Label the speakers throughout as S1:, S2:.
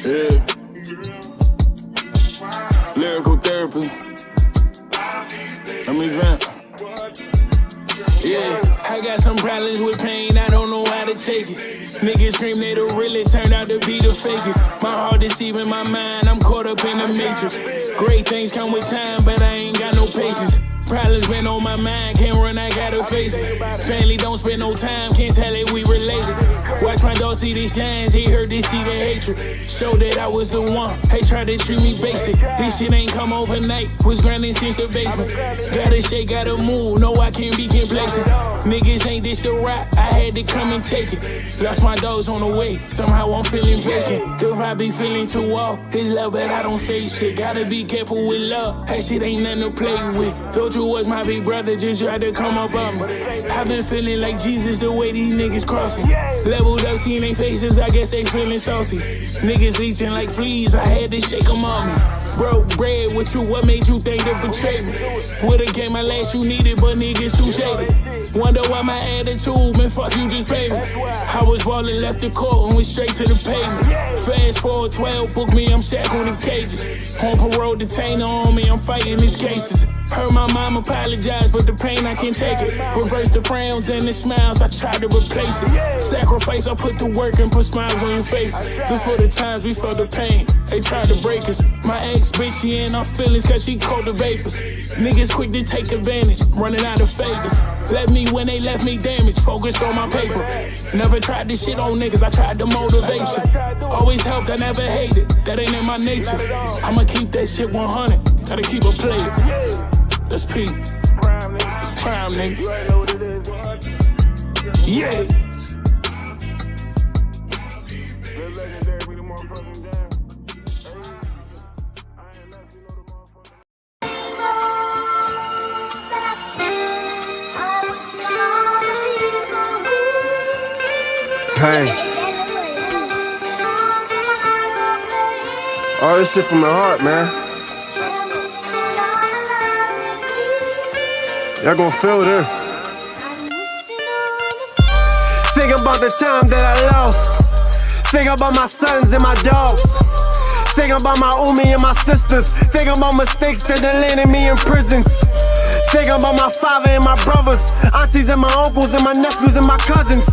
S1: Yeah. Lyrical therapy. Let me vent. Yeah, I got some problems with pain, I don't know how to take it. Niggas scream they the realest, turned out to be the fakest. My heart deceiving my mind, I'm caught up in the matrix. Great things come with time, but I ain't got no patience. Problems been on my mind, can't run, I gotta face it. Family don't spend no time, can't tell it we related. Watch my dog see the shines, he heard they see the hatred. Show that I was the one, they tried to treat me basic. This shit ain't come overnight, was grinding since the basement. Gotta shake, gotta move, no I can't be complacent. Niggas ain't this the rock, I had to come and take it. Lost my dogs on the way, somehow I'm feeling vacant. If I be feeling too off, it's love but I don't say shit. Gotta be careful with love, that shit ain't nothing to play with. You was my big brother, just tried to come up on me. I've been feeling like Jesus the way these niggas cross me. Leveled up, seen their faces, I guess they feeling salty. Niggas leeching like fleas, I had to shake them off me. Broke bread with you, what made you think to betray me? Would've gave my last you needed, but niggas too shady. Wonder why my attitude, man, fuck you, just pay me. I was ballin', left the court and went straight to the pavement. Fast forward 12, book me, I'm shackled in cages. On parole, detainer on me, I'm fighting these cases. Heard my mom apologize, but the pain I can't take it. Reverse the frowns and the smiles, I tried to replace it. Sacrifice, I put the work and put smiles on your faces. This for the times we felt the pain, they tried to break us. My ex bitch, she in our feelings cause she caught the vapors. Niggas quick to take advantage, running out of favors. Left me when they left me damaged, focused on my paper. Never tried this shit on niggas, I tried to motivate you. Always helped, I never hated, that ain't in my nature. I'ma keep that shit 100, gotta keep a player. That's P. It's prime, nigga. Yeah.
S2: Hey. All this shit from the heart, man. Y'all gon' feel this. Think about the time that I lost. Think about my sons and my dogs. Think about my Umi and my sisters. Think about mistakes that done landed me in prisons. Think about my father and my brothers, aunties and my uncles and my nephews and my cousins.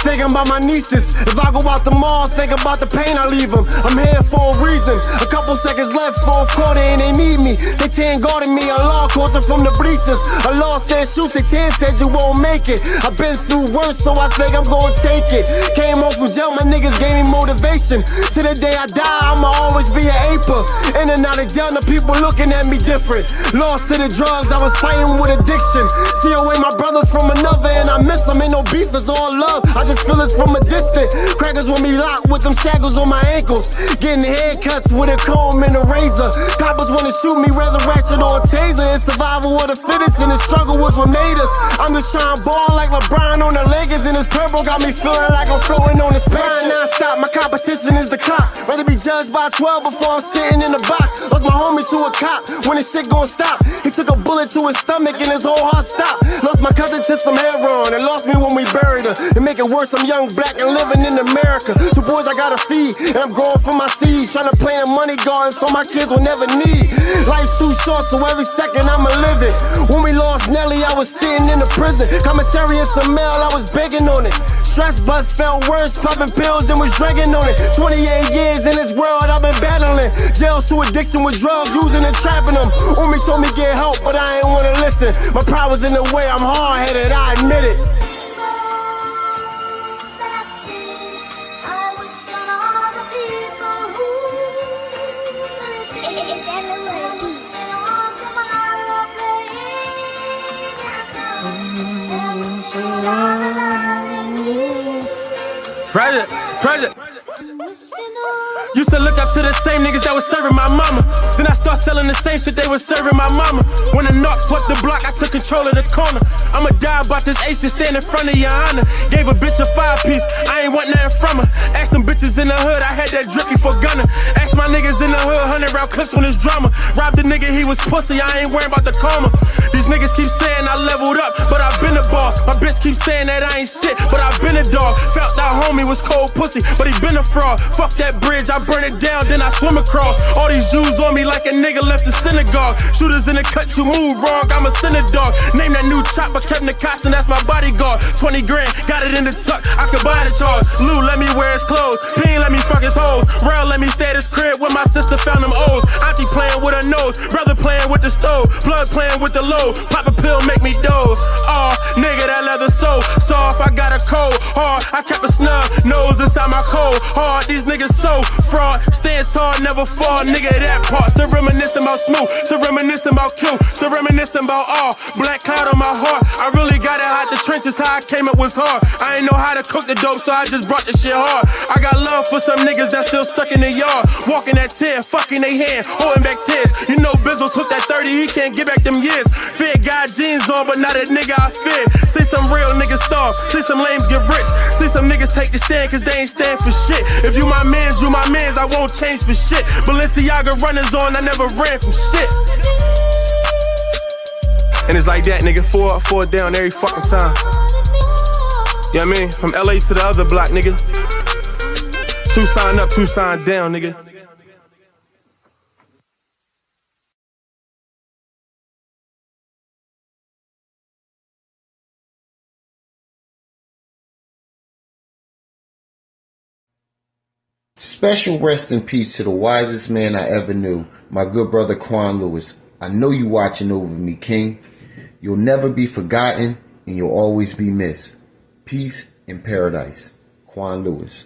S2: Thinking about my nieces. If I go out the mall, think about the pain I leave them. I'm here for a reason. A couple seconds left for a quarter and they need me. They guarding me, a law caught them from the bleachers. A law said shoot, they said you won't make it. I've been through worse, so I think I'm gonna take it. Came home from jail, my niggas gave me motivation. To the day I die, I'ma always be an aper. In and out of jail, the people looking at me different. Lost to the drugs, I was fighting with addiction. See away my brothers from another and I miss them. Ain't no beef, it's all love. I just feel it from a distance. Crackers want me locked with them shackles on my ankles. Getting haircuts with a comb and a razor. Coppers wanna shoot me, rather ratchet or a taser. It's survival of the fittest and the struggle was what made us. I'm just trying to ball like LeBron on the Lakers, and this purple got me feeling like I'm floating on the spine non-stop. My competition is the clock. Rather be judged by 12 before I'm sitting in the box. Lost my homie to a cop. When this shit gon' stop, he took a bullet to his stomach and his whole heart stopped. Lost my cousin to some heroin and lost me when we buried her. To make it worse, I'm young, black, and living in America. 2 boys I gotta feed, and I'm growing for my seeds. Trying to plant a money garden so my kids will never need. Life's too short, so every second I'ma live it. When we lost Nelly, I was sitting in the prison. Commissary and some mail, I was begging on it. Stress but felt worse, popping pills and was drinking on it. 28 years in this world I've been battling. Jails to addiction with drugs, using and trapping them. Umi told me get help, but I ain't wanna listen. My pride was in the way, I'm hard-headed, I admit it. Present. Used to look up to the same niggas that was serving my mama. Then I start selling the same shit they was serving my mama. When the knock swept the block, I took control of the corner. I'ma die about this ace and stand in front of your honor. Gave a bitch a 5-piece, I ain't want nothing from her. Asked them bitches in the hood, I had that drip before gunner. Asked Most my niggas in the hood, 100-round clips on this drama. Robbed the nigga, he was pussy, I ain't worried about the karma. These niggas keep saying I leveled up, but I've been a boss. My bitch keep saying that I ain't shit, but I've been a dog. Felt that homie was cold pussy, but he been a fraud. Fuck that bridge, I burn it down, then I swim across. All these Jews on me like a nigga left the synagogue. Shooters in the cut, you move wrong, I'm a sinner dog. Name that new chopper, Kevin the Costin, that's my bodyguard. 20 grand, got it in the tuck, I could buy the charge. Lou let me wear his clothes, Peen let me fuck his hoes. Rail let me stay at his crib when my sister found them O's. Auntie playing with her nose, brother playing with the stove, blood playing with the load. Pop a pill, make me doze. Oh, nigga, that leather so soft, I got a cold hard. I kept a snub nose inside my cold hard. These niggas so fraud, stand tall, never fall. Nigga, that part, still reminiscing about Smooth, still reminiscing about Q, still reminiscing about all. Black cloud on my heart, I really got it out the trenches. How I came up was hard. I ain't know how to cook the dope, so I just brought the shit hard. I got love for some niggas that still stuck in the yard, walking that tear, fucking they hand, holding back tears. You know Bizzle took that 30, he can't get back them years. Fear got jeans on, but not a nigga I fear. See some real niggas starve, see some lames get rich, see some niggas take the stand cause they ain't stand for shit. If you my mans, you my mans, I won't change for shit. Balenciaga runners on, I never ran from shit. And it's like that, nigga, 4 up, 4 down every fucking time. You know what I mean? From LA to the other block, nigga. 2 sign up, 2 sign down, nigga.
S3: Special rest in peace to the wisest man I ever knew, my good brother Quan Lewis. I know you watching over me, King. You'll never be forgotten, and you'll always be missed. Peace in paradise. Quan Lewis.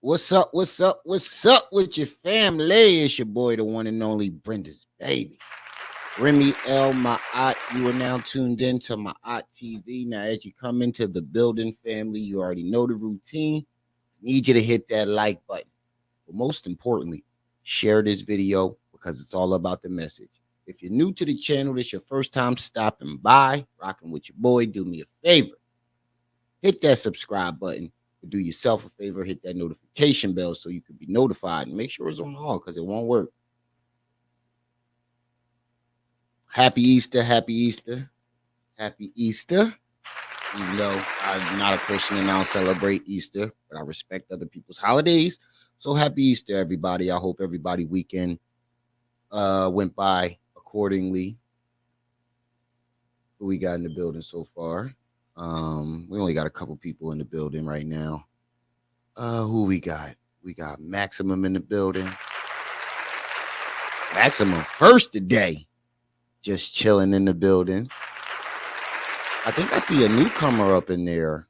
S4: What's up? What's up? What's up with your family? It's your boy, the one and only Brenda's baby. Remy L. Ma'at. You are now tuned in to Ma'at TV. Now, as you come into the building, family, you already know the routine. Need you to hit that like button. But most importantly, share this video because it's all about the message. If you're new to the channel, this is your first time stopping by, rocking with your boy, do me a favor. Hit that subscribe button. Do yourself a favor, hit that notification bell so you can be notified. And make sure it's on all because it won't work. Happy Easter, happy Easter, happy Easter. Even though I'm not a Christian and I don't celebrate Easter, but I respect other people's holidays. So happy Easter, everybody. I hope everybody weekend went by accordingly. Who we got in the building so far? We only got a couple people in the building right now. Who we got? We got Maximum in the building. Maximum first today. Just chilling in the building. I think I see a newcomer up in there.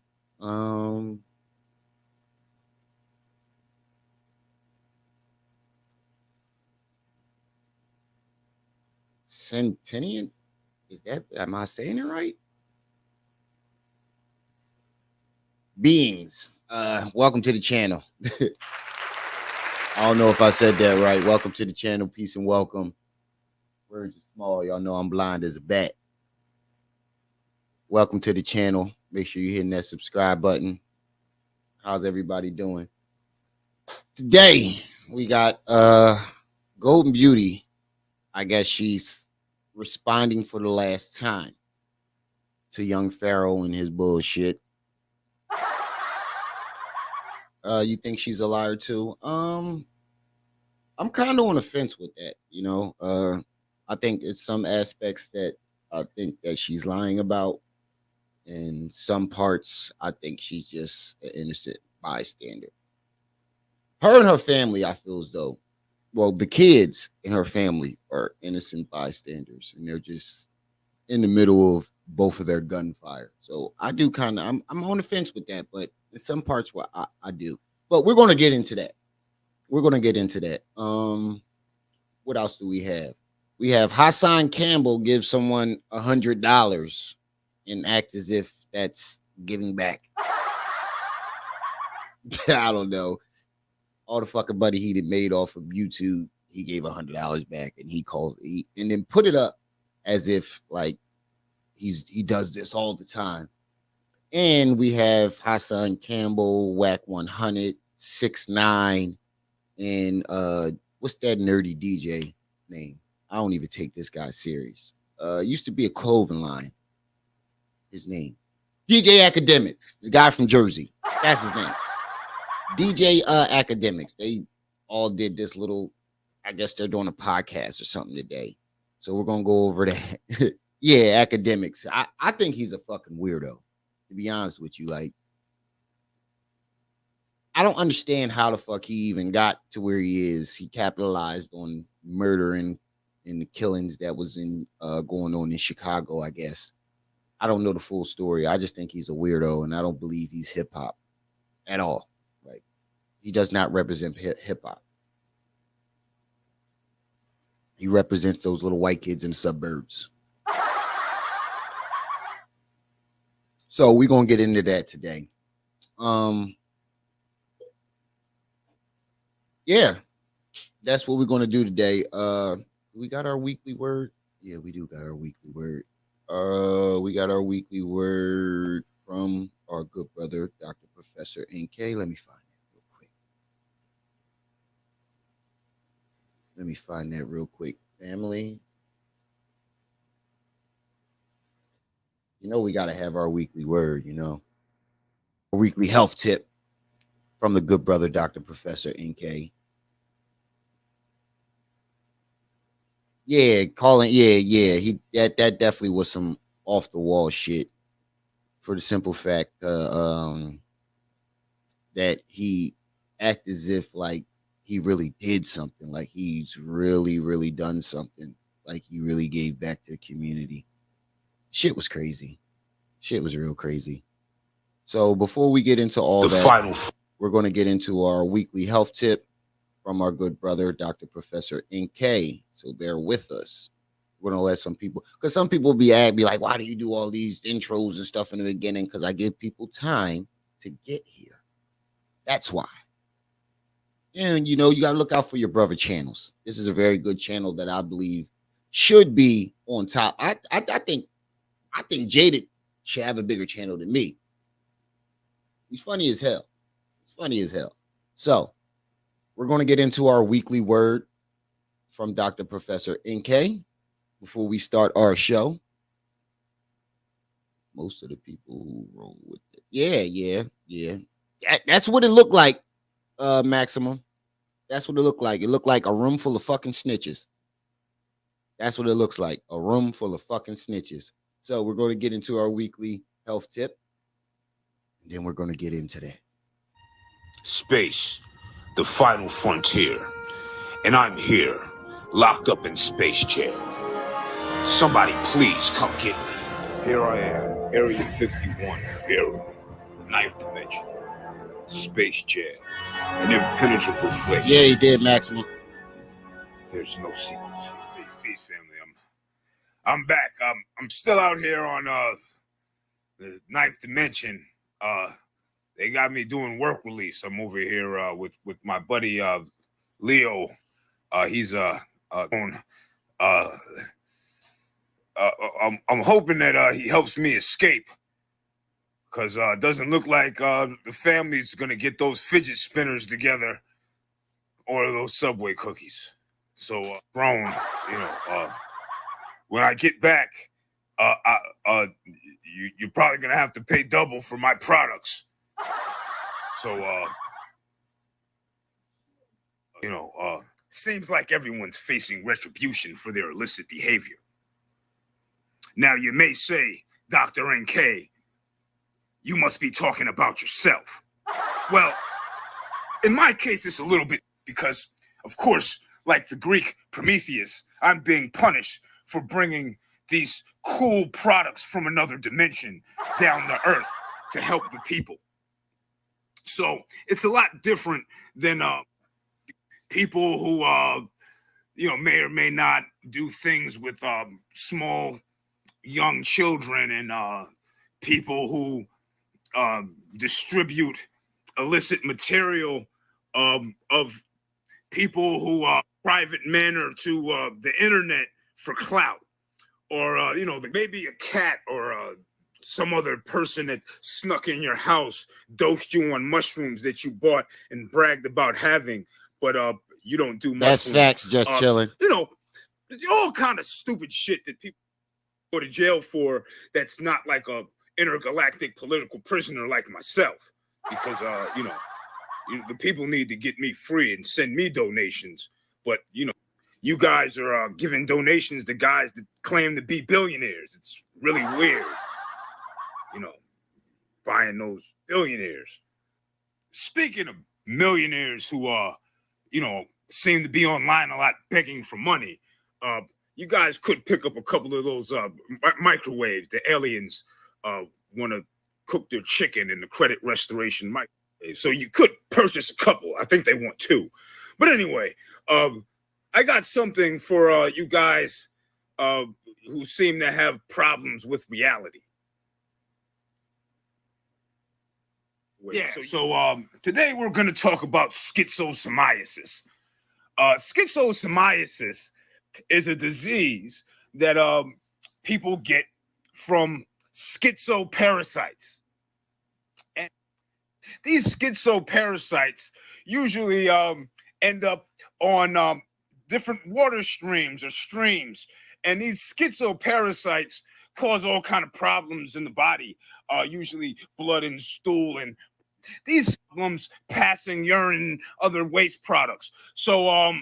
S4: Centennial? Is that, am I saying it right? Beings. Welcome to the channel. I don't know if I said that right. Welcome to the channel. Peace and welcome. Words are small. Y'all know I'm blind as a bat. Welcome to the channel. Make sure you're hitting that subscribe button. How's everybody doing? Today, we got Golden Beauty. I guess she's responding for the last time to young Pharaoh and his bullshit. You think she's a liar too? I'm kind of on the fence with that, you know. I think it's some aspects that I think that she's lying about. In some parts, I think she's just an innocent bystander. Her and her family, I feel as though, well, the kids in her family are innocent bystanders, and they're just in the middle of both of their gunfire. So I do kind of, I'm on the fence with that, but in some parts, well, I do. But we're going to get into that. We're going to get into that. What else do we have? We have Hassan Campbell give someone $100 and act as if that's giving back. I don't know. All the fucking money he made off of YouTube, he gave $100 back, and and then put it up as if like he does this all the time. And we have Hassan, Campbell, Whack 100, 6ix9ine, and what's that nerdy DJ name? I don't even take this guy serious. Used to be a clothing line. His name. DJ Academics, the guy from Jersey. That's his name. DJ Academics. They all did this little, I guess they're doing a podcast or something today. So we're gonna go over that. Yeah, Academics. I think he's a fucking weirdo, to be honest with you. Like, I don't understand how the fuck he even got to where he is. He capitalized on murder and the killings that was in going on in Chicago, I guess. I don't know the full story. I just think he's a weirdo, and I don't believe he's hip hop at all. Like, he does not represent hip hop. He represents those little white kids in the suburbs. So we're gonna get into that today. Yeah, that's what we're gonna do today. We got our weekly word. Yeah, we do got our weekly word. We got our weekly word from our good brother, Dr. Professor NK. Let me find that real quick. Family. You know, we got to have our weekly word, you know. A weekly health tip from the good brother, Dr. Professor NK. Yeah, calling. Yeah. That definitely was some off the wall shit. For the simple fact that he acted as if like he really did something, like he's really done something, like he really gave back to the community. Shit was crazy. Shit was real crazy. So before we get into all that, we're going to get into our weekly health tip from our good brother, Dr. Professor NK. So bear with us. We're going to let some people, because some people be like, why do you do all these intros and stuff in the beginning? Because I give people time to get here. That's why. And, you know, you got to look out for your brother channels. This is a very good channel that I believe should be on top. I think Jaded should have a bigger channel than me. He's funny as hell. So we're going to get into our weekly word from Dr. Professor NK before we start our show. Most of the people who roll with it. Yeah. That's what it looked like, Maximum. That's what it looked like. It looked like a room full of fucking snitches. That's what it looks like. A room full of fucking snitches. So we're going to get into our weekly health tip. And then we're going to get into that.
S5: Space, the final frontier. And I'm here, locked up in space jail. Somebody please come get me. Here I am, Area 51, Pharaoh, 9th dimension. Space jail, an impenetrable place.
S4: Yeah, he did, Maximum.
S5: There's no secrets.
S6: Peace, family. I'm back. I'm still out here on the 9th dimension. They got me doing work release. I'm over here with my buddy Leo. He's I'm hoping that he helps me escape, because it doesn't look like the family's gonna get those fidget spinners together or those Subway cookies. So drone, when I get back, you're probably gonna have to pay double for my products. So seems like everyone's facing retribution for their illicit behavior. Now you may say, Dr. NK, you must be talking about yourself. Well, in my case, it's a little bit because, of course, like the Greek Prometheus, I'm being punished for bringing these cool products from another dimension down to Earth to help the people. So it's a lot different than people who, may or may not do things with small young children and people who distribute illicit material of people who are private men or to the internet for clout, or maybe a cat or a some other person that snuck in your house, dosed you on mushrooms that you bought and bragged about having, but you don't do mushrooms.
S4: That's facts, just chilling.
S6: You know, all kind of stupid shit that people go to jail for that's not like a intergalactic political prisoner like myself, because you know, the people need to get me free and send me donations, but you know, you guys are giving donations to guys that claim to be billionaires. It's really weird, you know, buying those billionaires. Speaking of millionaires who you know, seem to be online a lot begging for money, you guys could pick up a couple of those microwaves. The aliens want to cook their chicken in the credit restoration microwave. So you could purchase a couple. I think they want two. But anyway, I got something for you guys who seem to have problems with reality. Yeah, so today we're going to talk about schistosomiasis. Schistosomiasis is a disease that people get from schizoparasites. And these schizoparasites usually end up on different water streams or streams. And these schizoparasites cause all kind of problems in the body, usually blood and stool, and these problems passing urine and other waste products. So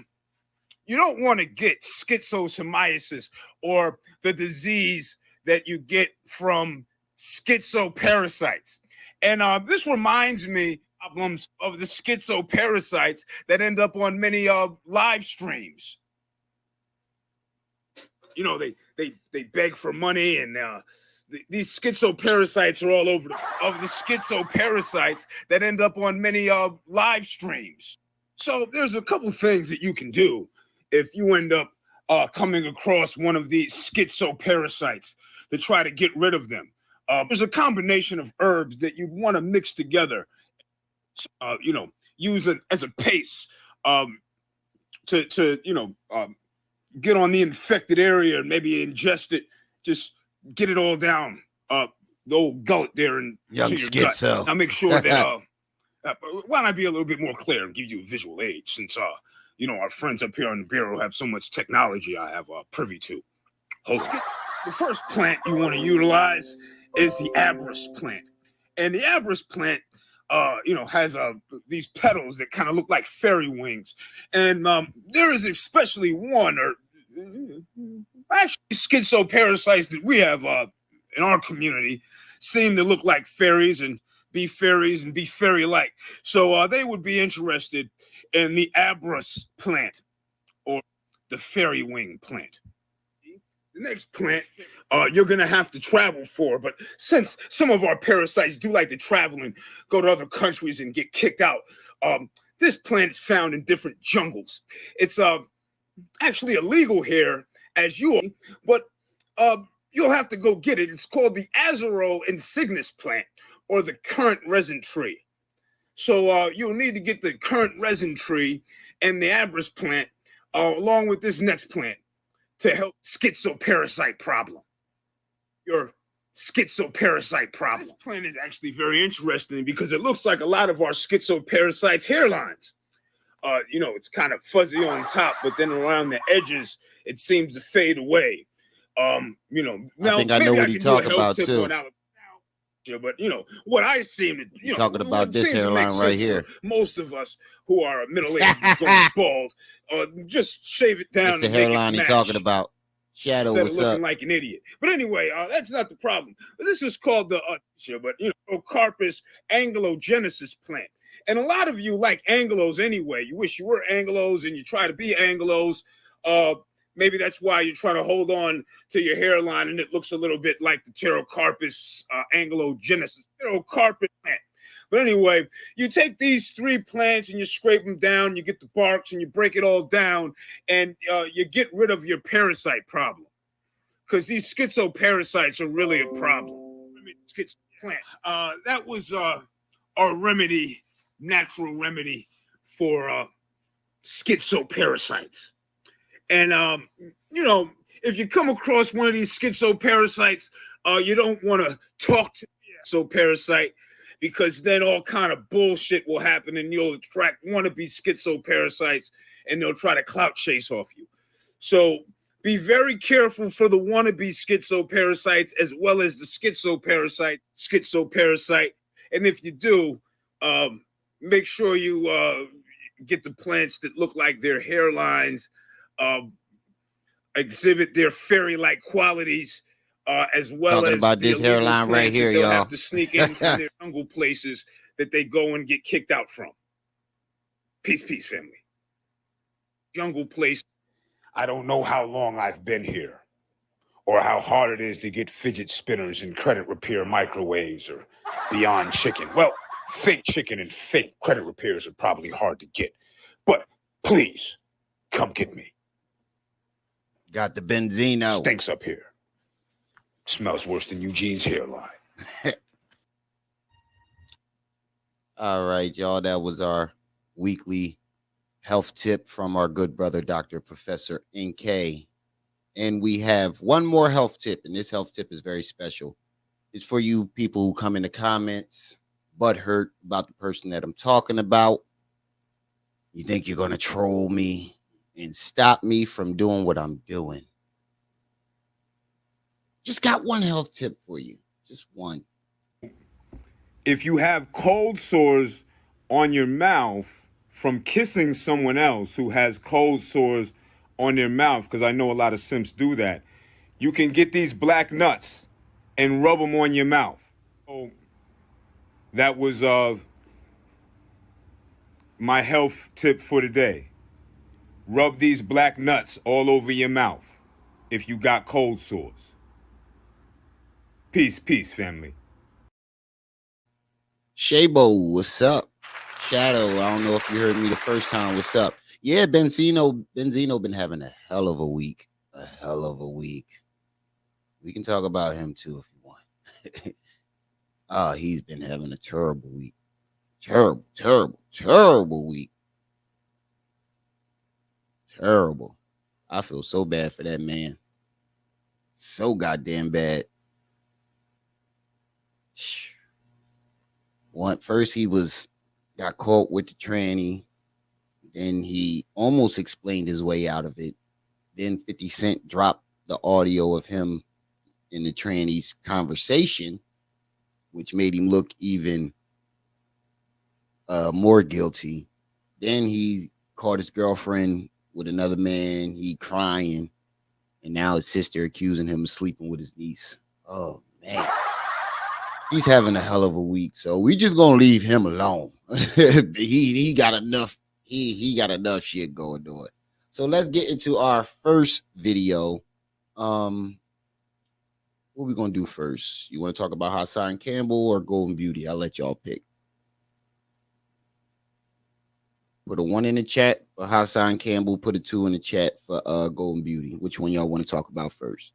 S6: you don't want to get schistosomiasis, or the disease that you get from schizoparasites. And this reminds me problems of the schizoparasites that end up on many live streams. You know, they beg for money, and these schizoparasites are all over the schizoparasites that end up on many live streams. So there's a couple things that you can do if you end up coming across one of these schizoparasites to try to get rid of them. There's a combination of herbs that you want to mix together, you know, use it as a paste to you know, get on the infected area and maybe ingest it. Just get it all down the old gullet there and
S4: Young
S6: to your gut.
S4: schizo.
S6: I'll make sure that why don't I be a little bit more clear and give you a visual aid, since you know, our friends up here on the bureau have so much technology I have privy to. The first plant you want to utilize is the abrus plant. And the abrus plant you know, has these petals that kind of look like fairy wings. And there is especially one, or actually schizoparasites that we have in our community seem to look like fairies and be fairy-like. So they would be interested in the abrus plant, or the fairy wing plant. The next plant you're going to have to travel for, but since some of our parasites do like to travel and go to other countries and get kicked out, this plant is found in different jungles. It's actually illegal here, as you are, but you'll have to go get it. It's called the Azaro insignis plant, or the current resin tree. So you'll need to get the current resin tree and the abrus plant along with this next plant to help schizoparasite problem. Your schizoparasite problem. This plant is actually very interesting because it looks like a lot of our schizoparasites' hairlines. You know, it's kind of fuzzy on top, but then around the edges, it seems to fade away. You know, now,
S4: I think I know what he's talking about too.
S6: But you know what I seem to, you know,
S4: talking about this hairline right here.
S6: Most of us who are middle-aged going bald, just shave it down.
S4: It's the hairline he's talking about. Shadow,
S6: instead
S4: what's
S6: of looking
S4: up?
S6: like an idiot. But anyway, that's not the problem. This is called the but you know, Carpus anglogenesis plant. And a lot of you like Anglos anyway. You wish you were Anglos and you try to be Anglos. Maybe that's why you're trying to hold on to your hairline and it looks a little bit like the Pterocarpus anglogenesis, Pterocarpus plant. But anyway, you take these three plants and you scrape them down, you get the barks and you break it all down, and you get rid of your parasite problem. Because these schizoparasites are really a problem. I mean, plant. That was our remedy, natural remedy for schizoparasites. And, you know, if you come across one of these schizoparasites, You don't want to talk to so parasite, because then all kind of bullshit will happen and you'll attract wannabe schizoparasites and they'll try to clout chase off you. So be very careful for the wannabe schizoparasites as well as the schizoparasite. And if you do, make sure you get the plants that look like their hairlines, exhibit their fairy-like qualities, as well
S4: Talking
S6: as
S4: about
S6: the
S4: this hairline right
S6: plants that
S4: here,
S6: they'll
S4: y'all.
S6: have to sneak in from their jungle places that they go and get kicked out from. Peace, family. Jungle place.
S5: I don't know how long I've been here, or how hard it is to get fidget spinners and credit repair microwaves or Beyond Chicken. Well, fake chicken and fake credit repairs are probably hard to get. But please, come get me.
S4: Got the Benzino.
S5: Stinks up here. Smells worse than Eugene's hairline.
S4: All right, y'all. That was our weekly health tip from our good brother, Dr. Professor NK. And we have one more health tip, and this health tip is very special. It's for you people who come in the comments, butthurt about the person that I'm talking about. You think you're going to troll me and stop me from doing what I'm doing. Just got one health tip for you. Just one.
S7: If you have cold sores on your mouth from kissing someone else who has cold sores on their mouth, because I know a lot of simps do that, you can get these black nuts and rub them on your mouth. So that was my health tip for today. Rub these black nuts all over your mouth if you got cold sores. Peace, family.
S4: Shabo, what's up? Shadow, I don't know if you heard me the first time. What's up? Yeah, Benzino been having a hell of a week. We can talk about him too if you want. He's been having a terrible week. Terrible week. Terrible. I feel so bad for that man. So goddamn bad. First he got caught with the tranny. Then he almost explained his way out of it. Then 50 Cent dropped the audio of him in the tranny's conversation, which made him look even more guilty. Then he caught his girlfriend with another man. He crying. And now his sister accusing him of sleeping with his niece. Oh, man. He's having a hell of a week. So we just going to leave him alone. he got enough. He got enough shit going on. So let's get into our first video. What we going to do first? You want to talk about Hassan Campbell or Golden Beauty? I'll let y'all pick. Put a 1 in the chat for Hassan Campbell. Put a 2 in the chat for Golden Beauty. Which one y'all want to talk about first?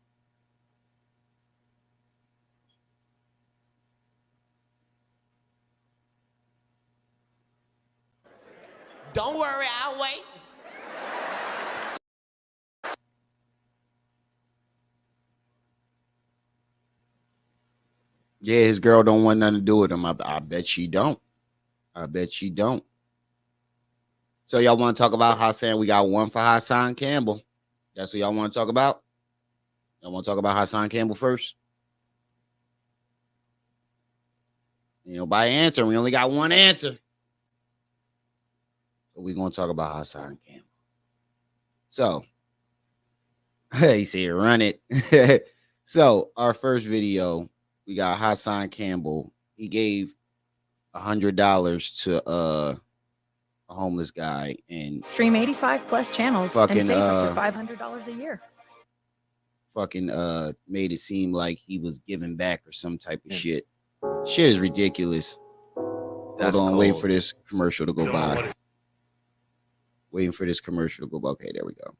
S8: Don't worry, I'll wait.
S4: Yeah, his girl don't want nothing to do with him. I bet she don't. So y'all want to talk about Hassan? We got 1 for Hassan Campbell. That's what y'all want to talk about? Y'all want to talk about Hassan Campbell first? Nobody answer. We only got 1 answer. So we're going to talk about Hassan Campbell. So, he said, run it. So, our first video, we got Hassan Campbell. He gave $100 to a homeless guy and
S9: stream 85 plus channels and save up to $500 a year.
S4: Fucking made it seem like he was giving back or some type of shit. Shit is ridiculous. Hold on, waiting for this commercial to go by. Waiting for this commercial to go by. Okay, there we go.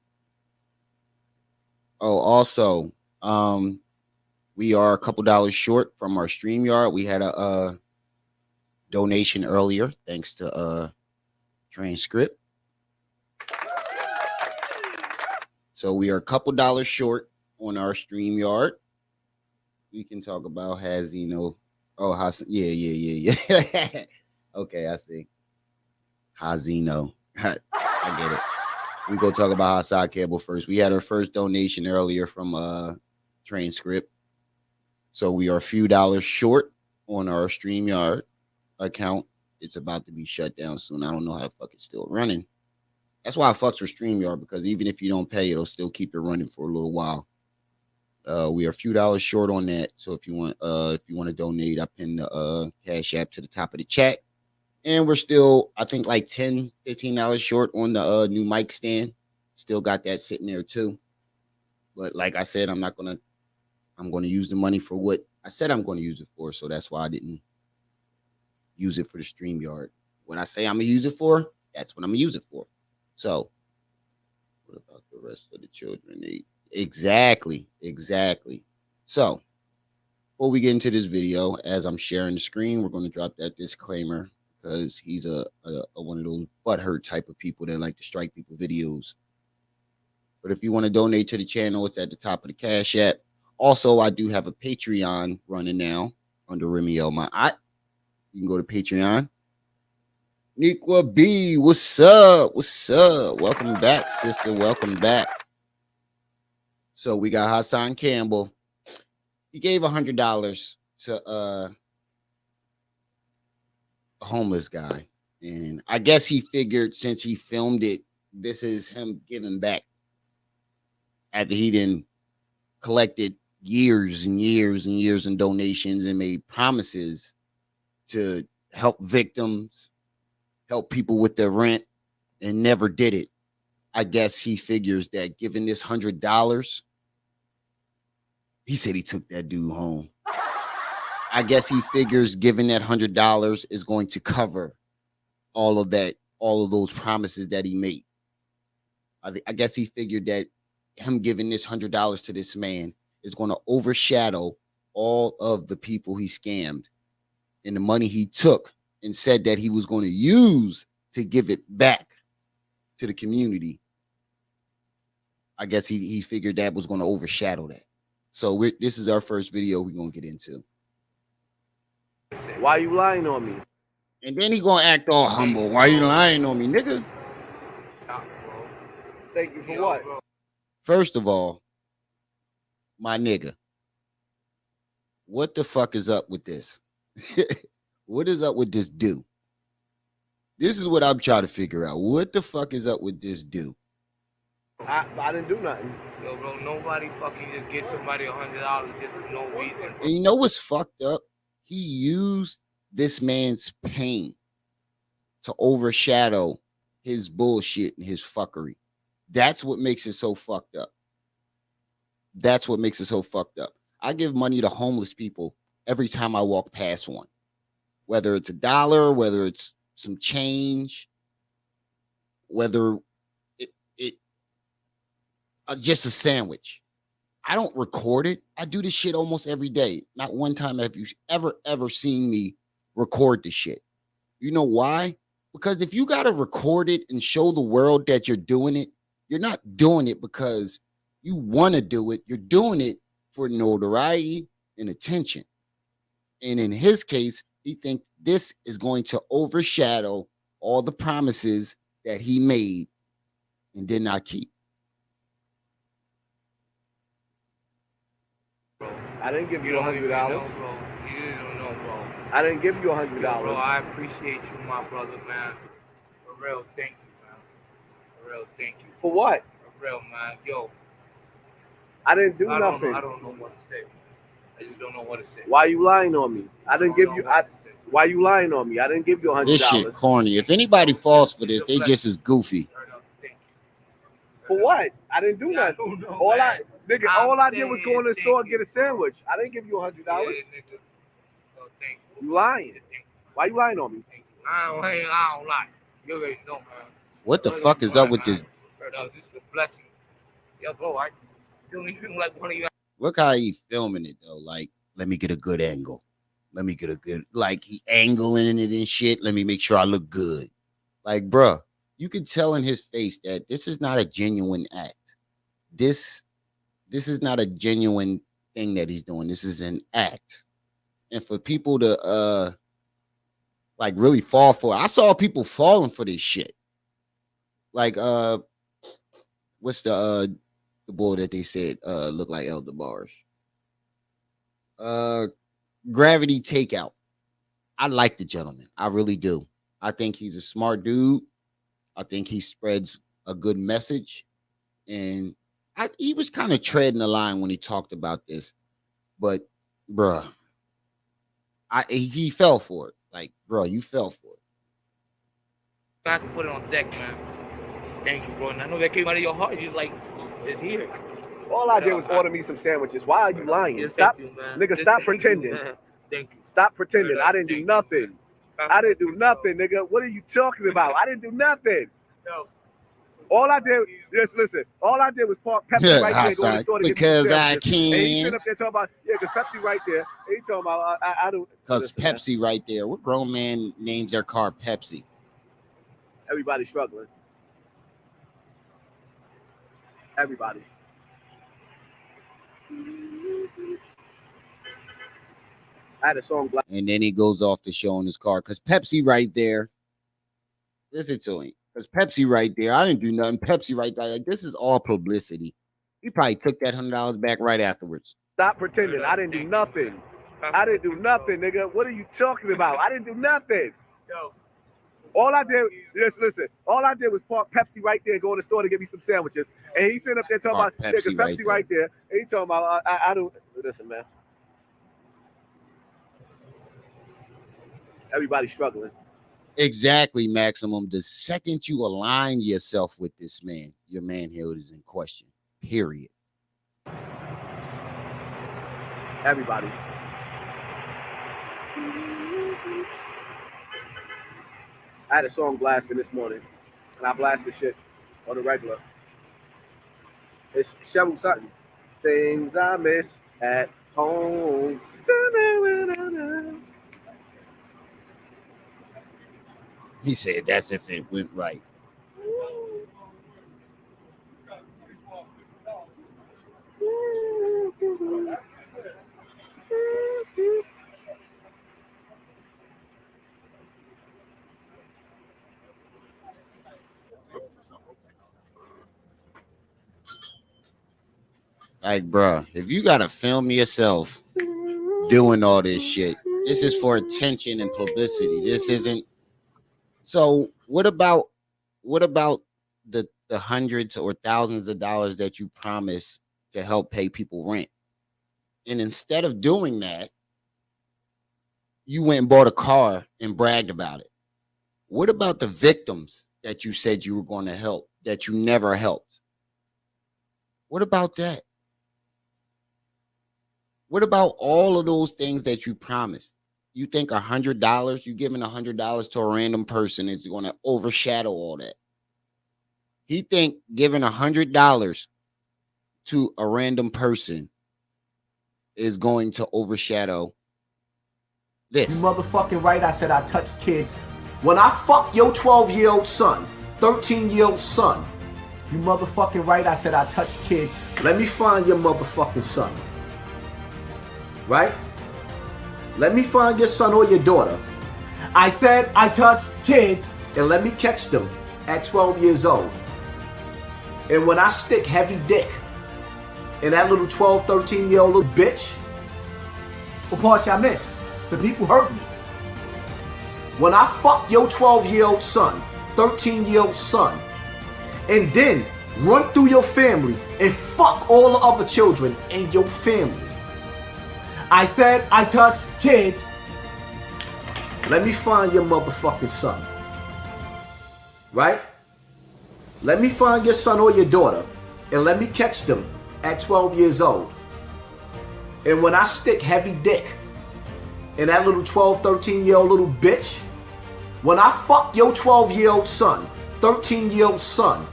S4: Oh, also, we are a couple dollars short from our StreamYard. We had a donation earlier, thanks to Transcript. So we are a couple dollars short on our StreamYard. we can talk about Hasino. Oh, Hassan. Yeah. Okay, I see. Hasino. I get it. We go talk about Hassan Campbell first. We had our first donation earlier from Transcript. So we are a few dollars short on our StreamYard account. It's about to be shut down soon. I don't know how the fuck it's still running. That's why I fucks with StreamYard, because even if you don't pay, it'll still keep it running for a little while. We are a few dollars short on that. So if you want to donate, I pin the Cash App to the top of the chat. And we're still, I think, like $10, $15 short on the new mic stand. Still got that sitting there too. But like I said, I'm going to use the money for what I said I'm going to use it for. So that's why I didn't use it for the StreamYard. When I say I'm going to use it for, that's what I'm going to use it for. So what about the rest of the children? Exactly. So before we get into this video, as I'm sharing the screen, we're going to drop that disclaimer, because he's a one of those butthurt type of people that like to strike people videos. But if you want to donate to the channel, it's at the top of the Cash App. Also, I do have a Patreon running now under Remy El Ma'at. You can go to Patreon. Nikwa B, what's up? Welcome back, sister. Welcome back. So we got Hassan Campbell. He gave $100 to a homeless guy. And I guess he figured, since he filmed it, this is him giving back. After he didn't collected years and years and years in donations and made promises to help victims, help people with their rent, and never did it. I guess he figures that giving this $100, he said he took that dude home. I guess he figures giving that $100 is going to cover all of those promises that he made. I guess he figured that him giving this $100 to this man is going to overshadow all of the people he scammed and the money he took and said that he was going to use to give it back to the community. I guess he figured that was going to overshadow that. So this is our first video we're going to get into.
S2: Why you lying on me?
S4: And then he going to act all humble. Why you lying on me, nigga?
S2: Thank you for what?
S4: First of all, my nigga, what the fuck is up with this? What is up with this dude? This is what I'm trying to figure out. What the fuck is up with this dude?
S2: I didn't do nothing.
S8: Yo, bro, nobody fucking just get somebody $100 just for no reason.
S4: And you know what's fucked up? He used this man's pain to overshadow his bullshit and his fuckery. That's what makes it so fucked up. That's what makes it so fucked up. I give money to homeless people every time I walk past one, whether it's $1, whether it's some change, whether just a sandwich. I don't record it. I do this shit almost every day. Not one time have you ever seen me record this shit. You know why? Because if you got to record it and show the world that you're doing it, you're not doing it because you want to do it. You're doing it for notoriety and attention. And in his case, he thinks this is going to overshadow all the promises that he made and did not keep.
S2: I didn't give you $100.
S8: You don't know, bro.
S2: I didn't give you $100.
S8: Bro, I appreciate you, my brother, man. For real, thank you, man. For real, thank you.
S2: For what?
S8: For real, man. Yo,
S2: I didn't do nothing.
S8: I don't know what to say. I just don't know what to say.
S2: Why you lying on me? I didn't give you. Why you lying on me? I didn't give you $100.
S4: This shit corny. If anybody falls for this, they just as goofy.
S2: For what? I didn't do nothing. All I did was go in the store and get a sandwich. I didn't give you $100. You lying? Why you lying on me?
S8: I don't lie. You already know, man.
S4: What the fuck is up with this?
S8: This is a blessing. Yo, bro, I don't even like one of you.
S4: Look how he filming it though. Like, let me get a good angle. Let me get a good, like, he angling it and shit. Let me make sure I look good. Like, bruh, you can tell in his face that this is not a genuine act. This is not a genuine thing that he's doing. This is an act. And for people to like really fall for it. I saw people falling for this shit. Like what's the boy that they said looked like Elder Bars? Gravity Takeout. I like the gentleman. I really do. I think he's a smart dude. I think he spreads a good message. And he was kind of treading the line when he talked about this. But, bruh, he fell for it. Like, bro, you fell for it.
S8: I have to put it on deck, man. Thank you, bro. And I know that came out of your heart. You're like, it's here.
S10: All I did was order me some sandwiches. Why are you lying?
S8: Yes,
S10: Stop,
S8: you, man.
S10: nigga, stop pretending.
S8: Thank you.
S10: Stop pretending. I didn't do nothing. I didn't do nothing, nigga. What are you talking about? I didn't do nothing.
S8: No.
S10: All I did, just listen. All I did was park Pepsi right there, go to the store to get me some
S4: because I
S10: sandwiches. And he
S4: can.
S10: sitting up there talking about, yeah, because Pepsi right there. And he talking about, I don't.
S4: Because
S10: listen, man.
S4: Pepsi right there. What grown man names their car Pepsi?
S10: Everybody's struggling. Everybody. I had a song.
S4: And then he goes off to show in his car. Because Pepsi right there. Listen to him. Because Pepsi right there. I didn't do nothing. Pepsi right there. Like, this is all publicity. He probably took that $100 back right afterwards.
S10: Stop pretending. I didn't do nothing. I didn't do nothing, nigga. What are you talking about? I didn't do nothing.
S8: Yo.
S10: All I did, just listen. All I did was park Pepsi right there, go in the store to get me some sandwiches. And he's sitting up there talking
S4: Park
S10: about, yeah, because
S4: Pepsi
S10: Pepsi
S4: right
S10: right there. And he talking about, I don't. Listen, man. Everybody's struggling.
S4: Exactly, Maximum. The second you align yourself with this man, your manhood is in question. Period.
S10: Everybody. I had a song blasting this morning, and I blasted shit on the regular. It's Cheryl Sutton. Things I miss at home.
S4: He said that's if it went right. Like, bruh, if you gotta film yourself doing all this shit, this is for attention and publicity. This isn't. So what about the hundreds or thousands of dollars that you promised to help pay people rent? And instead of doing that, you went and bought a car and bragged about it. What about the victims that you said you were going to help that you never helped? What about that? What about all of those things that you promised? You think $100, you giving $100 to a random person is going to overshadow all that? He think giving $100 to a random person is going to overshadow this.
S11: You motherfucking right, I said I touch kids. When I fuck your 12-year-old son, 13-year-old son, you motherfucking right, I said I touch kids. Let me find your motherfucking son. Right? Let me find your son or your daughter. I said I touch kids. And let me catch them at 12 years old. And when I stick heavy dick in that little 12, 13-year-old little bitch, what part I missed? The people hurt me. When I fuck your 12-year-old son, 13-year-old son, and then run through your family and fuck all the other children in your family. I said I touch kids. Let me find your motherfucking son. Right? Let me find your son or your daughter and let me catch them at 12 years old. And when I stick heavy dick in that little 12, 13-year-old little bitch, when I fuck your 12-year-old son, 13-year-old son,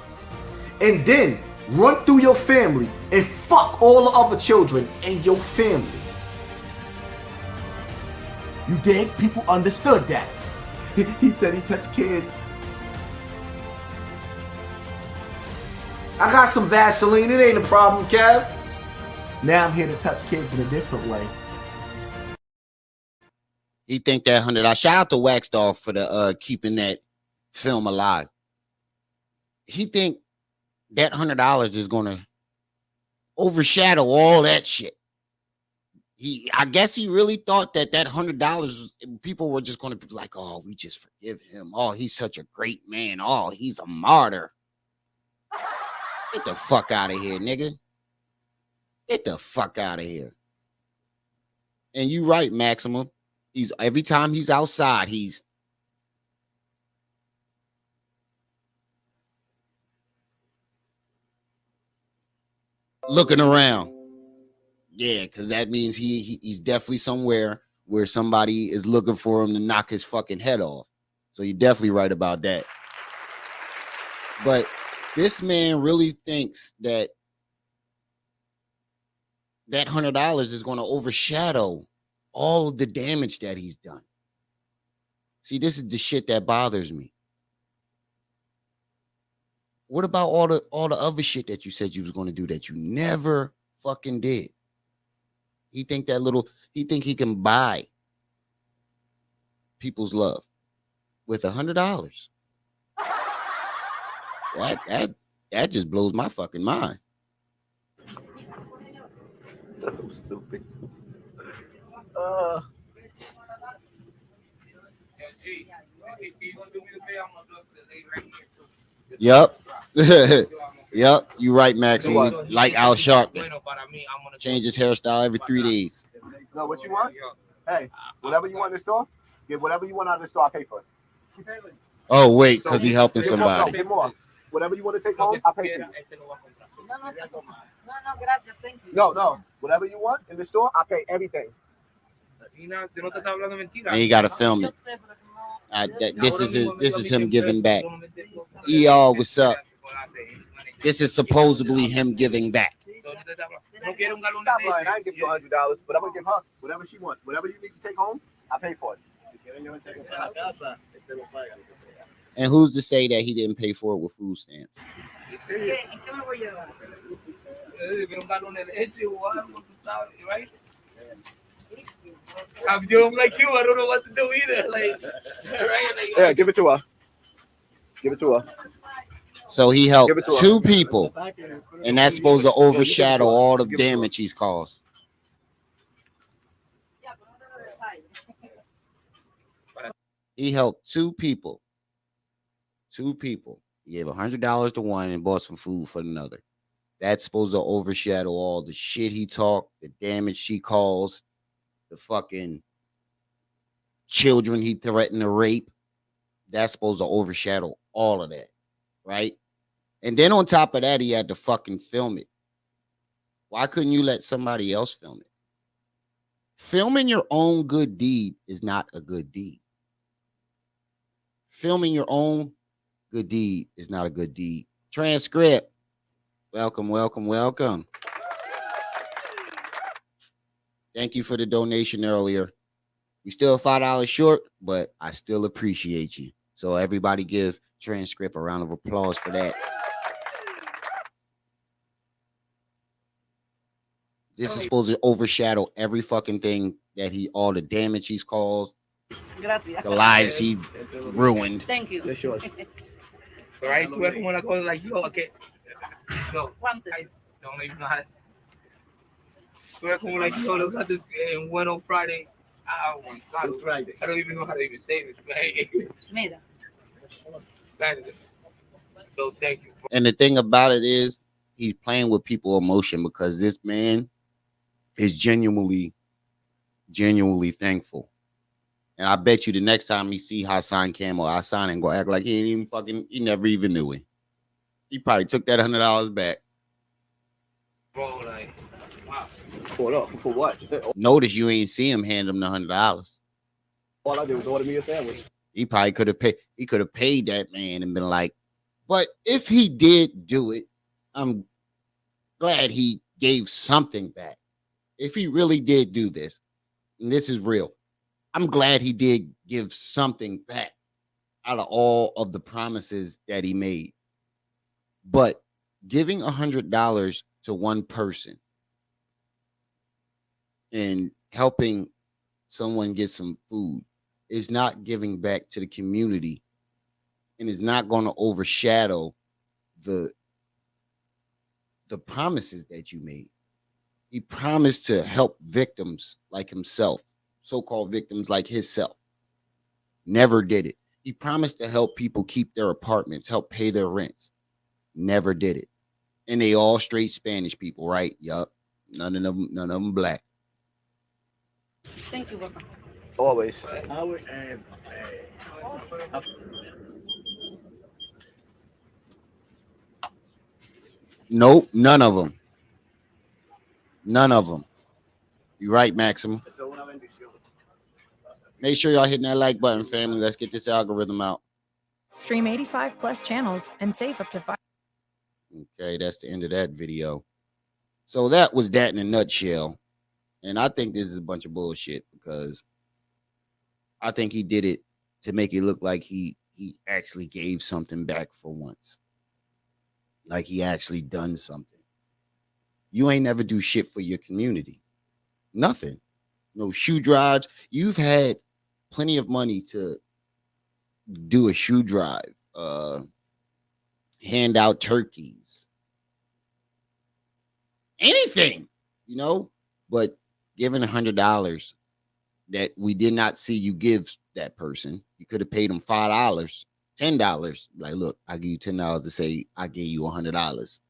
S11: and then run through your family and fuck all the other children in your family. You did? People understood that. He said he touched kids. I got some Vaseline. It ain't a problem, Kev. Now I'm here to touch kids in a different way.
S4: He think that $100. Shout out to Waxdog for the keeping that film alive. He think that $100 is gonna overshadow all that shit. I guess he really thought that $100 people were just gonna be like, oh, we just forgive him. Oh, he's such a great man. Oh, he's a martyr. Get the fuck out of here, nigga. Get the fuck out of here. And you right, Maximum. He's every time he's outside, he's looking around. Yeah, because that means he's definitely somewhere where somebody is looking for him to knock his fucking head off. So you're definitely right about that. But this man really thinks that $100 is going to overshadow all of the damage that he's done. See, this is the shit that bothers me. What about all the other shit that you said you was going to do that you never fucking did? He think he can buy people's love with $100. That just blows my fucking mind.
S10: So stupid.
S4: Yep. Yep, you right, Maxim. Like Al Sharpton. Change his hairstyle every 3 days.
S10: No, what you want? Hey, whatever you want in the store, get whatever you want out of the store, I'll pay for it.
S4: Oh, wait, because he's helping somebody.
S10: No, get more. Whatever you want to take home, I'll pay for you. No. Whatever you want in the store, I'll pay everything.
S4: And he got to film it. This is him giving back. What's up? This is supposedly him giving back.
S10: Stop lying. I ain't give you $100, but I'm gonna give her whatever she wants. Whatever you need to take home, I pay for it.
S4: And who's to say that he didn't pay for it with food stamps?
S8: I'm like you. I don't know what to do either.
S10: Yeah, give it to her. Give it to her.
S4: So he helped 2 people, and that's supposed to overshadow all the damage he's caused. He helped 2 people. 2 people. He gave $100 to one and bought some food for another. That's supposed to overshadow all the shit he talked, the damage he caused, the fucking children he threatened to rape. That's supposed to overshadow all of that, right? And then on top of that, he had to fucking film it. Why couldn't you let somebody else film it? Filming your own good deed is not a good deed. Filming your own good deed is not a good deed. Transcript. Welcome, welcome, welcome. Thank you for the donation earlier. We still $5 short, but I still appreciate you. So everybody give Transcript a round of applause for that. This is supposed to overshadow every fucking thing that all the damage he's caused, the lives he ruined.
S9: Thank you.
S10: Yeah, sure.
S8: Right? Tú ves como una cosa like, yo, okay. No, I don't even know how to. Tú ves como like, yo, look at this one on Friday. Oh my God. Friday. I don't even know how to even say this.
S9: Mira.
S8: So thank you.
S4: And the thing about it is, he's playing with people's emotion because this man is genuinely thankful. And I bet you the next time he see Hassan Campbell, Hassan ain't gonna act like he never even knew him. He probably took that $100 back.
S8: Bro, like, wow.
S10: For what?
S4: Notice you ain't see him hand him the $100.
S10: All I did was order me a sandwich.
S4: He probably could have paid. He could have paid that man and been like, but if he did do it, I'm glad he gave something back. If he really did do this, and this is real, I'm glad he did give something back out of all of the promises that he made. But giving $100 to one person and helping someone get some food is not giving back to the community, and is not going to overshadow the promises that you made. He promised to help victims like himself, so-called victims like himself. Never did it. He promised to help people keep their apartments, help pay their rents. Never did it. And they all straight Spanish people, right? Yup. None of them black.
S9: Thank you.
S10: Always.
S4: Nope, none of them. None of them. You right, Maximum. Make sure y'all hitting that like button, family. Let's get this algorithm out.
S9: Stream 85 plus channels and save up to 5.
S4: Okay, that's the end of that video. So that was that in a nutshell. And I think this is a bunch of bullshit, because I think he did it to make it look like he actually gave something back for once. Like he actually done something. You ain't never do shit for your community. Nothing. No shoe drives. You've had plenty of money to do a shoe drive, hand out turkeys, anything, you know, but giving $100 that we did not see you give that person, you could have paid them $5, $10. Like, look, I give you $10 to say I gave you $100.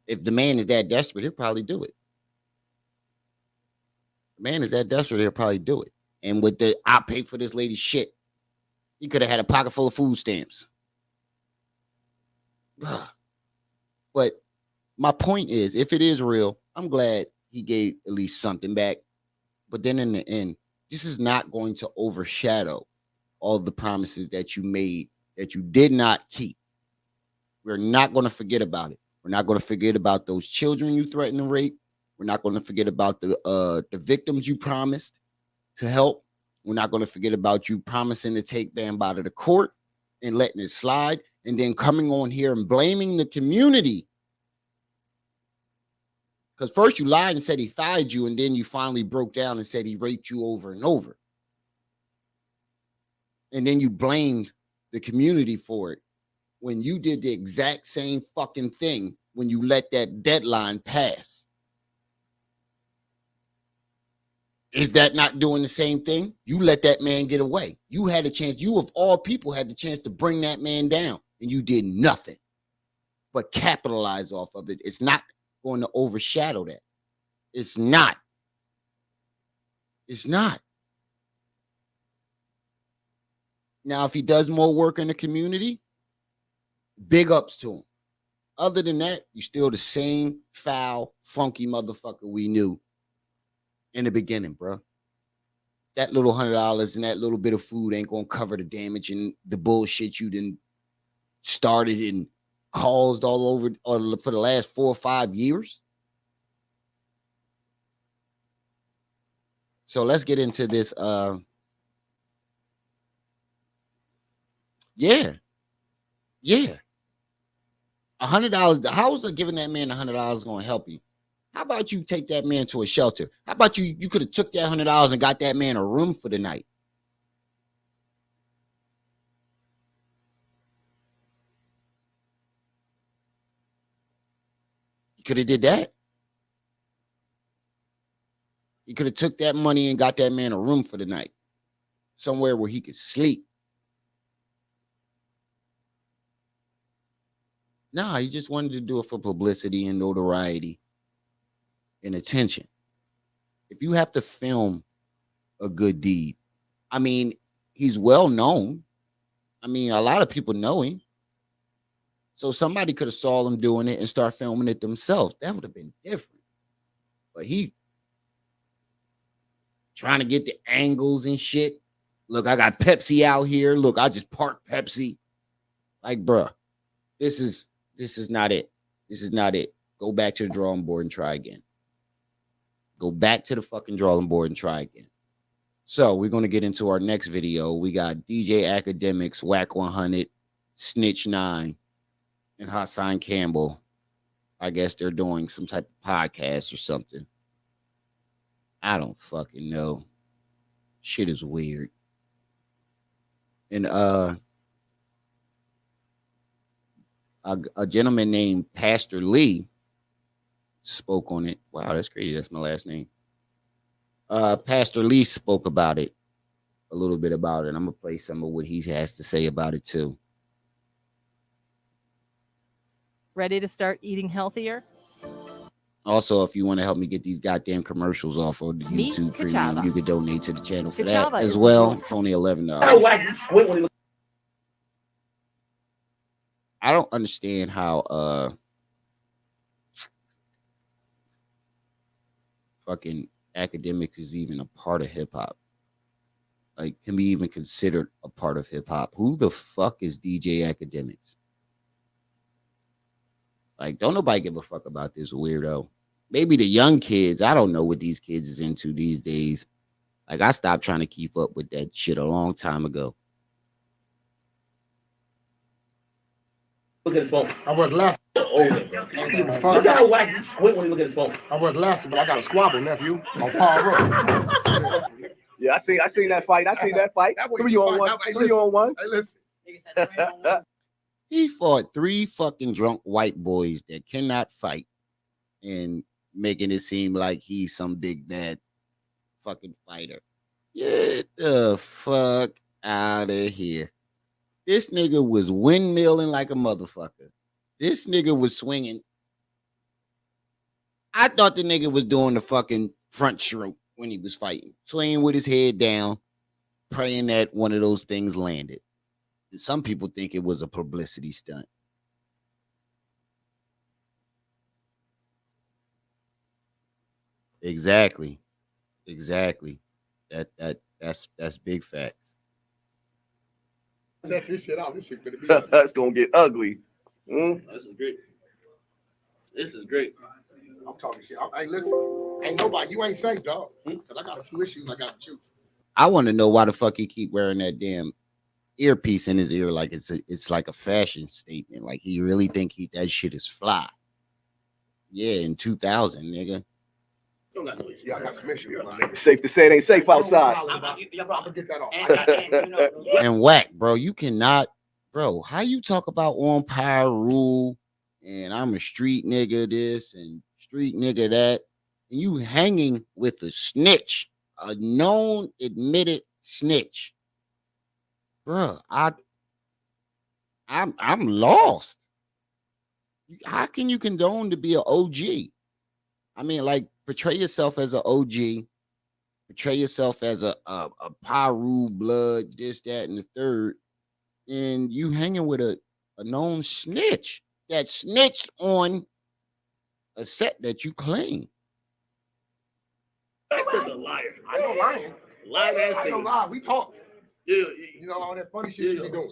S4: If the man is that desperate, he'll probably do it. The man is that desperate, he'll probably do it. And with the I pay for this lady's shit, he could have had a pocket full of food stamps. But my point is, if it is real, I'm glad he gave at least something back. But then in the end, this is not going to overshadow all the promises that you made that you did not keep. We're not going to forget about it. We're not going to forget about those children you threatened to rape. We're not going to forget about the victims you promised to help. We're not going to forget about you promising to take Bam out of the court and letting it slide, and then coming on here and blaming the community. Because first you lied and said he thighed you, and then you finally broke down and said he raped you over and over. And then you blamed the community for it when you did the exact same fucking thing when you let that deadline pass. Is that not doing the same thing? You let that man get away. You had a chance. You, of all people, had the chance to bring that man down, and you did nothing but capitalize off of it. It's not going to overshadow that. It's not. It's not. Now, if he does more work in the community, big ups to him. Other than that, you're still the same foul, funky motherfucker we knew in the beginning, bro. That little $100 and that little bit of food ain't gonna cover the damage and the bullshit you done started and caused all over for the last 4 or 5 years. So let's get into this. Yeah. $100. How is giving that man $100 going to help you? How about you take that man to a shelter? How about you could have took that $100 and got that man a room for the night? You could have did that. You could have took that money and got that man a room for the night, somewhere where he could sleep. Nah, he just wanted to do it for publicity and notoriety and attention. If you have to film a good deed, I mean, he's well known. I mean, a lot of people know him. So somebody could have saw him doing it and start filming it themselves. That would have been different. But he trying to get the angles and shit. Look, I got Pepsi out here. Look, I just parked Pepsi. Like, bruh, this is not it. This is not it. Go back to the drawing board and try again. Go back to the fucking drawing board and try again. So we're going to get into our next video. We got DJ Academics, Whack 100, Snitch 9, and Hassan Campbell. I guess they're doing some type of podcast or something. I don't fucking know. Shit is weird. And a gentleman named Pastor Lee spoke on it. Wow, that's crazy. That's my last name. Pastor Lee spoke about it, a little bit about it. I'm gonna play some of what he has to say about it too.
S9: Ready to start eating healthier?
S4: Also, if you want to help me get these goddamn commercials off of the
S9: Meet
S4: YouTube
S9: Kachava.
S4: Premium, you could donate to the channel for
S9: Kachava
S4: that
S9: is
S4: as
S9: the
S4: well.
S9: world's-
S4: It's only $11.
S10: Oh,
S4: I don't understand how fucking academics is even a part of hip hop. Like, can be even considered a part of hip hop. Who the fuck is DJ Academics? Like, don't nobody give a fuck about this weirdo. Maybe the young kids. I don't know what these kids is into these days. Like, I stopped trying to keep up with that shit a long time ago.
S10: Look at his phone.
S12: I wear glasses.
S10: Look how whack you squint when you look at his phone.
S12: I wear glasses, but I got a squabble, nephew. On Paul Road.
S10: Yeah, I seen that fight. I seen that fight. 3-on-1. 3-on-1.
S12: Hey, listen.
S4: He fought 3 fucking drunk white boys that cannot fight and making it seem like he's some big bad fucking fighter. Get the fuck out of here. This nigga was windmilling like a motherfucker. This nigga was swinging. I thought the nigga was doing the fucking front stroke when he was fighting, swinging with his head down, praying that one of those things landed. And some people think it was a publicity stunt. Exactly. That's big facts.
S12: Check this shit out. This shit gonna be.
S10: That's gonna get ugly.
S12: This is great. This is great. I'm talking shit. Hey, listen. Ain't nobody. You ain't safe, dog. Because I got a few issues I got with you.
S4: I want to know why the fuck he keep wearing that damn earpiece in his ear like it's like a fashion statement. Like he really think that shit is fly. Yeah, in 2000, nigga.
S12: You don't got no issue. Yeah, I got some issues.
S10: Safe to say it ain't safe outside.
S12: I'm gonna get that off.
S4: And whack, bro. You cannot, bro. How you talk about on power rule and I'm a street nigga this and street nigga that, and you hanging with a snitch, a known admitted snitch, bro. I'm lost. How can you condone to be an OG? I mean, like, portray yourself as an OG, portray yourself as a Paru blood, this, that, and the third, and you hanging with a known snitch that snitched on a set that you claim.
S12: That's a liar. I know lying. Lying ass nigga. I don't lie. We talk. Yeah, you know all that funny shit you be doing.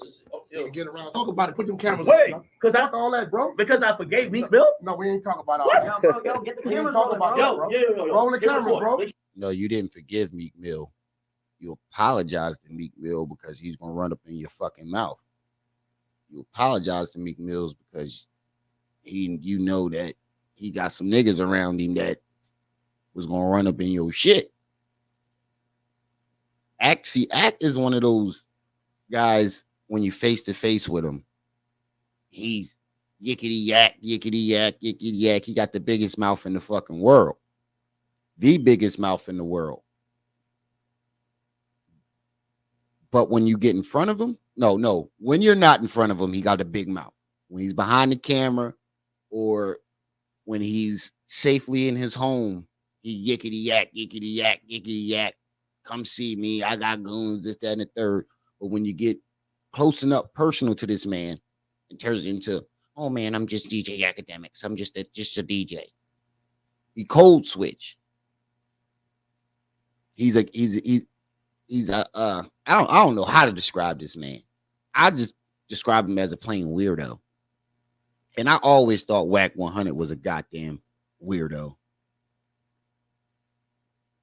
S12: You get around. Talk about it. Put them cameras.
S10: Wait,
S12: because I all that, bro.
S10: Because I forgave Meek Mill.
S12: No, we ain't talking about all that.
S10: Yo, get the cameras
S12: rolling, bro. Roll the camera, bro.
S4: No, you didn't forgive Meek Mill. You apologize to Meek Mill because he's gonna run up in your fucking mouth. You apologize to Meek Mills because you know that he got some niggas around him that was gonna run up in your shit. Act is one of those guys when you face to face with him. He's yickety yak, yickety yak, yickety yak. He got the biggest mouth in the fucking world. The biggest mouth in the world. But when you get in front of him, no. When you're not in front of him, he got a big mouth. When he's behind the camera or when he's safely in his home, he yickety yak, yickety yak, yickety yak. Come see me. I got goons, this, that, and the third. But when you get close enough personal to this man, it turns into, oh man, I'm just DJ Academics. I'm just a DJ. He cold switch. He's a I don't know how to describe this man. I just describe him as a plain weirdo. And I always thought Whack 100 was a goddamn weirdo.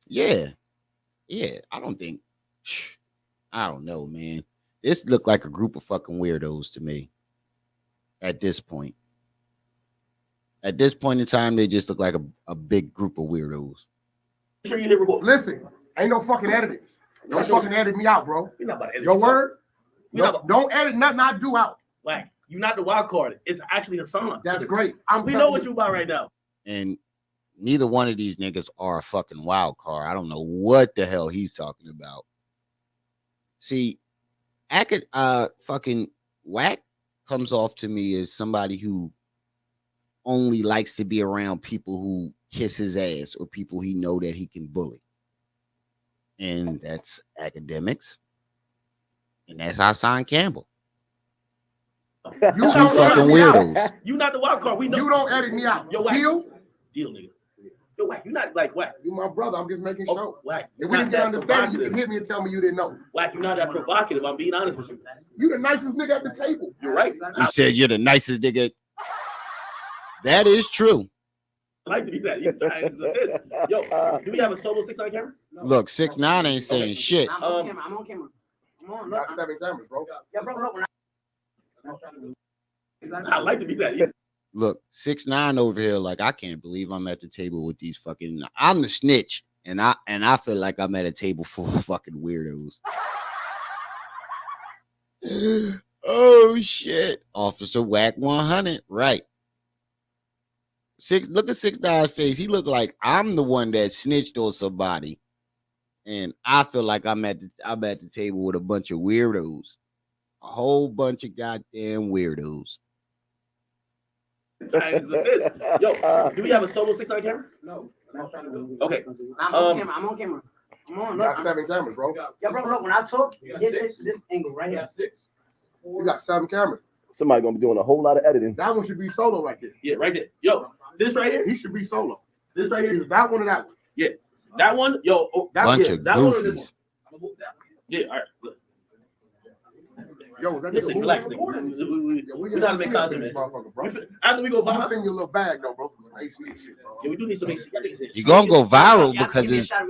S4: Yeah, I don't know, man. This looked like a group of fucking weirdos to me at this point. At this point in time, they just look like a big group of weirdos.
S8: Sure you hit record.
S12: Listen, ain't no fucking editing. Don't fucking edit me out, bro.
S8: You're not about to edit
S12: Your
S8: me
S12: word?
S8: out.
S12: Don't edit nothing I do out.
S8: Whack. You're not the wild card. It's actually Hassan.
S12: That's great.
S8: We know what you about right now.
S4: And neither one of these niggas are a fucking wild card. I don't know what the hell he's talking about. See, fucking Whack comes off to me as somebody who only likes to be around people who kiss his ass or people he know that he can bully. And that's academics. And that's Hassan Campbell.
S12: You
S4: Two fucking weirdos.
S8: You not the wild card. We know.
S12: You don't edit me out.
S8: Yo, Whack.
S12: Deal,
S8: nigga. Yo, Whack. You not like Whack.
S12: You my brother. I'm just making sure.
S8: Whack.
S12: If we didn't get understanding, you can hit me and tell me you didn't know.
S8: Whack. You're not that provocative. I'm being honest with you.
S12: You the nicest nigga at the table.
S8: You're right.
S4: You said you're the nicest nigga. That is true.
S8: I like to be that. Yo, do we have a solo 6'9" camera?
S4: Look, 6'9" ain't saying shit.
S10: I'm on camera. I'm on camera. Come on, look.
S12: Got 7 cameras, bro.
S10: Yeah, bro, look.
S8: I like to be that.
S4: Look, 6'9" over here, like I can't believe I'm at the table with these fucking. I'm the snitch, and I feel like I'm at a table full of fucking weirdos. Oh shit, Officer Whack 100, right? Look at 6'9" face. He look like I'm the one that snitched on somebody, and I feel like I'm at the table with a bunch of weirdos, a whole bunch of goddamn weirdos.
S8: Yo, do we have a solo 6'9" camera? No. Okay.
S10: I'm on camera. I'm on camera. Come on, look.
S12: Got 7 cameras, bro.
S10: Yeah, bro, look. When I talk, get this angle right here.
S12: You got 7 cameras.
S10: Somebody gonna be doing a whole lot of editing.
S12: That one should be solo right there.
S8: Yeah, right there. Yo, this right here.
S12: He should be solo.
S8: This right here.
S12: Is that one or that one?
S8: Yeah, that one. Yo,
S4: Bunch of
S8: that
S4: goofies.
S8: one. Yeah, all right. Look.
S12: Yo, is that
S8: Listen,
S12: nigga
S8: relax,
S12: moving?
S8: nigga.
S12: We
S8: We gotta make content, man. After we go
S12: I'm
S8: viral,
S12: send you a little bag though, bro, for some AC and shit, bro.
S8: yeah, we do need some AC.
S4: You gonna go viral because it's 4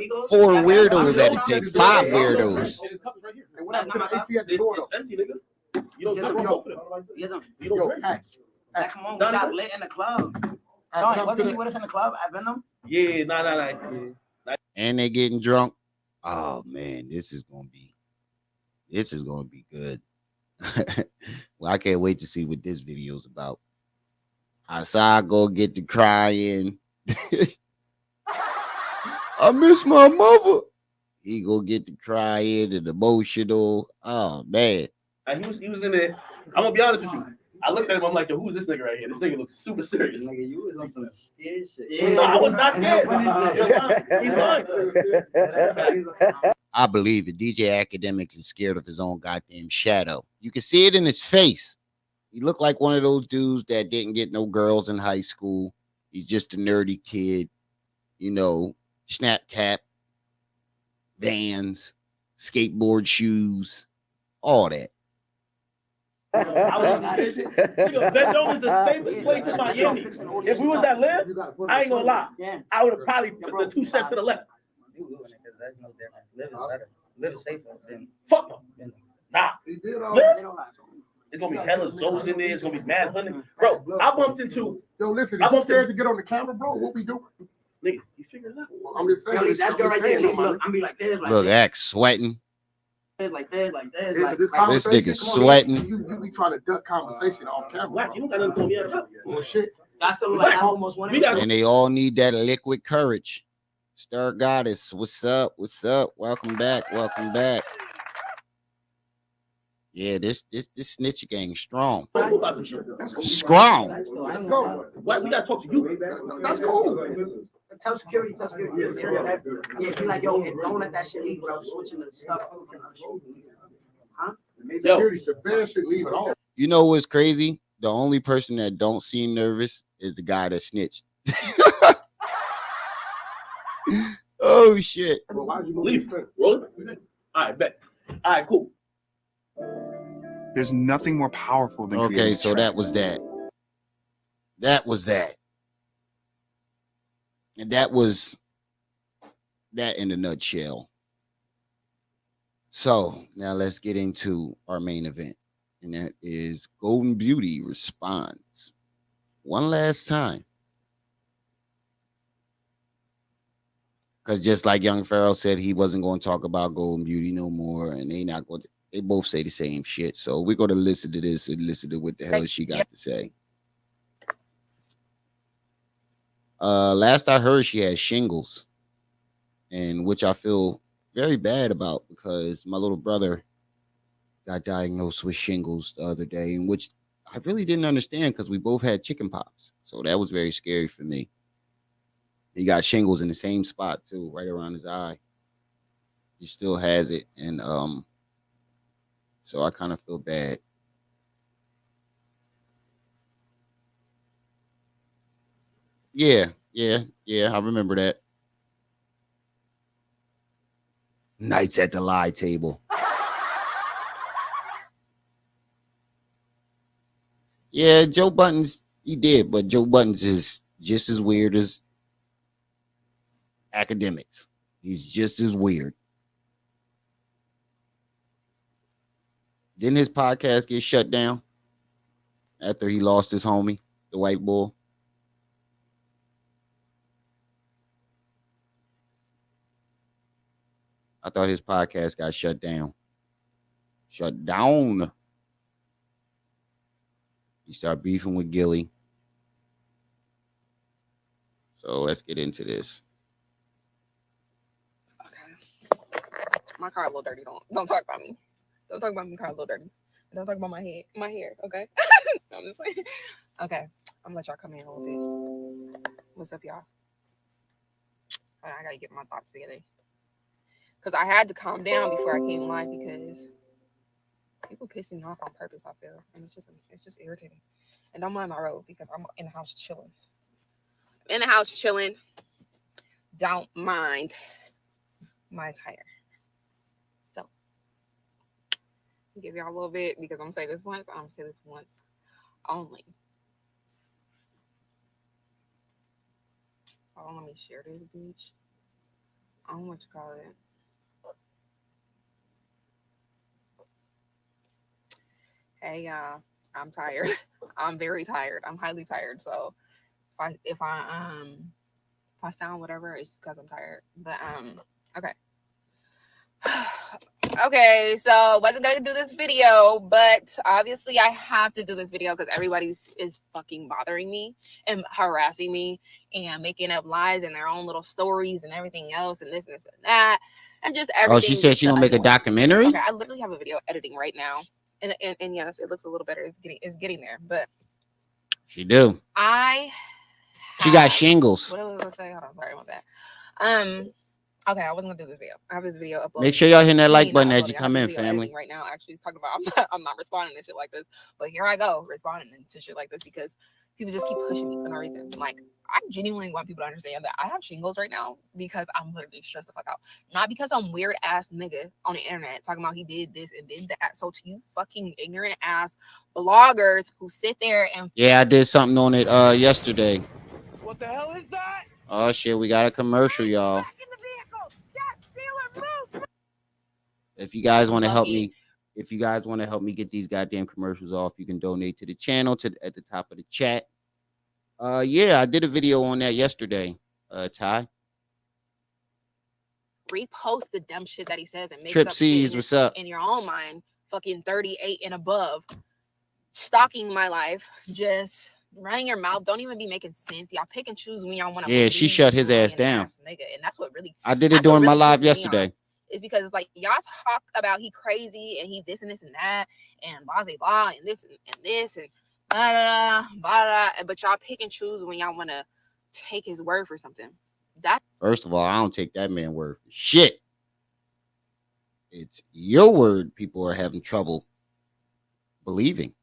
S4: weirdos at a table, 5 weirdos.
S12: Hey, what happened to the AC at the door
S8: It's
S12: though?
S8: empty, nigga. You don't
S10: Yes,
S8: drink
S10: yo.
S8: both of them.
S10: Yes, sir.
S8: You don't
S12: Yo,
S8: drink.
S12: hey,
S10: Come on, we got lit in the club. Wasn't he with us in the club at Venom?
S8: Yeah, nah.
S4: And they getting drunk. Oh man, this is gonna be good. Well, I can't wait to see what this video's about. Hassan go get the crying. I miss my mother. He go get the crying and emotional. Oh man.
S8: He was in there. I'm gonna be honest with you. I looked at him. I'm like, yo, who's this nigga right here? This nigga looks super serious.
S10: Nigga, you was on some scared shit.
S8: No, I was not scared. He's lying.
S4: I believe it. DJ Academics is scared of his own goddamn shadow. You can see it in his face. He looked like one of those dudes that didn't get no girls in high school. He's just a nerdy kid, you know, snap cap, Vans, skateboard shoes, all that.
S8: That dome is the safest place in Miami. If we was at Live, I ain't gonna lie. I would have probably took the 2 steps to the left.
S13: There's no difference. Live is safer than
S8: Fuck them. Nah.
S12: Live?
S8: It's gonna be hella zones in there. It's gonna be mad hunting. Bro, I bumped into.
S12: Yo, listen, if you scared to get on the camera, bro, what we doing?
S8: Nigga, you figure it out.
S12: I'm just saying.
S10: Yo, that's good right there. Look, I'm be like this, like
S4: Look,
S10: this,
S4: act sweating.
S10: like this, like this,
S12: Yeah,
S10: like
S12: this
S10: like
S4: This
S12: conversation,
S4: nigga
S12: come on,
S4: sweating.
S12: You be trying to duck conversation off camera.
S8: Whack, you don't got nothing to me out.
S12: Well, shit.
S10: That's still like I almost wanted.
S4: And they all need that liquid courage. Star Goddess, what's up? What's up? Welcome back. Welcome back. Yeah, this snitch gang strong. Strong.
S12: Let's go.
S8: Why we gotta talk to you?
S12: That's cool.
S10: Tell security. Yeah, be like, yo, don't let that shit leave without switching the stuff. Huh?
S12: Security's the best shit leave it all.
S4: You know what's crazy? The only person that don't seem nervous is the guy that snitched. Oh shit.
S8: Leave. Roll it. All right, bet. All right, cool.
S14: There's nothing more powerful than
S4: Okay, so that was that. That was that. And that was that in a nutshell. So now let's get into our main event. And that is Golden Beauty responds one last time. Because just like young Pharaoh said, he wasn't going to talk about Golden Beauty no more, and they not going to. They both say the same shit. So we're going to listen to this and listen to what the hell she got to say. Last I heard, she had shingles, and which I feel very bad about because my little brother got diagnosed with shingles the other day, in which I really didn't understand because we both had chicken pox. So that was very scary for me. He got shingles in the same spot too, right around his eye. He still has it, and so I kind of feel bad. Yeah, I remember that. Nights at the lie table. Yeah, Joe Buttons, he did, but Joe Buttons is just as weird as academics. He's just as weird. Didn't his podcast get shut down after he lost his homie, the white boy? I thought his podcast got shut down. Shut down. He started beefing with Gilly. So let's get into this.
S15: Okay. My car a little dirty. Don't talk about me. Don't talk about my car a little dirty. Don't talk about my hair. Okay. I'm just saying. Okay. I'm gonna let y'all come in a little bit. What's up, y'all? I gotta get my thoughts together. Because I had to calm down before I came live because people pissing me off on purpose, I feel. And it's just irritating. And don't mind my road because I'm in the house chilling. Don't mind my attire. So, I'll give y'all a little bit because I'm going to say this once. I'm going to say this once only. Oh, let me share this bitch. I don't know what you call it. Hey, I'm tired. I'm very tired. I'm highly tired. So if I sound whatever, it's because I'm tired. But okay. Okay, so wasn't gonna do this video, but obviously I have to do this video because everybody is fucking bothering me and harassing me and making up lies in their own little stories and everything else and this and that and just everything.
S4: Oh, she said she gonna make a documentary?
S15: Okay, I literally have a video editing right now. And yes, it looks a little better. It's getting there, but
S4: she do. She got shingles.
S15: What was I say? Hold on, sorry about that. Okay, I wasn't gonna do this video. I have this video uploaded.
S4: Make sure y'all hit that like button as you come in, family.
S15: Right now, actually, it's talking about I'm not responding to shit like this, but here I go responding to shit like this because people just keep pushing me for no reason. Like, I genuinely want people to understand that I have shingles right now because I'm literally stressed the fuck out. Not because I'm weird ass nigga on the internet talking about he did this and did that. So to you fucking ignorant ass bloggers who sit there and
S4: yeah, I did something on it yesterday.
S8: What the hell is that?
S4: Oh shit, we got a commercial, y'all. If you guys want to help me, get these goddamn commercials off, you can donate to the channel at the top of the chat. Yeah, I did a video on that yesterday. Ty.
S15: Repost the dumb shit that he says and make
S4: Trip
S15: up
S4: C's,
S15: shit
S4: what's up?
S15: In your own mind, fucking 38 and above, stalking my life, just running your mouth. Don't even be making sense. Y'all pick and choose when y'all want to.
S4: Yeah, she shut his ass down.
S15: Nigga, and that's what really.
S4: I did it during my live yesterday.
S15: Is because it's like y'all talk about he crazy and he this and this and that and blah blah blah and this and this and blah blah blah, but y'all pick and choose when y'all want to take his word for something. That
S4: first of all, I don't take that man's word for shit. It's your word people are having trouble believing.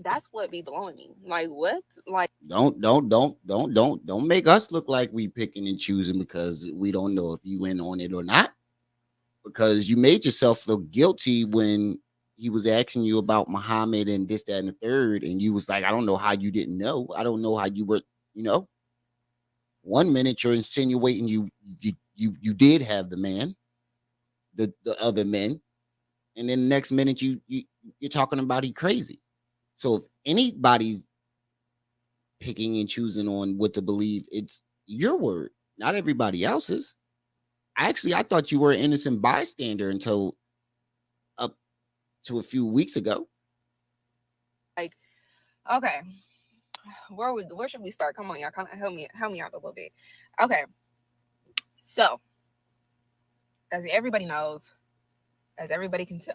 S15: That's what be blowing me. Like what? Like
S4: don't make us look like we picking and choosing because we don't know if you in on it or not. Because you made yourself look guilty when he was asking you about Muhammad and this, that, and the third, and you was like, I don't know how you didn't know. I don't know how you were, 1 minute you're insinuating you did have the man, the other men, and then the next minute you're talking about he crazy. So if anybody's picking and choosing on what to believe, it's your word. Not everybody else's. Actually, I thought you were an innocent bystander until up to a few weeks ago.
S15: Like, okay, where should we start? Come on, y'all, kind of help me out a little bit. Okay, so as everybody knows, as everybody can tell,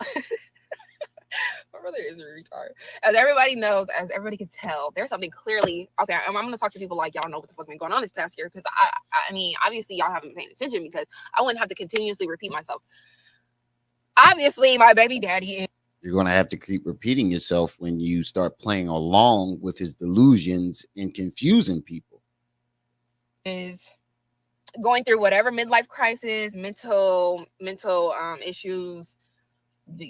S15: my brother is a retard. As everybody knows, as everybody can tell, there's something clearly. Okay, I'm gonna talk to people like y'all know what the fuck been going on this past year, because I mean, obviously y'all haven't been paying attention, because I wouldn't have to continuously repeat myself. Obviously, my baby daddy.
S4: You're gonna have to keep repeating yourself when you start playing along with his delusions and confusing people.
S15: Is going through whatever midlife crisis, mental issues,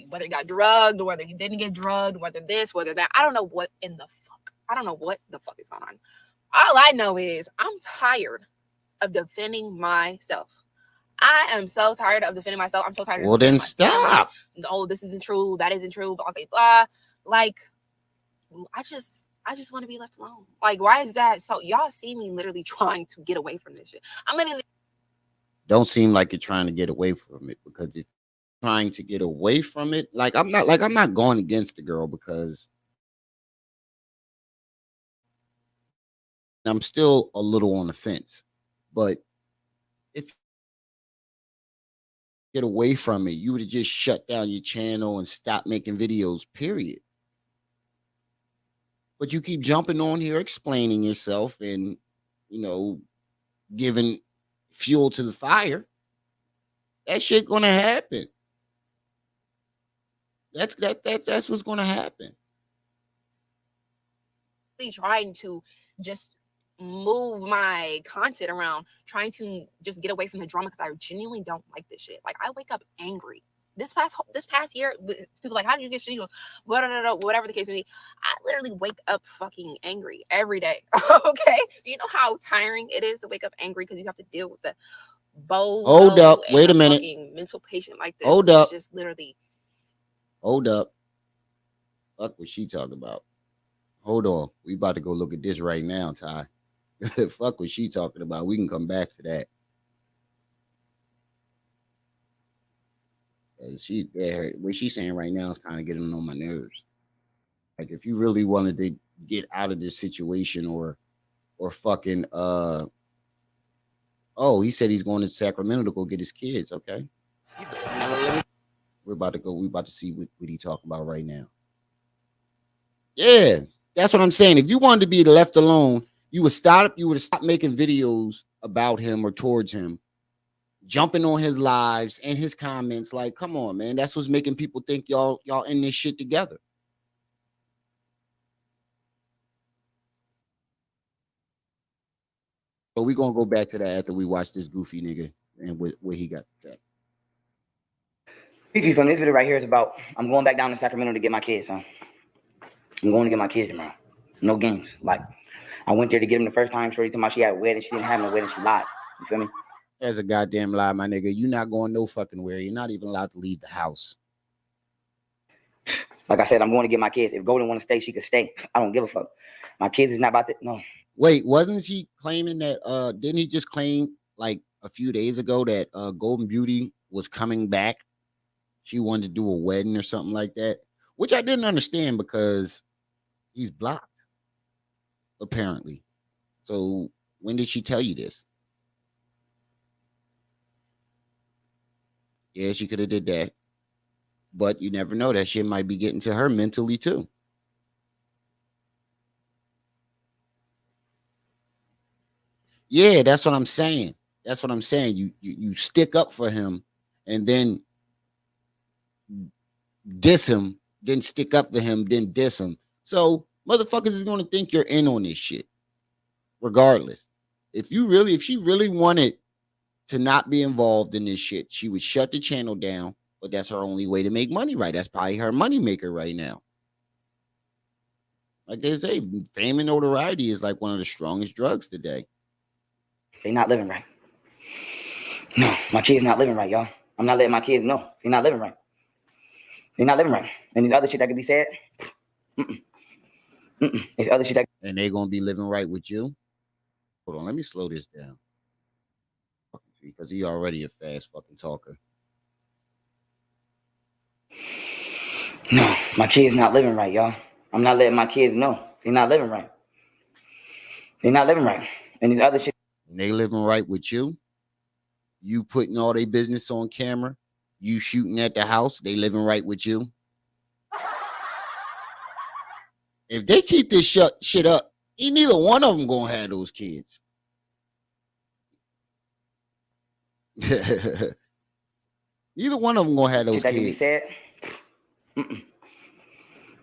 S15: whether he got drugged, whether he didn't get drugged, whether this, whether that. I don't know what the fuck is going on. All I know is I'm tired of defending myself. I am so tired of defending myself. I'm so tired.
S4: Well, then stop.
S15: No, this isn't true. That isn't true. Blah, blah, blah. Like, I just want to be left alone. Like, why is that? So y'all see me literally trying to get away from this shit. I'm literally.
S4: Don't seem like you're trying to get away from it, because if you're trying to get away from it, I'm not going against the girl, because I'm still a little on the fence. But if you get away from it, you would have just shut down your channel and stopped making videos, period. But you keep jumping on here, explaining yourself, and giving fuel to the fire. That shit gonna happen. That's what's gonna happen.
S15: Trying to just move my content around, trying to just get away from the drama, because I genuinely don't like this shit. Like, I wake up angry. This past year, people like, how did you get shit? Whatever the case may be, I literally wake up fucking angry every day. Okay, you know how tiring it is to wake up angry, because you have to deal with the
S4: Hold up, wait a minute.
S15: Mental patient like this.
S4: Hold up.
S15: It's just literally.
S4: Hold up. Fuck what she talking about. Hold on. We about to go look at this right now, Ty. Fuck what she talking about. We can come back to that. What she's saying right now is kind of getting on my nerves. Like, if you really wanted to get out of this situation, or fucking he said he's going to Sacramento to go get his kids. Okay. We're about to see what he talking about right now. Yeah, that's what I'm saying. If you wanted to be left alone, you would have stopped making videos about him or towards him, jumping on his lives and his comments. Like, come on, man. That's what's making people think y'all in this shit together. But we're gonna go back to that after we watch this goofy nigga and what he got to say.
S13: Peachy, from this video right here is about, I'm going back down to Sacramento to get my kids, son. I'm going to get my kids tomorrow. No games. Like, I went there to get them the first time. Shorty told me she had a wedding. She didn't have no wedding. She lied. You feel me?
S4: That's a goddamn lie, my nigga. You're not going no fucking where. You're not even allowed to leave the house.
S13: Like I said, I'm going to get my kids. If Golden want to stay, she could stay. I don't give a fuck. My kids is not about to. No.
S4: Wait, wasn't she claiming that? Didn't he just claim like a few days ago that Golden Beauty was coming back? She wanted to do a wedding or something like that, which I didn't understand, because he's blocked, apparently. So when did she tell you this? Yeah, she could have did that, but you never know. That shit might be getting to her mentally too. Yeah, that's what I'm saying. That's what I'm saying. You stick up for him and then diss him, then stick up for him, then diss him. So motherfuckers is gonna think you're in on this shit, regardless. If she really wanted to not be involved in this shit, she would shut the channel down. But that's her only way to make money, right? That's probably her money maker right now. Like they say, fame and notoriety is like one of the strongest drugs today.
S13: They not living right. No, my kids not living right, y'all. I'm not letting my kids know. They're not living right. They're not living right. And these other shit that could be said. It's other shit that.
S4: And they gonna be living right with you. Hold on, let me slow this down. because he already a fast fucking talker.
S13: No, my kids not living right, y'all. I'm not letting my kids know. They're not living right. They're not living right. And these other shit.
S4: They living right with you. You putting all their business on camera. You shooting at the house. They living right with you. If they keep this shit up, neither one of them gonna have those kids. Neither one of them gonna have those
S13: shit that
S4: kids.
S13: Can be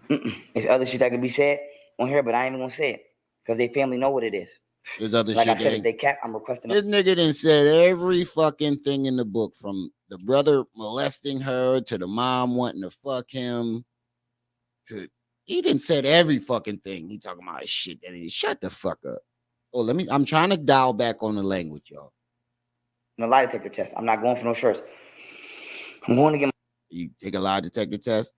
S13: said. There's other shit that can be said on here, but I ain't even gonna say it because they family know what it is.
S4: There's other
S13: like
S4: shit.
S13: I said, if they cap, I'm requesting.
S4: This nigga done said every fucking thing in the book, from the brother molesting her to the mom wanting to fuck him. He didn't said every fucking thing. He talking about shit that he shut the fuck up. Oh, I'm trying to dial back on the language, y'all.
S13: A lie detector test. I'm not going for no shirts. I'm going to get.
S4: You take a lie detector test.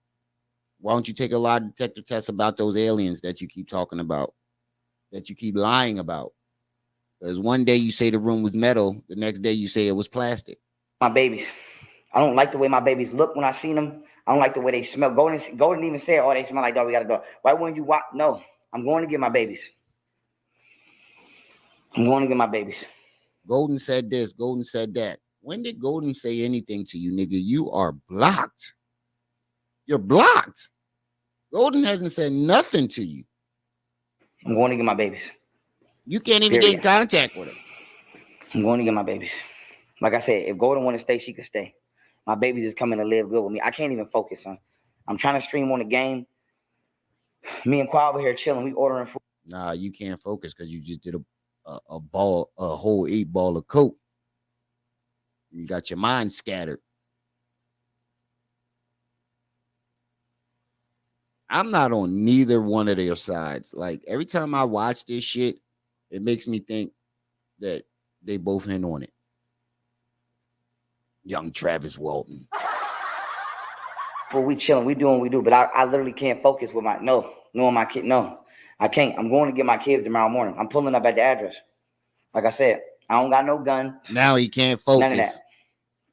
S4: Why don't you take a lie detector test about those aliens that you keep talking about, that you keep lying about? Because one day you say the room was metal, the next day you say it was plastic.
S13: My babies. I don't like the way my babies look when I seen them. I don't like the way they smell. Golden even said, "Oh, they smell like dog. We gotta go." Why wouldn't you watch? No, I'm going to get my babies. I'm going to get my babies.
S4: Golden said this. Golden said that. When did Golden say anything to you, nigga? You are blocked. You're blocked. Golden hasn't said nothing to you.
S13: I'm going to get my babies.
S4: You can't even get in contact with him.
S13: I'm going to get my babies. Like I said, if Golden want to stay, she can stay. My babies is coming to live good with me. I can't even focus, son. I'm trying to stream on the game. Me and Qua over here chilling. We ordering food.
S4: Nah, you can't focus because you just did a whole 8 ball of coke. You got your mind scattered. I'm not on neither one of their sides. Like, every time I watch this shit, it makes me think that they both in on it. Young Travis Walton.
S13: Well, we chilling, we doing what we do, but I literally can't focus with my kid. No, I can't. I'm going to get my kids tomorrow morning. I'm pulling up at the address. Like I said, I don't got no gun.
S4: Now he can't focus.
S13: None of that.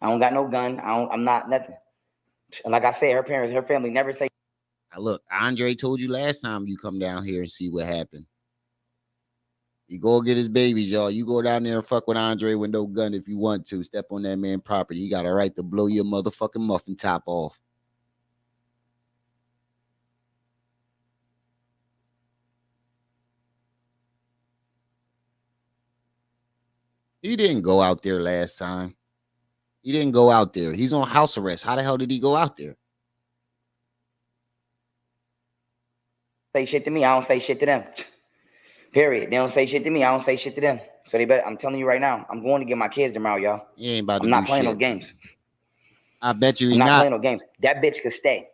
S13: I don't got no gun. I'm not nothing. And like I said, her family never say.
S4: Look, Andre told you last time you come down here and see what happened. You go get his babies, y'all. You go down there and fuck with Andre with no gun if you want to. Step on that man's property. He got a right to blow your motherfucking muffin top off. He didn't go out there last time. He didn't go out there. He's on house arrest. How the hell did he go out there?
S13: Say shit to me. I don't say shit to them. Period. They don't say shit to me. I don't say shit to them. So they better. I'm telling you right now. I'm going to get my kids tomorrow, y'all.
S4: He ain't about to
S13: I'm not
S4: do
S13: playing
S4: shit.
S13: no games.
S4: I bet you
S13: I'm
S4: he's
S13: not
S4: not
S13: playing no games. That bitch could stay.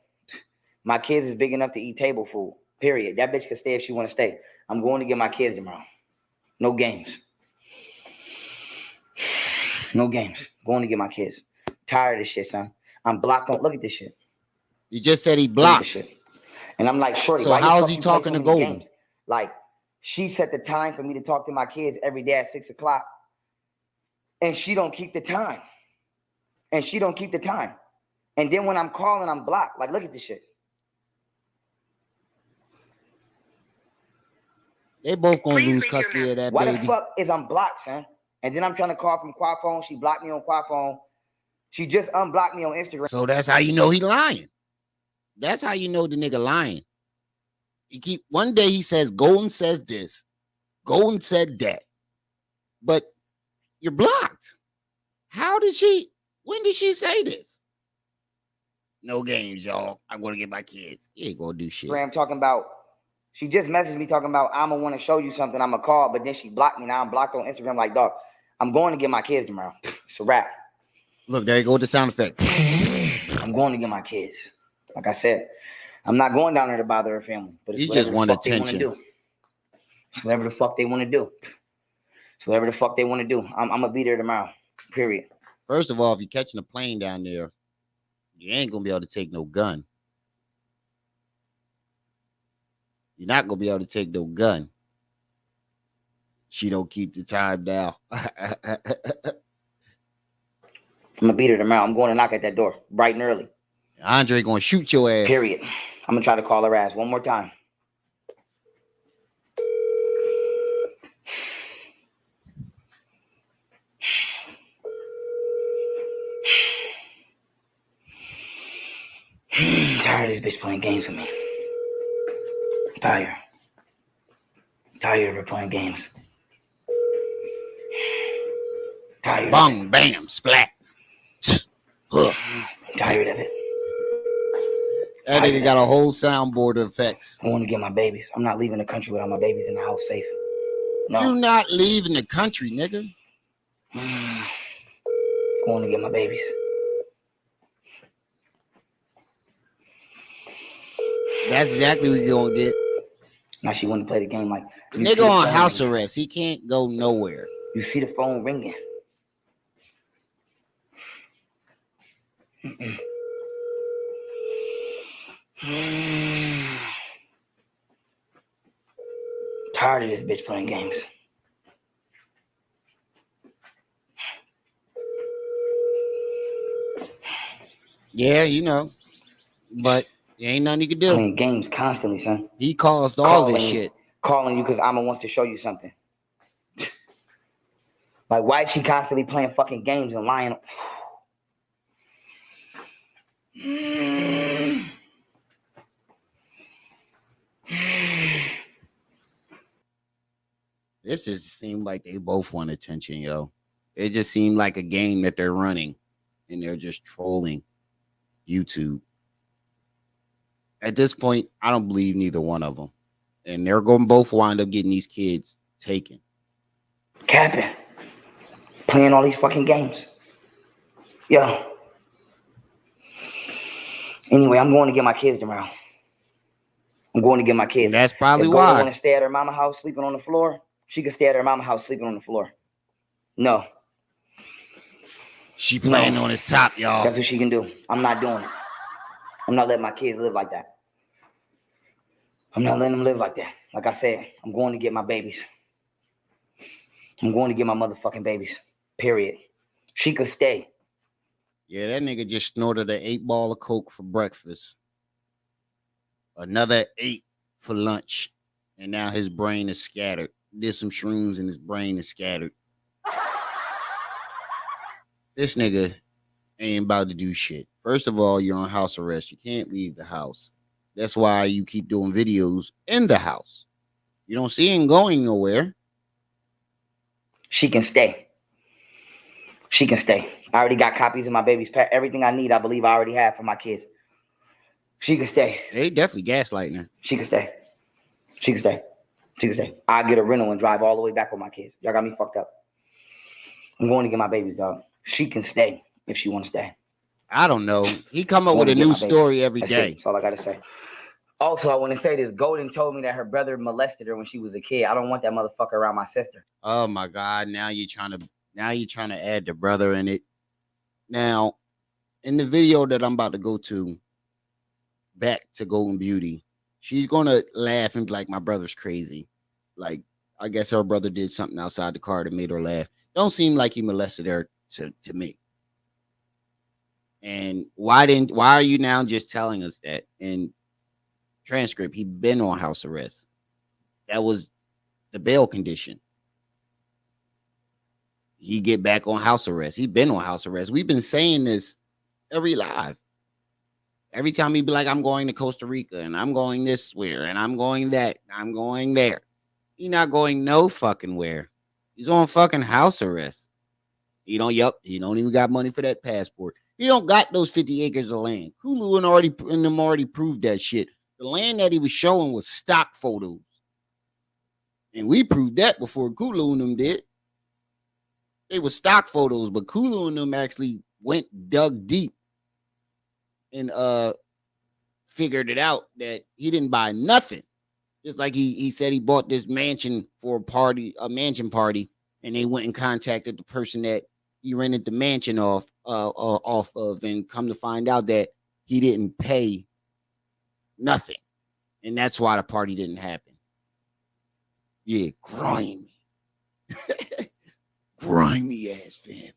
S13: My kids is big enough to eat table food. Period. That bitch could stay if she want to stay. I'm going to get my kids tomorrow. No games. No games. Going to get my kids. Tired of this shit, son. I'm blocked on. Look at this shit.
S4: You just said he blocked.
S13: And I'm like, shorty,
S4: so
S13: why
S4: how
S13: the
S4: is
S13: fuck
S4: he
S13: you play
S4: talking
S13: so
S4: to
S13: many
S4: Golden?
S13: games? Like, she set the time for me to talk to my kids every day at 6 o'clock. And she don't keep the time. And then when I'm calling, I'm blocked. Like, look at this shit.
S4: They both gonna lose custody of that
S13: Why
S4: baby.
S13: the fuck is I'm blocked, son? And then I'm trying to call from Qua phone. She blocked me on Qua phone. She just unblocked me on Instagram.
S4: So that's how you know he lying. That's how you know the nigga lying. One day he says Golden says this, Golden said that, but you're blocked. When did she say this? No games, y'all. I'm gonna get my kids. He ain't gonna do shit.
S13: I'm talking about. She just messaged me talking about I'm gonna want to show you something. I'm gonna call, but then she blocked me. Now I'm blocked on Instagram. Like, dog, I'm going to get my kids tomorrow. It's a wrap.
S4: Look, there you go with the sound effect.
S13: I'm going to get my kids. Like I said, I'm not going down there to bother her family. But it's
S4: just want attention.
S13: It's whatever the fuck they want to do. It's whatever the fuck they want to do. I'm gonna be there tomorrow. Period.
S4: First of all, if you're catching a plane down there, you ain't gonna be able to take no gun. You're not gonna be able to take no gun. She don't keep the time now.
S13: I'm gonna beat her tomorrow. I'm going to knock at that door bright and early.
S4: Andre gonna shoot your ass.
S13: Period. I'm gonna try to call her ass one more time. I'm tired of this bitch playing games with me. I'm tired. I'm tired of her playing games. Tired.
S4: Bang, bam, splat.
S13: I'm tired of it.
S4: That nigga got a whole soundboard of effects.
S13: I want to get my babies. I'm not leaving the country without my babies in the house safe. No.
S4: You not leaving the country, nigga.
S13: Going to get my babies.
S4: That's exactly what you're gonna get.
S13: Now she want to play the game like
S4: the nigga on house arrest. He can't go nowhere.
S13: You see the phone ringing. Tired of this bitch playing games.
S4: Yeah, you know, but there ain't nothing you can do.
S13: Playing games constantly, son.
S4: He caused all this shit.
S13: Calling you because Amma wants to show you something. Like, why is she constantly playing fucking games and lying?
S4: This just seemed like they both want attention, yo. It just seemed like a game that they're running, and they're just trolling YouTube. At this point, I don't believe neither one of them. And they're going to both wind up getting these kids taken.
S13: Capping. Playing all these fucking games. Yo. Anyway, I'm going to get my kids tomorrow. I'm going to get my kids.
S4: And that's probably
S13: if
S4: why.
S13: If want to stay at her mama house sleeping on the floor, she can stay at her mama house sleeping on the floor. No.
S4: She playing on his top, y'all.
S13: That's what she can do. I'm not doing it. I'm not letting my kids live like that. I'm not letting them live like that. Like I said, I'm going to get my babies. I'm going to get my motherfucking babies. Period. She could stay.
S4: Yeah, that nigga just snorted an 8-ball of coke for breakfast. Another 8 for lunch. And now his brain is scattered. Did some shrooms and his brain is scattered. This nigga ain't about to do shit. First of all, you're on house arrest. You can't leave the house. That's why you keep doing videos in the house. You don't see him going nowhere.
S13: She can stay. She can stay. I already got copies of my baby's pet. Everything I need, I believe I already have for my kids. She can stay.
S4: They definitely gaslighting her.
S13: She can stay. She can stay. She can stay. I'll get a rental and drive all the way back with my kids. Y'all got me fucked up. I'm going to get my babies, dog. She can stay if she want to stay.
S4: I don't know. He come up with a new story every day.
S13: That's all I got to say. Also, I want to say this. Golden told me that her brother molested her when she was a kid. I don't want that motherfucker around my sister.
S4: Oh my God. Now you're trying to add the brother in it. Now, in the video that I'm about to go to, back to Golden Beauty, she's gonna laugh and be like, my brother's crazy. Like, I guess her brother did something outside the car that made her laugh. Don't seem like he molested her to me. And why are you now just telling us that? In transcript, he been on house arrest. That was the bail condition. He get back on house arrest. He been on house arrest. We've been saying this every live. Every time he be like, I'm going to Costa Rica and I'm going this where and I'm going that. I'm going there. He not going no fucking where. He's on fucking house arrest. He don't even got money for that passport. He don't got those 50 acres of land. Hulu and them already proved that shit. The land that he was showing was stock photos. And we proved that before Kulu and them did. They were stock photos, but Kulu and them actually dug deep and figured it out that he didn't buy nothing. Just like he said he bought this mansion for a mansion party, and they went and contacted the person that he rented the mansion off of, and come to find out that he didn't pay nothing. And that's why the party didn't happen. Yeah, grimy. Grimy ass family.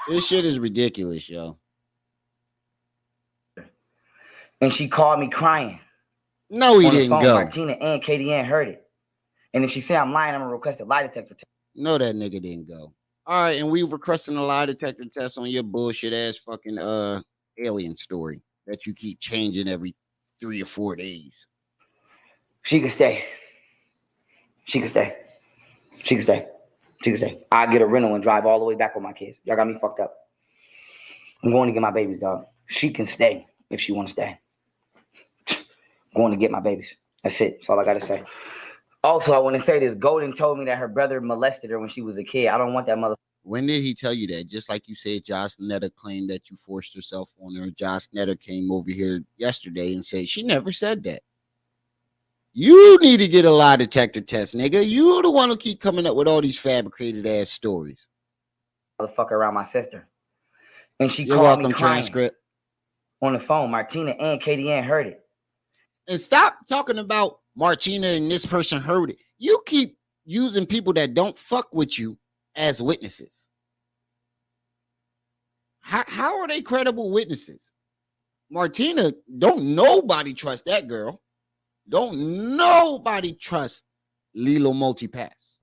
S4: This shit is ridiculous, yo.
S13: And she called me crying.
S4: No, he
S13: on the
S4: didn't
S13: phone.
S4: go.
S13: Martina and Katie Ann heard it. And if she say I'm lying, I'm gonna request a lie detector test.
S4: No, that nigga didn't go. All right, and we requesting a lie detector test on your bullshit ass fucking alien story that you keep changing every 3 or 4 days.
S13: She can stay. She can stay. She can stay. She can stay. I get a rental and drive all the way back with my kids. Y'all got me fucked up. I'm going to get my babies, dog. She can stay if she want to stay. I'm going to get my babies. That's it. That's all I got to say. Also, I want to say this. Golden told me that her brother molested her when she was a kid. I don't want that mother.
S4: When did he tell you that? Just like you said, Josh Netter claimed that you forced yourself on her. Josh Netter came over here yesterday and said she never said that. You need to get a lie detector test, nigga. You the one who keep coming up with all these fabricated ass stories.
S13: Motherfucker around my sister. And she
S4: You're
S13: called
S4: welcome,
S13: me crying
S4: transcript.
S13: on the phone. Martina and Katie Ann heard it.
S4: And stop talking about Martina and this person heard it. You keep using people that don't fuck with you as witnesses. How are they credible witnesses? Martina, don't nobody trust that girl. Don't nobody trust Lilo Multipass.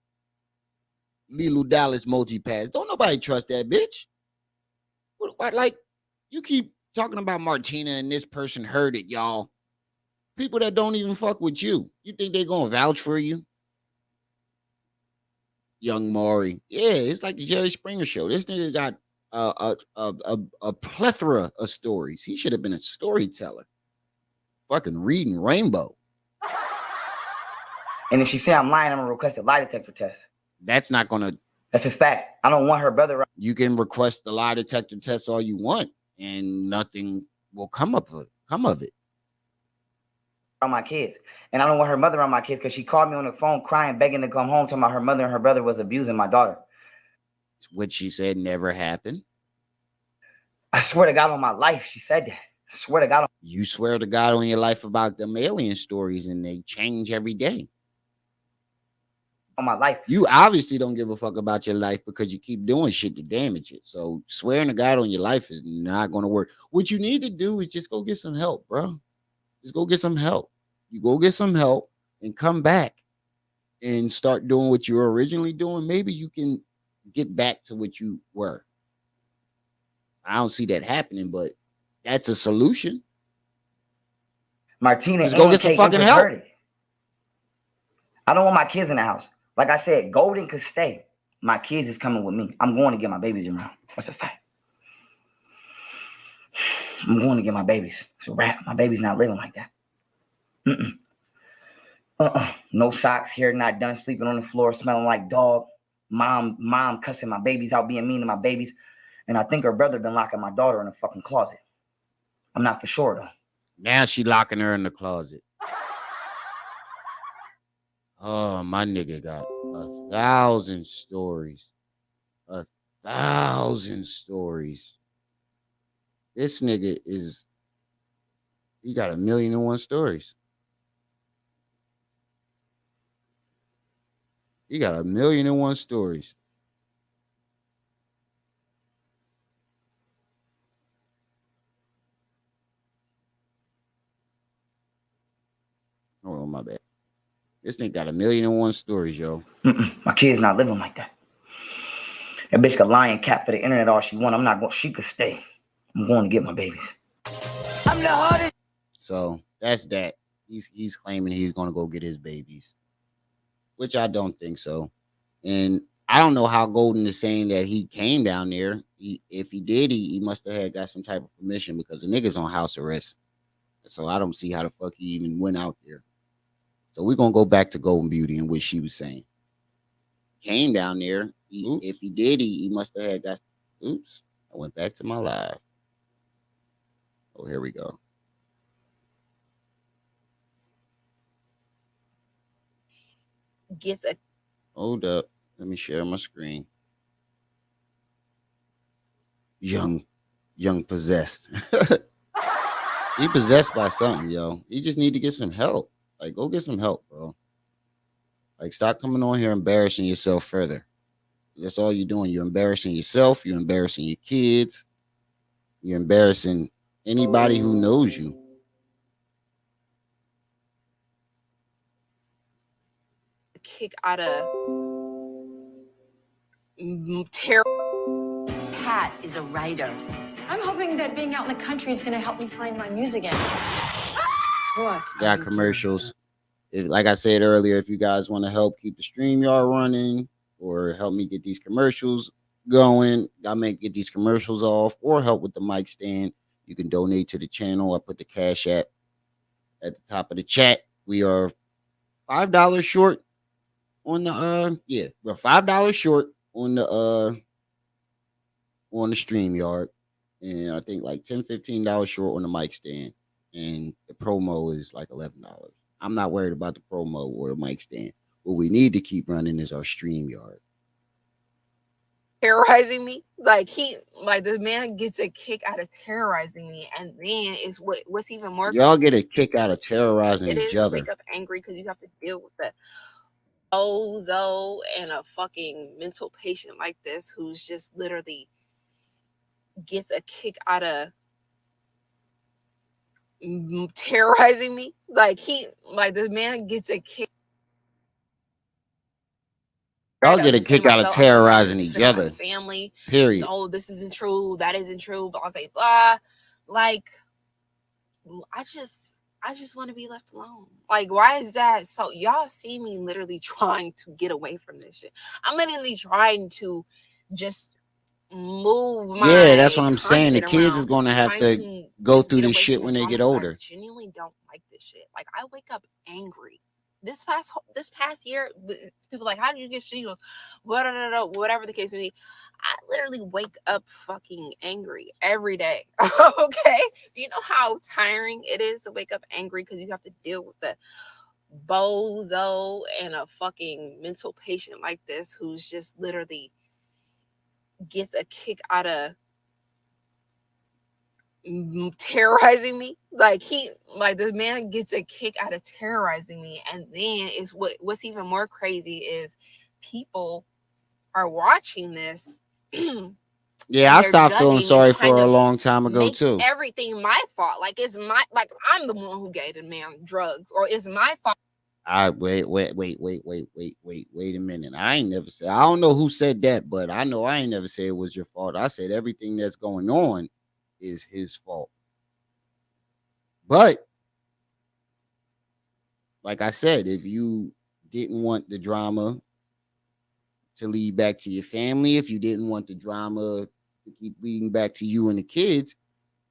S4: Lilo Dallas Multipass. Don't nobody trust that bitch. Like, you keep talking about Martina and this person heard it, y'all. People that don't even fuck with you. You think they're gonna vouch for you? Young Maury. Yeah, it's like the Jerry Springer show. This nigga got a plethora of stories. He should have been a storyteller. Fucking reading Rainbow.
S13: And if she say I'm lying, I'm gonna request a lie detector test.
S4: That's not gonna.
S13: That's a fact. I don't want her brother.
S4: You can request the lie detector test all you want, and nothing will come of it.
S13: On my kids, and I don't want her mother on my kids because she called me on the phone crying, begging to come home, talking about her mother and her brother was abusing my daughter.
S4: Which she said never happened.
S13: I swear to God on my life, she said that. I swear to God.
S4: You swear to God on your life about them alien stories, and they change every day.
S13: On my life.
S4: You obviously don't give a fuck about your life because you keep doing shit to damage it. So swearing to God on your life is not going to work. What you need to do is just go get some help, bro. Just go get some help. You go get some help and come back and start doing what you were originally doing. Maybe you can get back to what you were. I don't see that happening, but that's a solution.
S13: Martina,
S4: just go get some fucking help.
S13: I don't want my kids in the house. Like I said, Golden could stay. My kids is coming with me. I'm going to get my babies around. That's a fact. I'm going to get my babies. It's a wrap. My baby's not living like that. No socks, hair not done, sleeping on the floor, smelling like dog. Mom cussing my babies out, being mean to my babies. And I think her brother been locking my daughter in a fucking closet. I'm not for sure, though.
S4: Now she locking her in the closet. Oh, my nigga got 1,000 stories. 1,000 stories. This nigga he got 1,000,001 stories. He got 1,000,001 stories. Oh, my bad. This nigga got 1,000,001 stories, yo.
S13: My kid's not living like that. That bitch could lie and cat for the internet all she want. I'm not going. She could stay. I'm going to get my babies. I'm the hardest.
S4: So that's that. He's claiming he's going to go get his babies, which I don't think so. And I don't know how Golden is saying that he came down there. If he did, he must have got some type of permission because the nigga's on house arrest. So I don't see how the fuck he even went out there. So we're going to go back to Golden Beauty and what she was saying. Came down there. If he did, he must have got. Oops. I went back to my live. Oh, here we go.
S15: Gets a.
S4: Hold up. Let me share my screen. Young possessed. He possessed by something, yo. He just need to get some help. Like, go get some help, bro. Like, stop coming on here embarrassing yourself further. That's all you're doing. You're embarrassing yourself. You're embarrassing your kids. You're embarrassing anybody who knows you.
S15: Kick out of terror.
S16: Pat is a writer. I'm hoping that being out in the country is going to help me find my muse again. What?
S4: Got commercials. Like I said earlier, if you guys want to help keep the StreamYard running or help me get these commercials going, I may get these commercials off, or help with the mic stand, you can donate to the channel. I put the Cash App at the top of the chat. We are $5 short on the we're $5 short on the StreamYard, and I think like $10-15 short on the mic stand, and the promo is like $11. I'm not worried about the promo or the mic stand. What we need to keep running is our StreamYard.
S15: Terrorizing me, like the man gets a kick out of terrorizing me, and then it's what's even more.
S4: Y'all get a kick out of terrorizing each other.
S15: Wake up angry because you have to deal with the bozo and a fucking mental patient like this who's just literally gets a kick out of terrorizing me, like the man gets a kick.
S4: Y'all get a kick out of terrorizing each other.
S15: Family.
S4: Period.
S15: Oh, this isn't true. That isn't true. Blah, blah, blah. Like, I just want to be left alone. Like, why is that? So y'all see me literally trying to get away from this shit. I'm literally trying to just move my.
S4: Yeah, that's what I'm saying. The kids is going to have to go through this shit when they get older.
S15: I genuinely don't like this shit. Like, I wake up angry. This past year, people like, how did you get shingles? Whatever the case may be, I literally wake up fucking angry every day. Okay, do you know how tiring it is to wake up angry because you have to deal with the bozo and a fucking mental patient like this who's just literally gets a kick out of terrorizing me, like the man gets a kick out of terrorizing me, and then it's what's even more crazy is people are watching this.
S4: Yeah, I stopped feeling sorry for her a long time ago too.
S15: Everything my fault, like it's my, like I'm the one who gave the man drugs, or it's my fault.
S4: Wait a minute. I ain't never said, I don't know who said that, but I know I ain't never said it was your fault. I said everything that's going on is his fault. But like I said, if you didn't want the drama to lead back to your family, if you didn't want the drama to keep leading back to you and the kids,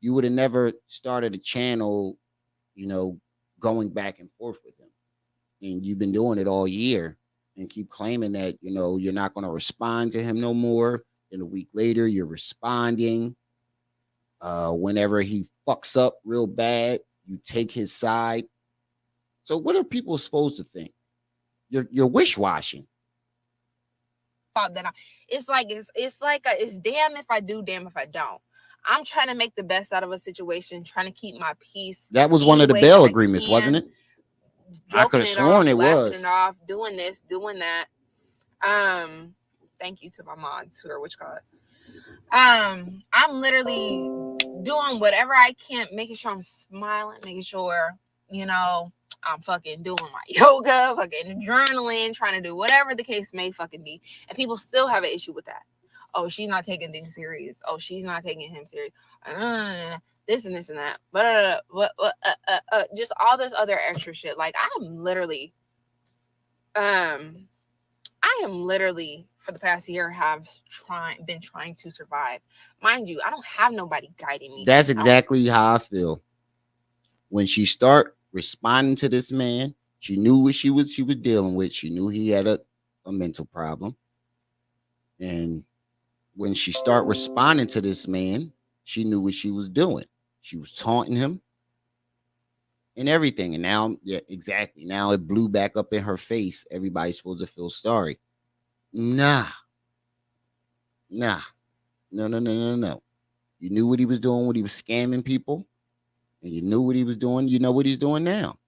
S4: you would have never started a channel, going back and forth with him. And you've been doing it all year and keep claiming that, you're not going to respond to him no more. Then a week later, you're responding. Whenever he fucks up real bad, you take his side. So what are people supposed to think? You're wish-washing.
S15: It's damn if I do, damn if I don't. I'm trying to make the best out of a situation, trying to keep my peace.
S4: That was one of the bail agreements, wasn't it? I could have sworn it was.
S15: It off, doing this, doing that. Thank you to my mods who are I'm literally doing whatever I can, making sure I'm smiling, making sure, I'm fucking doing my yoga, fucking journaling, trying to do whatever the case may fucking be. And people still have an issue with that. Oh, she's not taking things serious. Oh, she's not taking him serious. This and this and that. But just all this other extra shit. Like, I am literally for the past year been trying to survive. Mind you, I don't have nobody guiding me.
S4: That's exactly how I feel. When she start responding to this man, she knew what she was dealing with. She knew he had a mental problem. And when she start responding to this man, she knew what she was doing. She was taunting him and everything. And now, yeah, exactly. Now it blew back up in her face. Everybody's supposed to feel sorry. No. You knew what he was doing when he was scamming people, and you knew what he was doing. You know what he's doing now.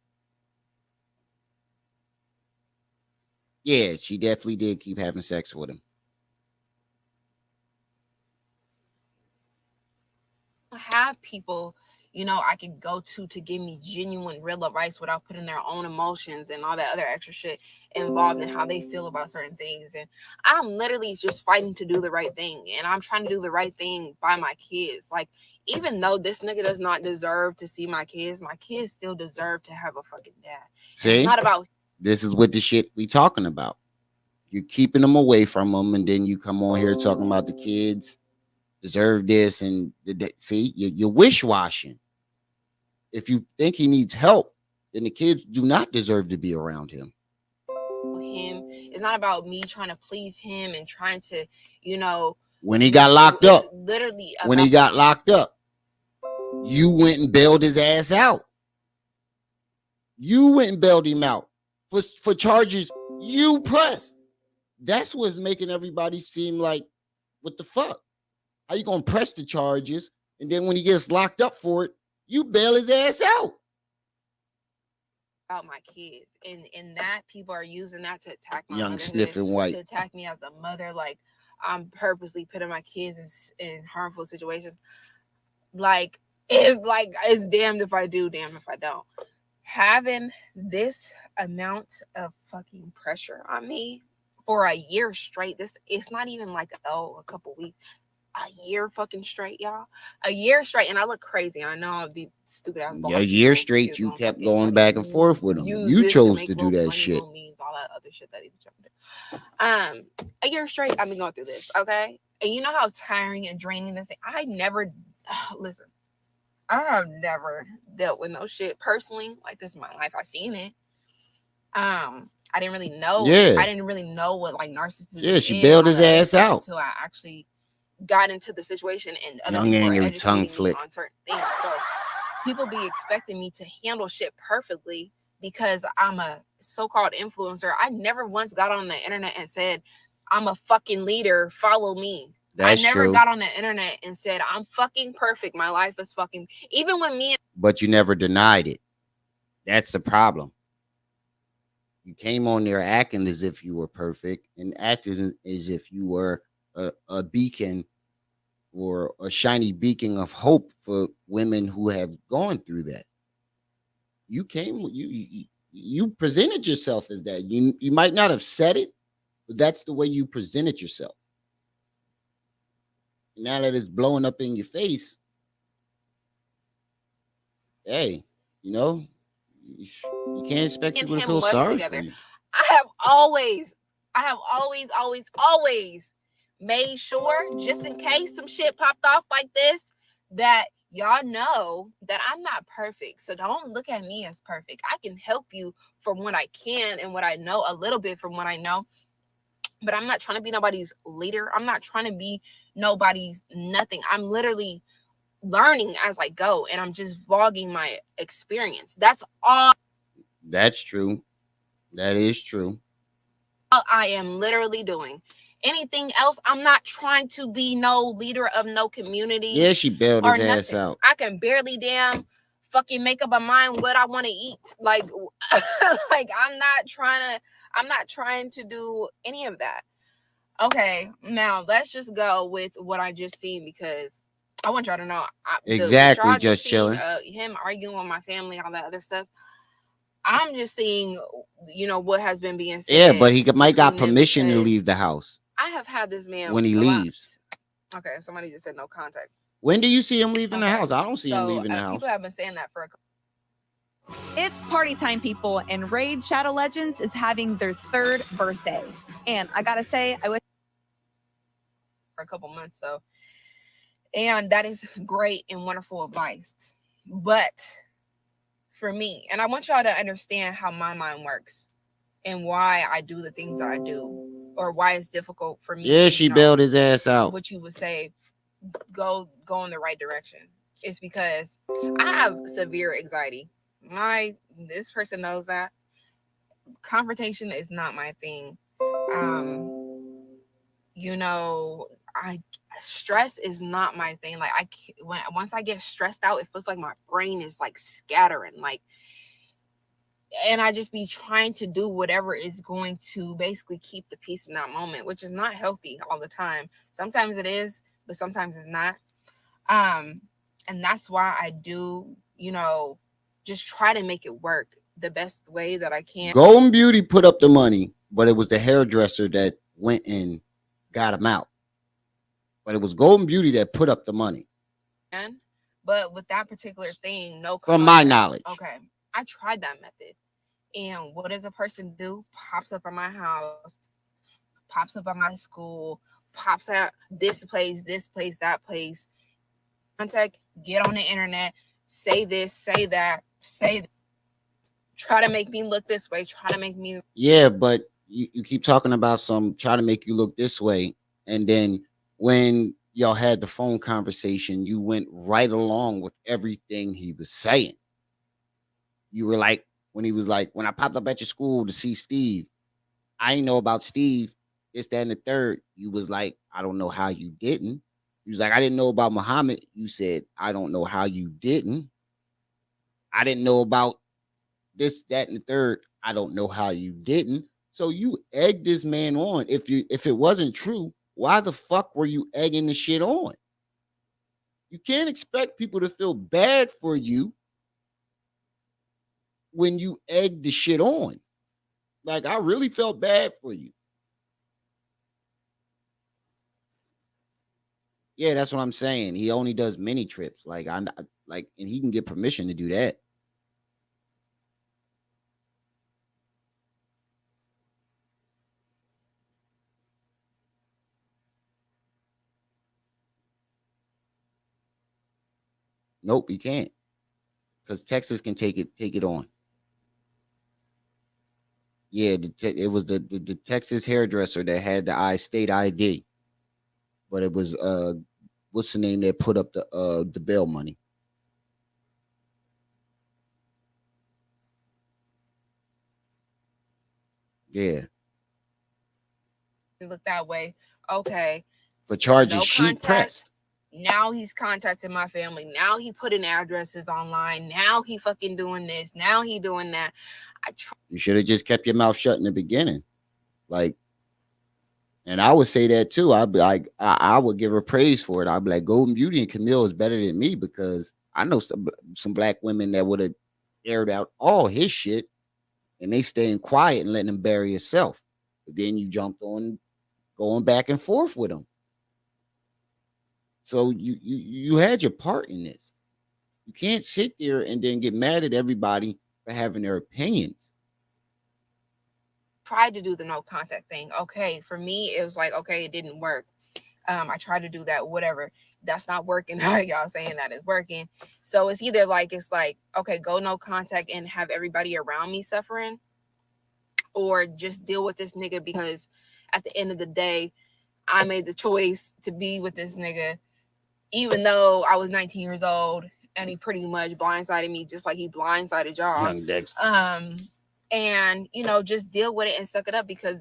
S4: Yeah, she definitely did keep having sex with him.
S15: have people, you know, I can go to give me genuine, real advice without putting their own emotions and all that other extra shit involved in how they feel about certain things. And I'm literally just fighting to do the right thing. And I'm trying to do the right thing by my kids. Like, even though this nigga does not deserve to see my kids still deserve to have a fucking dad.
S4: See,
S15: it's not about.
S4: This is what the shit we talking about. You're keeping them away from them, and then you come on here talking about the kids deserve this and see, you're wish-washing. If you think he needs help, then the kids do not deserve to be around him.
S15: It's not about me trying to please him and trying to, you know.
S4: When he got locked up,
S15: literally
S4: when he got locked up, you went and bailed his ass out. You went and bailed him out for charges you pressed. That's what's making everybody seem like, what the fuck? How you gonna press the charges, and then when he gets locked up for it, you bail his ass out?
S15: About my kids, and that people are using that to attack my
S4: young sniffing white,
S15: to attack me as a mother. Like, I'm purposely putting my kids in harmful situations. Like it's damned if I do, damned if I don't. Having this amount of fucking pressure on me for a year straight. It's not even like a couple weeks. A year fucking straight, y'all. A year straight, and I look crazy. I know I'll be stupid.
S4: A year straight, you kept going back and forth with him. You chose to do that shit.
S15: Memes, all that other shit that he was trying to do. A year straight, I've been going through this, okay? And you know how tiring and draining this thing. I never listen. I have never dealt with no shit personally like this in my life. I've seen it. I didn't really know.
S4: Yeah.
S15: I didn't really know what like narcissism.
S4: Yeah, she bailed his ass out
S15: until I actually got into the situation and other
S4: young
S15: people
S4: and
S15: were
S4: your tongue flick
S15: on certain things. So people be expecting me to handle shit perfectly because I'm a so-called influencer. I never once got on the internet and said, I'm a fucking leader, follow me.
S4: That's
S15: I never
S4: true.
S15: got on the internet and said, I'm fucking perfect. My life is fucking, even when me.
S4: But you never denied it. That's the problem. You came on there acting as if you were perfect and acting as if you were a beacon or a shiny beacon of hope for women who have gone through that. You came, you presented yourself as that. You might not have said it, but that's the way you presented yourself. Now that it's blowing up in your face, hey, you know, you can't expect people to feel sorry for you.
S15: I have always made sure, just in case some shit popped off like this, that y'all know that I'm not perfect. So don't look at me as perfect. I can help you from what I can and what I know, a little bit from what I know. But I'm not trying to be nobody's leader. I'm not trying to be nobody's nothing. I'm literally learning as I go, and I'm just vlogging my experience. That's all.
S4: That's true. That is true.
S15: All I am literally doing. Anything else, I'm not trying to be no leader of no community.
S4: Yeah, she bailed his ass out.
S15: I can barely damn fucking make up my mind what I want to eat. Like, like I'm not trying to do any of that. Okay, now let's just go with what I just seen, because I want y'all to know.
S4: Exactly, just chilling.
S15: Him arguing with my family, all that other stuff. I'm just seeing, you know, what has been being said.
S4: Yeah, but he might got permission to leave the house.
S15: I have had this man
S4: when he leaves.
S15: Okay, somebody just said no contact.
S4: When do you see him leaving the house? I don't see him leaving the house.
S15: People have been saying that for a couple.
S17: It's party time, people, and Raid Shadow Legends is having their 3rd birthday. And I gotta say, I wish
S15: for a couple months, so, and that is great and wonderful advice. But for me, and I want y'all to understand how my mind works and why I do the things that I do, or why it's difficult for me.
S4: Yeah, she bailed his ass out.
S15: What you would say, go in the right direction. It's because I have severe anxiety. This person knows that. Confrontation is not my thing. You know, stress is not my thing. Like once I get stressed out, it feels like my brain is like scattering, like, and I just be trying to do whatever is going to basically keep the peace in that moment, which is not healthy all the time. Sometimes it is, but sometimes it's not. And that's why I do, just try to make it work the best way that I can.
S4: Golden Beauty put up the money, but it was the hairdresser that went and got him out. But it was Golden Beauty that put up the money.
S15: But with that particular thing, no
S4: From my knowledge.
S15: Okay. I tried that method. And what does a person do? Pops up at my house, pops up at my school, pops out this place, that place. Contact, get on the internet, say this, say that, try to make me look this way, try to make me.
S4: Yeah, but you keep talking about try to make you look this way. And then when y'all had the phone conversation, you went right along with everything he was saying. You were like, when he was like, when I popped up at your school to see Steve, I ain't know about Steve, this, that, and the third. You was like, I don't know how you didn't. He was like, I didn't know about Muhammad. You said, I don't know how you didn't. I didn't know about this, that, and the third. I don't know how you didn't. So you egged this man on. If it wasn't true, why the fuck were you egging the shit on? You can't expect people to feel bad for you when you egg the shit on. Like, I really felt bad for you. Yeah, that's what I'm saying. He only does mini trips. And he can get permission to do that. Nope, he can't. Because Texas can take it on. Yeah, it was the Texas hairdresser that had the state ID. But it was what's the name that put up the bail money? Yeah.
S15: Look that way. Okay.
S4: For charges she pressed.
S15: Now he's contacting my family. Now he putting addresses online. Now he fucking doing this. Now he doing that.
S4: You should have just kept your mouth shut in the beginning. And I would say that too. I'd be like, I would give her praise for it. I'd be like, Golden Beauty and Camille is better than me because I know some black women that would have aired out all his shit and they staying quiet and letting him bury himself. But then you jumped on going back and forth with him. So you had your part in this. You can't sit there and then get mad at everybody for having their opinions.
S15: Tried to do the no contact thing. Okay, for me, it was like, okay, it didn't work. I tried to do that, whatever. That's not working. Y'all saying that is working. So it's either okay, go no contact and have everybody around me suffering, or just deal with this nigga because at the end of the day, I made the choice to be with this nigga, even though I was 19 years old and he pretty much blindsided me just like he blindsided y'all.
S4: Young Dex.
S15: And just deal with it and suck it up because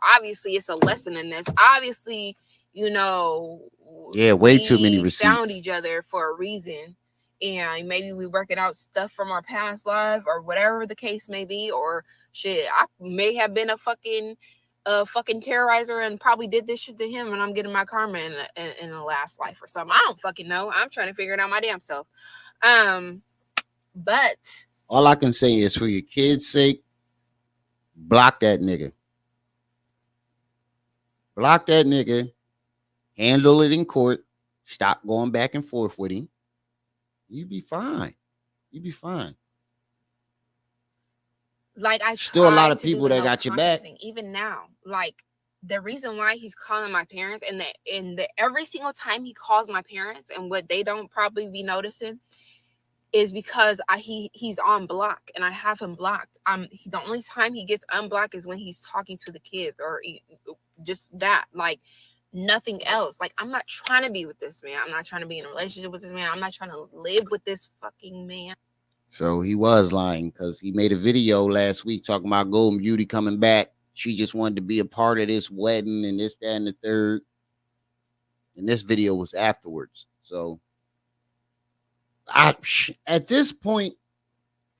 S15: obviously it's a lesson in this. Obviously,
S4: way too many receipts.
S15: Found each other for a reason, and maybe we working out stuff from our past life or whatever the case may be, or shit, I may have been a fucking terrorizer and probably did this shit to him, and I'm getting my karma in the last life or something. I don't fucking know. I'm trying to figure it out my damn self. But
S4: all I can say is, for your kids' sake, block that nigga. Block that nigga. Handle it in court. Stop going back and forth with him. You be fine. You be fine.
S15: I
S4: still a lot of people that got your back.
S15: Even now, the reason why he's calling my parents and every single time he calls my parents, and what they don't probably be noticing is because he's on block and I have him blocked. The only time he gets unblocked is when he's talking to the kids or just that, nothing else. I'm not trying to be with this man. I'm not trying to be in a relationship with this man. I'm not trying to live with this fucking man.
S4: So he was lying because he made a video last week talking about Golden Beauty coming back. She just wanted to be a part of this wedding and this, that, and the third. And this video was afterwards. So at this point,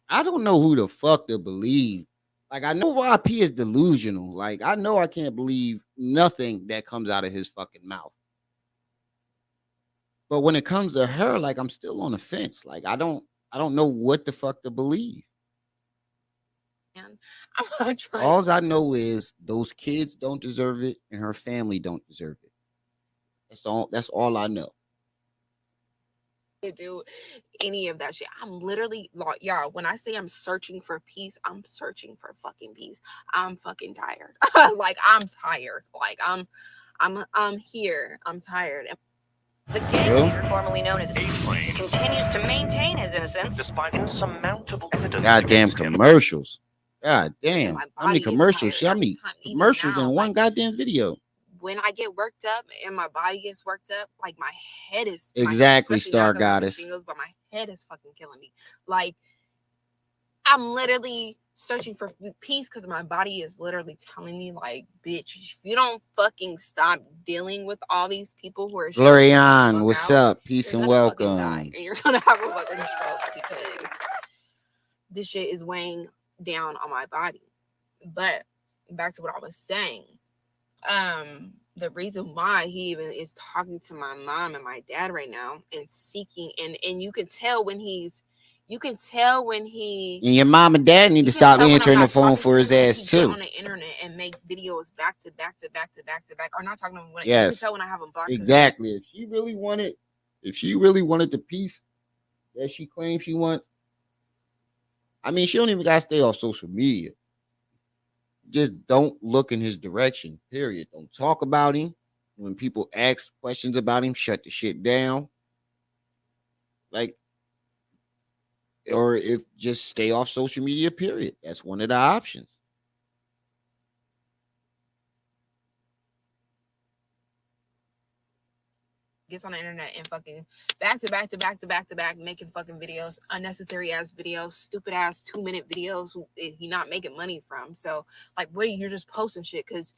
S4: I don't know who the fuck to believe. I know YP is delusional. I know I can't believe nothing that comes out of his fucking mouth. But when it comes to her, like I'm still on the fence. Like I don't know what the fuck to believe.
S15: And I'm trying.
S4: All I know is those kids don't deserve it, and her family don't deserve it. That's all I know.
S15: To do any of that shit. I'm literally like, y'all, when I say I'm searching for peace, I'm searching for fucking peace. I'm fucking tired. Like I'm tired. Like I'm here. I'm tired.
S18: The gang leader, formerly known as A-Train, continues to maintain his innocence despite insurmountable evidence.
S4: Goddamn commercials. God damn.
S15: My
S4: How many
S15: body is
S4: commercials?
S15: tired.
S4: How many
S15: Even
S4: commercials
S15: now,
S4: in one goddamn video?
S15: When I get worked up and my body gets worked up, like my head is
S4: Exactly,
S15: especially
S4: Star
S15: now 'cause of the
S4: Goddess.
S15: shingles, but my head is fucking killing me. Like I'm literally searching for peace because my body is literally telling me, like, bitch, if you don't fucking stop dealing with all these people who are
S4: Glorian, what's up? Peace and welcome.
S15: and you're gonna have a fucking stroke because this shit is weighing down on my body. But back to what I was saying. The reason why he even is talking to my mom and my dad right now and seeking and you can tell when he
S4: And your mom and dad need to stop answering the phone for his ass
S15: get
S4: too.
S15: on the internet and make videos back to back or not talking to him.
S4: Yes,
S15: you can tell when I have him blocked.
S4: exactly. If she really wanted the peace that she claims she wants, I mean, she don't even gotta stay off social media. Just don't look in his direction, period. Don't talk about him. When people ask questions about him, shut the shit down. Like, or if just stay off social media, period. That's one of the options.
S15: Gets on the internet and fucking back to back making fucking videos, unnecessary ass videos, stupid ass 2-minute videos he not making money from. So like, what, you're just posting shit because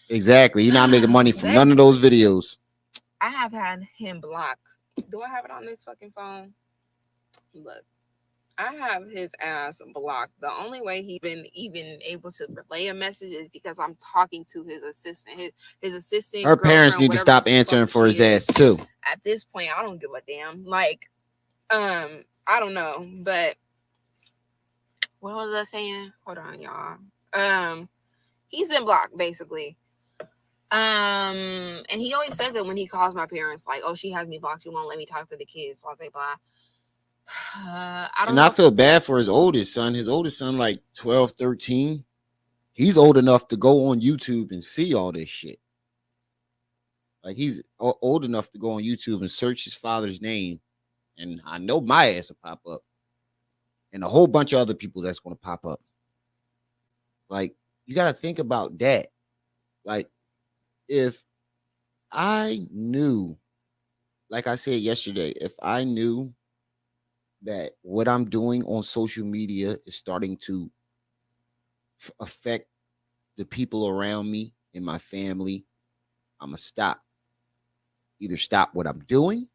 S4: Exactly. You're not making money from none of those videos.
S15: I have had him blocked. Do I have it on this fucking phone? Look, I have his ass blocked. The only way he's been even able to relay a message is because I'm talking to his assistant. His assistant.
S4: Her parents need to stop answering for his ass too.
S15: At this point, I don't give a damn. Like, I don't know, but what was I saying? Hold on, y'all. He's been blocked basically. And he always says it when he calls my parents, like, "Oh, she has me blocked. She won't let me talk to the kids." Blah blah blah.
S4: I feel bad for his oldest son. His oldest son, like 12, 13. He's old enough to go on YouTube and see all this shit. Like he's old enough to go on YouTube and search his father's name. And I know my ass will pop up. And a whole bunch of other people that's going to pop up. Like, you got to think about that. Like, if I knew, like I said yesterday, if I knew that what I'm doing on social media is starting to affect the people around me and my family, I'm going to stop. Either stop what I'm doing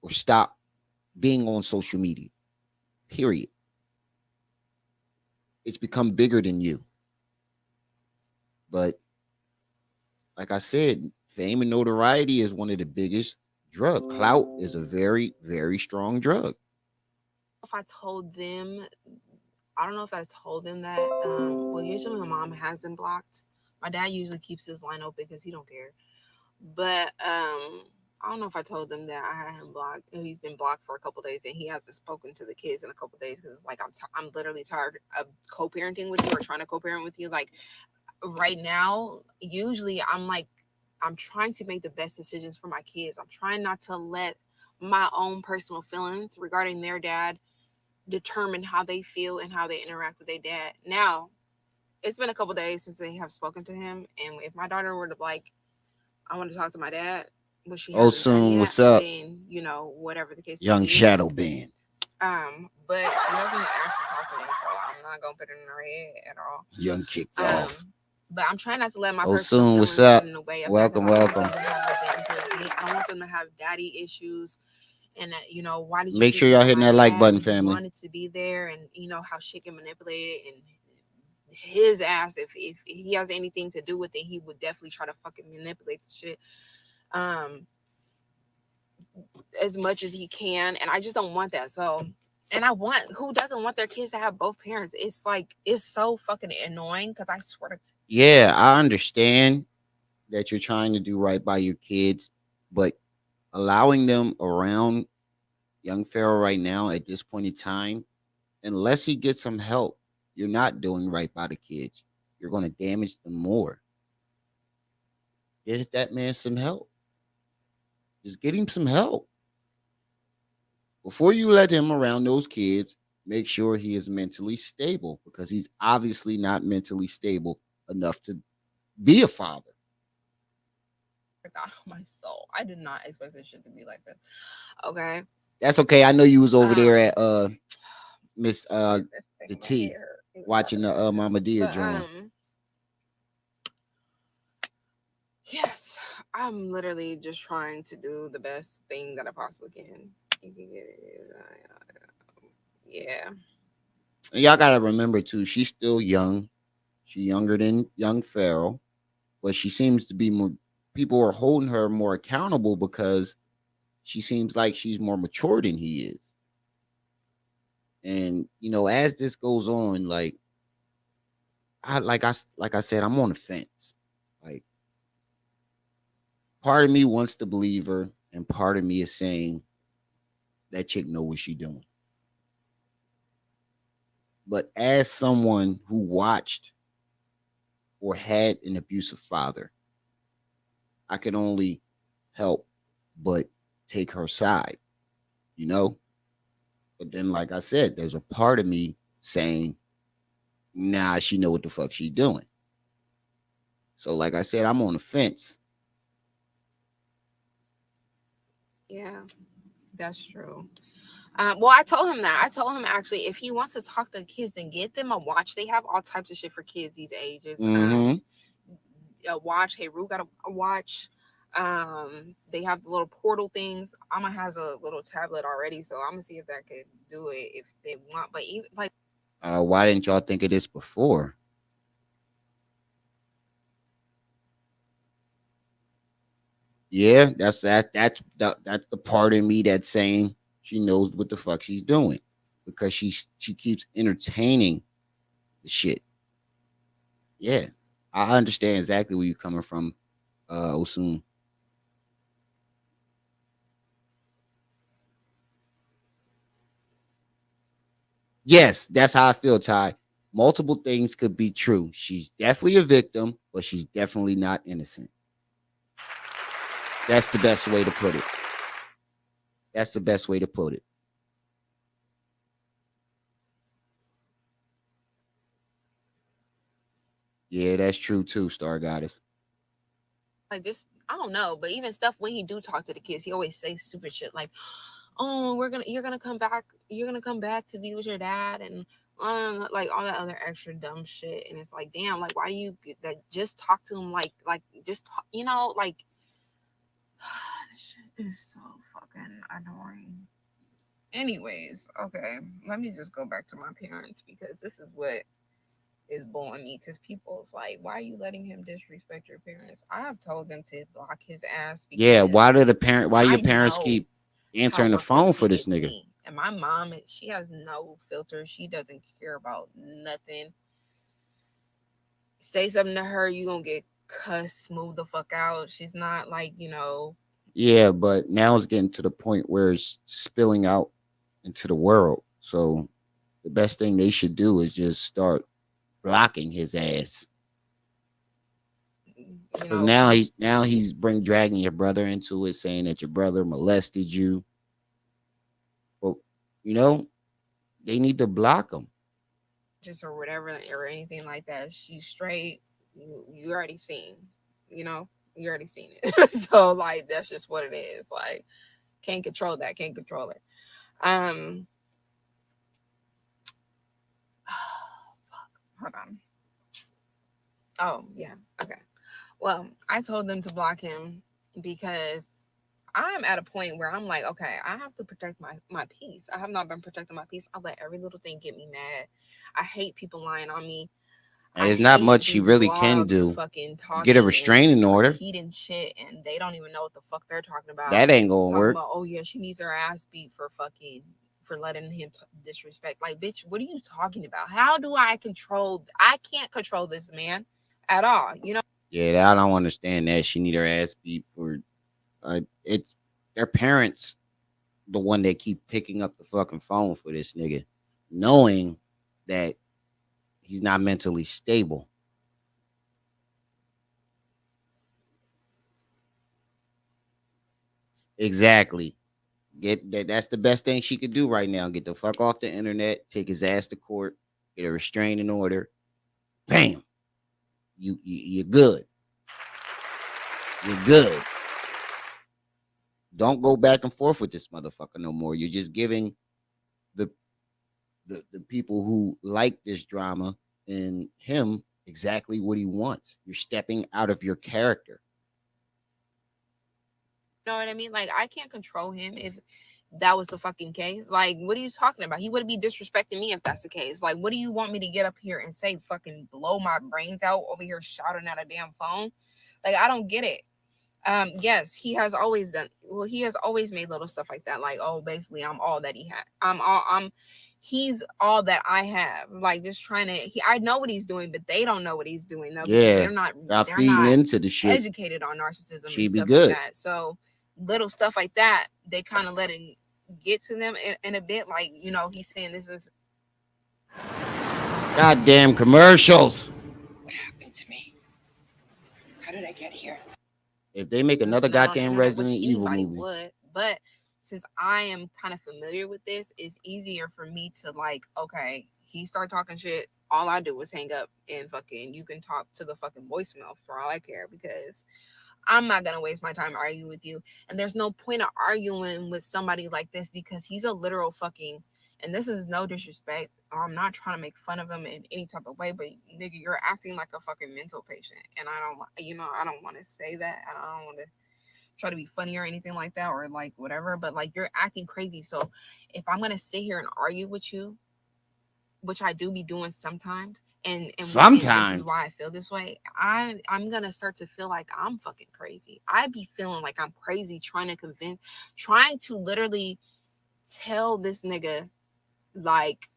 S4: or stop being on social media. Period. It's become bigger than you. But like I said, fame and notoriety is one of the biggest drugs. Clout is a very, very strong drug.
S15: If I told them, I don't know if I told them that. Well, usually my mom has them blocked. My dad usually keeps his line open because he don't care. But I don't know if I told them that I had him blocked. He's been blocked for a couple of days and he hasn't spoken to the kids in a couple of days because it's like I'm literally tired of co-parenting with you or trying to co-parent with you. Like right now, usually I'm trying to make the best decisions for my kids. I'm trying not to let my own personal feelings regarding their dad determine how they feel and how they interact with their dad. Now, it's been a couple of days since they have spoken to him, and if my daughter were to I want to talk to my dad, which she hasn't done yet,
S4: what's up?
S15: then, whatever the case may
S4: Young
S15: be.
S4: Shadow Band.
S15: But she hasn't actually talked to me, so I'm not gonna put it in her head at all.
S4: Young kicked off.
S15: But I'm trying not to let my
S4: Soon, what's
S15: feelings
S4: up?
S15: get in the way of
S4: Welcome,
S15: that.
S4: welcome.
S15: I don't want them to have daddy issues. And why did you
S4: Make sure y'all hitting that like button, family.
S15: Wanted to be there, and how shit can manipulate it, and his ass, if he has anything to do with it, he would definitely try to fucking manipulate the shit. as much as he can, and I just don't want that. So, and who doesn't want their kids to have both parents? It's like, it's so fucking annoying, because I swear to
S4: Yeah, I understand that you're trying to do right by your kids, but allowing them around young Pharaoh right now at this point in time, unless he gets some help, you're not doing right by the kids. You're going to damage them more. Get that man some help. Just get him some help. Before you let him around those kids, make sure he is mentally stable, because he's obviously not mentally stable enough to be a father.
S15: God, my soul, I did not expect this shit to be like this. Okay,
S4: that's okay. I know you was over there at Miss the T watching the Mama Dia joint.
S15: Yes, I'm literally just trying to do the best thing that I possibly can. You can get it. Yeah.
S4: And y'all gotta remember too, she's still young. She's younger than young Pharaoh, but she seems to be more. People are holding her more accountable because she seems like she's more mature than he is. And you know, as this goes on, like I said, I'm on the fence. Like, part of me wants to believe her, and part of me is saying that chick know what she doing. But as someone who watched or had an abusive father, I can only help but take her side, you know? But then, like I said, there's a part of me saying, nah, she know what the fuck she doing. So, like I said, I'm on the fence.
S15: Yeah, that's true. Well, I told him that. I told him, actually, if he wants to talk to kids and get them a watch, they have all types of shit for kids these ages. A watch. Hey, Rue got a watch. They have the little portal things. Amma has a little tablet already, so I'm gonna see if that could do it if they want. But even like,
S4: why didn't y'all think of this before? Yeah, that's the part of me that's saying she knows what the fuck she's doing, because she keeps entertaining the shit. Yeah, I understand exactly where you're coming from, Osun. Yes, that's how I feel, Ty. Multiple things could be true. She's definitely a victim, but she's definitely not innocent. That's the best way to put it. That's the best way to put it. Yeah, that's true too, Star Goddess.
S15: just I don't know, but even stuff when he do talk to the kids, he always say stupid shit like, "Oh, you're gonna come back to be with your dad," and like all that other extra dumb shit. And it's like, damn, like, why do you just talk to him like just talk, like this shit is so fucking annoying. Anyways, okay, let me just go back to my parents, because this is what is blowing me, because people's like, why are you letting him disrespect your parents? I have told them to block his ass.
S4: Yeah, why your parents keep answering the phone for this nigga?
S15: And my mom, she has no filter. She doesn't care about nothing. Say something to her, you gonna get cussed, move the fuck out. She's not like,
S4: Yeah, but now it's getting to the point where it's spilling out into the world. So the best thing they should do is just start blocking his ass. Because now he's dragging your brother into it, saying that your brother molested you. But they need to block him.
S15: Just or whatever or anything like that. She's straight. You already seen. You already seen it. So like, that's just what it is. Like, can't control that. Can't control her. Hold on. Oh yeah. Okay. Well, I told them to block him because I'm at a point where I'm like, okay, I have to protect my peace. I have not been protecting my peace. I let every little thing get me mad. I hate people lying on me.
S4: There's not much she really can do. Get a restraining order.
S15: Repeating shit, and they don't even know what the fuck they're talking about.
S4: That ain't gonna work.
S15: About, oh yeah, she needs her ass beat for letting him disrespect. Like, bitch, what are you talking about? How do I control? I can't control this man at all. You know?
S4: Yeah, I don't understand that. She need her ass beat for. It's their parents, the one that keep picking up the fucking phone for this nigga, knowing that he's not mentally stable. Exactly. Get that. That's the best thing she could do right now. Get the fuck off the internet. Take his ass to court. Get a restraining order. Bam. You're good. You're good. Don't go back and forth with this motherfucker no more. You're just giving the people who like this drama and him exactly what he wants. You're stepping out of your character.
S15: You know what I mean? Like, I can't control him if that was the fucking case. Like, what are you talking about? He would be disrespecting me if that's the case. Like, what do you want me to get up here and say? Fucking blow my brains out over here shouting at a damn phone? Like, I don't get it. Yes, he has always made little stuff like that. Like, oh, basically, I'm all that he had. He's all that I have. Like, just trying to. I know what he's doing, but they don't know what he's doing though.
S4: Yeah,
S15: they're not
S4: feeding into the shit.
S15: Educated on narcissism.
S4: She'd
S15: and
S4: be
S15: stuff
S4: good.
S15: Like that. So little stuff like that, they kind of let it get to them in a bit. Like, you know, he's saying this is
S4: goddamn commercials.
S16: What happened to me? How did I get here?
S4: If they make another goddamn Resident Evil movie.
S15: Would, but since I am kind of familiar with this, it's easier for me to like, okay, he start talking shit. All I do is hang up and fucking, you can talk to the fucking voicemail for all I care, because I'm not going to waste my time arguing with you. And there's no point of arguing with somebody like this, because he's a literal fucking, and this is no disrespect, I'm not trying to make fun of him in any type of way, but nigga, you're acting like a fucking mental patient. And I don't want to say that. I don't want to try to be funny or anything like that, or like whatever, but like, you're acting crazy. So if I'm going to sit here and argue with you, which I do be doing sometimes, and
S4: sometimes
S15: this is why I feel this way, I'm gonna start to feel like I'm fucking crazy. I be feeling like I'm crazy, trying to literally tell this nigga, like,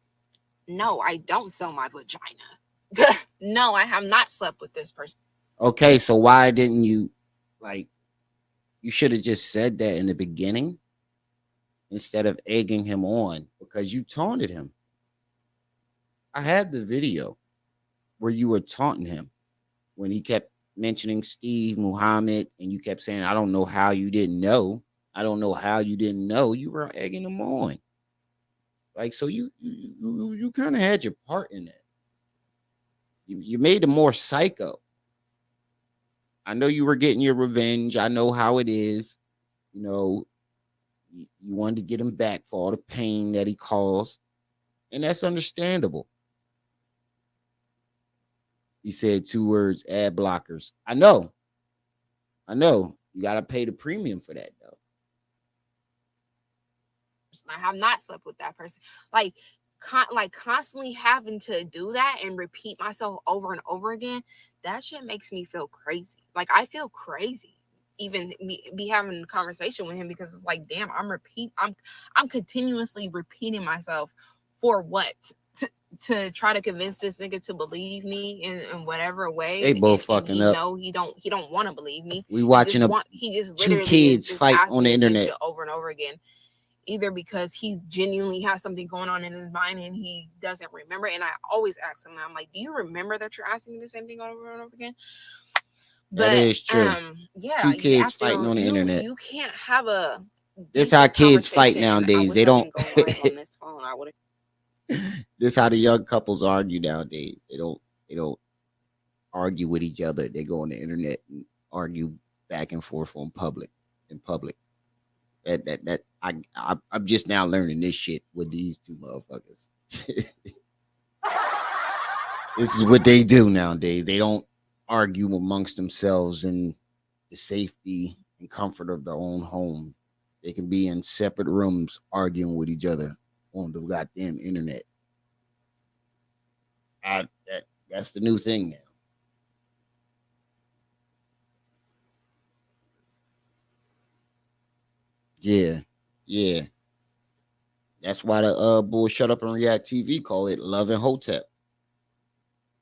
S15: no, I don't sell my vagina. No, I have not slept with this person.
S4: Okay, so why didn't you, like, you should have just said that in the beginning instead of egging him on, because you taunted him. I had the video where you were taunting him when he kept mentioning Steve, Muhammad, and you kept saying, I don't know how you didn't know. I don't know how you didn't know. You were egging him on. Like, so you kind of had your part in that. You made him more psycho. I know you were getting your revenge. I know how it is. You know, you wanted to get him back for all the pain that he caused. And that's understandable. He said 2 words, ad blockers. I know. You got to pay the premium for that, though.
S15: I have not slept with that person. Like constantly having to do that and repeat myself over and over again, that shit makes me feel crazy. Like, I feel crazy even be having a conversation with him, because it's like, damn, I'm continuously repeating myself for what? To try to convince this nigga to believe me in whatever way.
S4: They both fucking up.
S15: No, he don't want to believe me.
S4: We watching
S15: he just
S4: 2 kids fight on the internet
S15: over and over again. Either because he genuinely has something going on in his mind and he doesn't remember. And I always ask him, I'm like, do you remember that you're asking me the same thing over and over again?
S4: That is true.
S15: Yeah,
S4: 2 kids fighting on the internet.
S15: You can't have a.
S4: This how kids fight nowadays. They don't.
S15: On this phone, I would.
S4: This how the young couples argue nowadays. They don't argue with each other. They go on the internet and argue back and forth in public. I'm just now learning this shit with these 2 motherfuckers. This is what they do nowadays. They don't argue amongst themselves in the safety and comfort of their own home. They can be in separate rooms arguing with each other on the goddamn internet. That's the new thing now. Yeah, yeah. That's why the bull Shut Up and React TV call it Love and Hotep.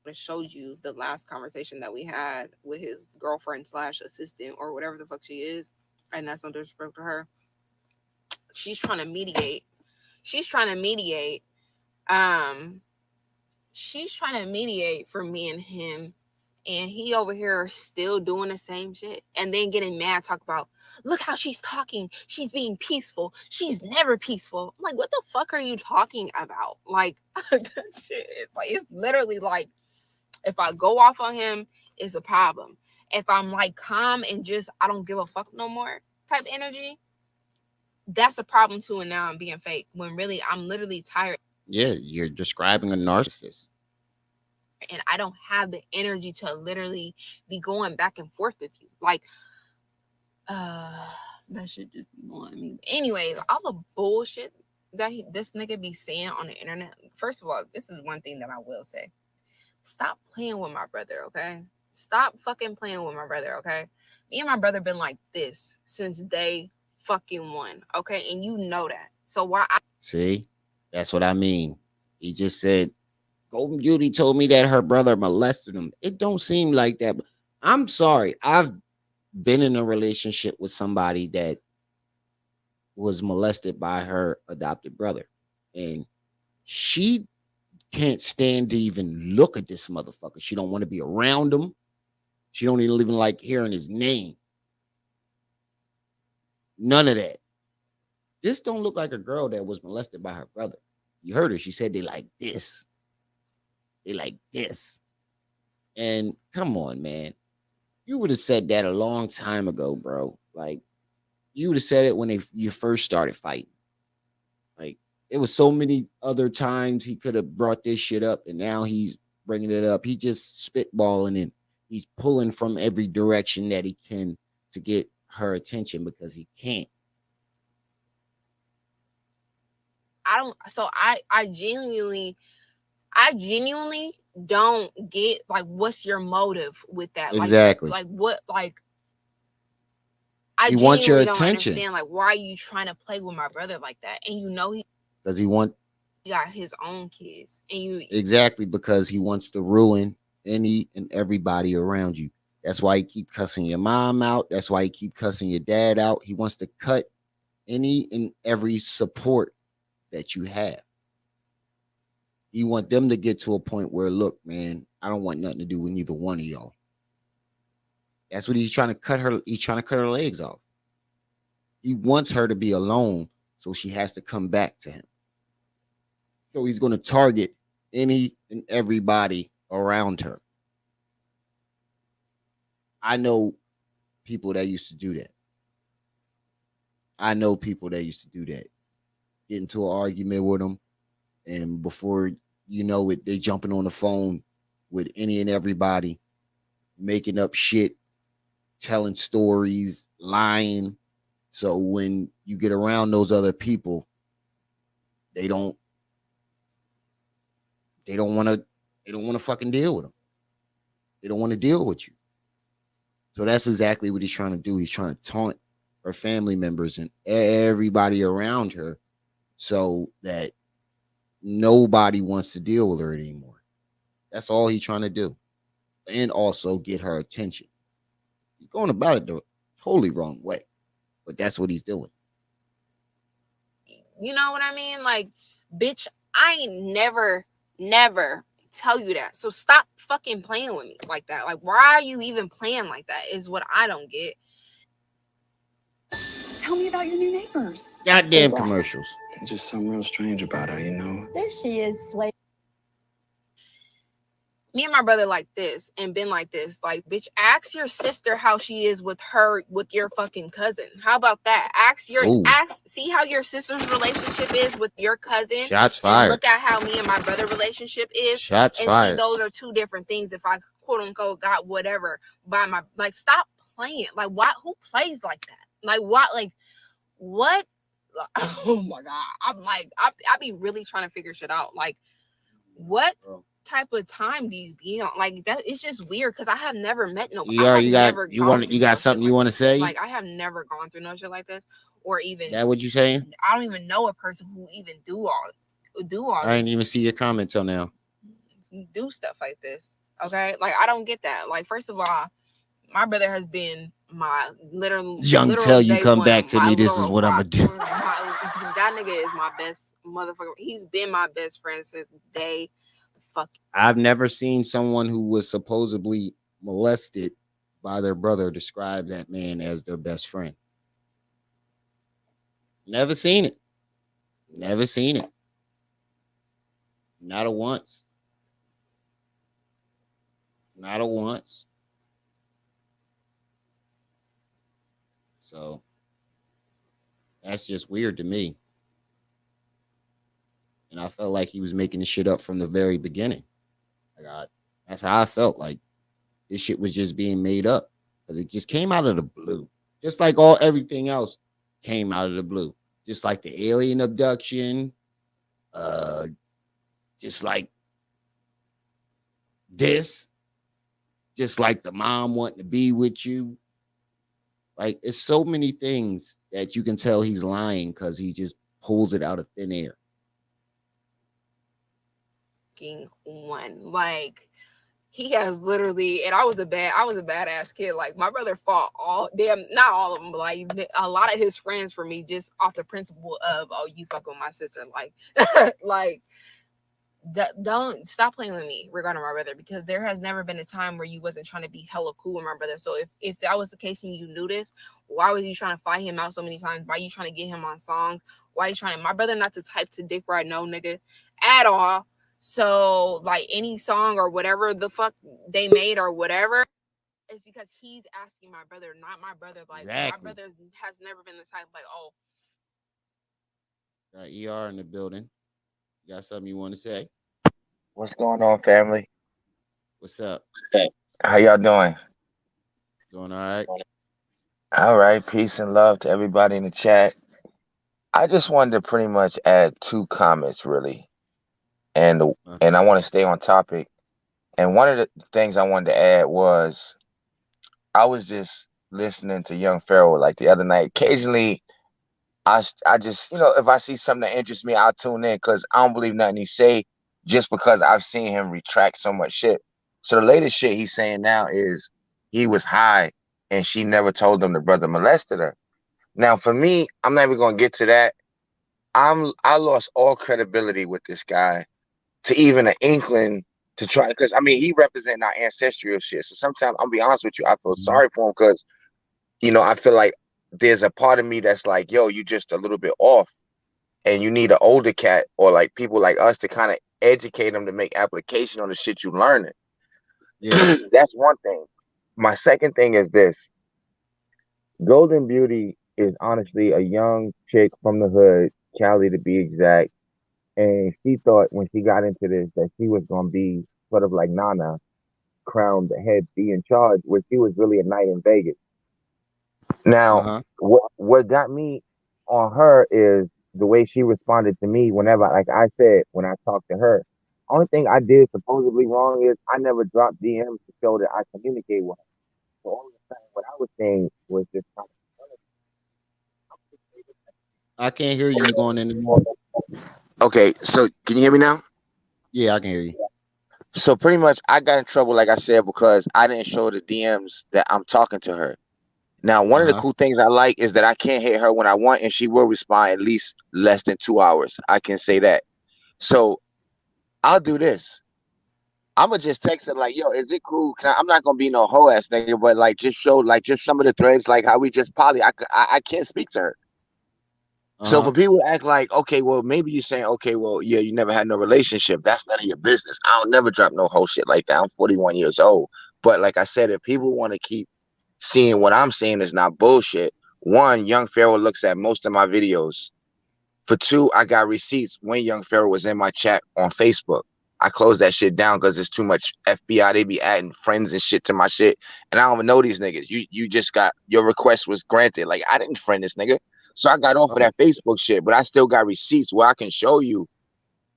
S15: I showed you the last conversation that we had with his girlfriend / assistant or whatever the fuck she is, and that's no disrespect to her. She's trying to mediate. She's trying to mediate for me and him, and he over here still doing the same shit and then getting mad, talk about, look how she's talking, she's being peaceful, she's never peaceful. I'm like, what the fuck are you talking about? Like, that shit is like, it's literally like, if I go off on him, it's a problem. If I'm like calm and just I don't give a fuck no more type energy, that's a problem too. And now I'm being fake when really I'm literally tired.
S4: Yeah, you're describing a narcissist.
S15: And I don't have the energy to literally be going back and forth with you. Like, that should just be on me. Anyways, all the bullshit that this nigga be saying on the internet. First of all, this is one thing that I will say. Stop playing with my brother, okay? Stop fucking playing with my brother, okay? Me and my brother been like this since day fucking one, okay? And you know that. So why
S4: See? That's what I mean. He just said, Golden Beauty told me that her brother molested him. It don't seem like that. I'm sorry. I've been in a relationship with somebody that was molested by her adopted brother. And she can't stand to even look at this motherfucker. She don't want to be around him. She don't even like hearing his name. None of that. This don't look like a girl that was molested by her brother. You heard her. She said they like this. They like this. And come on, man. You would have said that a long time ago, bro. Like, you would have said it when you first started fighting. Like, it was so many other times he could have brought this shit up, and now he's bringing it up. He just spitballing and he's pulling from every direction that he can to get her attention because he can't.
S15: I genuinely don't get, like, what's your motive with that?
S4: Exactly.
S15: Like what, like,
S4: He wants your attention.
S15: Don't understand, like, why are you trying to play with my brother like that? And you know
S4: Does he want?
S15: He got his own kids, and you
S4: Exactly, because he wants to ruin any and everybody around you. That's why he keep cussing your mom out. That's why he keep cussing your dad out. He wants to cut any and every support that you have. You want them to get to a point where, look, man, I don't want nothing to do with neither one of y'all. That's what he's trying to cut her. He's trying to cut her legs off. He wants her to be alone, so she has to come back to him. So he's going to target any and everybody around her. I know people that used to do that. Get into an argument with them, and before you know it, they jumping on the phone with any and everybody, making up shit, telling stories, lying. So when you get around those other people, they don't want to fucking deal with them. They don't want to deal with you. So that's exactly what he's trying to do. He's trying to taunt her family members and everybody around her so that nobody wants to deal with her anymore. That's all he's trying to do. And also get her attention. He's going about it the totally wrong way, but that's what he's doing.
S15: You know what I mean? Like, bitch, I ain't never tell you that. So stop fucking playing with me like that. Like, why are you even playing like that is what I don't get.
S19: Tell me about your new neighbors.
S4: Goddamn commercials.
S20: There's just something real strange about her, you know?
S19: There she is, Slade.
S15: Me and my brother like this and been like this. Like, bitch, ask your sister how she is with your fucking cousin. How about that? See how your sister's relationship is with your cousin.
S4: Shots fired.
S15: Look at how me and my brother relationship is.
S4: Shots fired.
S15: See, those are two different things. If I quote unquote got whatever by my, like, stop playing. Like, why? Who plays like that? Like, what? Like, what? Oh my god! I'm like, I be really trying to figure shit out. Like, what type of time do you be on? Like that, it's just weird because I have never met no.
S4: You got something you want to say?
S15: Like I have never gone through no shit like this, or even.
S4: That what you saying?
S15: I don't even know a person who even do all.
S4: I didn't even see your comment till now.
S15: Do stuff like this, okay? Like I don't get that. Like first of all, my brother has been my literal
S4: till you come back to me. This is what I'm gonna do.
S15: That nigga is my best motherfucker. He's been my best friend since day.
S4: I've never seen someone who was supposedly molested by their brother describe that man as their best friend. Never seen it. Never seen it. Not a once. Not a once. So that's just weird to me. And I felt like he was making the shit up from the very beginning. That's how I felt. Like this shit was just being made up because it just came out of the blue, just like everything else came out of the blue. Just like the alien abduction, just like this, just like the mom wanting to be with you. Like it's so many things that you can tell he's lying because he just pulls it out of thin air.
S15: One, like he has literally, and I was a badass kid. Like my brother fought not all of them, but like a lot of his friends for me just off the principle of, oh, you fuck with my sister, like, like. Don't stop playing with me regarding my brother, because there has never been a time where you wasn't trying to be hella cool with my brother. So if that was the case and you knew this, why was you trying to fight him out so many times? Why you trying to get him on songs? Why you trying to? My brother not the type to dick ride no nigga at all. So like any song or whatever the fuck they made or whatever, it's because he's asking my brother, not my brother. Like exactly. My brother has never been the type like, oh.
S4: Got ER in the building. You got something you want to say?
S21: What's going on, family?
S4: What's up?
S21: How y'all doing?
S4: Doing all right.
S21: All right. Peace and love to everybody in the chat. I just wanted to pretty much add 2 comments, really. And I want to stay on topic. And one of the things I wanted to add was I was just listening to Young Pharaoh like the other night. Occasionally, I just, if I see something that interests me, I'll tune in because I don't believe nothing he say just because I've seen him retract so much shit. So the latest shit he's saying now is he was high and she never told him the brother molested her. Now, for me, I'm not even going to get to that. I lost all credibility with this guy to even an inkling to try, because I mean, he represents our ancestral shit. So sometimes I'll be honest with you, I feel sorry for him because, I feel like there's a part of me that's like, yo, you just a little bit off and you need an older cat or like people like us to kind of educate them to make application on the shit you learning. Yeah. That's one thing. My second thing is this. Golden Beauty is honestly a young chick from the hood, Cali to be exact. And she thought when she got into this that she was going to be sort of like Nana, crowned the head, be in charge, where she was really a night in Vegas. Now, what got me on her is the way she responded to me whenever, like I said, when I talked to her. Only thing I did supposedly wrong is I never dropped DMs to show that I communicate with her. The only thing what I was saying was just
S4: I can't hear you going anymore.
S21: Okay, so can you hear me now?
S4: Yeah, I can hear you.
S21: So pretty much I got in trouble, like I said, because I didn't show the DMs that I'm talking to her. Now, one of the cool things I like is that I can't hit her when I want, and she will respond at least less than 2 hours. I can say that. So I'll do this. I'm going to just text her like, yo, is it cool? I'm not going to be no hoe ass nigga, but like just show like just some of the threads, like how we just poly. I can't speak to her. So for people to act like, okay, well, maybe you're saying, okay, well, yeah, you never had no relationship. That's none of your business. I'll never drop no whole shit like that. I'm 41 years old. But like I said, if people want to keep seeing what I'm saying is not bullshit. 1, Young Pharaoh looks at most of my videos. For 2, I got receipts when Young Pharaoh was in my chat on Facebook. I closed that shit down because there's too much FBI. They be adding friends and shit to my shit. And I don't even know these niggas. You just got, your request was granted. Like, I didn't friend this nigga. So I got off of that Facebook shit, but I still got receipts where I can show you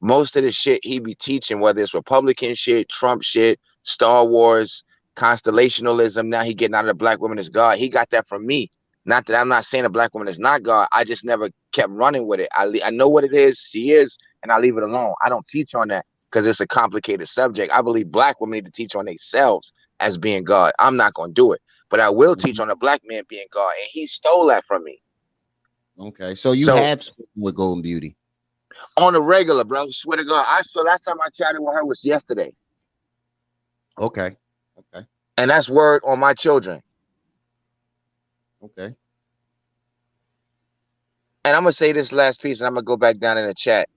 S21: most of the shit he be teaching, whether it's Republican shit, Trump shit, Star Wars, constellationalism, now he getting out of the black woman is God. He got that from me. Not that I'm not saying a black woman is not God. I just never kept running with it. I know what it is. She is, and I leave it alone. I don't teach on that because it's a complicated subject. I believe black women need to teach on themselves as being God. I'm not going to do it, but I will teach on a black man being God, and he stole that from me.
S4: Okay, so you have spoken with Golden Beauty
S21: on a regular, bro. Swear to God, last time I chatted with her was yesterday.
S4: Okay.
S21: And that's word on my children.
S4: Okay.
S21: And I'm gonna say this last piece, and I'm gonna go back down in the chat.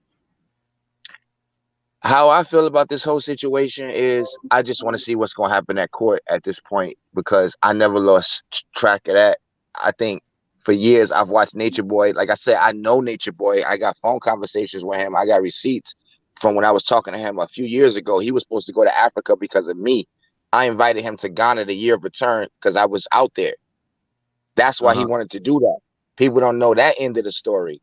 S21: How I feel about this whole situation is I just want to see what's gonna happen at court at this point, because I never lost track of that. I think for years I've watched Nature Boy. Like I said, I know Nature Boy. I got phone conversations with him. I got receipts from when I was talking to him a few years ago. He was supposed to go to Africa because of me. I invited him to Ghana the year of return because I was out there. That's why he wanted to do that. People don't know that end of the story.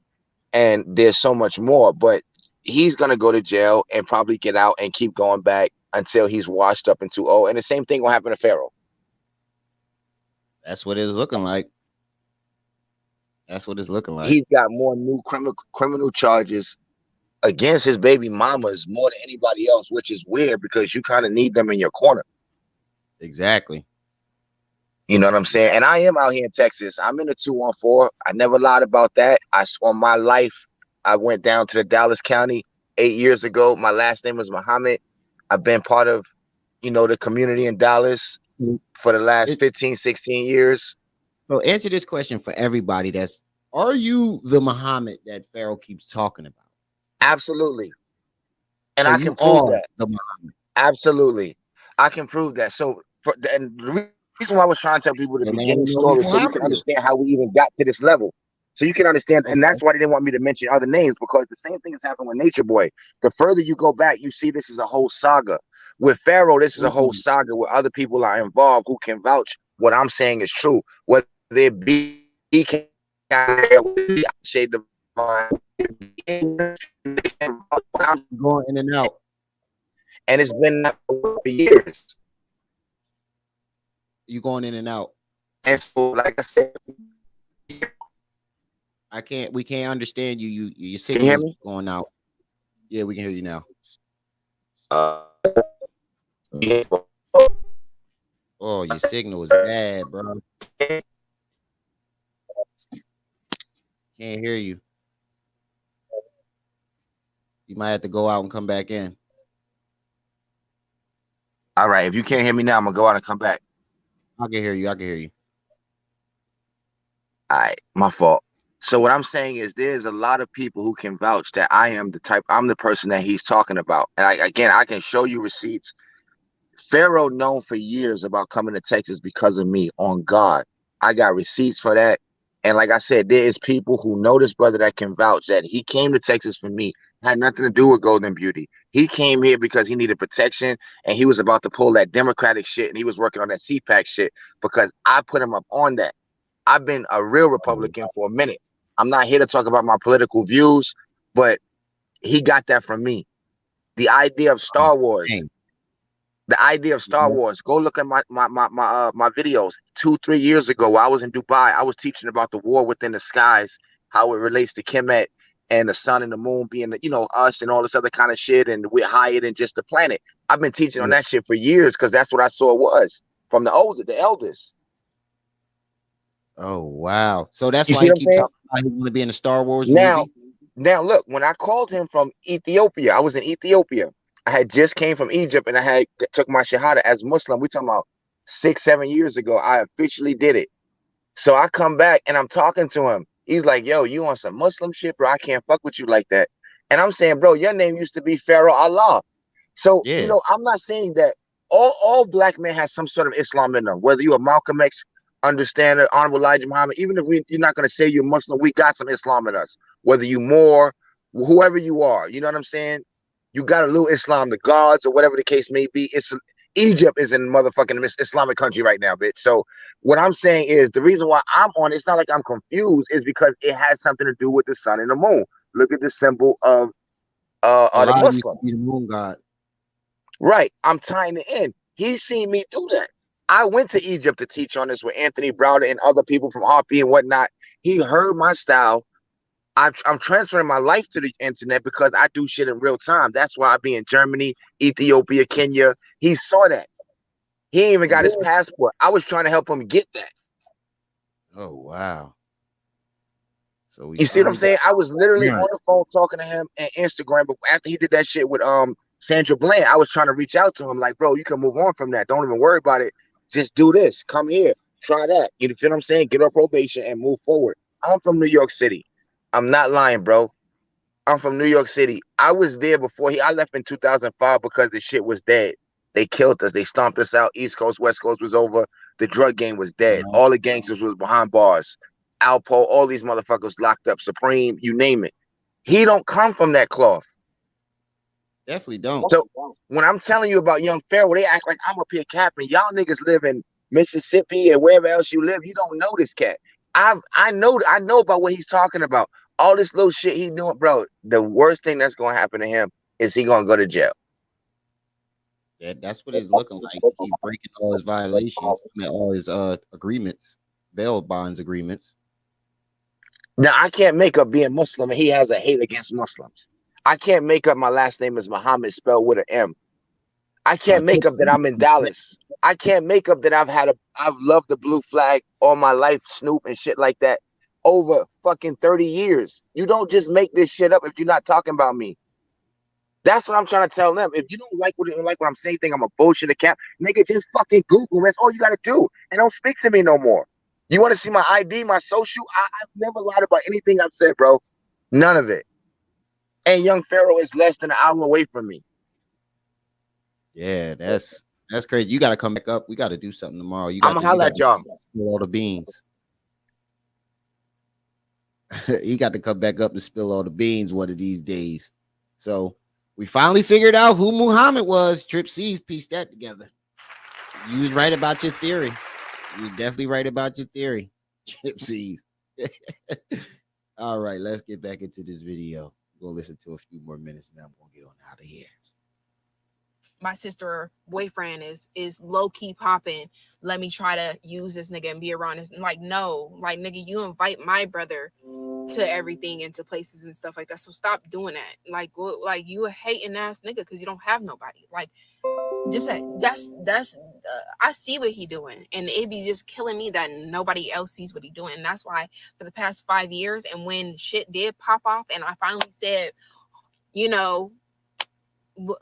S21: And there's so much more, but he's going to go to jail and probably get out and keep going back until he's washed up and too old. And the same thing will happen to Pharaoh.
S4: That's what it's looking like. That's what it's looking like.
S21: He's got more new criminal charges against his baby mamas more than anybody else, which is weird because you kind of need them in your corner.
S4: Exactly.
S21: You know what I'm saying? And I am out here in Texas. I'm in the 214. I never lied about that. On my life, I went down to the Dallas County 8 years ago. My last name was Muhammad. I've been part of, the community in Dallas for the last 15, 16 years.
S4: So answer this question for everybody. Are you the Muhammad that Pharaoh keeps talking about?
S21: Absolutely. And
S4: so
S21: I can prove that.
S4: The Muhammad.
S21: Absolutely. I can prove that. So, and the reason why I was trying to tell people the beginning story so you can understand how we even got to this level. So you can understand, and that's why they didn't want me to mention other names, because the same thing has happened with Nature Boy. The further you go back, you see this is a whole saga. With Pharaoh, this is a whole saga where other people are involved who can vouch what I'm saying is true. Whether it be shade divine,
S4: I'm going in and out.
S21: And it's been that for years.
S4: You going in and out.
S21: And so, like I said,
S4: we can't understand you. Your signal going out. Yeah, we can hear you now.
S21: Yeah.
S4: Oh, your signal is bad, bro. Can't hear you. You might have to go out and come back in.
S21: All right. If you can't hear me now, I'm gonna go out and come back.
S4: I can hear you. All
S21: right, my fault. So what I'm saying is there's a lot of people who can vouch that I'm the person that he's talking about. And I can show you receipts. Pharaoh known for years about coming to Texas because of me, on God. I got receipts for that. And like I said, there is people who know this brother that can vouch that he came to Texas for me. Had nothing to do with Golden Beauty. He came here because he needed protection, and he was about to pull that Democratic shit, and he was working on that CPAC shit because I put him up on that. I've been a real Republican for a minute. I'm not here to talk about my political views, but he got that from me. The idea of Star Wars. The idea of Star Wars. Go look at my videos 2-3 years ago. While I was in Dubai, I was teaching about the war within the skies, how it relates to Kemet and the sun and the moon being, us and all this other kind of shit, and we're higher than just the planet. I've been teaching on that shit for years because that's what I saw it was from the elders.
S4: Oh wow! So that's why he keeps talking about he want to be in a Star Wars movie.
S21: Now look, when I called him from Ethiopia, I was in Ethiopia. I had just came from Egypt and I took my Shahada as Muslim. We're talking about 6-7 years ago. I officially did it. So I come back and I'm talking to him. He's like, yo, you on some Muslim shit, bro? I can't fuck with you like that. And I'm saying, bro, your name used to be Pharaoh Allah. So, I'm not saying that all black men have some sort of Islam in them. Whether you're a Malcolm X understander, Honorable Elijah Muhammad, even if you're not going to say you're Muslim, we got some Islam in us. Whether you more, whoever you are, you know what I'm saying? You got a little Islam, the gods or whatever the case may be. Egypt is in motherfucking Islamic country right now, bitch. So what I'm saying is the reason why I'm on it's not like I'm confused, is because it has something to do with the sun and the moon. Look at the symbol of are the
S4: Allah used to
S21: Muslim.
S4: be the moon god.
S21: Right. I'm tying it in. He's seen me do that. I went to Egypt to teach on this with Anthony Browder and other people from RP and whatnot. He heard my style. I'm transferring my life to the internet because I do shit in real time. That's why I be in Germany, Ethiopia, Kenya. He saw that. He ain't even got his passport. I was trying to help him get that.
S4: Oh wow. So we
S21: You see what I'm saying? I was literally
S4: Right.
S21: on the phone talking to him and Instagram, but after he did that shit with Sandra Bland, I was trying to reach out to him like, bro, you can move on from that. Don't even worry about it. Just do this. Come here. Try that. You feel what I'm saying? Get on probation and move forward. I'm from New York City. I'm not lying, bro. I'm from New York City. I was there before I left in 2005 because the shit was dead. They killed us. They stomped us out. East Coast, West Coast was over. The drug game was dead. All the gangsters was behind bars. Alpo, all these motherfuckers locked up. Supreme, you name it. He don't come from that cloth.
S4: Definitely don't.
S21: So when I'm telling you about young Pharaoh, they act like I'm up here capping. Y'all niggas live in Mississippi and wherever else you live. You don't know this cat. I know about what he's talking about. All this little shit he's doing, bro. The worst thing that's gonna happen to him is he gonna go to jail.
S4: Yeah, that's what it's looking like. He's breaking all his violations, all his agreements, bail bonds agreements.
S21: Now I can't make up being Muslim and he has a hate against Muslims. I can't make up my last name is Muhammad spelled with an M. I can't make up that I'm in Dallas. I can't make up that I've loved the blue flag all my life, Snoop and shit like that, over fucking 30 years. You don't just make this shit up if you're not talking about me. That's what I'm trying to tell them. If you don't like what I'm saying, think I'm a bullshit account, nigga, just fucking Google. That's all you gotta do. And don't speak to me no more. You want to see my ID, my social? I've never lied about anything I've said, bro. None of it. And young Pharaoh is less than an hour away from me.
S4: Yeah, that's crazy. You got to come back up. We got to do something tomorrow.
S21: I'm gonna holla at y'all.
S4: Spill all the beans. He got to come back up and spill all the beans one of these days. So we finally figured out who Muhammad was. Trip C's pieced that together. So you was right about your theory. You was definitely right about your theory. Trip C's. All right, let's get back into this video. We'll listen to a few more minutes and then I'm gonna get on out of here.
S15: My sister boyfriend is low-key popping. Let me try to use this nigga and be around this. Like, no, like, nigga, you invite my brother to everything and to places and stuff like that. So stop doing that. Like you a hating ass nigga because you don't have nobody. Like, just that's I see what he doing, and it be just killing me that nobody else sees what he doing. And that's why for the past 5 years, and when shit did pop off, and I finally said, you know,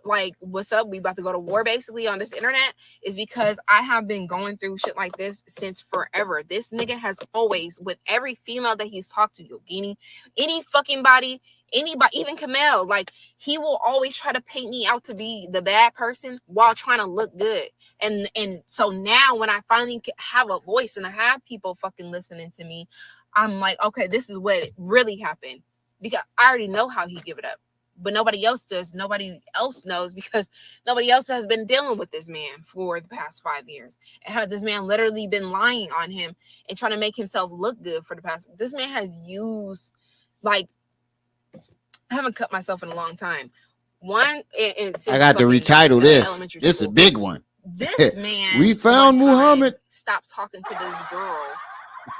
S15: like, what's up, we about to go to war basically on this internet, is because I have been going through shit like this since forever. This nigga has always, with every female that he's talked to, Yogini, any fucking body, anybody, even Campbell, like, he will always try to paint me out to be the bad person while trying to look good. And so now when I finally have a voice and I have people fucking listening to me, I'm like, okay, this is what really happened, because I already know how he give it up. But nobody else does. Nobody else knows, because nobody else has been dealing with this man for the past 5 years. And had this man literally been lying on him and trying to make himself look good for the past. This man has used, like, I haven't cut myself in a long time. One,
S4: I got to retitle this. This is a big one.
S15: This man,
S4: we found Muhammad.
S15: Stopped talking to this girl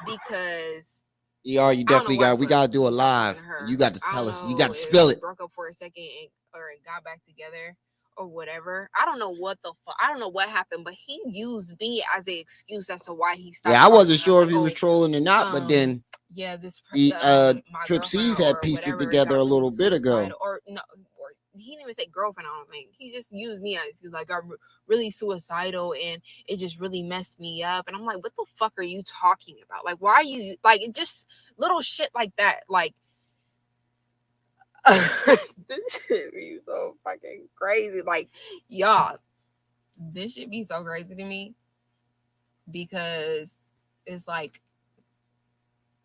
S15: because.
S4: ER, you definitely we got to do a live. You got to tell us. You got to spill it.
S15: Broke up for a second or it got back together or whatever. I don't know what the fuck. I don't know what happened, but he used me as an excuse as to why he stopped.
S4: Yeah, I wasn't sure if he was trolling or not, but then
S15: yeah, this
S4: Trip C's had pieced it together a little bit ago.
S15: Or no, or he didn't even say girlfriend. I don't think he just used me as like I'm really suicidal and it just really messed me up. And I'm like, what the fuck are you talking about? Like, why are you like it? Just little shit like that. Like, this shit be so fucking crazy. Like, y'all, this should be so crazy to me because it's like.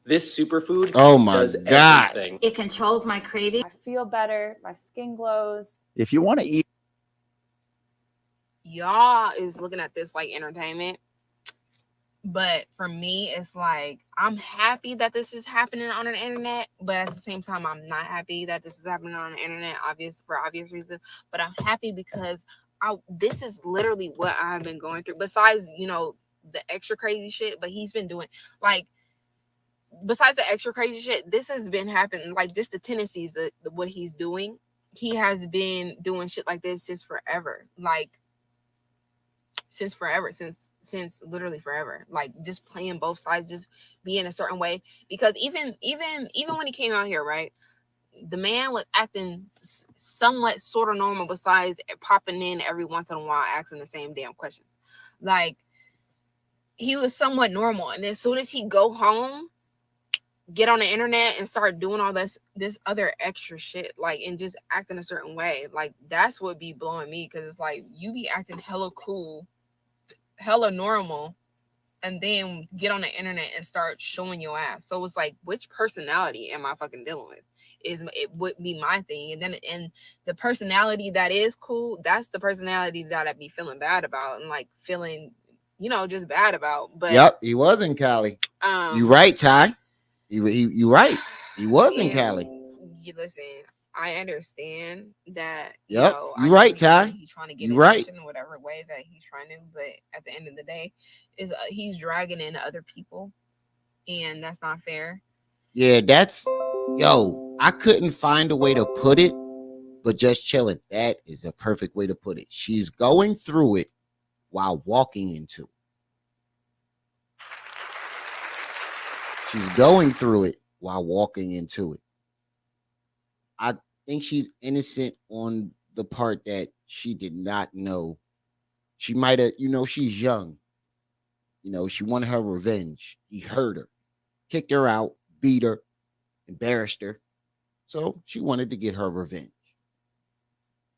S1: This superfood
S4: does
S1: everything.
S19: It controls my craving.
S17: I feel better. My skin glows.
S10: If you want to eat.
S15: Y'all is looking at this like entertainment. But for me, it's like I'm happy that this is happening on the internet, but at the same time, I'm not happy that this is happening on the internet, for obvious reasons. But I'm happy because this is literally what I've been going through. Besides, the extra crazy shit, but he's been doing like. Besides the extra crazy shit, this has been happening. Like just the tendencies, what he's doing, he has been doing shit like this since forever. Like. Since forever, since literally forever, like just playing both sides, just being a certain way. Because even when he came out here, right, the man was acting somewhat sort of normal, besides popping in every once in a while asking the same damn questions. Like he was somewhat normal, and then as soon as he go home, get on the internet and start doing all this other extra shit, like, and just acting a certain way, like that's what be blowing me. Because it's like you be acting hella cool, hella normal, and then get on the internet and start showing your ass. So it's like, which personality am I fucking dealing with? It would be my thing. And the personality that is cool, that's the personality that I'd be feeling bad about, and like feeling, just bad about. But
S4: yep, he was in Cali. You right, Ty. You right. He was in Cali.
S15: You listen, I understand that.
S4: Yep, you right, Ty.
S15: He's trying to get
S4: you right
S15: in whatever way that he's trying to, but at the end of the day, is he's dragging in other people, and that's not fair.
S4: Yeah, I couldn't find a way to put it, but just chilling. That is a perfect way to put it. She's going through it while walking into it. She's going through it while walking into it. I think she's innocent on the part that she did not know. She might have, she's young. She wanted her revenge. He hurt her, kicked her out, beat her, embarrassed her. So she wanted to get her revenge.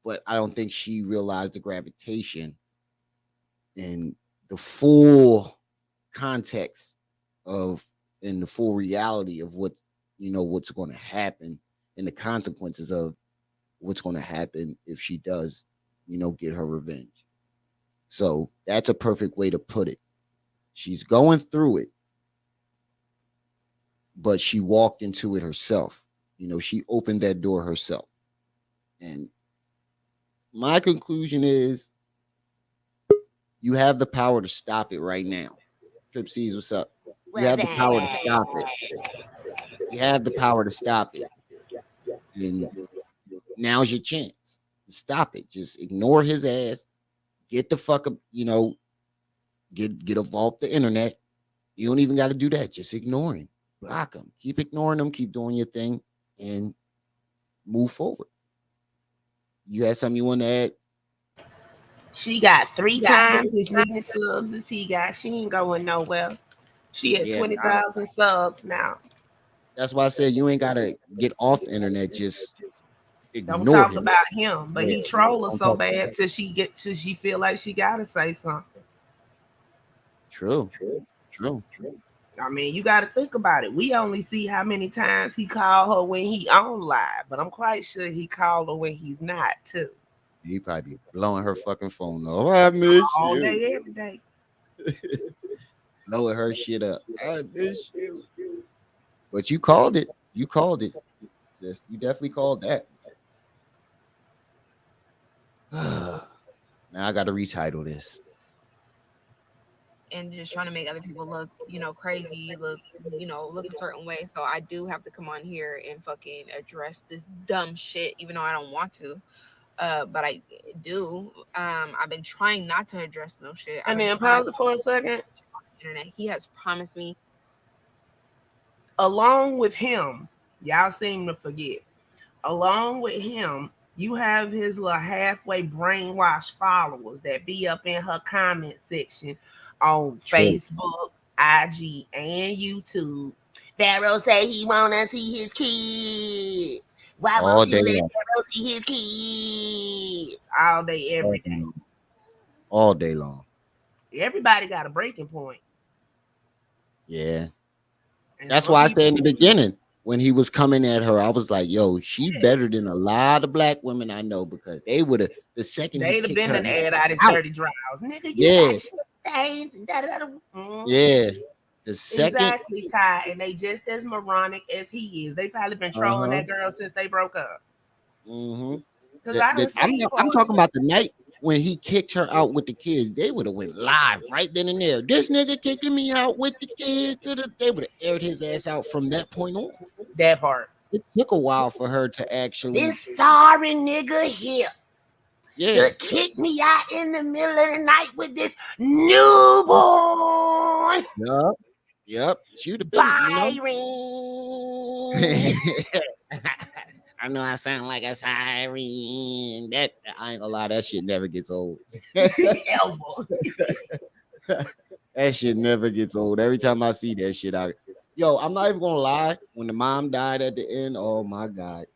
S4: But I don't think she realized the gravitation and the full context and the full reality of what, what's going to happen and the consequences of what's going to happen if she does, get her revenge. So that's a perfect way to put it. She's going through it, but she walked into it herself. She opened that door herself. And my conclusion is you have the power to stop it right now. Trip C's, what's up? You have the power to stop it. You have the power to stop it. And now's your chance. Stop it. Just ignore his ass. Get the fuck up, get off the internet. You don't even got to do that. Just ignore him. Block him. Keep ignoring him. Keep doing your thing and move forward. You had something you want to add?
S3: She got 3 times as many subs as he got. She ain't going nowhere. She at 20,000 subs now.
S4: That's why I said you ain't gotta get off the internet. Just ignore
S3: Don't talk
S4: him.
S3: about him, but he troll her so bad till she feel like she gotta say something.
S4: True.
S3: I mean, you got to think about it. We only see how many times he called her when he on live, but I'm quite sure he called her when he's not too.
S4: He probably be blowing her fucking phone up. I miss
S3: all
S4: you.
S3: day, every day.
S4: Blowing her shit up. I miss you. But you called it. You definitely called that. Now I got to retitle this.
S15: And just trying to make other people look, crazy, look a certain way. So I do have to come on here and fucking address this dumb shit, even though I don't want to. But I do. I've been trying not to address no shit.
S3: And then pause it for a second.
S15: Internet. He has promised me.
S3: Along with him, y'all seem to forget. Along with him, you have his little halfway brainwashed followers that be up in her comment section on Facebook, IG, and YouTube. Pharaoh say he wanna see his kids. Why won't you let Pharaoh see his kids? All day, every day.
S4: All day long.
S3: Everybody got a breaking point.
S4: Yeah. And that's why I said in the beginning, when he was coming at her, I was like, yo, she better than a lot of black women I know, because they would have, the second
S3: they'd have been an ad out his dirty draws. Nigga, you got shit things and da-da-da.
S4: Yeah. The second.
S3: Exactly, Ty. And they just as moronic as he is. They probably been trolling that girl since they broke up.
S4: Mm-hmm.
S3: Because I done seen
S4: I'm talking about the night when he kicked her out with the kids. They would have went live right then and there. This nigga kicking me out with the kids. They would have aired his ass out from that point on.
S3: That part.
S4: It took a while for her to actually.
S3: This sorry nigga here.
S4: Yeah.
S3: You kicked me out in the middle of the night with this newborn.
S4: Yep. She'd have been,
S3: Byron.
S4: I know I sound like a siren. That I ain't gonna lie, that shit never gets old. That shit never gets old. Every time I see that shit, I'm not even gonna lie. When the mom died at the end, oh my god,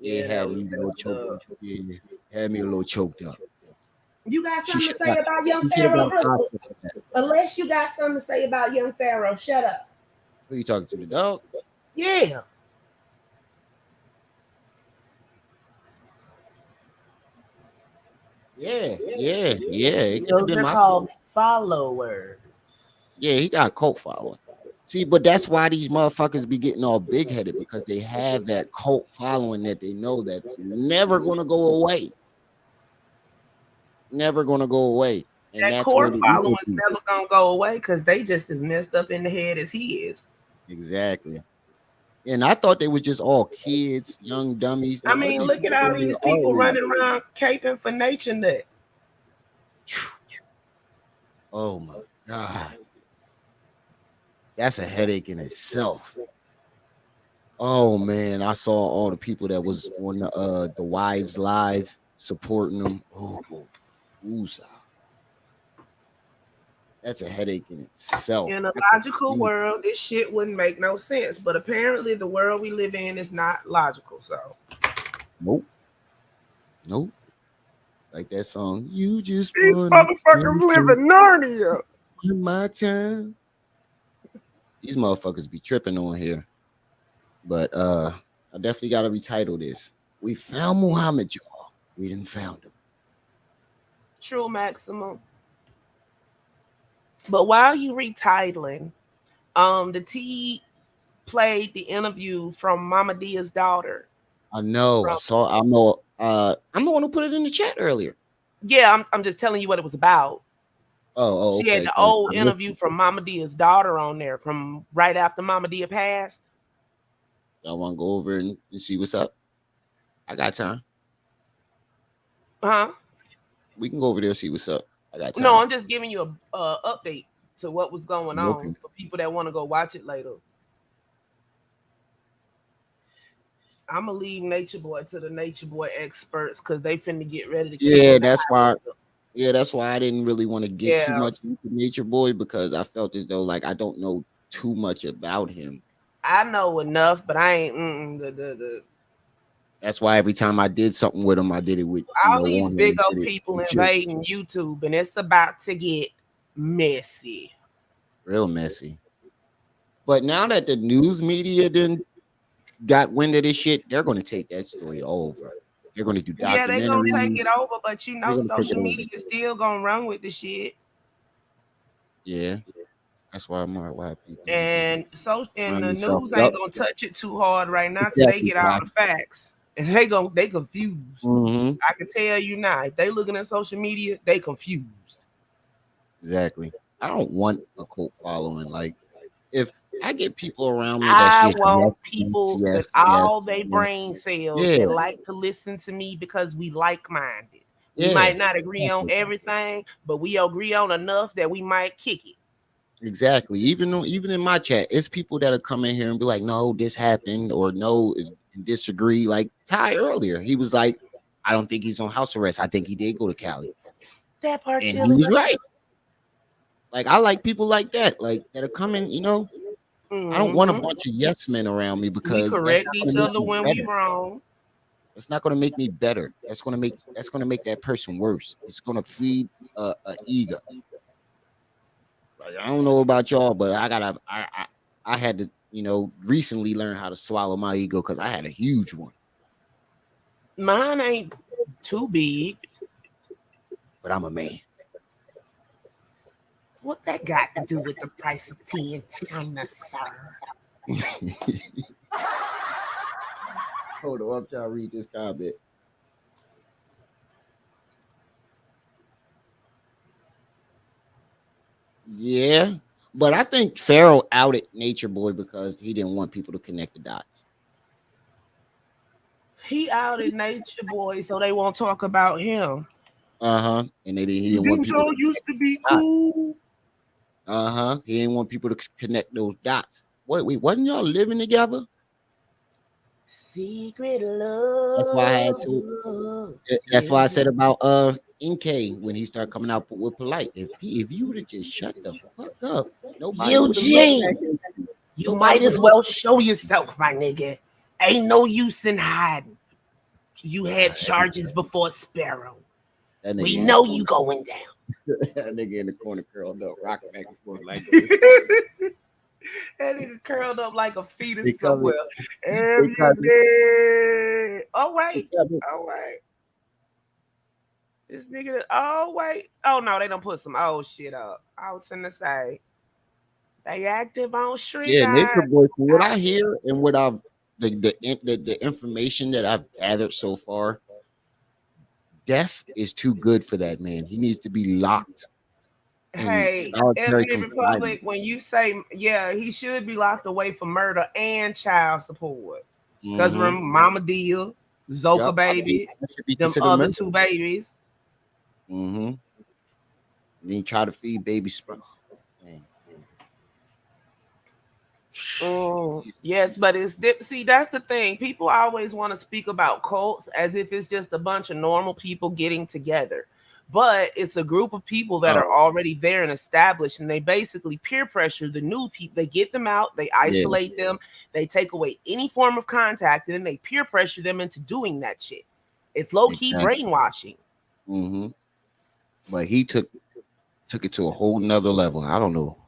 S4: it had me a little choked up. Yeah, had me a little choked up.
S3: You got something to say about young Pharaoh, Bristol? Unless you got something to say about young Pharaoh, shut up.
S4: Who you talking to, the dog?
S3: Yeah.
S4: Yeah. It could have
S3: Those
S4: been
S3: are
S4: my
S3: called followers.
S4: Yeah, he got a cult following. See, but that's why these motherfuckers be getting all big headed, because they have that cult following that they know that's never gonna go away. Never gonna go away. And
S3: that
S4: that's
S3: core
S4: where
S3: following's never gonna go away because they just as messed up in the head as he is.
S4: Exactly. And I thought they was just all kids, young dummies.
S3: I mean, look at all these people running around caping for nature nut.
S4: Oh my god. That's a headache in itself. Oh man, I saw all the people that was on the Wives Live supporting them. Oh, woosah. That's a headache in itself.
S3: In a logical world, this shit wouldn't make no sense. But apparently, the world we live in is not logical. So,
S4: nope. Like that song, you just
S3: these motherfuckers live in Narnia.
S4: In my time. These motherfuckers be tripping on here. But I definitely gotta retitle this. We found Muhammad, y'all. We didn't found him.
S3: True, Maximum. But while you retitling, the T played the interview from Mama Dia's daughter.
S4: I know. I'm the one who put it in the chat earlier.
S3: Yeah, I'm just telling you what it was about.
S4: Oh,
S3: she had the old interview from Mama Dia's daughter on there from right after Mama Dia passed.
S4: Y'all want to go over and see what's up? I got time.
S3: Huh?
S4: We can go over there and see what's up. I got time.
S3: No, I'm just giving you a update to what was going on for people that want to go watch it later. I'm gonna leave Nature Boy to the Nature Boy experts because they finna get ready to.
S4: Yeah, that's why. Yeah, that's why I didn't really want to get too much into Nature Boy, because I felt as though like I don't know too much about him.
S3: I know enough, but I ain't.
S4: That's why every time I did something with him, I did it with
S3: all these big old people invading YouTube, and it's about to get messy.
S4: Real messy. But now that the news media then got wind of this shit, they're going to take that story over. They're going to do documentaries.
S3: Yeah, they're going to take it over, but social media is still going to run with the shit.
S4: Yeah. That's why I'm like, people.
S3: And the news ain't going to touch it too hard right now till they get all the facts. And they confused.
S4: Mm-hmm.
S3: I can tell you now, if they looking at social media, they confused.
S4: Exactly. I don't want a cult following. Like, if I get people around me
S3: I want people with all their brain cells that like to listen to me because we like-minded. We might not agree on everything, but we agree on enough that we might kick it.
S4: Exactly. Even in my chat, it's people that'll come in here and be like, no, this happened, or no, disagree. Like Ty earlier, he was like, I don't think he's on house arrest. I think he did go to Cali.
S3: That part,
S4: and he was right. Like, I like people like that, like that'll come in, I don't want a bunch of yes men around me, because
S3: we correct each other when we wrong.
S4: It's not going to make me better. That's going to make that person worse. It's going to feed a ego. Like, I don't know about y'all, but I had to, recently learn how to swallow my ego, because I had a huge one.
S3: Mine ain't too big,
S4: but I'm a man.
S3: What that got to do with the price of tea in China, sir?
S4: Hold on, I'm trying to read this comment. Yeah, but I think Pharaoh outed Nature Boy because he didn't want people to connect the dots.
S3: He outed Nature Boy, so they won't talk about him.
S4: And he didn't want people.
S3: Used to be cool.
S4: He didn't want people to connect those dots. Wait, wasn't y'all living together?
S3: Secret love.
S4: That's why I had to. That's why I said about NK when he started coming out with Polite. If you would have just shut the fuck up, nobody.
S3: Eugene, you might as well show yourself, my nigga. Ain't no use in hiding. You had charges before Sparrow. We know you going down.
S4: That nigga in the corner curled up, rocking back and forth like
S3: that nigga curled up like a fetus
S4: because
S3: somewhere. Oh wait. This nigga. Oh wait. Oh no, they don't put some old shit up. I was finna say they active on Street.
S4: Yeah, Nature Boy. From what I hear and what I've the information that I've gathered so far, death is too good for that man. He needs to be locked.
S3: Hey, Ebony Republic, when you say, yeah, he should be locked away for murder and child support. Because remember, Mama Deal, Zoka baby, them other two babies.
S4: And then try to feed baby sperm.
S3: Yes, but see, that's the thing. People always want to speak about cults as if it's just a bunch of normal people getting together. But it's a group of people that are already there and established, and they basically peer pressure the new people. They get them out, they isolate them, they take away any form of contact, and then they peer pressure them into doing that shit. It's low-key brainwashing.
S4: But he took it to a whole nother level. I don't know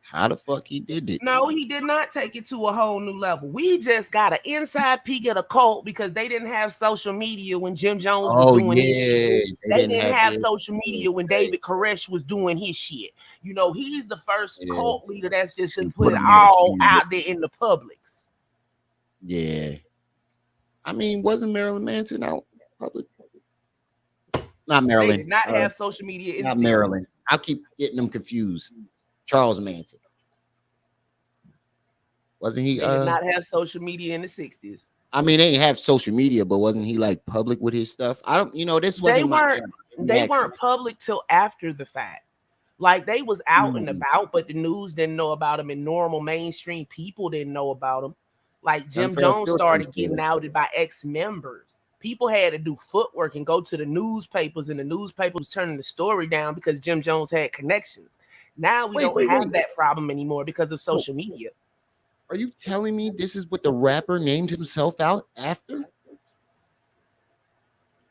S4: how the fuck he did it.
S3: No, he did not take it to a whole new level. We just got an inside peek at a cult because they didn't have social media when Jim Jones was doing his shit. They didn't have social media when David Koresh was doing his shit. You know, he's the first cult leader that's just been put it all out there in the publics.
S4: Yeah. I mean, wasn't Marilyn Manson out public? Not Marilyn.
S3: They did not have social media in
S4: not
S3: the
S4: Marilyn. I keep getting them confused. Charles Manson. Wasn't he?
S3: They did not have social media in the 60s.
S4: I mean, they didn't have social media, but wasn't he like public with his stuff? I don't, this wasn't.
S3: They weren't public till after the fact. Like they was out and about, but the news didn't know about them, and normal mainstream people didn't know about them. Like Jim Jones started getting outed by ex-members. People had to do footwork and go to the newspapers, and the newspapers was turning the story down because Jim Jones had connections. Now we don't have that problem anymore because of social media.
S4: Are you telling me this is what the rapper named himself out after?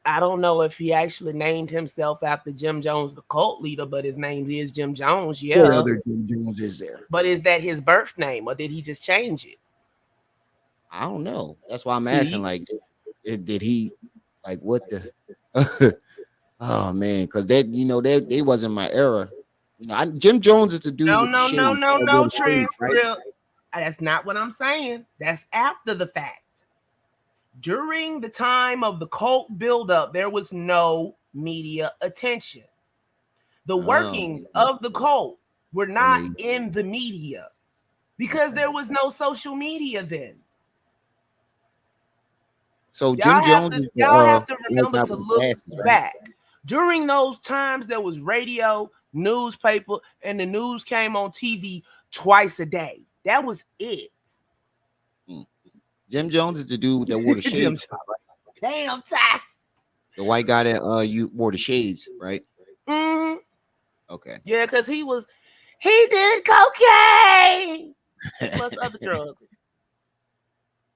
S3: I don't know if he actually named himself after Jim Jones, the cult leader, but his name is Jim Jones. Yeah.
S4: What other Jim Jones is there?
S3: But is that his birth name, or did he just change it?
S4: I don't know. That's why I'm asking. Like, did he? Like, what the? Oh man, because they wasn't my era. Jim Jones is the dude.
S3: No, transcript. Right? That's not what I'm saying. That's after the fact. During the time of the cult buildup, there was no media attention. The workings of the cult were not in the media because there was no social media then.
S4: So Jim Jones,
S3: y'all have to remember to look back. During those times, there was radio, newspaper, and the news came on TV twice a day. That was it.
S4: Jim Jones is the dude that wore the shades.
S3: Damn, Ty.
S4: The white guy that you wore the shades, right?
S3: Mm-hmm.
S4: Okay.
S3: Yeah, because he did cocaine plus other drugs.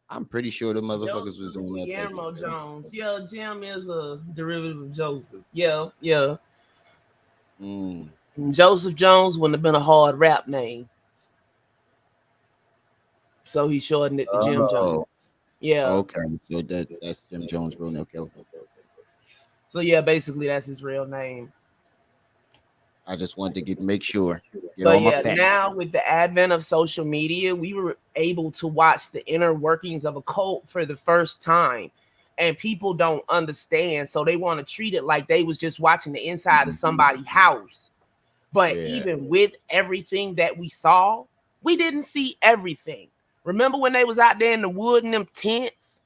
S4: I'm pretty sure the motherfuckers was doing that.
S3: Guillermo Jones. Yeah, Jim is a derivative of Joseph. Yeah. Joseph Jones wouldn't have been a hard rap name. So he shortened it to Jim Jones. Yeah.
S4: Okay. So that's Jim Jones' real name. Okay.
S3: So yeah, basically that's his real name.
S4: I just wanted to make sure. Get
S3: But
S4: all my
S3: yeah,
S4: facts.
S3: now with the advent of social media, we were able to watch the inner workings of a cult for the first time. And people don't understand, so they want to treat it like they was just watching the inside of somebody's house. But even with everything that we saw, we didn't see everything. Remember when they was out there in the wood in them tents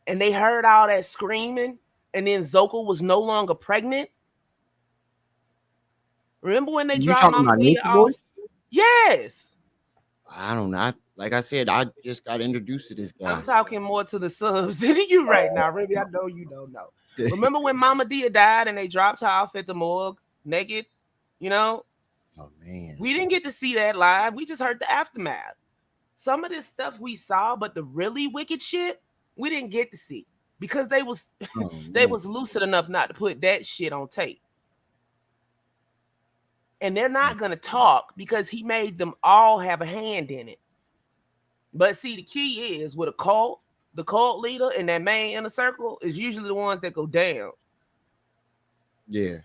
S3: and they heard all that screaming and then Zoka was no longer pregnant? Remember when they
S4: You
S3: dropped
S4: talking
S3: Mama
S4: about
S3: Dia
S4: Nature Boy?
S3: off? Yes.
S4: I don't know. Like I said, I just got introduced to this guy.
S3: I'm talking more to the subs than you right now, Ruby. I know you don't know. Remember when Mama Dia died and they dropped her off at the morgue naked? You know?
S4: Oh man.
S3: We didn't get to see that live. We just heard the aftermath. Some of this stuff we saw, but the really wicked shit, we didn't get to see because they was they was lucid enough not to put that shit on tape. And they're not gonna talk because he made them all have a hand in it. But see, the key is with a cult, the cult leader and that main inner circle is usually the ones that go down.
S4: Yeah.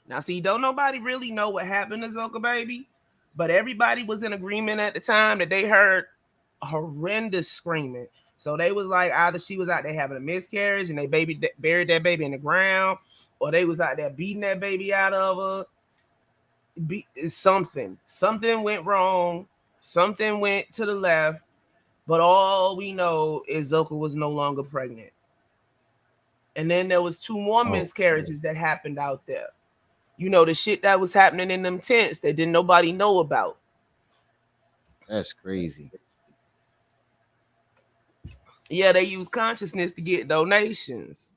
S3: Now, see, don't nobody really know what happened to Zoka Baby, but everybody was in agreement at the time that they heard horrendous screaming. So they was like, either she was out there having a miscarriage and they buried that baby in the ground, or they was out there beating that baby out of her. Something went wrong. Something went to the left. But all we know is Zoka was no longer pregnant. And then there was 2 more miscarriages that happened out there. You know, the shit that was happening in them tents that didn't nobody know about.
S4: That's crazy.
S3: Yeah, they use consciousness to get donations.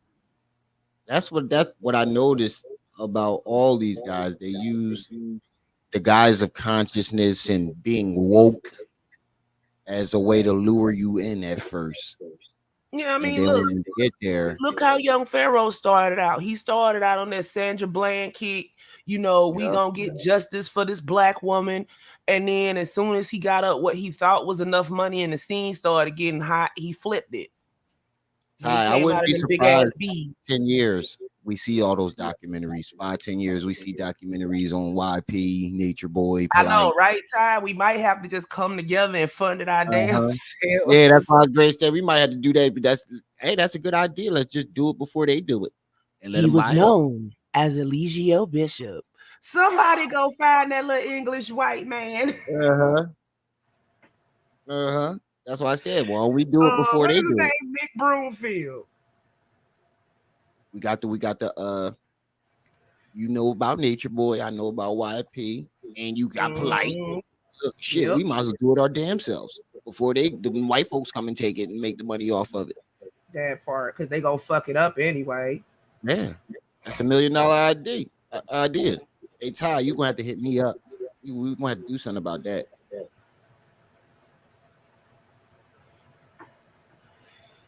S4: That's what I noticed about all these guys. They use the guise of consciousness and being woke as a way to lure you in at first.
S3: Yeah, I mean,
S4: and then
S3: look,
S4: when you get there,
S3: look how young Pharaoh started out. He started out on that Sandra Bland kick. You know, we gonna get justice for this black woman. And then as soon as he got up what he thought was enough money and the scene started getting hot, he flipped it.
S4: I wouldn't be surprised 10 years we see all those documentaries. 5-10 years we see documentaries on YP, Nature Boy,
S3: I
S4: Polite.
S3: know, right, Ty? We might have to just come together and fund it our damn selves.
S4: Yeah, that's why Grace said we might have to do that. But that's a good idea. Let's just do it before they do it. And let
S3: He
S4: them
S3: was
S4: buy it.
S3: known as Eligio Bishop. Somebody go find that little English white man.
S4: That's why I said, well, we do it before they do it.
S3: Nick Broomfield.
S4: We got the you know about Nature Boy, I know about YP, and you got Polite. Look, shit, we might as well do it our damn selves before the white folks come and take it and make the money off of it.
S3: That part, because they gonna fuck it up anyway.
S4: Yeah, that's $1 million idea. Hey Ty, you gonna have to hit me up. We gonna have to do something about that.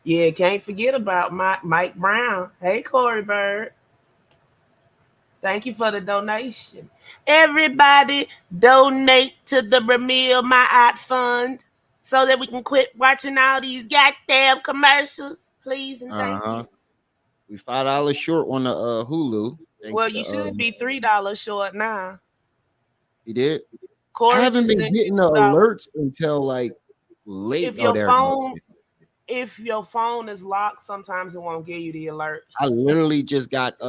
S3: Yeah, can't forget about Mike Brown. Hey, Corey Bird. Thank you for the donation. Everybody donate to the Ramil My Art Fund so that we can quit watching all these goddamn commercials. Please and thank you.
S4: We $5 short on the Hulu.
S3: Well, you should be $3 short now.
S4: You did?
S3: Corey
S4: I haven't
S3: just
S4: been
S3: sent you
S4: getting the
S3: $2.
S4: alerts until like late.
S3: If your phone is locked, sometimes it won't give you the alerts.
S4: I literally just got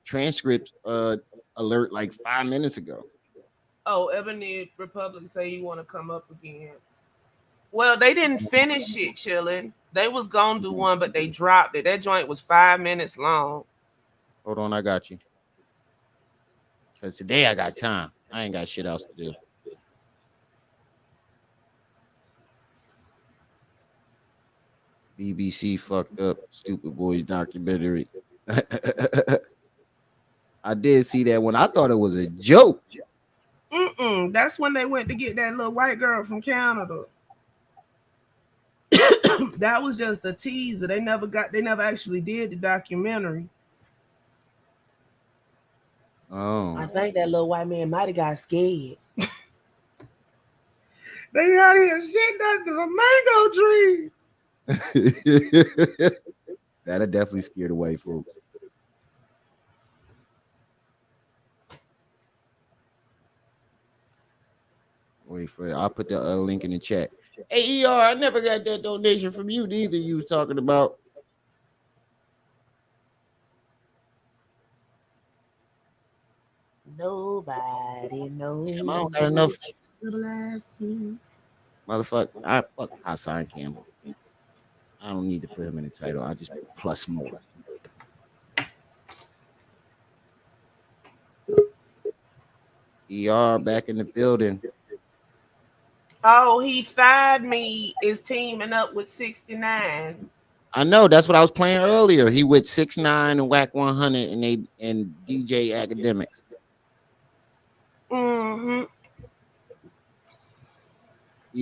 S4: transcript alert like 5 minutes ago.
S3: Oh, Ebony Republic say you want to come up again. Well, they didn't finish it, chilling. They was gonna do one, but they dropped it. That joint was 5 minutes long.
S4: Hold on, I got you. Because today I got time. I ain't got shit else to do. BBC fucked up Stupid Boys documentary. I did see that one. I thought it was a joke.
S3: That's when they went to get that little white girl from Canada. That was just a teaser. They never actually did the documentary.
S4: Oh.
S3: I think that little white man might have got scared. They out here shit nothing but mango trees.
S4: That'll definitely scare the white folks. Wait for it. I'll put the link in the chat. Hey, ER, I never got that donation from you neither. You was talking about.
S3: Nobody knows.
S4: Damn, I don't got enough.
S3: Blessings.
S4: Motherfucker, I fuck Hassan Campbell. I don't need to put him in the title. I just put plus more. ER back in the building.
S3: Oh, he fired me. Is teaming up with 69.
S4: I know that's what I was playing earlier. He with 6ix9ine and Whack 100 and DJ Academics.
S3: Mm-hmm.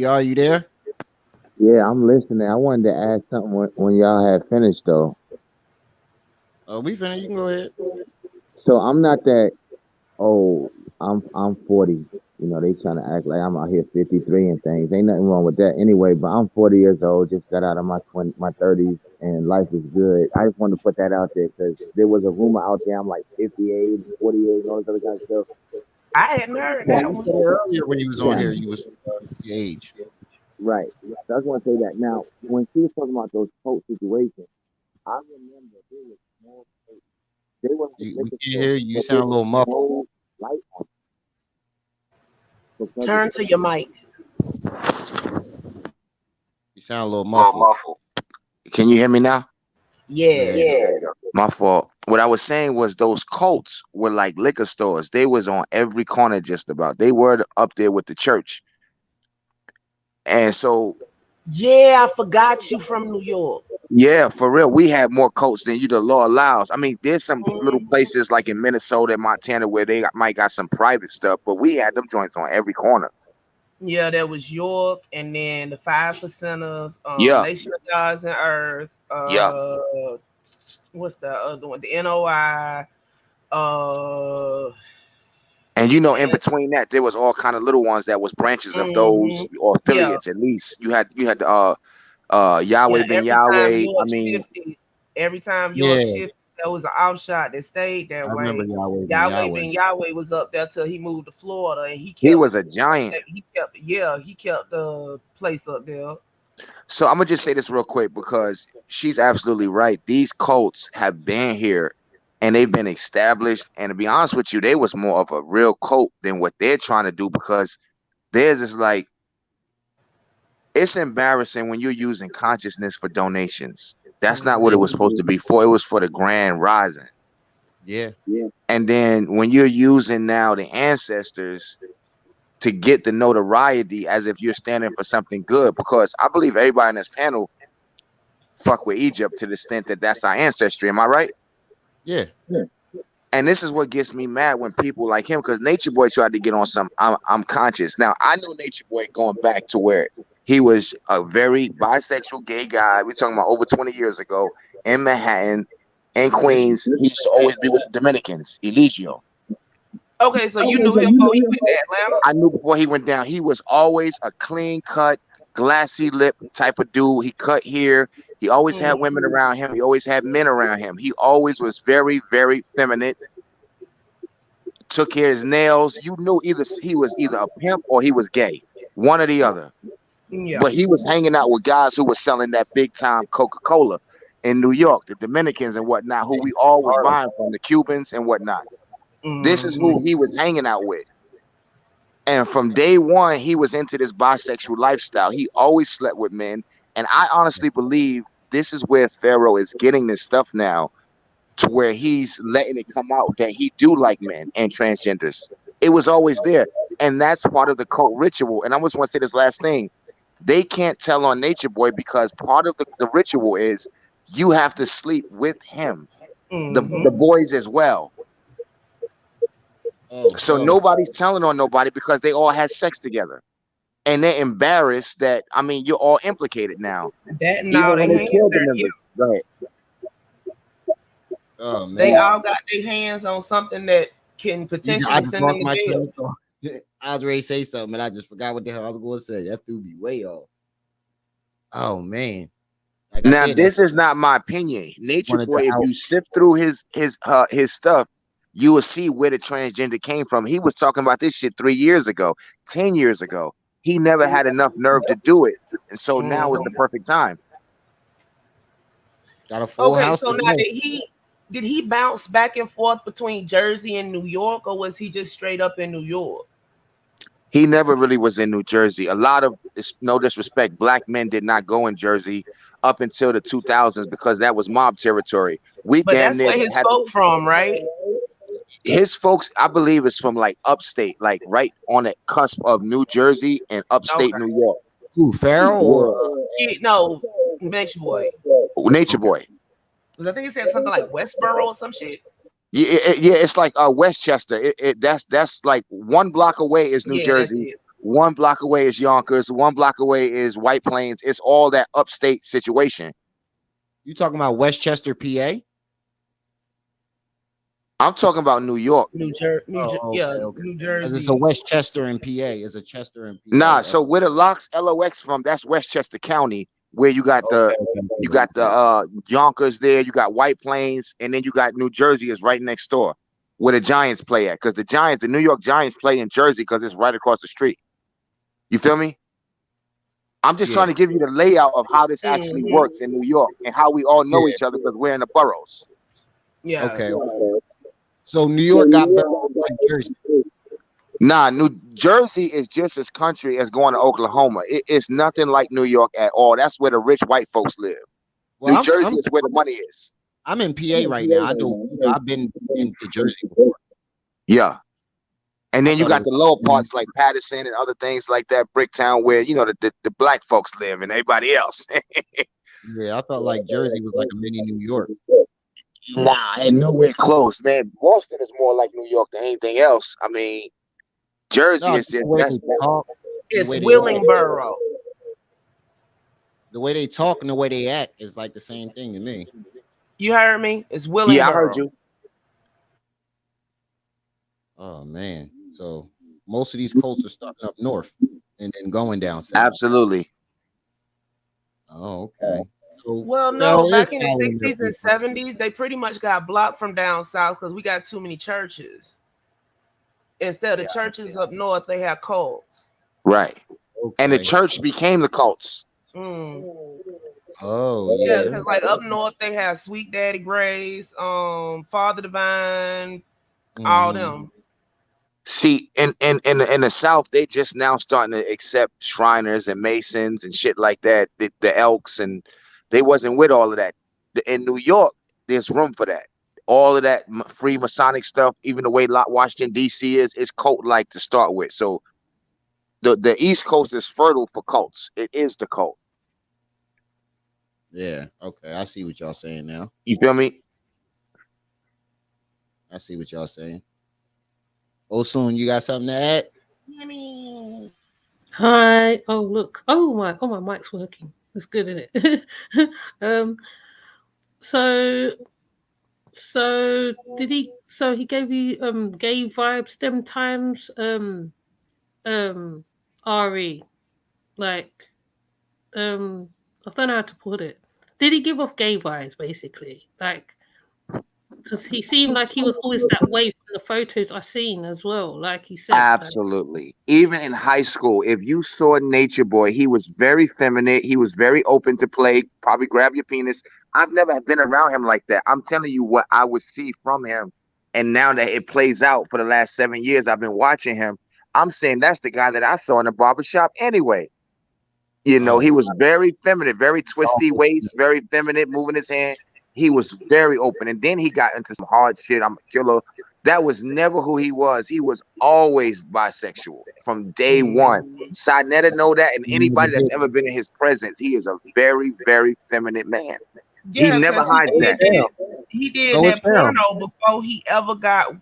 S4: ER, you there?
S21: Yeah, I'm listening. I wanted to ask something when y'all had finished though.
S4: We finished. You can go ahead.
S21: So I'm not that old. I'm 40. You know, they trying to act like I'm out here 53 and things. Ain't nothing wrong with that anyway, but I'm 40 years old, just got out of my 30s, and life is good. I just wanted to put that out there because there was a rumor out there I'm like 58, 48, all this other kind of stuff.
S3: I hadn't heard
S4: Yeah,
S3: that
S4: you
S3: one.
S4: said earlier when you was on here, you was your age.
S21: Right. So I just want to say that. Now, when she was talking about those cult situations, I remember there was small states. They were like
S4: We can't hear you. You
S21: but
S4: sound a
S21: there
S4: little
S21: was
S4: muffled.
S21: no light on. Because
S3: Turn to your mic.
S4: You sound a little muffled.
S21: Can you hear me now?
S3: Yes.
S21: Yeah. My fault. What I was saying was those cults were like liquor stores. They was on every corner just about. They were up there with the church. And so
S3: Yeah, I forgot you from New York.
S21: yeah, for real. We have more cults than the law allows. I mean, there's some little places like in Minnesota and Montana where they might got some private stuff, but we had them joints on every corner.
S3: Yeah, there was York, and then the 5%ers,
S21: Yeah.
S3: Nation of Gods and Earth.
S21: Yeah.
S3: What's the other one? The NOI.
S21: And in between that, there was all kind of little ones that was branches of those or affiliates. At least you had Yahweh Ben Yahweh. I mean,
S3: every time
S21: Yeah.
S3: York shifted, there was an outshot that stayed that
S4: I
S3: way.
S4: remember Yahweh
S3: Ben Yahweh was up there till he moved to Florida, and
S21: he was a giant.
S3: He kept the place up there.
S21: So I'm gonna just say this real quick because she's absolutely right. These cults have been here and they've been established. And to be honest with you, they was more of a real cult than what they're trying to do, because theirs is like, it's embarrassing when you're using consciousness for donations. That's not what it was supposed to be for. It was for the grand rising.
S4: Yeah.
S21: And then when you're using now the ancestors to get the notoriety as if you're standing for something good, because I believe everybody in this panel fuck with Egypt to the extent that that's our ancestry. Am I right?
S4: Yeah.
S21: And this is what gets me mad when people like him, because Nature Boy tried to get on some I'm conscious. Now, I know Nature Boy going back to where he was a very bisexual gay guy. We're talking about over 20 years ago in Manhattan, in Queens. He used to always be with the Dominicans, Eligio.
S3: Okay, so you knew him before he went to Atlanta?
S21: I knew before he went down. He was always a clean cut, glassy lip type of dude. He cut hair. He always had women around him. He always had men around him. He always was very, very feminine. Took care of his nails. You knew he was either a pimp or he was gay. One or the other.
S3: Yeah.
S21: But he was hanging out with guys who were selling that big time Coca-Cola in New York, the Dominicans and whatnot, who we all was buying from, the Cubans and whatnot. This is who he was hanging out with. And from day one, he was into this bisexual lifestyle. He always slept with men. And I honestly believe this is where Pharaoh is getting this stuff now, to where he's letting it come out that he do like men and transgenders. It was always there. And that's part of the cult ritual. And I just want to say this last thing. They can't tell on Nature Boy because part of the ritual is you have to sleep with him, the boys as well. So nobody's telling on nobody because they all had sex together. And they're embarrassed that, I mean, you're all implicated now.
S3: That
S21: Even when they killed the members. Go ahead.
S4: Oh, man.
S3: They all got their hands on something that can potentially send them to jail.
S4: I was ready to say something, and I just forgot what the hell I was going to say. That threw me way off. Oh, man. Like
S21: now, this is not my opinion. Nature Boy, if you sift through his stuff, you will see where the transgender came from. He was talking about this shit 3 years ago, 10 years ago. he never had enough nerve to do it, and so now is the perfect time.
S4: Got a full house.
S3: So now did he bounce back and forth between Jersey and New York, or was he just straight up in New York?
S21: He never really was in New Jersey. A lot of, no disrespect, black men did not go in Jersey up until the 2000s because that was mob territory.
S3: But that's where his folk from, right?
S21: His folks, I believe, is from like upstate, like right on the cusp of New Jersey and upstate New York.
S4: Who, Pharaoh or
S3: no, Nature Boy?
S21: Nature Boy.
S3: I think he said something like Westboro or some shit.
S21: Yeah, it's like Westchester. That's like 1 block away is New Jersey. 1 block away is Yonkers. 1 block away is White Plains. It's all that upstate situation.
S4: You talking about Westchester, PA?
S21: I'm talking about New York.
S3: New Jersey.
S4: It's a Westchester in PA. It's a Chester in PA.
S21: Nah, so where the LOX from? That's Westchester County, where you got the Yonkers there. You got White Plains, and then you got New Jersey is right next door, where the Giants play at. Because the New York Giants play in Jersey because it's right across the street. You feel me? I'm just trying to give you the layout of how this actually works in New York and how we all know each other because we're in the boroughs.
S3: Yeah.
S4: Okay. So New York got better than Jersey.
S21: Nah, New Jersey is just as country as going to Oklahoma. It's nothing like New York at all. That's where the rich white folks live. Well, New Jersey is where the money is.
S4: I'm in PA right now. I know I've been into Jersey before.
S21: Yeah. And then you got the lower parts like Patterson and other things like that, Bricktown, where, you know, the black folks live and everybody else.
S4: Yeah, I felt like Jersey was like a mini New York.
S21: Nah, and nowhere close, man. Boston is more like New York than anything else. I mean, Jersey is just
S3: it's Willingboro.
S4: The way they talk and the way they act is like the same thing to me.
S3: You heard me? It's Willingboro.
S21: Yeah, I heard you.
S4: Oh man. So most of these Colts are starting up north and then going down south.
S21: Absolutely.
S4: Oh, okay.
S3: Well, no, back in the 60s and 70s, they pretty much got blocked from down south because we got too many churches. Instead of churches up north, they have cults.
S21: Right. Okay. And the church became the cults.
S4: Oh,
S3: yeah. Because like up north, they have Sweet Daddy Grace, Father Divine, all them.
S21: See, in the South, they just now starting to accept Shriners and Masons and shit like that, the Elks, and they wasn't with all of that. In New York, there's room for that. All of that free Masonic stuff, even the way Washington, D.C. is cult-like to start with. So the East Coast is fertile for cults. It is the cult.
S4: Yeah, okay. I see what y'all saying now.
S21: You feel me?
S4: I see what y'all saying. Soon, you got something to add?
S6: Hi. Oh, look. Oh my mic's working. It's good, isn't it? So did he? So he gave you gay vibes them times, Ari, like I don't know how to put it. Did he give off gay vibes basically, like? Because he seemed like he was always that way from the photos I seen as well, like he said.
S21: Absolutely. Even in high school, if you saw Nature Boy, he was very feminine. He was very open to play, probably grab your penis. I've never been around him like that. I'm telling you what I would see from him. And now that it plays out for the last 7 years, I've been watching him. I'm saying that's the guy that I saw in the barbershop anyway. You know, he was very feminine, very twisty waist, very feminine, moving his hand. He was very open, and then he got into some hard shit. I'm a killer. That was never who he was. He was always bisexual from day one. Sinetta know that, and anybody that's ever been in his presence, he is a very, very feminine man.
S3: Yeah,
S21: he never hides that.
S3: He did that porno before he ever got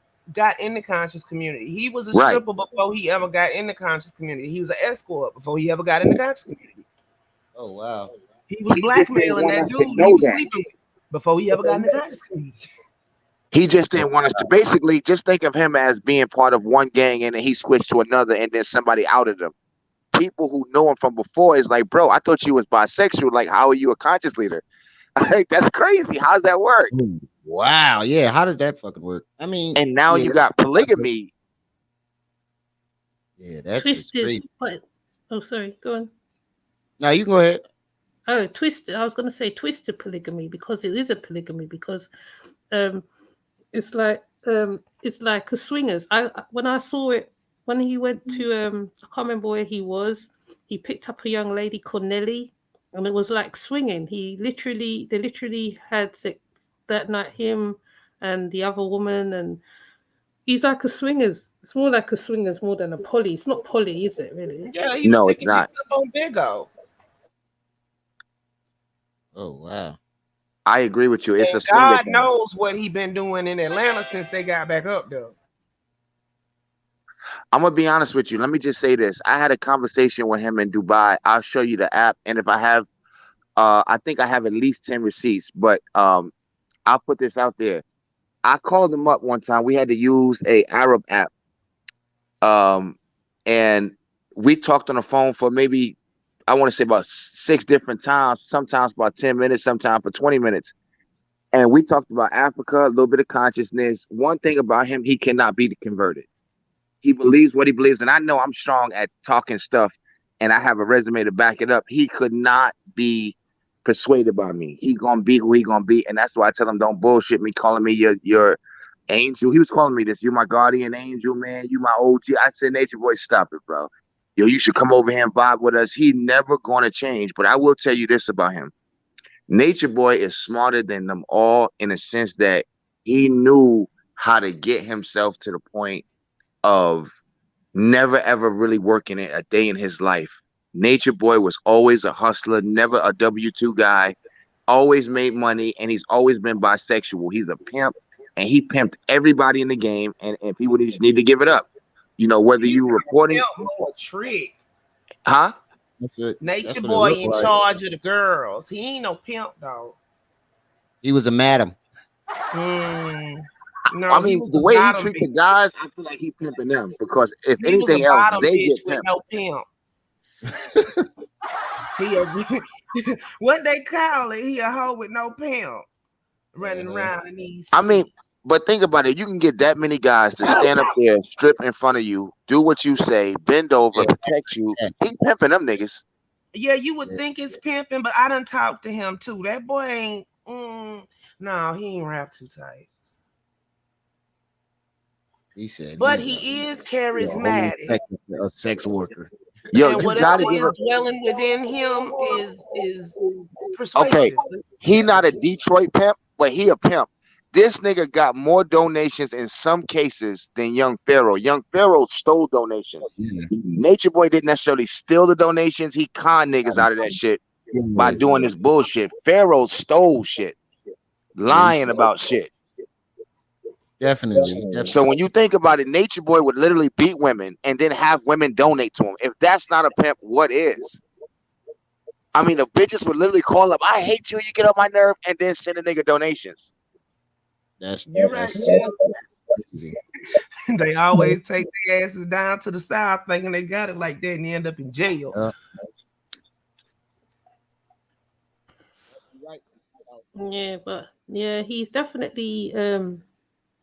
S3: in the conscious community. He was a stripper before he ever got in the conscious community. He was an escort before he ever got in the conscious community.
S4: Oh wow.
S3: He was blackmailing that dude he was sleeping with before he ever got in the conscious community.
S21: He just didn't want us to basically just think of him as being part of one gang and then he switched to another and then somebody outed him. People who know him from before is like, bro, I thought you was bisexual. Like, how are you a conscious leader? Like, that's crazy. How's that work?
S4: Wow. Yeah. How does that fucking work? I mean,
S21: and now you got polygamy.
S4: Yeah, that's
S6: twisted. But Oh, sorry. Go on.
S4: Now you can go ahead.
S6: Oh, twisted. I was going to say twisted polygamy because it is a polygamy because um, it's like a swingers. When I saw it when he went to I can't remember where he was. He picked up a young lady called Nelly, and it was like swinging. They literally had sex that night. Him and the other woman, and he's like a swingers. It's more like a swingers more than a poly. It's not poly, is it? Really?
S3: Yeah, he was picking chicks up on Big O.
S4: Oh wow.
S21: I agree with you. It's
S3: And
S21: a swinger
S3: God
S21: thing.
S3: knows what he been doing in Atlanta since they got back up there.
S21: I'm gonna be honest with you. Let me just say this. I had a conversation with him in Dubai. I'll show you the app, and if I have, I think I have at least 10 receipts. But I'll put this out there. I called him up one time. We had to use a Arab app, and we talked on the phone for maybe I want to say about 6 different times. Sometimes about 10 minutes, sometimes for 20 minutes. And we talked about Africa, a little bit of consciousness. One thing about him, he cannot be converted. He believes what he believes, and I know I'm strong at talking stuff, and I have a resume to back it up. He could not be persuaded by me. He gonna be who he gonna be, and that's why I tell him don't bullshit me, calling me your angel. He was calling me this. You're my guardian angel, man. You my OG. I said, Nature Boy, stop it, bro. Yo, you should come over here and vibe with us. He never gonna change. But I will tell you this about him. Nature Boy is smarter than them all in a sense that he knew how to get himself to the point of never ever really working it a day in his life. Nature Boy was always a hustler, never a W-2 guy, always made money, and he's always been bisexual. He's a pimp, and he pimped everybody in the game, and people just need to give it up. You know, whether you reporting
S3: more trick.
S21: Huh?
S3: Nature Boy in charge of the girls. He ain't no pimp, though.
S4: He was a madam.
S3: No,
S21: I mean, the way he treats the guys, I feel like he pimping them because if
S3: he was
S21: anything
S3: a
S21: else,
S3: bottom
S21: they
S3: bitch
S21: get
S3: with
S21: pimped.
S3: no pimp. He a, what they call it? He a hoe with no pimp, running around in these.
S21: I mean, but think about it. You can get that many guys to stand up there, strip in front of you, do what you say, bend over, protect you. He pimping them niggas.
S3: Yeah, you would think it's pimping, but I done talked to him too. That boy ain't. No, he ain't rap too tight.
S4: He said,
S3: but he is charismatic.
S4: A sex worker.
S21: Yo,
S3: and
S21: you
S3: whatever
S21: gotta
S3: is dwelling within him is persuasive.
S21: Okay, he not a Detroit pimp, but he a pimp. This nigga got more donations in some cases than Young Pharaoh. Young Pharaoh stole donations. Nature Boy didn't necessarily steal the donations. He conned niggas out of that shit by doing this bullshit. Pharaoh stole shit, lying about shit.
S4: Definitely.
S21: So when you think about it, Nature Boy would literally beat women and then have women donate to him. If that's not a pimp, what is? I mean, the bitches would literally call up, I hate you, you get on my nerve, and then send a nigga donations.
S3: You're right. They always take their asses down to the south thinking they got it like that and they end up in jail.
S6: Yeah, but yeah, he's definitely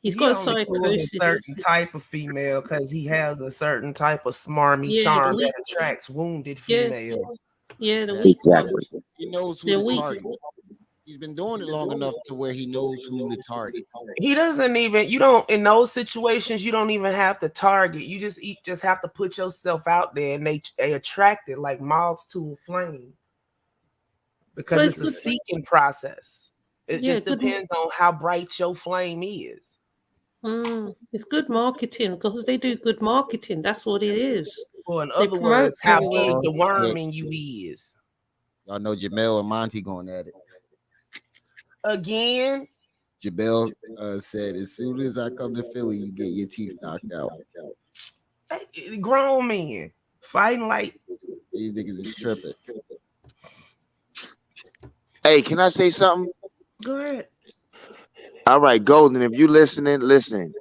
S6: he's
S3: He
S6: got a
S3: only pulls a
S6: psychosis.
S3: certain type of female because he has a certain type of smarmy charm that attracts wounded females.
S6: Yeah, the weak
S21: exactly.
S4: He knows who to target. He's been doing it long enough to where he knows who to target.
S3: He doesn't even, you don't, in those situations, you don't even have to target. You just have to put yourself out there and they attract it like moths to a flame. Because it's a seeking process. It just depends on how bright your flame is.
S6: It's good marketing because they do good marketing. That's what it is.
S3: Well, in other words, how big the worm in you is.
S4: Y'all know Jamel and Monty going at it.
S3: Again?
S4: Jamel said, as soon as I come to Philly, you get your teeth knocked out.
S3: Grown men fighting like
S4: these niggas is tripping.
S21: Hey, can I say something?
S3: Go ahead.
S21: All right, Golden, if you listening, listen.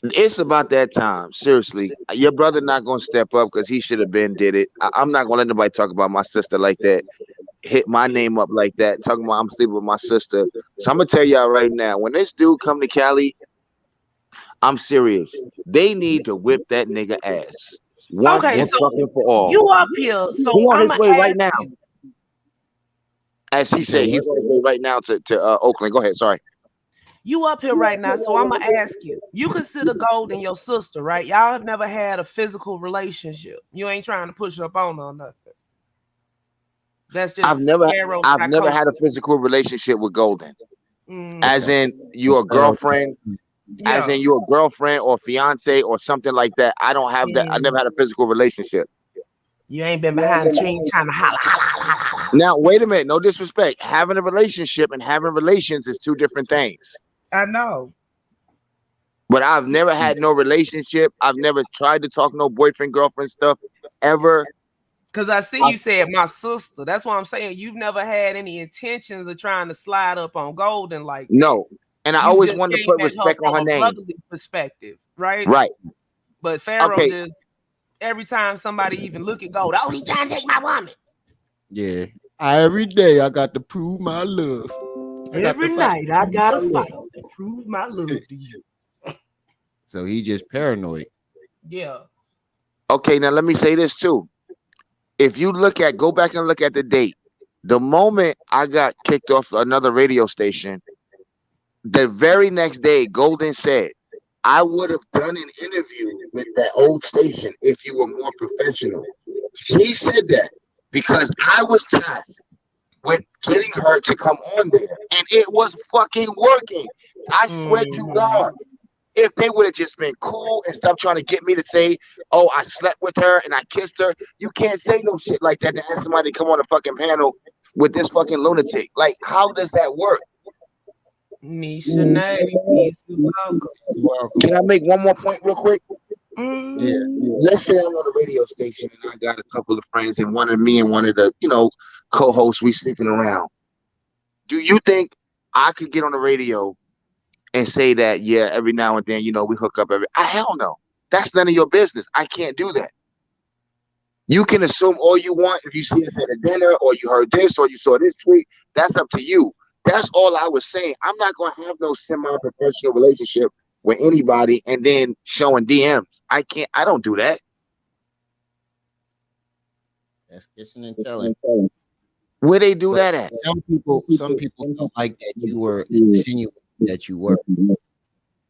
S21: It's about that time. Seriously, your brother not gonna step up because he should have been did it. I'm not gonna let nobody talk about my sister like that. Hit my name up like that. Talking about I'm sleeping with my sister. So I'm gonna tell y'all right now. When this dude come to Cali, I'm serious. They need to whip that nigga ass. Once
S3: Okay,
S21: and
S3: so
S21: fucking for all.
S3: you up here, so
S21: He on
S3: I'm
S21: his
S3: gonna
S21: way right
S3: ask
S21: now.
S3: you.
S21: As he said, he's on his way right now to Oakland. Go ahead. Sorry.
S3: You up here right now, so I'm gonna ask you. You consider Gold and your sister, right? Y'all have never had a physical relationship. You ain't trying to push up on her or nothing. That's just
S21: I've never had a
S3: psychosis.
S21: physical relationship with Golden.
S3: Mm.
S21: As in you're a girlfriend, as
S3: Yeah.
S21: in you're a girlfriend or fiance or something like that. I don't have that. I never had a physical relationship.
S3: You ain't been behind the tree trying to holla, holla, holla, holla, holla.
S21: Now, wait a minute. No disrespect. Having a relationship and having relations is two different things.
S3: I know.
S21: But I've never had no relationship. I've never tried to talk no boyfriend, girlfriend stuff ever.
S3: Because I see you said my sister. That's what I'm saying. You've never had any intentions of trying to slide up on Golden like that.
S21: No. And I
S3: You
S21: always
S3: just
S21: wanted to
S3: came
S21: put
S3: at
S21: respect
S3: from
S21: on her
S3: a
S21: name.
S3: brotherly perspective, right?
S21: Right.
S3: But Pharaoh
S21: Okay.
S3: just every time somebody even look at Gold, oh, he trying to take my woman.
S4: Yeah. Every day I got to prove my love.
S3: Every night I gotta fight to prove my love to you.
S4: So he just paranoid.
S3: Yeah.
S21: Okay, now let me say this too. If you go back and look at the date, the moment I got kicked off another radio station, the very next day, Golden said, I would have done an interview with that old station if you were more professional. She said that because I was tasked with getting her to come on there, and it was fucking working. I swear to God. If they would have just been cool and stopped trying to get me to say, oh, I slept with her and I kissed her, you can't say no shit like that to ask somebody to come on a fucking panel with this fucking lunatic. Like, how does that work?
S3: Nisha Nay, peace and welcome.
S21: Can I make one more point real quick?
S3: Yeah.
S21: Let's say I'm on a radio station and I got a couple of friends and one of the, co-hosts, we sneaking around. Do you think I could get on the radio and say that, yeah, every now and then, we hook up hell no. That's none of your business. I can't do that. You can assume all you want if you see us at a dinner or you heard this or you saw this tweet. That's up to you. That's all I was saying. I'm not going to have no semi-professional relationship with anybody and then showing DMs. I don't do that.
S4: That's kissing and telling.
S21: Where they do that at?
S4: Some people don't like that you were insinuating that you were.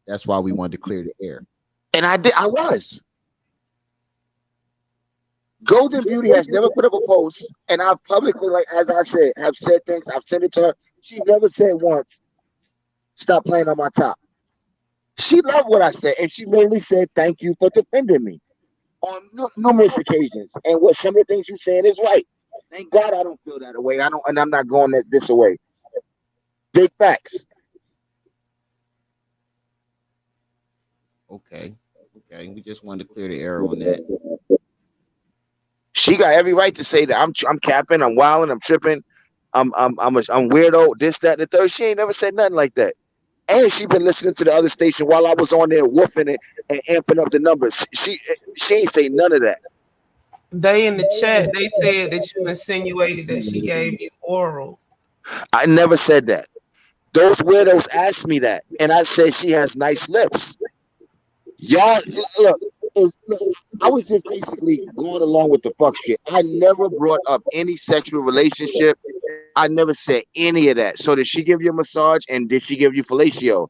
S4: That's why we wanted to clear the air.
S21: And I did. I was. Golden Beauty has never put up a post, and I've publicly, like as I said, have said things. I've sent it to her. She never said once, "Stop playing on my top." She loved what I said, and she mainly said, "Thank you for defending me," on numerous occasions. And what some of the things you're saying is right. Thank God I don't feel that way. And I'm not going this away. Big facts.
S4: Okay. We just wanted to clear the air on that.
S21: She got every right to say that I'm capping, I'm wilding, I'm tripping, I'm weirdo, this, that, and the third. She ain't never said nothing like that. And she been listening to the other station while I was on there woofing it and amping up the numbers. She ain't say none of that.
S3: They in the chat, they said that you insinuated that she gave you oral.
S21: I never said that. Those weirdos asked me that, and I said she has nice lips. Y'all, look, I was just basically going along with the fuck shit. I never brought up any sexual relationship. I never said any of that. So did she give you a massage and did she give you fellatio?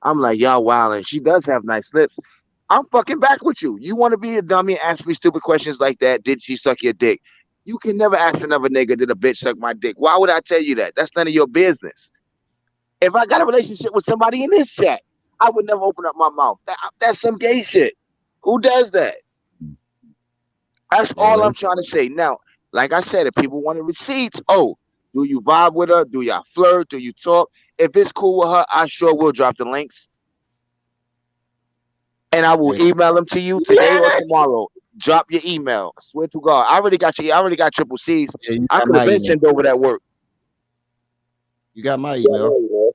S21: I'm like, y'all wildin'. She does have nice lips. I'm fucking back with you. You want to be a dummy and ask me stupid questions like that? Did she suck your dick? You can never ask another nigga, did a bitch suck my dick? Why would I tell you that? That's none of your business. If I got a relationship with somebody in this chat, I would never open up my mouth. That's some gay shit. Who does that? That's all I'm trying to say. Now, like I said, if people want receipts, do you vibe with her? Do y'all flirt? Do you talk? If it's cool with her, I sure will drop the links. And I will email them to you today or tomorrow. Drop your email. I swear to God. I already got triple C's. I could have been sent over that work.
S4: You got my email.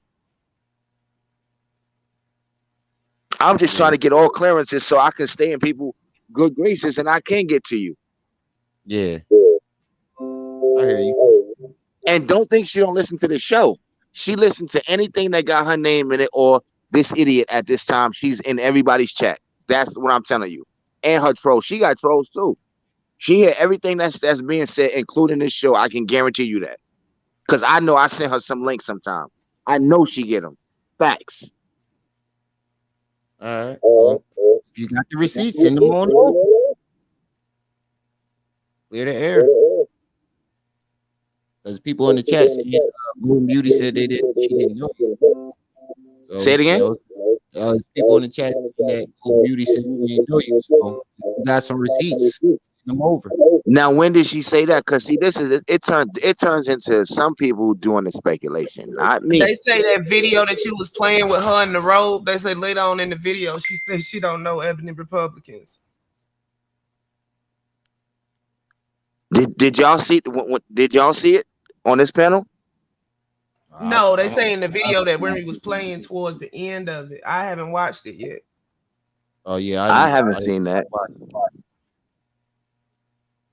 S21: I'm just trying to get all clearances so I can stay in people's good graces and I can get to you.
S4: Yeah. I hear you.
S21: And don't think she don't listen to the show. She listens to anything that got her name in it or this idiot at this time. She's in everybody's chat. That's what I'm telling you. and her trolls. She got trolls too. She hear everything that's being said, including this show. I can guarantee you that. Because I know I sent her some links sometime. I know she get them. Facts.
S4: All right. Well, if you got the receipts, send them on over. Clear the air. Because people in the chat saying Bloom Beauty said she didn't know. So,
S21: say it again.
S4: People in the chat saying that Bloom Beauty said she didn't know you. So you got some receipts. Send them over.
S21: Now, when did she say that? Because see, it turns into some people doing the speculation, not me.
S3: They say that video that you was playing with her in the robe. They say later on in the video, she said she don't know Ebony Republicans.
S21: Did y'all see? Did y'all see it on this panel?
S3: No, they say in the video that Remy was playing towards the end of it. I haven't watched it yet.
S4: Oh yeah,
S21: I haven't seen that.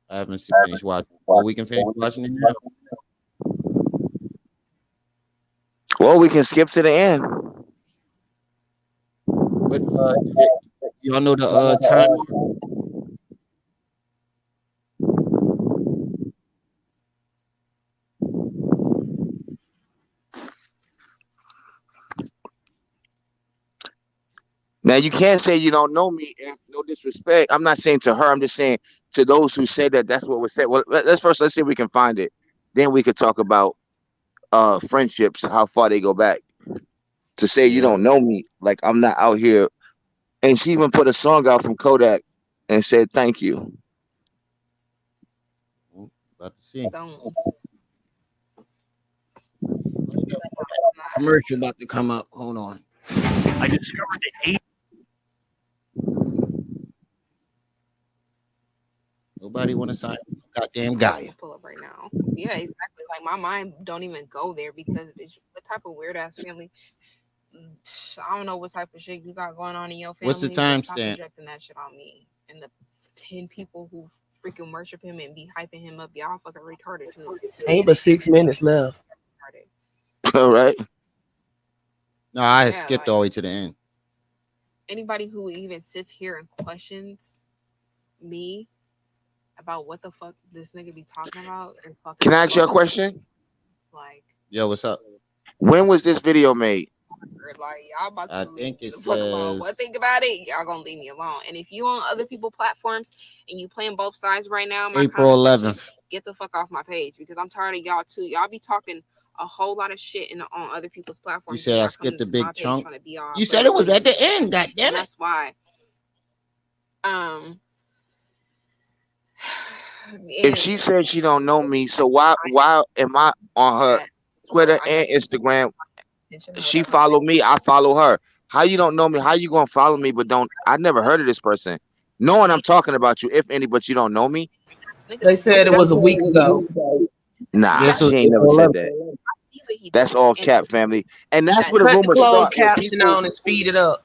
S4: I haven't finished watching. Well, we can finish watching it now.
S21: Well, we can skip to the end.
S4: But y'all know the time.
S21: Now you can't say you don't know me. And no disrespect. I'm not saying to her. I'm just saying to those who say that that's what was said. Well, let's see if we can find it. Then we could talk about friendships, how far they go back. To say you don't know me, like I'm not out here. And she even put a song out from Kodak and said thank you.
S4: About to see. Commercial about to come up. Hold on.
S5: I discovered the
S4: Nobody want to sign goddamn Gaia.
S15: Pull up right now. Yeah, exactly. Like my mind don't even go there because bitch, what type of weird ass family? I don't know what type of shit you got going on in your family.
S4: What's the timestamp?
S15: Projecting that shit on me and the 10 people who freaking worship him and be hyping him up. Y'all fucking retarded too.
S3: Ain't but 6 minutes left.
S21: All right.
S4: No, I skipped all the way to the end.
S15: Anybody who even sits here and questions me about what the fuck this nigga be talking about is fucking.
S21: Can I ask you a question?
S15: Like,
S4: yo, what's up?
S21: When was this video made?
S15: Like y'all about to
S4: think it
S15: fuck alone. But think about it, y'all gonna leave me alone. And if you on other people's platforms and you playing both sides right now,
S4: April 11th.
S15: Get the fuck off my page because I'm tired of y'all too. Y'all be talking a whole lot of shit on other people's platforms.
S4: You said I skipped a big chunk.
S15: You
S4: said it was at the end. God damn it.
S15: That's why.
S21: If she said she don't know me, so why am I on her Twitter and Instagram? She follow me, I follow her. How you don't know me? How you gonna follow me but don't? I never heard of this person. Knowing I'm talking about you, if any, but you don't know me.
S3: They said it was a week ago.
S21: Nah, she ain't never said that. That's all cap, family, and that's where the rumors
S3: closed
S21: start.
S3: caption on and speed it up.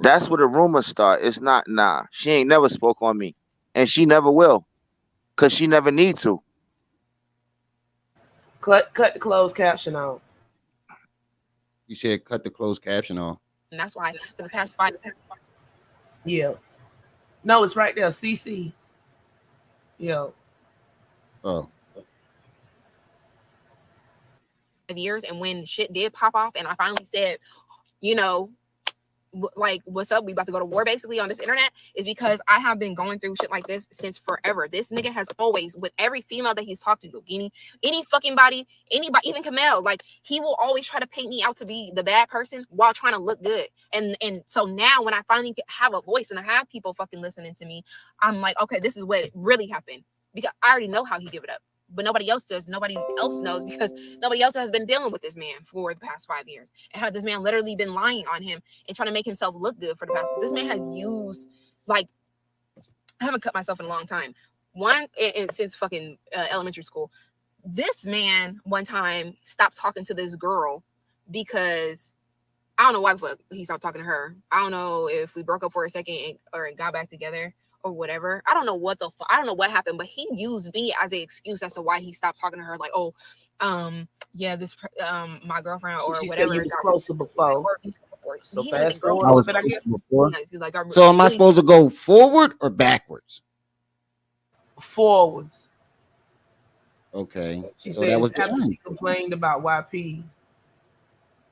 S21: That's where the rumors start. It's not. Nah, she ain't never spoke on me, and she never will, cause she never need to.
S3: Cut the closed caption on.
S4: You said cut the closed caption off.
S15: And that's why for the past 5.
S3: Yeah. No, it's right there. CC. Yo.
S4: Oh.
S15: Years, and when shit did pop off, and I finally said, you know, like, what's up? We about to go to war basically on this internet, is because I have been going through shit like this since forever. This nigga has always, with every female that he's talked to, any fucking body, anybody, even Campbell, like he will always try to paint me out to be the bad person while trying to look good. And so now when I finally have a voice and I have people fucking listening to me, I'm like, okay, this is what really happened, because I already know how he give it up. But nobody else does. Nobody else knows because nobody else has been dealing with this man for the past 5 years. And how this man literally been lying on him and trying to make himself look good for the past. This man has used, like, I haven't cut myself in a long time. Since fucking elementary school. This man one time stopped talking to this girl because I don't know why the fuck he stopped talking to her. I don't know if we broke up for a second or got back together or whatever. I don't know what I don't know what happened, but he used me as an excuse as to why he stopped talking to her. Like, oh, yeah, this my girlfriend or
S3: she
S15: whatever.
S3: said you was closer before. So
S15: he
S3: fast
S15: doesn't grow
S3: forward
S4: I
S3: a
S4: was
S3: little bit, I guess.
S15: He's like, I
S4: So am I
S15: really
S4: supposed to go forward or backwards?
S3: Forwards.
S4: Okay.
S3: She
S4: So that
S3: says
S4: was the
S3: after
S4: end.
S3: she complained about YP.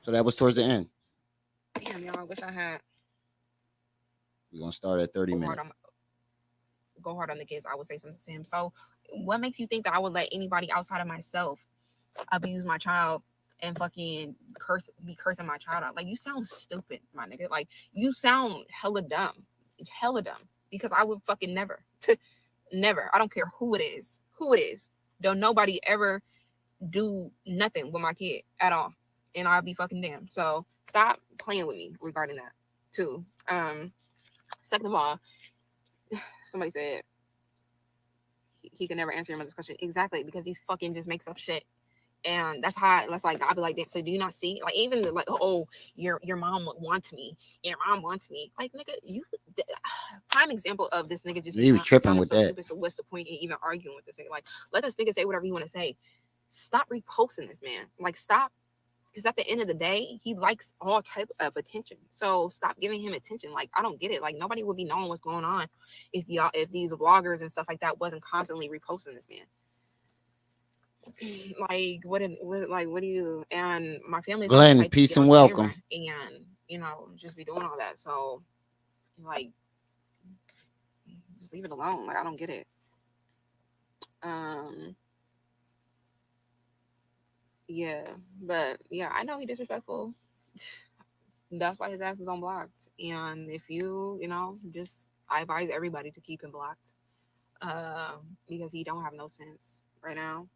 S4: So that was towards the end.
S15: damn, y'all, I wish I had
S4: We're gonna start at 30 minutes.
S15: go hard on the kids. I would say something to him. So what makes you think that I would let anybody outside of myself abuse my child and fucking be cursing my child out? Like, you sound stupid, my nigga. Like, you sound hella dumb, because I would fucking never. I don't care who it is. Don't nobody ever do nothing with my kid at all, and I'll be fucking damned. So stop playing with me regarding that too. Second of all, somebody said he can never answer your mother's question. Exactly, because he's fucking just makes up shit. And that's like, I'll be like, so do you not see? Like, even like, oh, your mom wants me. Your mom wants me. Like, nigga, prime example of this nigga just
S4: He was tripping with
S15: so
S4: that.
S15: stupid. So what's the point in even arguing with this nigga? Like, let this nigga say whatever you want to say. Stop reposting this man. Like, stop. Because at the end of the day, he likes all type of attention. So stop giving him attention. Like, I don't get it. Like, nobody would be knowing what's going on if these vloggers and stuff like that wasn't constantly reposting this man. Like, what do you, and my family's
S4: Glenn,
S15: not the type
S4: peace
S15: to get
S4: and
S15: on
S4: welcome.
S15: camera and just be doing all that. So like, just leave it alone. Like, I don't get it. Yeah, but yeah, I know he disrespectful. That's why his ass is on blocked. And if I advise everybody to keep him blocked, because he don't have no sense right now.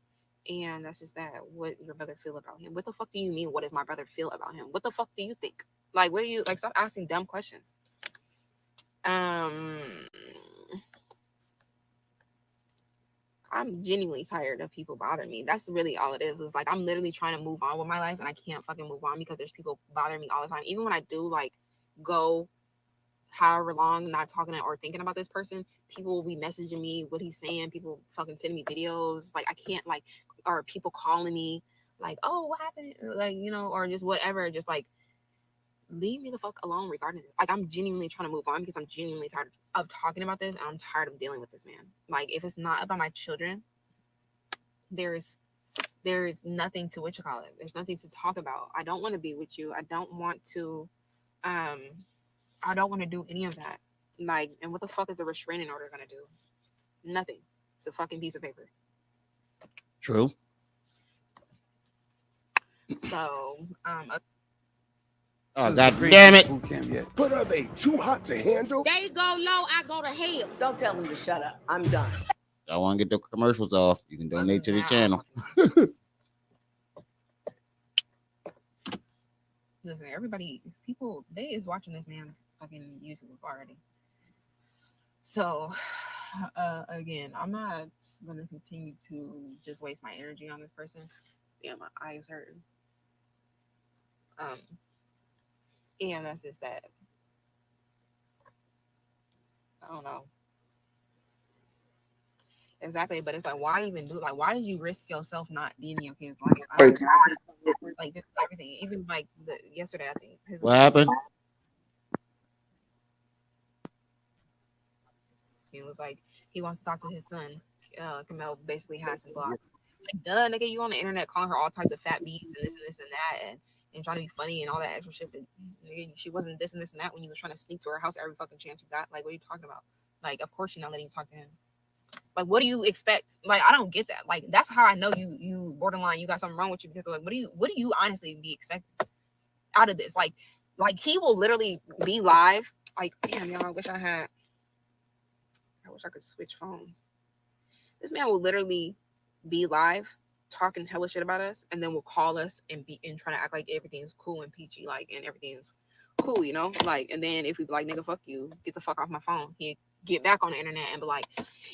S15: And that's just that. What your brother feel about him? What the fuck do you mean? What does my brother feel about him? What the fuck do you think? Like, what do you like? Stop asking dumb questions. I'm genuinely tired of people bothering me. That's really all it is. It's like, I'm literally trying to move on with my life, and I can't fucking move on because there's people bothering me all the time. Even when I do like go however long not talking or thinking about this person, people will be messaging me what he's saying. People fucking sending me videos. Like, I can't or people calling me like, oh, what happened? Like, or just whatever. Just like, leave me the fuck alone regarding it. Like, I'm genuinely trying to move on because I'm genuinely tired of talking about this, and I'm tired of dealing with this man. Like, if it's not about my children, there's nothing to there's nothing to talk about. I don't want to be with you. I don't want to do any of that. Like, and what the fuck is a restraining order gonna do? Nothing. It's a fucking piece of paper.
S4: True.
S15: So,
S4: oh, god damn it.
S7: But are they too hot to handle?
S22: They go low, I go to hell. Don't tell them to shut up. I'm done.
S4: Y'all want to get the commercials off? You can donate to the channel.
S15: Listen, people, they is watching this man's fucking YouTube already. So, again, I'm not going to continue to just waste my energy on this person. Yeah, my eyes hurt. And that's just that. I don't know. Exactly, but it's like, why even do? Like, why did you risk yourself not being in your kids' life? Like, just everything, even like yesterday, I think.
S4: What happened?
S15: He was like, he wants to talk to his son. Campbell basically has him blocked. Like, duh, nigga, you on the internet calling her all types of fat beats and this and that, and trying to be funny and all that extra shit. But nigga, she wasn't this and this and that when you was trying to sneak to her house every fucking chance you got. Like, what are you talking about? Like, of course you're not letting you talk to him. Like, what do you expect? Like, I don't get that. Like, that's how I know you borderline, you got something wrong with you, because like, what do you honestly be expecting out of this? Like he will literally be live. Like, damn, y'all, I wish I could switch phones. This man will literally be live talking hella shit about us, and then will call us and trying to act like everything's cool and peachy, like, and everything's cool, like, and then if we be like, nigga, fuck you, get the fuck off my phone, he get back on the internet and be like,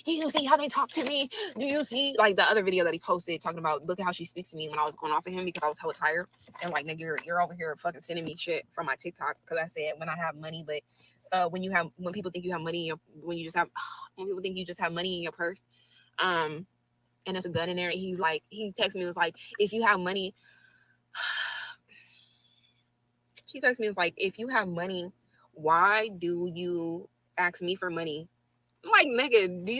S15: do you see how they talk to me? Do you see, like, the other video that he posted talking about, look at how she speaks to me when I was going off of him because I was hella tired, and like, nigga, you're over here fucking sending me shit from my TikTok because I said when I have money, but when people think you have money, when people think you just have money in your purse, and there's a gun in there, he texted me, was like, if you have money, She texts me, it's like, if you have money, why do you ask me for money? I'm like, nigga, do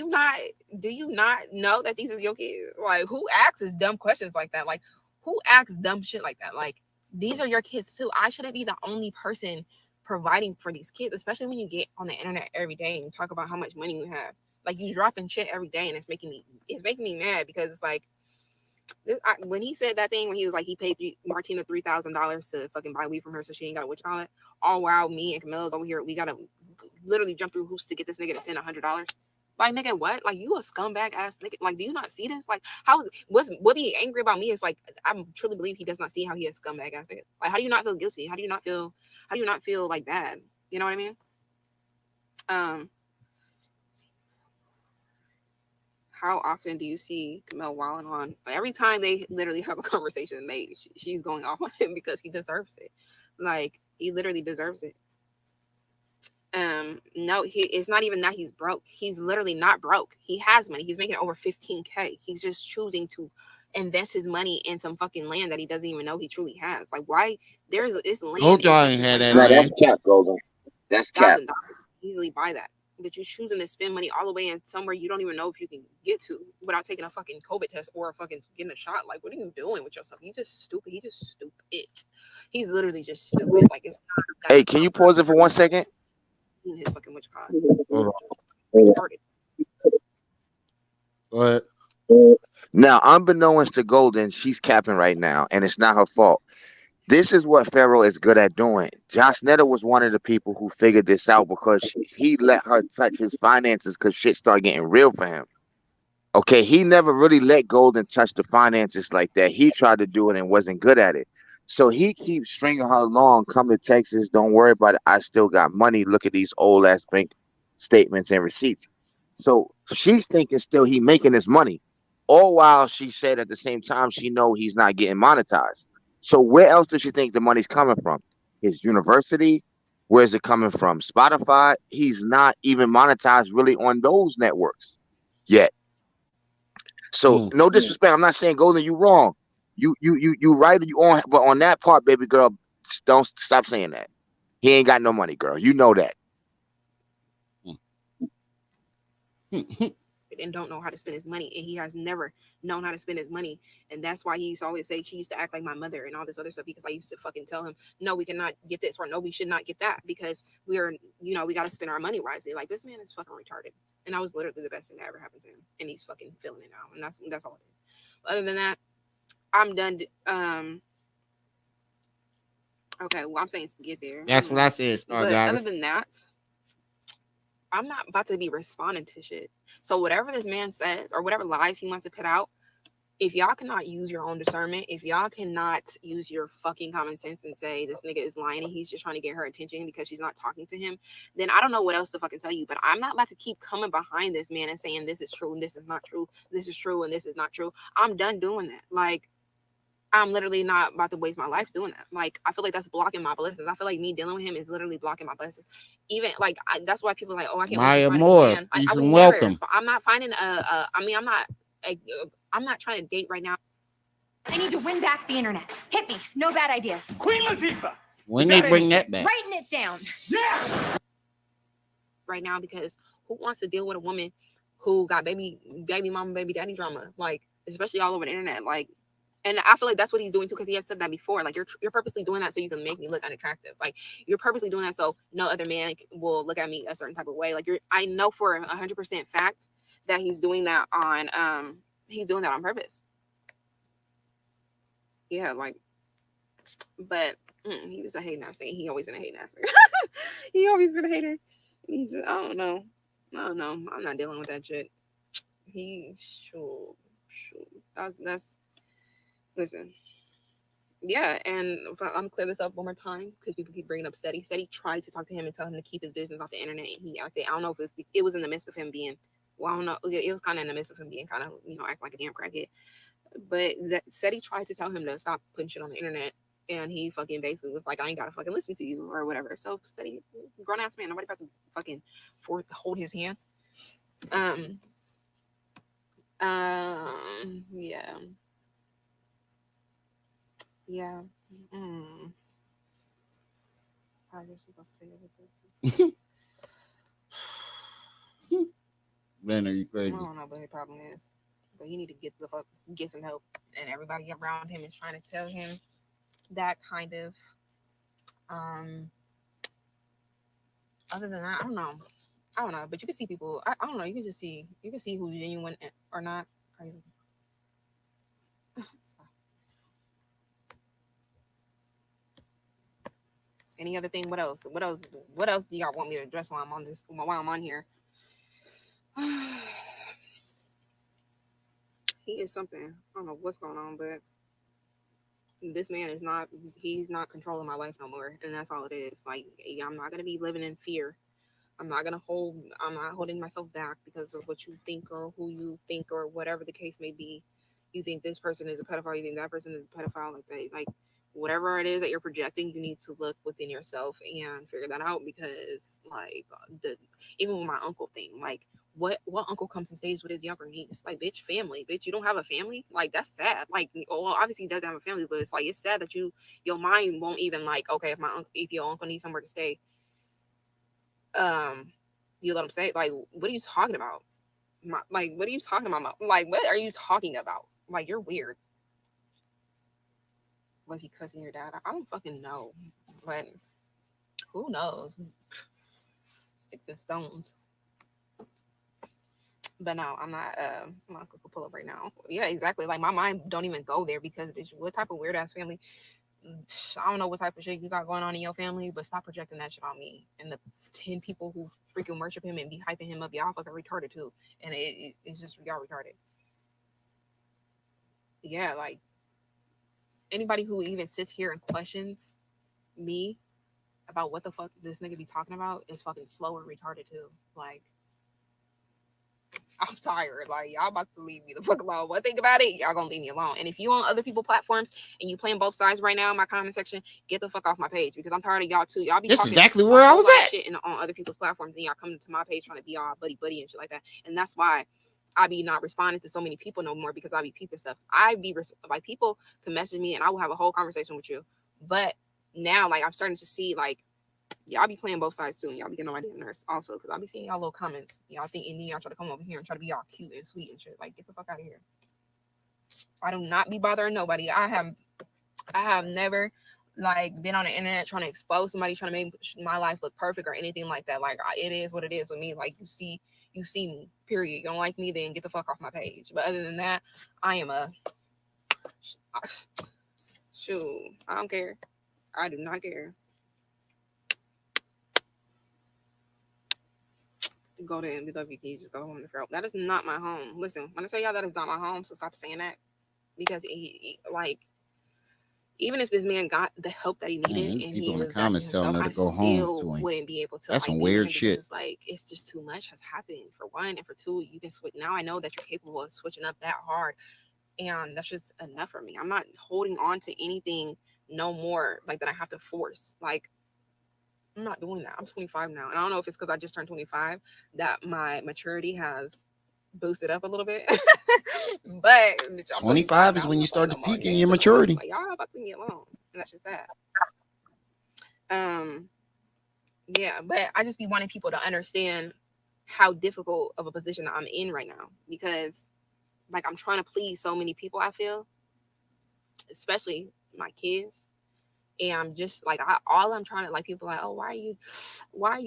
S15: you not know that these is your kids? Like, who asks dumb questions like that? Like, who asks dumb shit like that? Like, these are your kids too. I shouldn't be the only person providing for these kids, especially when you get on the internet every day and talk about how much money you have. Like, you dropping shit every day, and it's making me mad because it's like, when he said that thing, when he was like, he paid Martina $3,000 to fucking buy weed from her so she ain't got what you call it. All while me and Campbell's over here, we gotta literally jump through hoops to get this nigga to send $100. Like, nigga, what? Like, you a scumbag ass nigga? Like, do you not see this? Like, what being angry about me is like, I truly believe he does not see how he is scumbag ass nigga. Like, how do you not feel guilty? How do you not feel like bad? You know what I mean? How often do you see Campbell wilding on? Every time they literally have a conversation, she's going off on him because he deserves it. Like, he literally deserves it. No, it's not even that he's broke. He's literally not broke. He has money. He's making over 15K. He's just choosing to invest his money in some fucking land that he doesn't even know he truly has. Like, why there's this land?
S4: Hope y'all ain't had that,
S21: No,
S4: man.
S21: that's cap, Golden. That's cap.
S15: $1,000. Easily buy that. That you're choosing to spend money all the way in somewhere you don't even know if you can get to without taking a fucking COVID test or fucking getting a shot. Like, what are you doing with yourself? You just stupid. He's just stupid. He's literally just stupid. Like, it's not.
S21: Hey, can you pause it for 1 second?
S15: His fucking witch card.
S4: Hold on. Go ahead.
S21: Now, unbeknownst to Golden, she's capping right now, and it's not her fault. This is what Pharaoh is good at doing. Josh Netter was one of the people who figured this out because he let her touch his finances because shit started getting real for him. Okay, he never really let Golden touch the finances like that. He tried to do it and wasn't good at it. So he keeps stringing her along. Come to Texas. Don't worry about it. I still got money. Look at these old ass bank statements and receipts. So she's thinking still he making his money. All while she said at the same time she know he's not getting monetized. So where else does she think the money's coming from? His university? Where's it coming from? Spotify? He's not even monetized really on those networks yet. So no disrespect. I'm not saying Golden, you wrong. You right. You on, but on that part, baby girl, don't stop saying that. He ain't got no money, girl. You know that.
S15: And don't know how to spend his money, and he has never known how to spend his money, and that's why he used to always say she used to act like my mother and all this other stuff, because I used to fucking tell him, no, we cannot get this, or no, we should not get that, because we are, we got to spend our money wisely. Like, this man is fucking retarded, and that was literally the best thing that ever happened to him, and he's fucking feeling it now, and that's all it is. Other than that, I'm done. Okay, well, I'm saying to get there.
S4: That's what I said.
S15: But other than that, I'm not about to be responding to shit. So whatever this man says or whatever lies he wants to put out, if y'all cannot use your own discernment, if y'all cannot use your fucking common sense and say this nigga is lying and he's just trying to get her attention because she's not talking to him, then I don't know what else to fucking tell you. But I'm not about to keep coming behind this man and saying this is true and this is not true, this is true and this is not true. I'm done doing that. Like, I'm literally not about to waste my life doing that. Like, I feel like that's blocking my blessings. I feel like me dealing with him is literally blocking my blessings. Even like that's why people are like, oh, I can't wait to find a man. I would
S4: welcome.
S15: Never, I'm not finding I'm not trying to date right now.
S2: I need to win back the internet. Hit me. No bad ideas.
S12: Queen Latifah.
S4: When they bring that back.
S2: Writing it down.
S12: Yeah.
S15: Right now, because who wants to deal with a woman who got baby mama, baby daddy drama, like, especially all over the internet, like. And I feel like that's what he's doing too, because he has said that before. Like, you're purposely doing that so you can make me look unattractive. Like, you're purposely doing that so no other man will look at me a certain type of way. Like, I know for 100% fact that he's doing that on purpose. Yeah, like, but he was a hating ass thing. He always been a hating ass. He always been a hater. He's just, I don't know. I'm not dealing with that shit. That's. Listen, yeah, and I'm clear this up one more time because people keep bringing up Seti. Seti tried to talk to him and tell him to keep his business off the internet, and he acted. I don't know if it was in the midst of him being. Well, I don't know. It was kind of in the midst of him being kind of acting like a damn crackhead. But Seti tried to tell him to stop putting shit on the internet, and he fucking basically was like, I ain't gotta fucking listen to you or whatever. So Seti, grown ass man, nobody about to fucking hold his hand. Yeah. Yeah. I guess you're supposed to say everything.
S4: Man, are you
S15: I
S4: crazy?
S15: don't know what his problem is, but he need to get some help, and everybody around him is trying to tell him that kind of. Other than that, I don't know, but you can see people. I don't know. You can see who's genuine or not. Any other thing? What else? What else do y'all want me to address while I'm on here? He is something. I don't know what's going on, but this man is not. He's not controlling my life no more, and that's all it is. Like, I'm not gonna be living in fear. I'm not holding myself back because of what you think or who you think or whatever the case may be. You think this person is a pedophile, you think that person is a pedophile, like whatever it is that you're projecting, you need to look within yourself and figure that out, because like even with my uncle thing, like what uncle comes and stays with his younger niece? Like, bitch, family, bitch, you don't have a family? Like, that's sad. Like, well, obviously he doesn't have a family, but it's like, it's sad that your mind won't even, like, okay, if your uncle needs somewhere to stay, you let him stay. Like, what are you talking about? Like, what are you talking about? Like, what are you talking about? Like, you're weird. Was he cussing your dad? I don't fucking know, but who knows? Sticks and stones. But no, I'm not gonna pull up right now. Yeah, exactly. Like, my mind don't even go there, because bitch, what type of weird ass family? I don't know what type of shit you got going on in your family, but stop projecting that shit on me. And the 10 people who freaking worship him and be hyping him up, y'all fucking retarded too. And it's just, y'all retarded. Yeah, like, anybody who even sits here and questions me about what the fuck this nigga be talking about is fucking slow and retarded too. Like, I'm tired. Like, y'all about to leave me the fuck alone. One thing about it, y'all gonna leave me alone. And if you on other people's platforms and you playing both sides right now in my comment section, get the fuck off my page, because I'm tired of y'all too. Y'all be
S4: That's
S15: talking
S4: exactly where I was at.
S15: shit on other people's platforms, and y'all coming to my page trying to be all buddy and shit like that. And that's why I be not responding to so many people no more, because I be peeping stuff. Like, people can message me and I will have a whole conversation with you. But now, like, I'm starting to see, like, y'all be playing both sides too, and y'all be getting on my damn nerves also, because I'll be seeing y'all little comments. Y'all think, and then y'all try to come over here and try to be all cute and sweet and shit. Like, get the fuck out of here. I do not be bothering nobody. I have never, like, been on the internet trying to expose somebody, trying to make my life look perfect or anything like that. Like, it is what it is with me. Like, you see me, period. You don't like me, then get the fuck off my page. But other than that, I am shoot, I don't care. I do not care. Go to MW, can you just go home to Pharaoh? That is not my home. Listen, when I tell y'all that is not my home, so stop saying that. Because like, even if this man got the help that he needed and he was back to himself, I still wouldn't be able to.
S4: That's
S15: like,
S4: some weird shit.
S15: It's like, it's just too much has happened, for one, and for two, you can switch. Now I know that you're capable of switching up that hard, and that's just enough for me. I'm not holding on to anything no more, like, that I have to force. Like, I'm not doing that. I'm 25 now. And I don't know if it's because I just turned 25 that my maturity has boosted up a little bit. But
S4: 25 is when you start to peak in your maturity.
S15: Like, y'all about to leave me alone. And that's just that. Yeah, but I just be wanting people to understand how difficult of a position I'm in right now. Because, like, I'm trying to please so many people, I feel. Especially my kids. And I'm just like, I'm trying to, like, people are like, oh, why are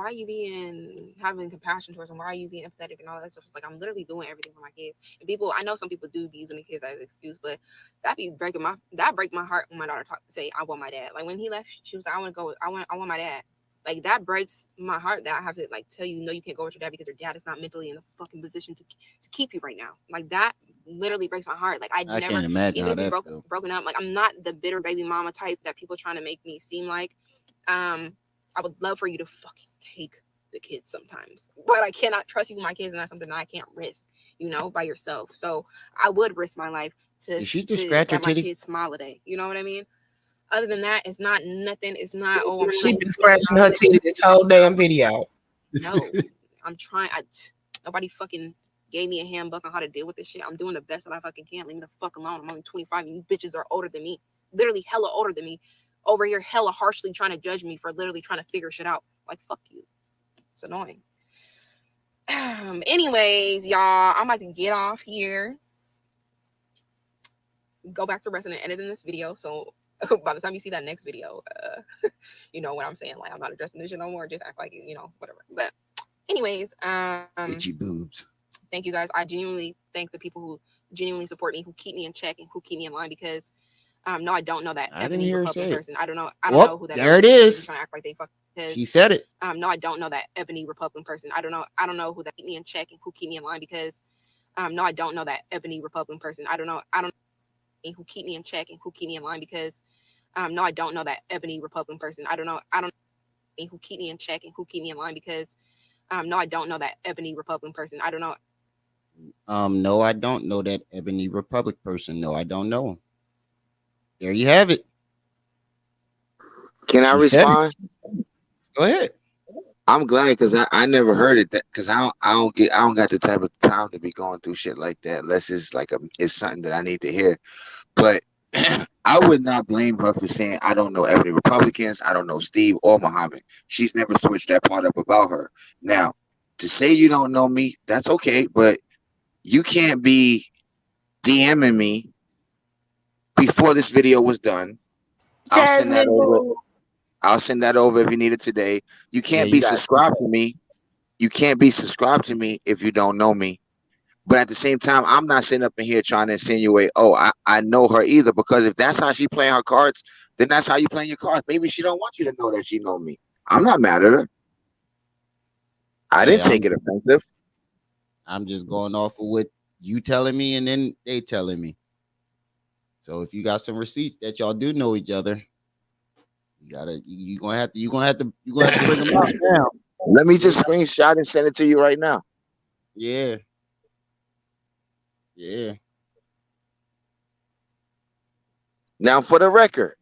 S15: you being having compassion towards them? Why are you being empathetic and all that stuff? It's like, I'm literally doing everything for my kids. And people, I know some people do be using the kids as an excuse, but that break my heart when my daughter say, I want my dad. Like, when he left, she was like, I want my dad. Like, that breaks my heart that I have to, like, tell you, no, you can't go with your dad because your dad is not mentally in a fucking position to keep you right now. Like, that literally breaks my heart. Like, I never,
S4: can't imagine
S15: even
S4: how
S15: if
S4: that
S15: broken up, like, I'm not the bitter baby mama type that people trying to make me seem like. I would love for you to fucking take the kids sometimes, but I cannot trust you with my kids, and that's something that I can't risk, by yourself. So I would risk my life to
S4: scratch her
S15: have my
S4: titty?
S15: kids smile a day. You know what I mean? Other than that, it's not nothing. It's not,
S3: She been scratching her titty this whole damn video.
S15: No, I'm trying. Nobody fucking gave me a handbook on how to deal with this shit. I'm doing the best that I fucking can. Leave me the fuck alone. I'm only 25 and you bitches are older than me. literally hella older than me, over here hella harshly trying to judge me for literally trying to figure shit out. Like, fuck you. It's annoying. Anyways, y'all, I'm about to get off here. Go back to resting and editing this video. So by the time you see that next video, you know what I'm saying. Like, I'm not addressing this shit no more. Just act like you know, whatever. But anyways,
S4: itchy boobs.
S15: Thank you guys. I genuinely thank the people who genuinely support me, who keep me in check and who keep me in line, because no, I don't know that
S4: I didn't
S15: Ebony
S4: hear her
S15: Republican
S4: say it.
S15: person. I don't know
S4: Well,
S15: who that
S4: there
S15: is.
S4: it is.
S15: Trying to act like they fuck.
S4: She said it.
S15: No, I don't know that Ebony Republican person. I don't know who that keep me in check and who keep me in line, because no, I don't know that Ebony Republican person. I don't know who keep me in check and who keep me in line, because no, I don't know that Ebony Republican person. I don't know who keep me in check and who keep me in line, because no, I don't know that Ebony Republican person. I don't know.
S4: No, I don't know that Ebony Republic person. No, I don't know him. There you have it.
S21: Can I
S4: She said it.
S21: respond?
S4: Go ahead.
S21: I'm glad because I never heard it because I don't got the type of time to be going through shit like that unless it's like it's something that I need to hear. But I would not blame her for saying I don't know Ebony Republicans, I don't know Steve or Muhammad. She's never switched that part up about her. Now, to say you don't know me, that's okay, but you can't be DMing me before this video was done. I'll send that over. I'll send that over if you need it today. You can't be subscribed to me. You can't be subscribed to me if you don't know me. But at the same time, I'm not sitting up in here trying to insinuate, oh, I know her either. Because if that's how she playing her cards, then that's how you playing your cards. Maybe she don't want you to know that she know me. I'm not mad at her. I didn't take it offensive.
S4: I'm just going off of what you telling me and then they telling me. So if you got some receipts that y'all do know each other, you're gonna have to bring them out now.
S21: Let me just screenshot and send it to you right now.
S4: Yeah. Yeah.
S21: Now, for the record,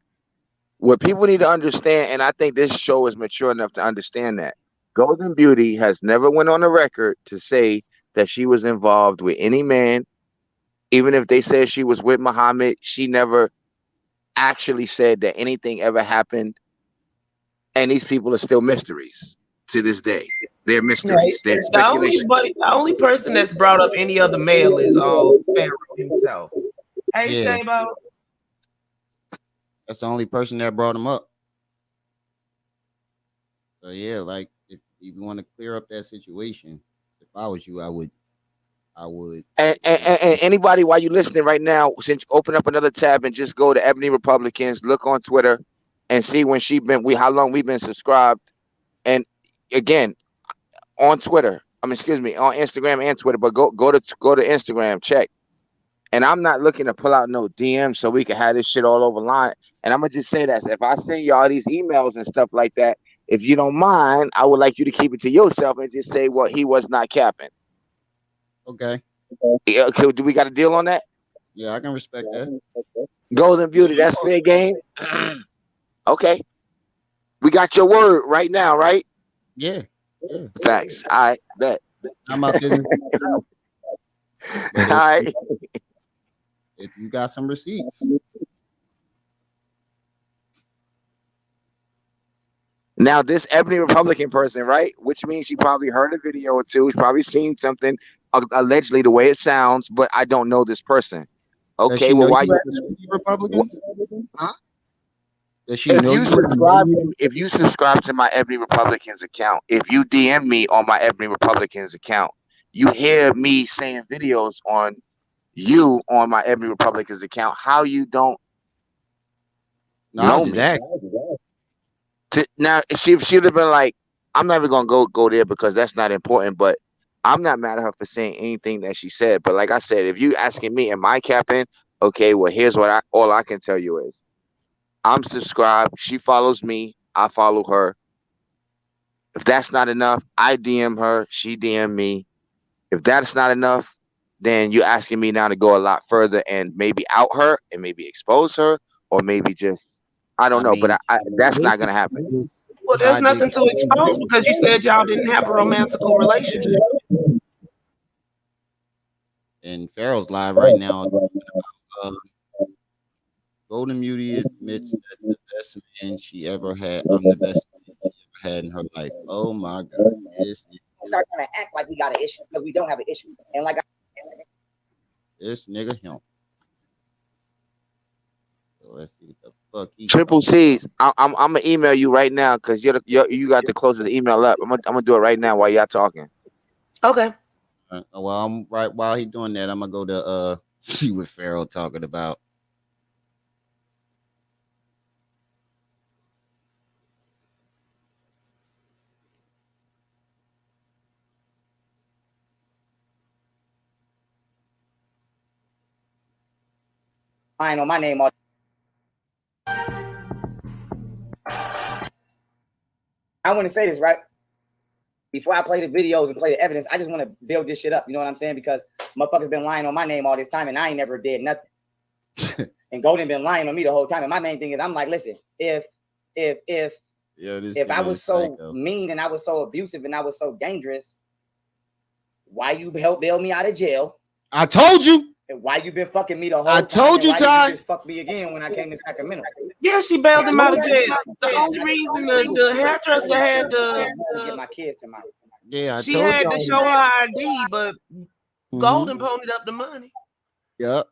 S21: what people need to understand, and I think this show is mature enough to understand that Golden Beauty has never went on the record to say that she was involved with any man. Even if they said she was with Muhammad, she never actually said that anything ever happened. And these people are still mysteries to this day. They're mysteries. They're speculation.
S3: The only person that's brought up any other male is Pharaoh himself. Hey,
S4: Yeah.
S3: Shabo.
S4: That's the only person that brought him up. So yeah, like if you want to clear up that situation, if I was you, I would.
S21: And anybody, while you're listening right now, since open up another tab and just go to Ebony Republicans, look on Twitter, and see when how long we've been subscribed. And again, on Twitter, on Instagram and Twitter, but go to Instagram, check. And I'm not looking to pull out no DMs so we can have this shit all over line. And I'm gonna just say that if I send y'all these emails and stuff like that, if you don't mind, I would like you to keep it to yourself and just say, well, he was not capping.
S4: Okay.
S21: Yeah, okay. Do we got a deal on that?
S4: Yeah, I can respect that.
S21: Golden Beauty, that's fair game. Okay. We got your word right now, right?
S4: Yeah.
S21: Facts. I bet.
S4: I'm out business.
S21: All right.
S4: If you got some receipts.
S21: Now, this Ebony Republican person, right? Which means she probably heard a video or two. She's probably seen something, allegedly the way it sounds, but I don't know this person. Okay, well, why you
S4: Republicans?
S21: Huh?
S4: Does she know
S21: if you subscribe to my Ebony Republicans account, if you DM me on my Ebony Republicans account, you hear me saying videos on you on my Ebony Republicans account. How you don't know me? Now, she should have been like, I'm never gonna go there because that's not important. But I'm not mad at her for saying anything that she said. But like I said, if you asking me, am I capping? Okay, well, here's what all I can tell you is I'm subscribed. She follows me. I follow her. If that's not enough, I DM her. She DM me. If that's not enough, then you're asking me now to go a lot further and maybe out her and maybe expose her or maybe just, I don't know. But that's not going to happen.
S3: Well, there's nothing to expose because you said y'all didn't have a romantical relationship.
S4: And Pharaoh's live right now. Go Golden Beauty admits that the best man she ever had. I'm the best man she ever had in her life. Oh my God. This
S13: Start trying to act like we got an issue because we don't have an issue. And like
S4: nigga him. So let's see what the fuck he
S9: Triple C's. I'm gonna email you right now because you got the closest email up. I'm gonna do it right now while y'all talking.
S3: Okay.
S4: Well, I'm right while he doing that. I'm gonna go to see what Pharaoh talking about.
S13: lying on my name all. I want to say this right before I play the videos and play the evidence. I just want to build this shit up. You know what I'm saying? Because motherfuckers been lying on my name all this time, and I ain't never did nothing. And Golden been lying on me the whole time. And my main thing is, I'm like, listen, if I was so mean and I was so abusive and I was so dangerous, why you help bail me out of jail?
S4: I told you.
S13: And why you been fucking me the whole
S4: I
S13: time?
S4: told you,
S13: Why
S4: Ty.
S13: you just fuck me again when I came to Sacramento?
S3: Yeah, she bailed him out of jail. The only reason the hairdresser had to
S13: get my kids tomorrow.
S4: Yeah,
S3: she had to show her ID, but Golden ponied up the money.
S4: Yep.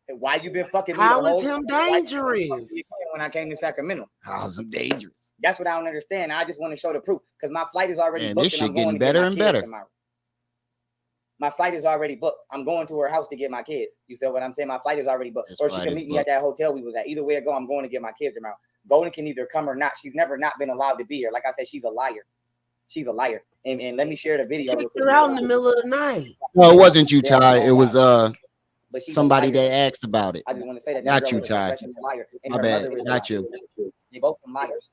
S13: And why you been fucking me?
S3: How
S13: the whole
S3: is him
S13: time?
S3: dangerous?
S13: When I came to Sacramento.
S4: How's him dangerous?
S13: That's what I don't understand. I just want to show the proof because my flight is already
S4: Man,
S13: booked.
S4: this
S13: And
S4: shit
S13: I'm going
S4: getting
S13: to get
S4: better
S13: my
S4: and
S13: kids
S4: better.
S13: tomorrow. My flight is already booked. I'm going to her house to get my kids. You feel what I'm saying? My flight is already booked. Or she can meet me at that hotel we was at. Either way I go, I'm going to get my kids tomorrow. Golden can either come or not. She's never not been allowed to be here. Like I said, she's a liar. She's a liar. And let me share the video.
S3: Kicked her out in the middle of the night.
S4: No, it wasn't you, Ty. It was
S13: But she's
S4: somebody
S13: a liar.
S4: that asked about it.
S13: I just want to say that.
S4: Not you, Ty.
S13: Liar. And
S4: My
S13: her
S4: bad.
S13: mother is a
S4: Not
S13: liar.
S4: you.
S13: They both some liars.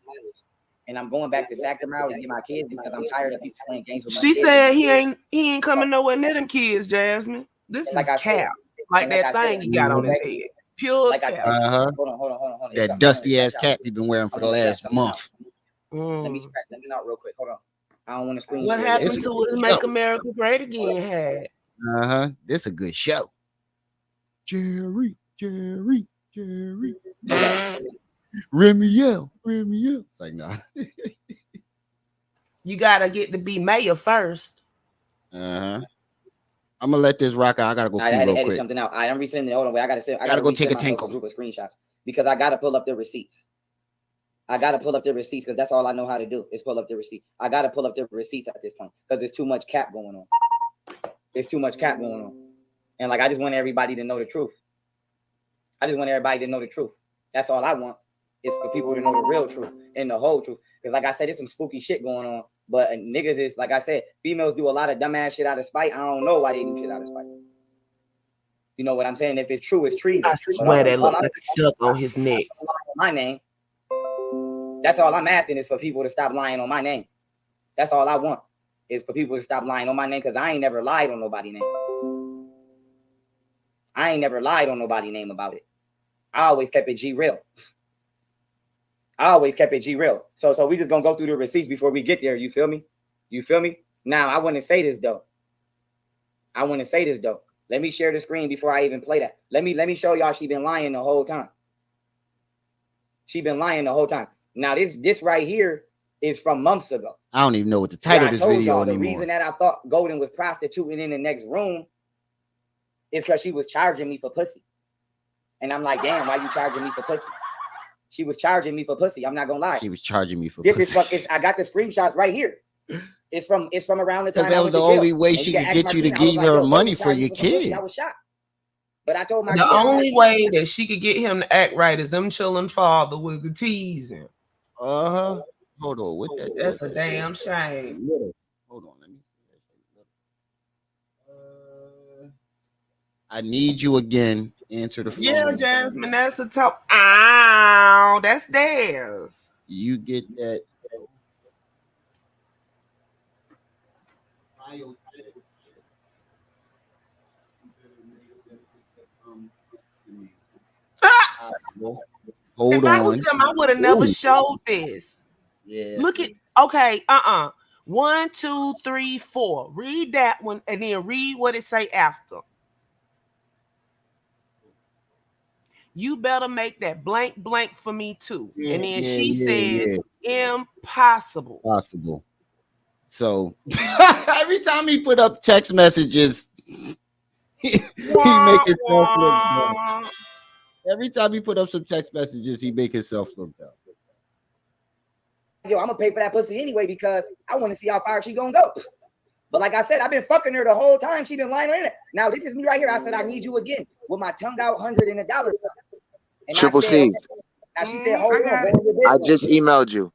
S13: And I'm going back to Sacramento to get my kids because I'm tired of people playing games with my
S3: She
S13: kids.
S3: said he ain't coming nowhere near them kids, Jasmine. This is
S13: Like I said,
S3: cap. Like that thing he got on his head. Pure cap.
S13: Hold on.
S4: That dusty ass cap you've been wearing for the last month.
S13: Let me scratch something out real quick. Hold on. I don't want to screen.
S3: What happened to his Make America Great Again hat?
S4: This a good show. Jerry. Remiel. It's like, nah.
S3: You gotta get to be mayor first.
S4: I'm gonna let this rock out. I gotta go
S13: I had to
S4: real
S13: edit
S4: quick.
S13: something out. I'm resending it. Hold on, wait. I gotta
S4: go take a
S13: resend
S4: tinkle.
S13: myself group of screenshots because I gotta pull up the receipts. I gotta pull up the receipts because that's all I know how to do is pull up the receipt. I gotta pull up the receipts at this point because there's too much cap going on. There's too much cap going on, and like I just want everybody to know the truth. That's all I want is for people to know the real truth and the whole truth. Because like I said, there's some spooky shit going on. But niggas is, like I said, females do a lot of dumbass shit out of spite. I don't know why they do shit out of spite. You know what I'm saying? If it's true, it's treason.
S3: I swear that looked like a duck on his neck.
S13: My name. That's all I'm asking is for people to stop lying on my name. That's all I want is for people to stop lying on my name because I ain't never lied on nobody's name. I ain't never lied on nobody's name about it. I always kept it G real. So we just gonna go through the receipts before we get there. You feel me? Now I want to say this though. Let me share the screen before I even play that. Let me show y'all she been lying the whole time. Now this right here is from months ago.
S4: I don't even know what the title of this video
S13: The
S4: anymore.
S13: reason that I thought Golden was prostituting in the next room is because she was charging me for pussy. And I'm like, damn, why you charging me for pussy? She was charging me for pussy. I'm not gonna lie.
S4: She was charging me for
S13: this
S4: pussy.
S13: is I got the screenshots right here. It's from around the time.
S4: Because that was the only way she could get you to give her money for your kids.
S13: I was shocked. But I told my
S3: the only way that she could get him to act right is them chilling father was the teasing.
S4: Hold on, what that?
S3: That's a damn shame.
S4: Hold on, let me see. I need you again. Answer the phone.
S3: Yeah, Jasmine, that's a top. Ow, that's theirs.
S4: You get that.
S3: Hold if on. I was him, I would have never showed this.
S4: Yeah.
S3: Look at okay. 1, 2, 3, 4. Read that one and then read what it say after. You better make that blank blank for me too.
S4: Yeah,
S3: And then
S4: yeah,
S3: she
S4: yeah,
S3: says,
S4: yeah.
S3: impossible.
S4: Possible. So every time he put up text messages, he make himself look dumb. Every time he put up some text messages, he make himself look dumb.
S13: Yo, I'm gonna pay for that pussy anyway because I want to see how far she gonna go. But like I said, I've been fucking her the whole time. She been lying on it. Now this is me right here. I said I need you again with my tongue out, $100 and $1. And
S9: Triple
S13: I said,
S9: C.
S13: okay. Now she said, hold on, go in your
S9: I
S13: bedroom.
S9: just emailed you.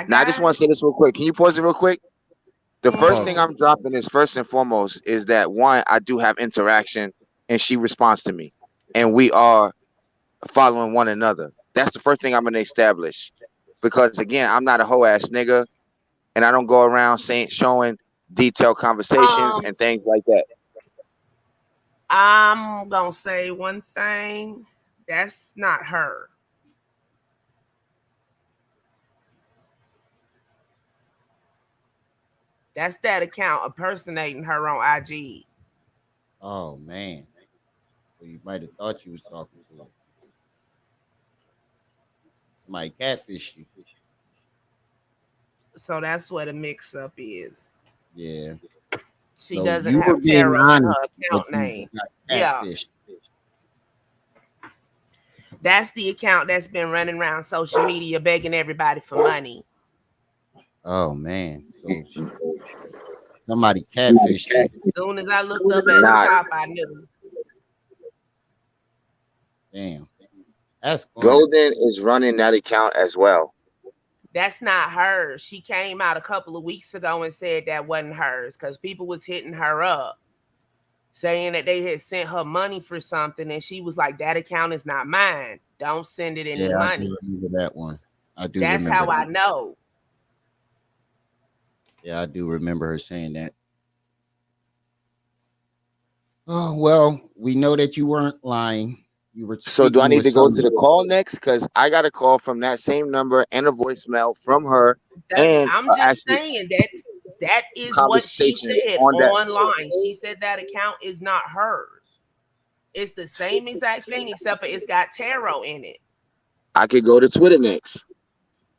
S9: Now I just want to say this real quick. Can you pause it real quick? The first thing I'm dropping is first and foremost is that one, I do have interaction and she responds to me. And we are following one another. That's the first thing I'm gonna establish. Because again, I'm not a hoe ass nigga and I don't go around showing detailed conversations and things like that.
S3: I'm gonna say one thing. That's not her. That's that account impersonating her on IG.
S4: Oh man. Well, you might have thought you was talking to her. Might catfish you.
S3: So that's what a mix-up is.
S4: Yeah.
S3: She
S4: So
S3: doesn't
S4: you were
S3: have
S4: being
S3: Pharaoh in her
S4: honest,
S3: account
S4: but you
S3: name.
S4: got
S3: Yeah.
S4: catfished.
S3: That's the account that's been running around social media begging everybody for money.
S4: Oh man. So somebody catfished you.
S3: As soon as I looked up at the top, I knew.
S4: Damn. That's funny.
S9: Golden is running that account as well.
S3: That's not hers. She came out a couple of weeks ago and said that wasn't hers because people was hitting her up saying that they had sent her money for something, and she was like, that account is not mine. Don't send it any money.
S4: I do remember that one. I do
S3: That's
S4: remember
S3: how
S4: that.
S3: I know.
S4: Yeah, I do remember her saying that. Oh, well, we know that you weren't lying. You were.
S9: So do I
S4: speaking
S9: need
S4: with
S9: to go to
S4: somebody.
S9: the call next? Because I got a call from that same number and a voicemail from her and
S3: I'm just
S9: actually
S3: saying that is what she
S9: conversation
S3: said
S9: on that.
S3: online. She said that account is not hers. It's the same exact thing, except for it's got tarot in it.
S9: I could go to Twitter next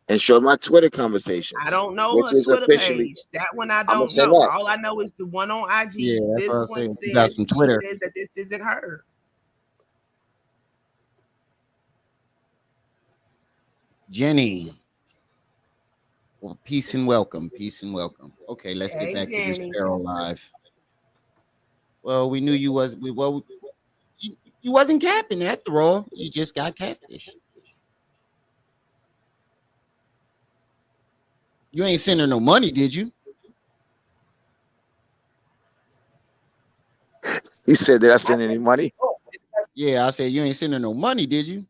S9: and show my Twitter conversations.
S3: I don't know
S9: which
S3: her
S9: is
S3: Twitter
S9: officially,
S3: page. That one I
S9: I'm gonna
S3: don't
S9: send
S3: know.
S9: that.
S3: All I know is the one on IG.
S4: Yeah, that's
S3: This
S4: what I was
S3: one
S4: saying. You got
S3: says
S4: some
S3: she
S4: Twitter.
S3: says that this isn't her.
S4: Jenny. Well, peace and welcome. Peace and welcome. Okay, let's get
S3: Hey,
S4: back to this
S3: Jenny.
S4: Pharaoh live. Well, we knew you was you wasn't capping after all. You just got catfish. You ain't sending her no money, did you?
S9: He said, did I send any money?
S4: Yeah, I said you ain't sending no money, did you?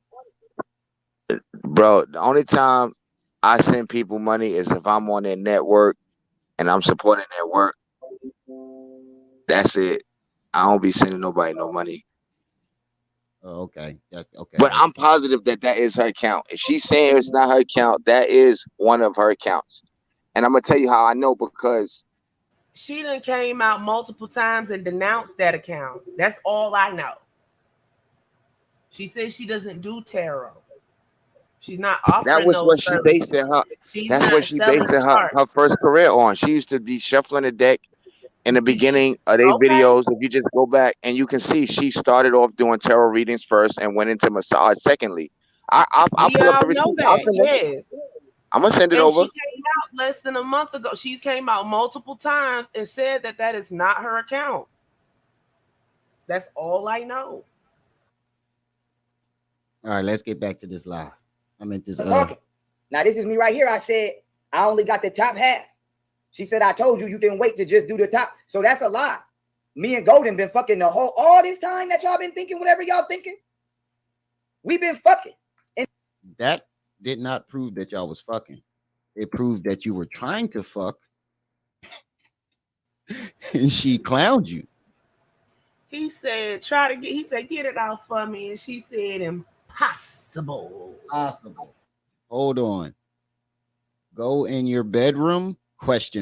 S9: Bro, the only time I send people money is if I'm on their network and I'm supporting their work. That's it. I don't be sending nobody no money.
S4: Oh, okay. That's okay.
S9: But I'm positive that that is her account. If she's saying it's not her account, that is one of her accounts. And I'm gonna tell you how I know because
S3: She done came out multiple times and denounced that account. That's all I know. She says she doesn't do tarot. She's not offering
S9: that was
S3: those
S9: what she
S3: services.
S9: based her.
S3: She's
S9: That's
S3: not
S9: what she
S3: selling
S9: based her
S3: charts.
S9: her first career on. She used to be shuffling the deck in the beginning of their
S3: Okay.
S9: videos. If you just go back and you can see, she started off doing tarot readings first and went into massage secondly. I'll
S3: We
S9: pull up the
S3: all know
S9: receipt. I'll
S3: that.
S9: send it.
S3: Yes.
S9: I'm gonna send it
S3: And
S9: over.
S3: she came out less than a month ago. She's came out multiple times and said that that is not her account. That's all I know.
S4: All right, let's get back to this live. I meant this.
S13: Talking. Now this is me right here. I said I only got the top half. She said I told you you didn't wait to just do the top. So that's a lie. Me and Golden been fucking the whole all this time that y'all been thinking whatever y'all thinking. We've been fucking. And
S4: That did not prove that y'all was fucking. It proved that you were trying to fuck, and she clowned you.
S3: He said, get it out for me. And she said, impossible.
S4: Possible. Hold on. Go in your bedroom? ? That's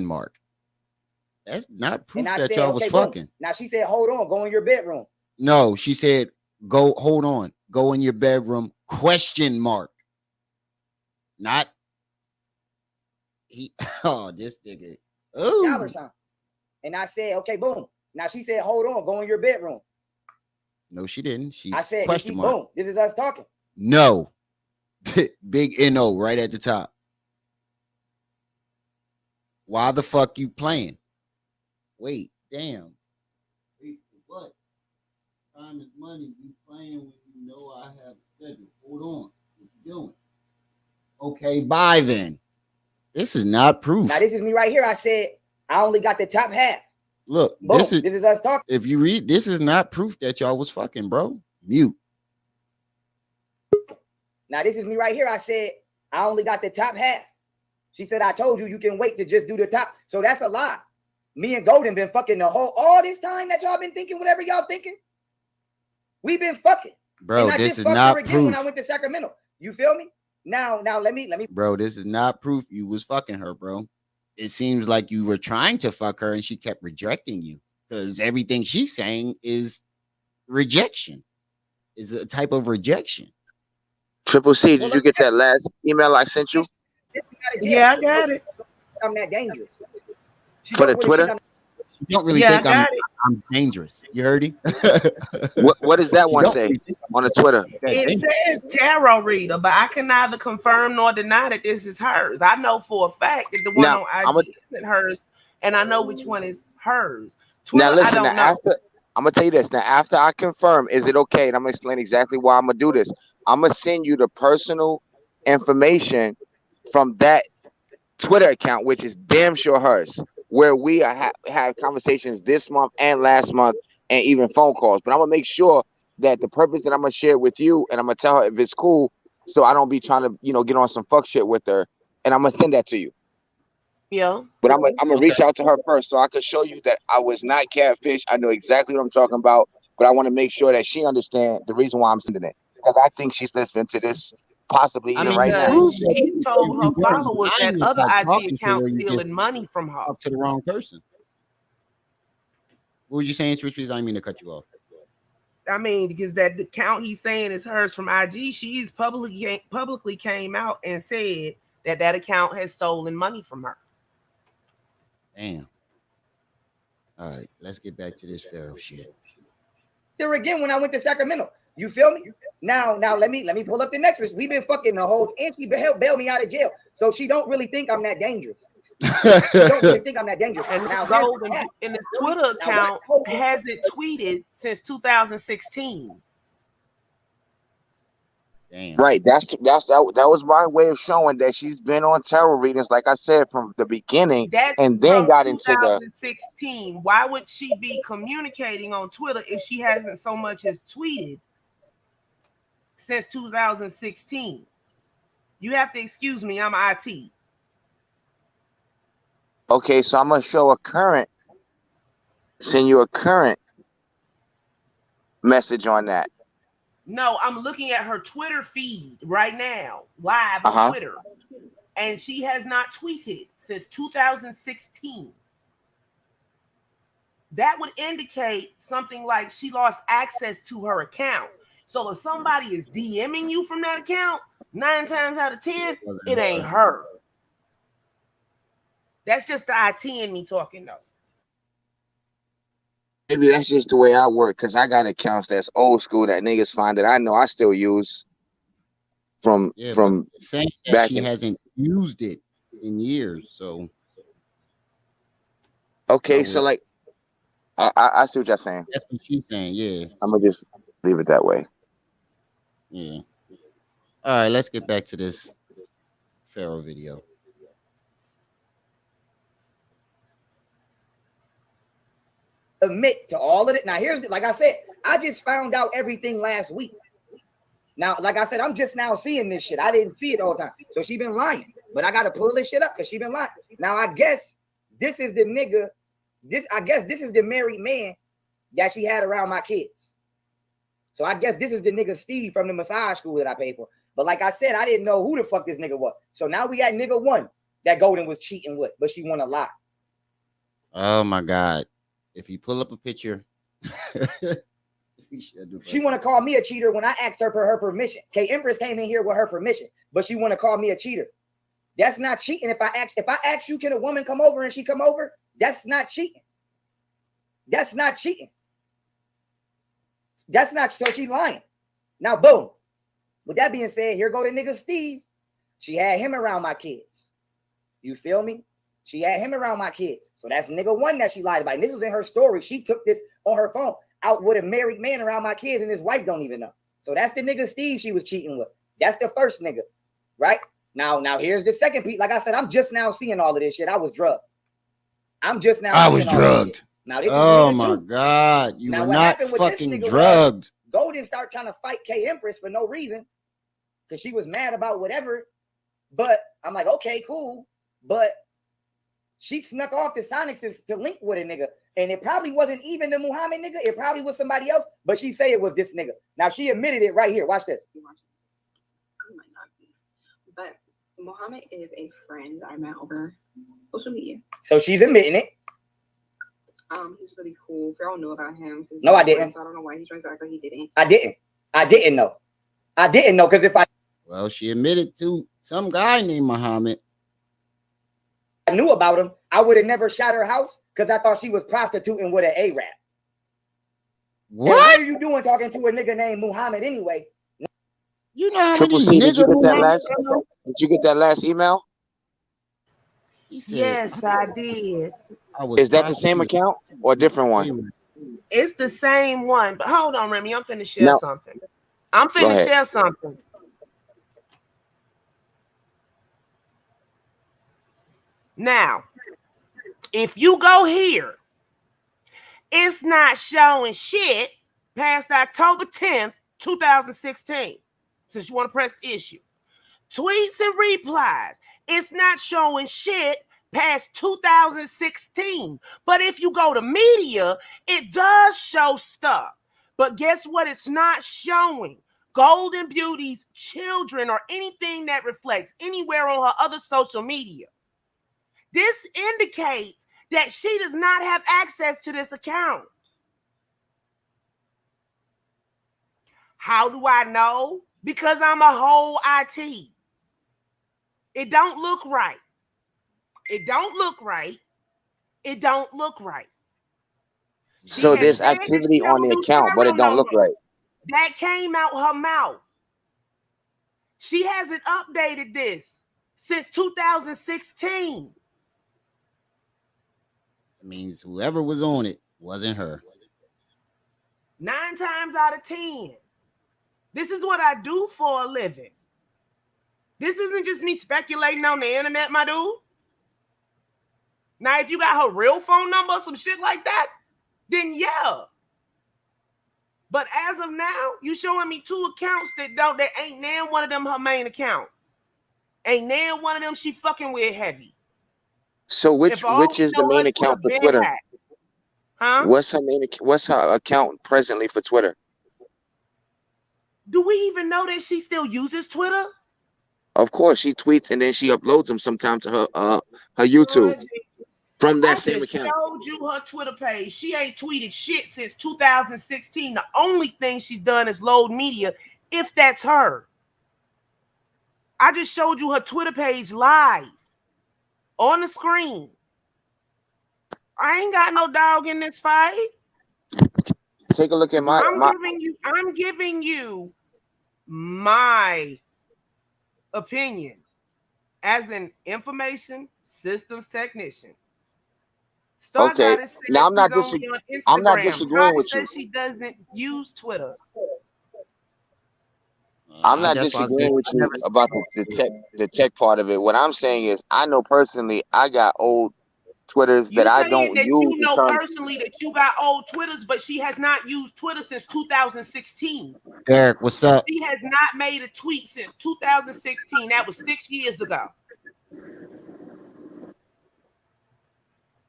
S4: not proof that
S13: said,
S4: y'all was
S13: okay, boom.
S4: fucking.
S13: Now she said, hold on, go in your bedroom.
S4: No, she said, hold on. go in your bedroom, ? Not he. Oh, this nigga.
S13: Dollar
S4: Oh,
S13: sign. And I said, okay, boom. Now she said, hold on, go in your bedroom.
S4: no, she didn't. She
S13: I said, ? Boom. This is us talking.
S4: No. Big NO right at the top. Why the fuck you playing? Wait, damn. Wait, what? Time is money. You playing when you know I have a schedule. Hold on. What you doing? Okay, bye then. This is not proof.
S13: Now this is me right here. I said, I only got the top half.
S4: Look,
S13: Boom.
S4: this is
S13: us talking.
S4: If you read, this is not proof that y'all was fucking, bro. Mute.
S13: Now this is me right here. I said, I only got the top half. She said, I told you you can wait to just do the top. So that's a lie. Me and Golden been fucking the whole all this time that y'all been thinking whatever y'all thinking. We been fucking.
S4: Bro,
S13: and I
S4: this
S13: just
S4: is
S13: fucked
S4: not
S13: her again
S4: proof.
S13: when I went to Sacramento. You feel me? Now let me.
S4: Bro, this is not proof you was fucking her, bro. It seems like you were trying to fuck her and she kept rejecting you because everything she's saying is rejection, is a type of rejection.
S9: Triple C, did you get that last email I sent you?
S3: Yeah, I got it.
S13: I'm that dangerous.
S9: For the Twitter?
S4: You don't really
S3: Yeah,
S4: think
S3: I got it.
S4: I'm dangerous. You heard him?
S9: What does that
S4: You
S9: one
S4: don't
S9: say
S4: really think
S9: on the Twitter?
S3: It says tarot reader, but I can neither confirm nor deny that this is hers. I know for a fact that the one
S9: Now,
S3: on IG isn't hers, and I know which one is hers. Twitter,
S9: Now listen,
S3: I don't know.
S9: after I'm gonna tell you this. Now, after I confirm, is it okay? And I'm gonna explain exactly why I'm gonna do this. I'm gonna send you the personal information from that Twitter account, which is damn sure hers, where we have conversations this month and last month, and even phone calls. But I'm gonna make sure that the purpose that I'm gonna share with you, and I'm gonna tell her if it's cool, so I don't be trying to, get on some fuck shit with her, and I'm gonna send that to you.
S3: Yeah.
S9: But I'm gonna reach out to her first so I can show you that I was not catfish. I know exactly what I'm talking about, but I want to make sure that she understands the reason why I'm sending it, because I think she's listening to this possibly even right now.
S3: She told her followers that other IG accounts
S4: you
S3: stealing money from her.
S4: talk to the wrong person. What were you saying, Switch? Please, I didn't mean to cut you off.
S3: I mean, because that account he's saying is hers from IG, she's publicly came out and said that account has stolen money from her.
S4: Damn. All right, let's get back to this Pharaoh shit.
S13: There again when I went to Sacramento. You feel me? Now let me pull up the next list. We've been fucking the whole, and she bailed me out of jail, so she don't really think I'm that dangerous. She don't really think I'm that dangerous.
S3: And
S13: now
S3: Golden in his Twitter account hasn't tweeted since 2016.
S4: Damn.
S9: Right. That was my way of showing that she's been on tarot readings, like I said, from the beginning,
S3: That's
S9: and then
S3: from
S9: got into the
S3: 2016. Why would she be communicating on Twitter if she hasn't so much as tweeted since 2016? You have to excuse me, I'm IT.
S9: Okay, so I'm gonna show send you a current message on that.
S3: No, I'm looking at her Twitter feed right now, live on Twitter, and she has not tweeted since 2016. That would indicate something like she lost access to her account. So if somebody is DMing you from that account, 9 times out of 10, it ain't her. That's just the IT in me talking though.
S9: Maybe that's just the way I work, because I got accounts that's old school that niggas find that I know I still use from
S4: saying that
S9: back
S4: she
S9: in.
S4: hasn't used it in years. So
S9: Okay, so like I see what you're saying.
S4: That's what she's saying. Yeah,
S9: I'm gonna just leave it that way.
S4: Yeah. All right, let's get back to this Pharaoh video.
S13: Admit to all of it. Now, here's like I said, I just found out everything last week. Now, like I said, I'm just now seeing this shit. I didn't see it all the time. So she been lying. But I gotta pull this shit up because she been lying. Now, I guess this is the nigga. I guess this is the married man that she had around my kids. So I guess this is the nigga Steve from the massage school that I paid for. But like I said, I didn't know who the fuck this nigga was. So now we got nigga one that Golden was cheating with, but she wanna lie.
S4: Oh my God. If you pull up a picture,
S13: She want to call me a cheater when I asked her for her permission. K Empress came in here with her permission, but she want to call me a cheater. That's not cheating. If I ask you, can a woman come over and she come over? That's not cheating. That's not cheating. That's not, so she lying. Now, boom. With that being said, here go the nigga Steve. She had him around my kids. You feel me? She had him around my kids. So that's nigga one that she lied about. And this was in her story. She took this on her phone out with a married man around my kids and his wife don't even know. So that's the nigga Steve she was cheating with. That's the first nigga, right? Now here's the second piece. Like I said, I'm just now seeing all of this shit. I was drugged. I'm just now.
S4: I was drugged.
S13: Now this
S4: oh
S13: is
S4: my God, you
S13: now,
S4: were
S13: what
S4: not
S13: happened with this
S4: fucking
S13: nigga
S4: drugged.
S13: Golden start trying to fight K Empress for no reason because she was mad about whatever. But I'm like, okay, cool. But she snuck off the Sonics to link with a nigga. And it probably wasn't even the Muhammad nigga. It probably was somebody else. But she say it was this nigga. Now she admitted it right here. Watch this.
S15: It might not be. But Muhammad is a friend I met over social media.
S13: So she's admitting it.
S15: He's really cool. Pharaoh knew about him.
S13: No, I didn't.
S15: So I don't know why he's trying to act like he didn't.
S13: I didn't know. Because if I
S4: Well, she admitted to some guy named Muhammad.
S13: I knew about him, I would have never shot her house because I thought she was prostituting with an Arab.
S4: What?
S13: What are you doing talking to a nigga named Muhammad anyway?
S4: You know how
S9: Triple
S4: many
S9: C, did you
S4: niggas
S9: get that last? Did you get that last email?
S3: Yes, I did.
S9: Is that the same account or a different one?
S3: It's the same one. But hold on, Remy. I'm finna share something. I'm
S9: Go
S3: finna
S9: ahead.
S3: share something. Now, if you go here, it's not showing shit past October 10th, 2016. Since you want to press the issue. Tweets and replies, it's not showing shit past 2016. But if you go to media, it does show stuff. But guess what? It's not showing Golden Beauty's children or anything that reflects anywhere on her other social media. This indicates that she does not have access to this account. How do I know? Because I'm a whole IT. It don't look right. It don't look right. It don't look right.
S9: So there's activity on the account, but it don't look right.
S3: That came out her mouth. She hasn't updated this since 2016.
S4: It means whoever was on it wasn't her.
S3: 9 times out of 10. This is what I do for a living. This isn't just me speculating on the internet, my dude. Now, if you got her real phone number or some shit like that, then yeah. But as of now, you showing me 2 accounts that ain't nan one of them her main account. Ain't nan one of them she fucking with heavy.
S9: So which is the main account for Twitter?
S3: Huh?
S9: What's her account presently for Twitter?
S3: Do we even know that she still uses Twitter?
S9: Of course, she tweets and then she uploads them sometimes to her YouTube from that same account.
S3: I showed you her Twitter page. She ain't tweeted shit since 2016. The only thing she's done is load media, if that's her. I just showed you her Twitter page live on the screen. I ain't got no dog in this fight.
S9: Take a look at
S3: I'm giving you my opinion as an information systems technician.
S9: Okay. Now I'm not disagreeing with you.
S3: She doesn't use Twitter.
S9: I'm not disagreeing with you about the tech part of it. What I'm saying is, I know personally, I got old Twitters that I don't use.
S3: You know personally that you got old Twitters, but she has not used Twitter since 2016.
S4: Derek, what's up?
S3: She has not made a tweet since 2016. That was 6 years ago.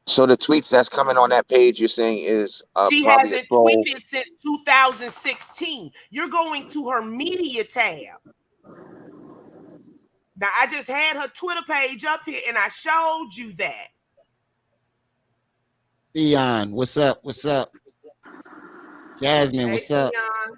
S9: So the tweets that's coming on that page, you're saying is
S3: she
S9: probably
S3: hasn't tweeted since 2016. You're going to her media tab. Now, I just had her Twitter page up here, and I showed you that.
S4: Theon, what's up? What's up? Jasmine,
S3: Hey,
S4: what's up?
S3: Leon.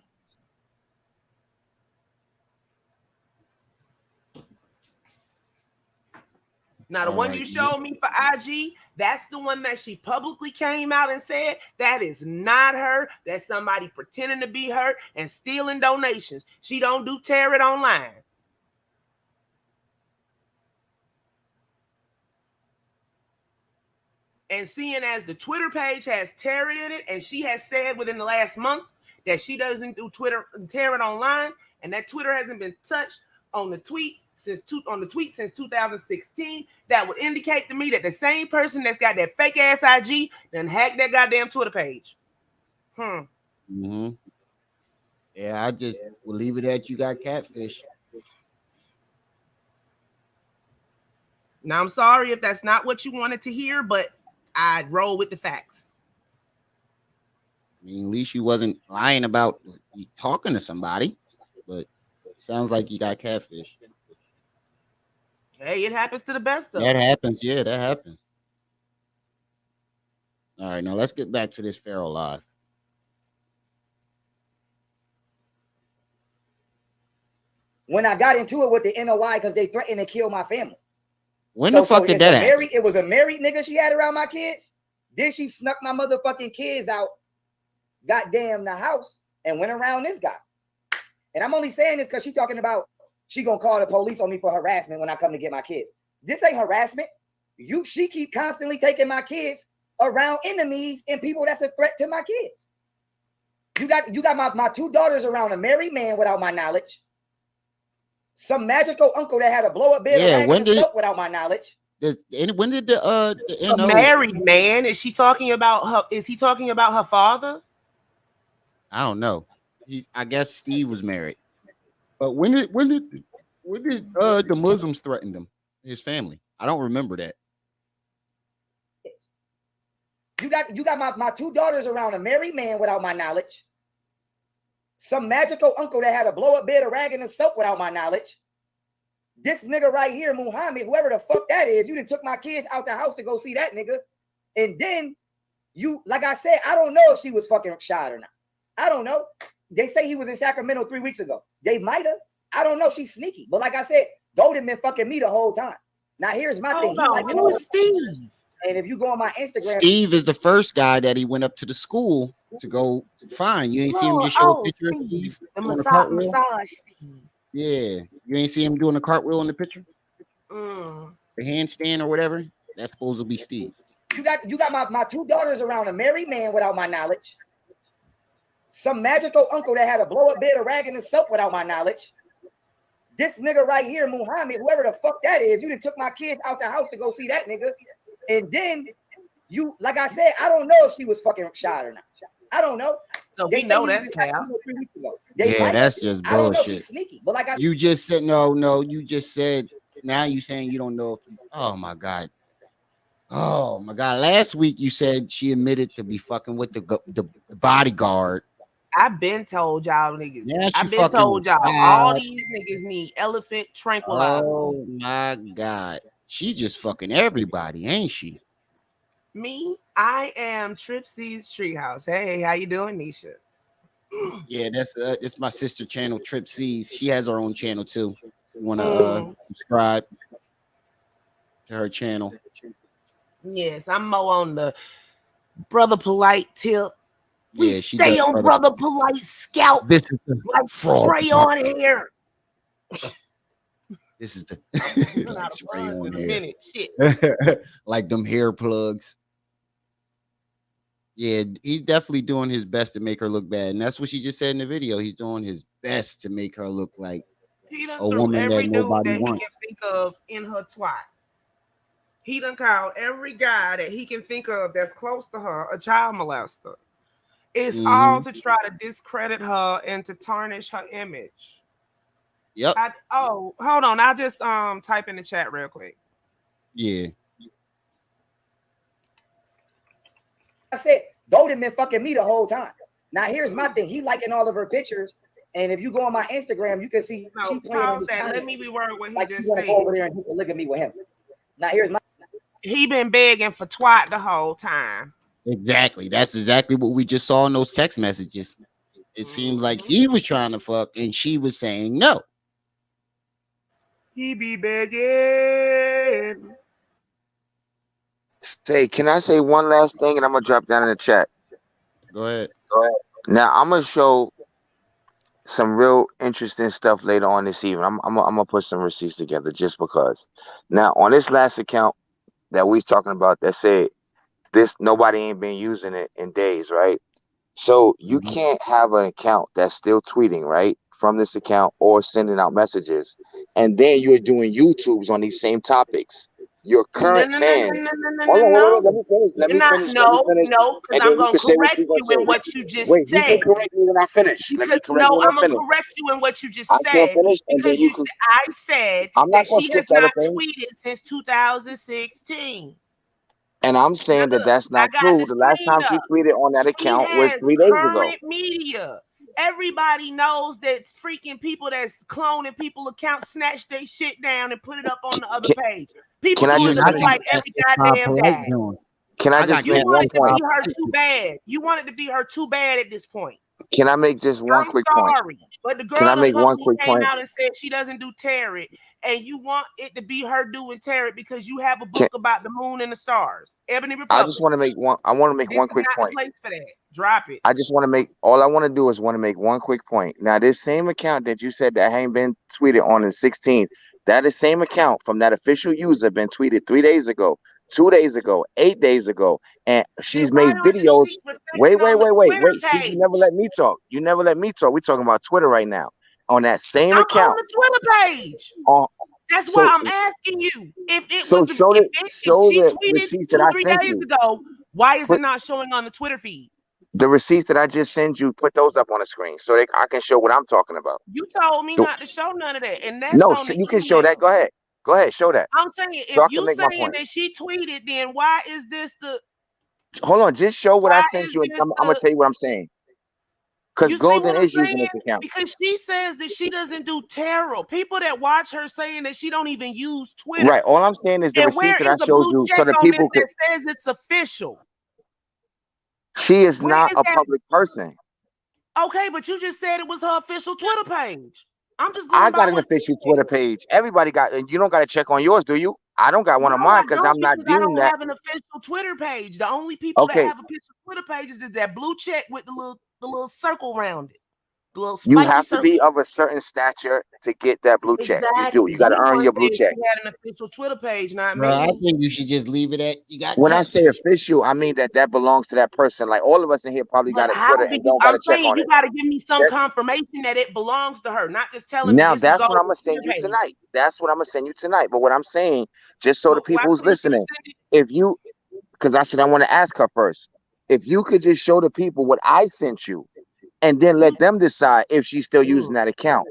S3: Now, the
S4: All
S3: one
S4: right.
S3: you showed me for IG, that's the one that she publicly came out and said that is not her. That's somebody pretending to be her and stealing donations. She don't do tarot online. And seeing as the Twitter page has tarot in it, and she has said within the last month that she doesn't do Twitter tarot online, and that Twitter hasn't been touched on the tweet since 2016, that would indicate to me that the same person that's got that fake ass IG then hacked that goddamn Twitter page.
S4: Mm-hmm. Yeah, I just will leave it at you got catfish.
S3: Now, I'm sorry if that's not what you wanted to hear, but I'd roll with the facts.
S4: I mean, at least you wasn't lying about you talking to somebody, but sounds like you got catfish.
S3: Hey, it happens to the best of
S4: That
S3: us.
S4: happens. Yeah, that happens. All right, now let's get back to this Pharaoh live.
S13: When I got into it with the NOI because they threatened to kill my family.
S4: When the fuck did that happen?
S13: It was a married nigga she had around my kids. Then she snuck my motherfucking kids out, goddamn the house, and went around this guy. And I'm only saying this because she talking about she gonna call the police on me for harassment when I come to get my kids. This ain't harassment. She keep constantly taking my kids around enemies and people that's a threat to my kids. You got my two daughters around a married man without my knowledge. Some magical uncle that had a blow up bed without my knowledge.
S4: When did the
S3: a married man? Is she talking about her? Is he talking about her father?
S4: I don't know. I guess Steve was married. But when did the Muslims threaten him, his family? I don't remember that.
S13: You got my two daughters around a married man without my knowledge. Some magical uncle that had a blow up bed of rag and soap without my knowledge. This nigga right here, Muhammad, whoever the fuck that is, you done took my kids out the house to go see that nigga. And then like I said, I don't know if she was fucking shot or not. I don't know. They say he was in Sacramento 3 weeks ago. They might have. I don't know. She's sneaky. But like I said, Golden been fucking me the whole time. Now here's my thing.
S3: Who is Steve?
S13: And if you go on my Instagram,
S4: Steve is the first guy that he went up to the school to go find. You ain't see him just show a picture of Steve doing a cartwheel?
S3: Massage Steve.
S4: Yeah. You ain't see him doing a cartwheel in the picture? The handstand or whatever? That's supposed to be Steve.
S13: You got my two daughters around a married man without my knowledge. Some magical uncle that had a blow up bed of rag and soap without my knowledge. This nigga right here, Muhammad, whoever the fuck that is, you done took my kids out the house to go see that nigga. And then like I said, I don't know if she was fucking shot or not. I don't know.
S3: So we know that's cap.
S4: Yeah, that's just bullshit.
S13: I don't know if she's sneaky, but like
S4: you just said no. You just said now you saying you don't know if. Oh my god. Oh my god. Last week you said she admitted to be fucking with the bodyguard.
S3: I've been told y'all niggas.
S4: Yeah,
S3: I've been told y'all all these niggas need elephant tranquilizers.
S4: Oh my god. She just fucking everybody, ain't she?
S3: Me, I am Trip C's Treehouse. Hey, how you doing, Nisha?
S4: Yeah, that's my sister channel, Trip C's. She has her own channel too. You want to subscribe to her channel?
S3: Yes, I'm more on the Brother Polite tip. We
S4: Yeah, she
S3: stay
S4: does
S3: on Brother Polite scalp.
S4: This is the
S3: like spray on hair.
S4: This is the
S3: like spray on hair. Minute. Shit.
S4: Like them hair plugs. Yeah, he's definitely doing his best to make her look bad, and that's what she just said in the video. He's doing his best to make her look like a woman that nobody wants.
S3: He can think of in her twat. He done called every guy that he can think of that's close to her a child molester. It's all to try to discredit her and to tarnish her image.
S4: Yep.
S3: Hold on. I'll just type in the chat real quick.
S4: Yeah.
S13: I said, Golden been fucking me the whole time. Now here's my thing. He liking all of her pictures. And if you go on my Instagram, you can see she playing.
S3: Let me reword what he
S13: like
S3: just
S13: said. Go over there and he can look at me with him. Now here's my.
S3: He been begging for twat the whole time.
S4: Exactly. That's exactly what we just saw in those text messages. It seems like he was trying to fuck and she was saying no.
S3: He be begging.
S9: Say, can I say one last thing and I'm gonna drop down in the chat?
S4: Go ahead.
S9: Now I'm gonna show some real interesting stuff later on this evening. I'm gonna put some receipts together just because. Now on this last account that we talking about that said this nobody ain't been using it in days, right? So you can't have an account that's still tweeting, right, from this account or sending out messages, and then you're doing YouTubes on these same topics. Your current fans. Hold on, wait, let me finish. Let me finish.
S3: No,
S9: And
S3: because
S9: then
S3: I'm
S9: you
S3: gonna
S9: can say what
S3: correct
S9: you're gonna
S3: you in
S9: say.
S3: what you just
S9: Wait, you
S3: said.
S9: can correct me when I finish. Let me correct you when
S3: I'm
S9: I
S3: gonna
S9: finish.
S3: correct you in what you just
S9: I can't
S3: said
S9: finish, and then
S3: because
S9: you
S3: you
S9: can.
S3: said I said
S9: I'm not
S3: that
S9: gonna
S3: she
S9: skip
S3: has
S9: the other
S3: not
S9: things.
S3: tweeted since 2016.
S9: And I'm saying that that's
S3: I
S9: not
S3: got
S9: true.
S3: the
S9: The last
S3: screen
S9: time she
S3: up.
S9: tweeted on that
S3: She
S9: account was
S3: has
S9: 3 days ago.
S3: current media. Everybody knows that freaking people that's cloning people accounts snatch their shit down and put it up on the other page. People
S9: Can I
S3: doing
S9: just
S3: this
S9: finish?
S3: like every goddamn day.
S9: Can I just
S3: You
S9: make
S3: want
S9: one
S3: it to
S9: point?
S3: be her too bad. You want it to be her too bad at this point.
S9: Can I make just one
S3: I'm
S9: quick point?
S3: sorry, but the
S9: Can I
S3: girl done
S9: make one
S3: publicly
S9: quick
S3: came
S9: point?
S3: out and said she doesn't do tarot, and you want it to be her doing tarot because you have a
S9: Can,
S3: book about the moon and the stars. Ebony
S9: I
S3: Republic.
S9: just want to make one. I want to make
S3: This
S9: one
S3: is
S9: quick
S3: not
S9: point.
S3: the place for that. Drop it.
S9: I just want to make all I want to do is want to make one quick point. Now, this same account that you said that hadn't been tweeted on the 16th, that is same account from that official user been tweeted 3 days ago, 2 days ago, 8 days ago, and she's made videos. Wait. See, you never let me talk. You never let me talk. We're talking about Twitter right now. On that same
S3: I'm
S9: account.
S3: on the Twitter page. That's why I'm asking you. If it
S9: So
S3: was,
S9: show
S3: if she
S9: the
S3: tweeted
S9: receipts that I
S3: 2-3
S9: sent
S3: days
S9: you.
S3: ago, why is it not showing on the Twitter feed?
S9: The receipts that I just sent you, put those up on the screen so I can show what I'm talking about.
S3: You told me not to show none of that, and that's
S9: No,
S3: on the
S9: you can show that. Go ahead, show that.
S3: I'm saying
S9: So I
S3: if
S9: can
S3: you
S9: make my
S3: saying
S9: point.
S3: that she tweeted, then why is this the?
S9: Hold on, just show what I
S3: Why
S9: sent
S3: is
S9: you, and
S3: this
S9: I'm gonna
S3: the?
S9: tell you what I'm saying. Because
S3: You see
S9: Golden
S3: what I'm
S9: is using
S3: saying?
S9: this account.
S3: Because she says that she doesn't do tarot. People that watch her saying that she don't even use Twitter.
S9: Right. All I'm saying is the
S3: And where
S9: receipts that
S3: is
S9: I
S3: the
S9: showed
S3: blue
S9: you,
S3: check
S9: so the
S3: on this
S9: people could.
S3: that says it's official?
S9: She is
S3: Where
S9: not
S3: is
S9: a
S3: that?
S9: public person.
S3: Okay, but you just said it was her official Twitter page. I'm just
S9: I
S3: going by
S9: got an
S3: what
S9: official Twitter page. Everybody got, and you don't got to check on yours, do you? I don't got one
S3: No,
S9: on mine
S3: I
S9: because
S3: don't,
S9: I'm not
S3: because I
S9: deemed
S3: don't
S9: that.
S3: have an official Twitter page. The only people that
S9: Okay.
S3: have official Twitter pages is that blue check with the little circle around it. The little
S9: You
S3: spiky
S9: have to
S3: circle.
S9: be of a certain stature to get that blue check. You do. You got to
S3: That
S9: earn
S3: one
S9: your blue
S3: said
S9: check.
S3: she had an official Twitter page, not
S4: Bro, I
S3: me.
S4: think you should just leave it at you got
S9: When I
S4: Catfish.
S9: say official, I mean that belongs to that person. Like all of us in here probably
S3: But
S9: got a
S3: how
S9: Twitter
S3: do
S9: and
S3: you?
S9: don't got
S3: I'm
S9: to check
S3: saying
S9: on
S3: you
S9: it.
S3: got to give me some
S9: That's-
S3: confirmation that it belongs to her, not just telling me
S9: Now
S3: this is
S9: that's what I'm
S3: Golden's
S9: gonna send
S3: Twitter
S9: you
S3: page.
S9: tonight. That's what I'm gonna send you tonight. But what I'm saying, just so the
S3: Why
S9: people who's
S3: couldn't you
S9: listening,
S3: send it?
S9: if you, because I said I want to ask her first, if you could just show the people what I sent you, and then let them decide if she's still using that account.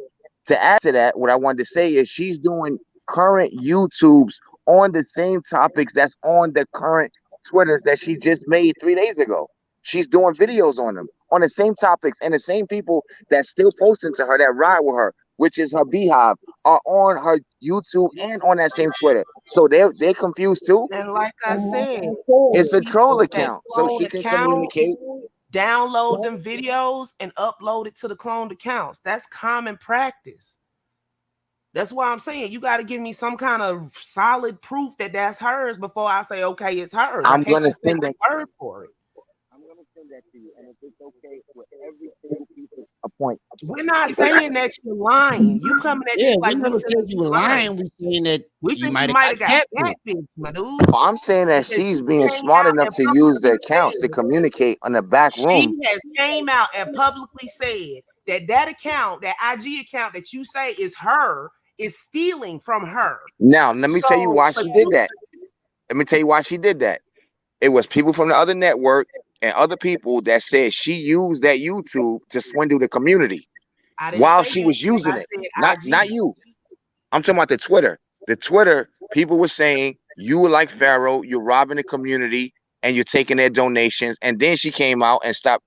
S9: To add to that, what I wanted to say is she's doing current YouTubes on the same topics that's on the current Twitters that she just made 3 days ago. She's doing videos on them on the same topics, and the same people that still posting to her that ride with her, which is her beehive, are on her YouTube and on that same Twitter. So they're confused too.
S3: And like I said,
S9: It's a troll
S3: people that
S9: account, so
S3: clone
S9: she can
S3: account,
S9: communicate.
S3: download them videos and upload it to the cloned accounts. That's common practice. That's why I'm saying you got to give me some kind of solid proof that that's hers before I say, okay, it's hers.
S9: I'm
S3: I can't
S9: gonna
S3: just take
S9: send
S3: your
S9: that.
S3: word for it.
S9: I'm gonna send that to you, and if it's okay with every single piece of a point.
S3: We're not saying that you're lying. You coming at
S4: Yeah,
S3: this
S4: we
S3: like we
S4: never
S3: said
S4: said you were lying. We saying that
S3: We
S4: you
S3: think
S4: might
S3: you
S4: have
S3: might have
S4: got
S3: got
S4: Catfish.
S3: catfish, my dude.
S9: I'm saying that
S3: Because
S9: she's
S3: she
S9: being
S3: came
S9: smart
S3: out
S9: enough
S3: and
S9: to use the
S3: publicly
S9: accounts to
S3: said,
S9: communicate on the back room.
S3: she has came out and publicly said that account, that IG account that you say is her, is stealing from her.
S9: Now, let me tell you why
S3: but
S9: she did that. Let me tell you why she did that. It was people from the other network and other people that said she used that YouTube to swindle the community while she was using it. Not you. I'm talking about the Twitter. The Twitter people were saying you were like Pharaoh, you're robbing the community and you're taking their donations. And then she came out and stopped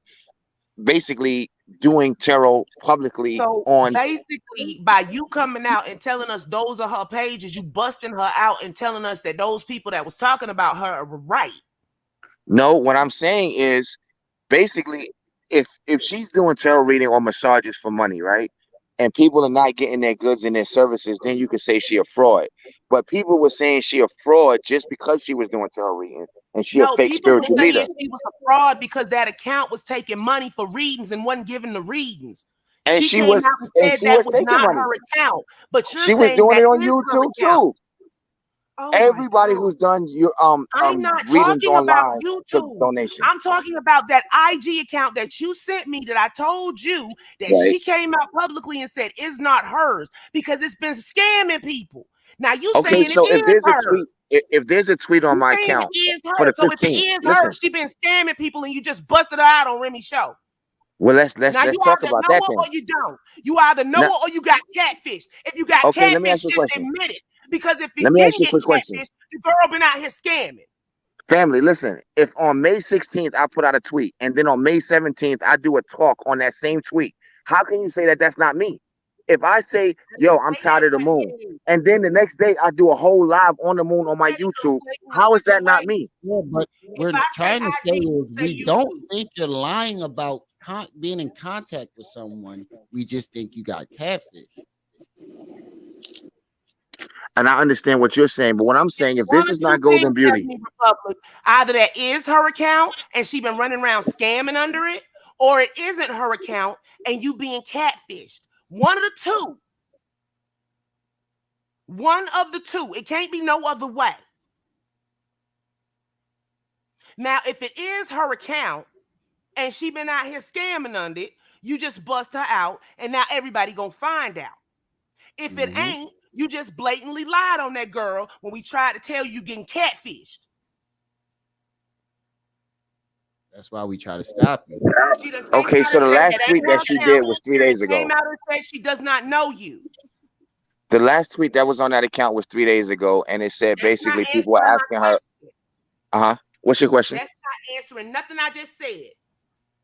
S9: basically doing tarot publicly on.
S3: Basically, by you coming out and telling us those are her pages, you busting her out and telling us that those people that was talking about her were right.
S9: No, what I'm saying is basically if she's doing tarot reading or massages for money, right? And people are not getting their goods and their services, then you could say she a fraud. But people were saying she a fraud just because she was doing tarot reading and she a
S3: No,
S9: fake
S3: people were
S9: spiritual
S3: saying
S9: reader.
S3: she was a fraud because that account was taking money for readings and wasn't giving the readings.
S9: And
S3: She
S9: she
S3: came
S9: was
S3: out and said that was
S9: taking
S3: not
S9: money.
S3: her account, but you're
S9: She was
S3: saying
S9: doing
S3: that
S9: it on
S3: is her
S9: YouTube
S3: account.
S9: too.
S3: Oh my
S9: Everybody
S3: God.
S9: who's done your
S3: I'm not
S9: readings
S3: talking about
S9: online took
S3: YouTube.
S9: donations.
S3: I'm talking about that IG account that you sent me that I told you that
S9: Right.
S3: she came out publicly and said is not hers because it's been scamming people. Now you
S9: Okay,
S3: saying it
S9: so if
S3: is
S9: there's a
S3: hers.
S9: tweet, if there's a tweet on
S3: You
S9: my
S3: saying
S9: account
S3: it is
S9: for
S3: her.
S9: the
S3: So if it
S9: 15th,
S3: is
S9: listen.
S3: her, she been scamming people and you just busted her out on Remy's show.
S9: Well, let's
S3: Now you
S9: talk
S3: either
S9: about
S3: know
S9: that
S3: her
S9: then.
S3: or you don't. You either know
S9: Now,
S3: her or you got catfish. If you got
S9: okay, let me
S3: catfish,
S9: ask you a
S3: just
S9: question.
S3: admit it. Because if you
S9: Let me ask
S3: didn't
S9: you a
S3: get
S9: quick question.
S3: catfish, the girl been out here scamming.
S9: Family, listen, if on May 16th I put out a tweet and then on May 17th I do a talk on that same tweet, how can you say that that's not me? If I say, yo, I'm tired of the moon, and then the next day I do a whole live on the moon on my YouTube, how is that not me?
S4: Yeah, but we're trying to say is we don't think you're lying about being in contact with someone. We just think you got catfish.
S9: And I understand what you're saying, but what I'm saying, if this
S3: One or
S9: is
S3: two
S9: not Golden
S3: things,
S9: Beauty,
S3: Ebony Republic. Either that is her account and she been running around scamming under it, or it isn't her account and you being catfished. One of the two. One of the two. It can't be no other way. Now, if it is her account and she been out here scamming under it, you just bust her out and now everybody gonna find out. If it ain't, you just blatantly lied on that girl when we tried to tell you getting catfished.
S4: That's why we try to stop you.
S9: okay, so the last tweet that she did was 3 days ago.
S3: Came out and said she does not know you.
S9: The last tweet that was on that account was 3 days ago, and it said basically people were asking her, what's your question?
S3: That's not answering nothing I just said.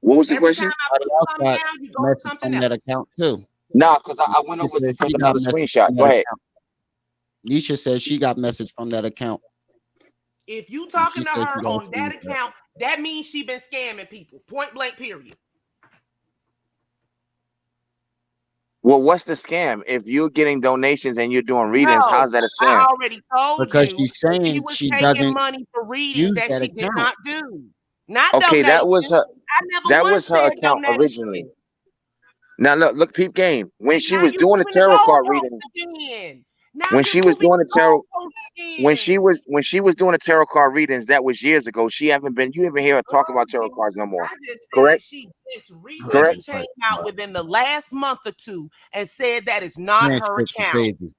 S9: What was the
S3: Every
S9: question?
S3: time I put something down, you go to
S4: Message
S3: something
S4: from
S3: else.
S4: that account too.
S9: Nah, because I went over to take another screenshot. Go ahead.
S4: Nisha says she got message from that account.
S3: If you talking to
S4: said
S3: her
S4: she got
S3: on
S4: a
S3: that
S4: screenshot.
S3: account, that means she been scamming people. Point blank, period.
S9: Well, what's the scam? If you're getting donations and you're doing readings,
S3: No,
S9: how's that a
S3: I
S9: scam?
S3: already told
S4: Because
S3: you
S4: she's
S3: she
S4: saying
S3: was
S4: she
S3: taking
S4: doesn't
S3: money for readings
S4: use
S3: that
S4: that
S3: she did
S4: account.
S3: not do. Not
S9: Okay, that was
S3: donations.
S9: her.
S3: I never
S9: That
S3: once
S9: was her
S3: said
S9: account
S3: donation.
S9: originally. Now look, peep game. When she
S3: Now
S9: was
S3: you
S9: doing the
S3: moving
S9: tarot card
S3: goalposts
S9: reading,
S3: again. Now
S9: when
S3: you're
S9: she was
S3: moving
S9: doing the tarot,
S3: goalposts
S9: when
S3: again.
S9: she was doing the tarot card readings, that was years ago. She haven't been. You even hear her talk about tarot cards no more.
S3: I just said
S9: Correct?
S3: she just recently
S9: Correct.
S3: came out within the last month or two and said that is not her account.
S4: Crazy.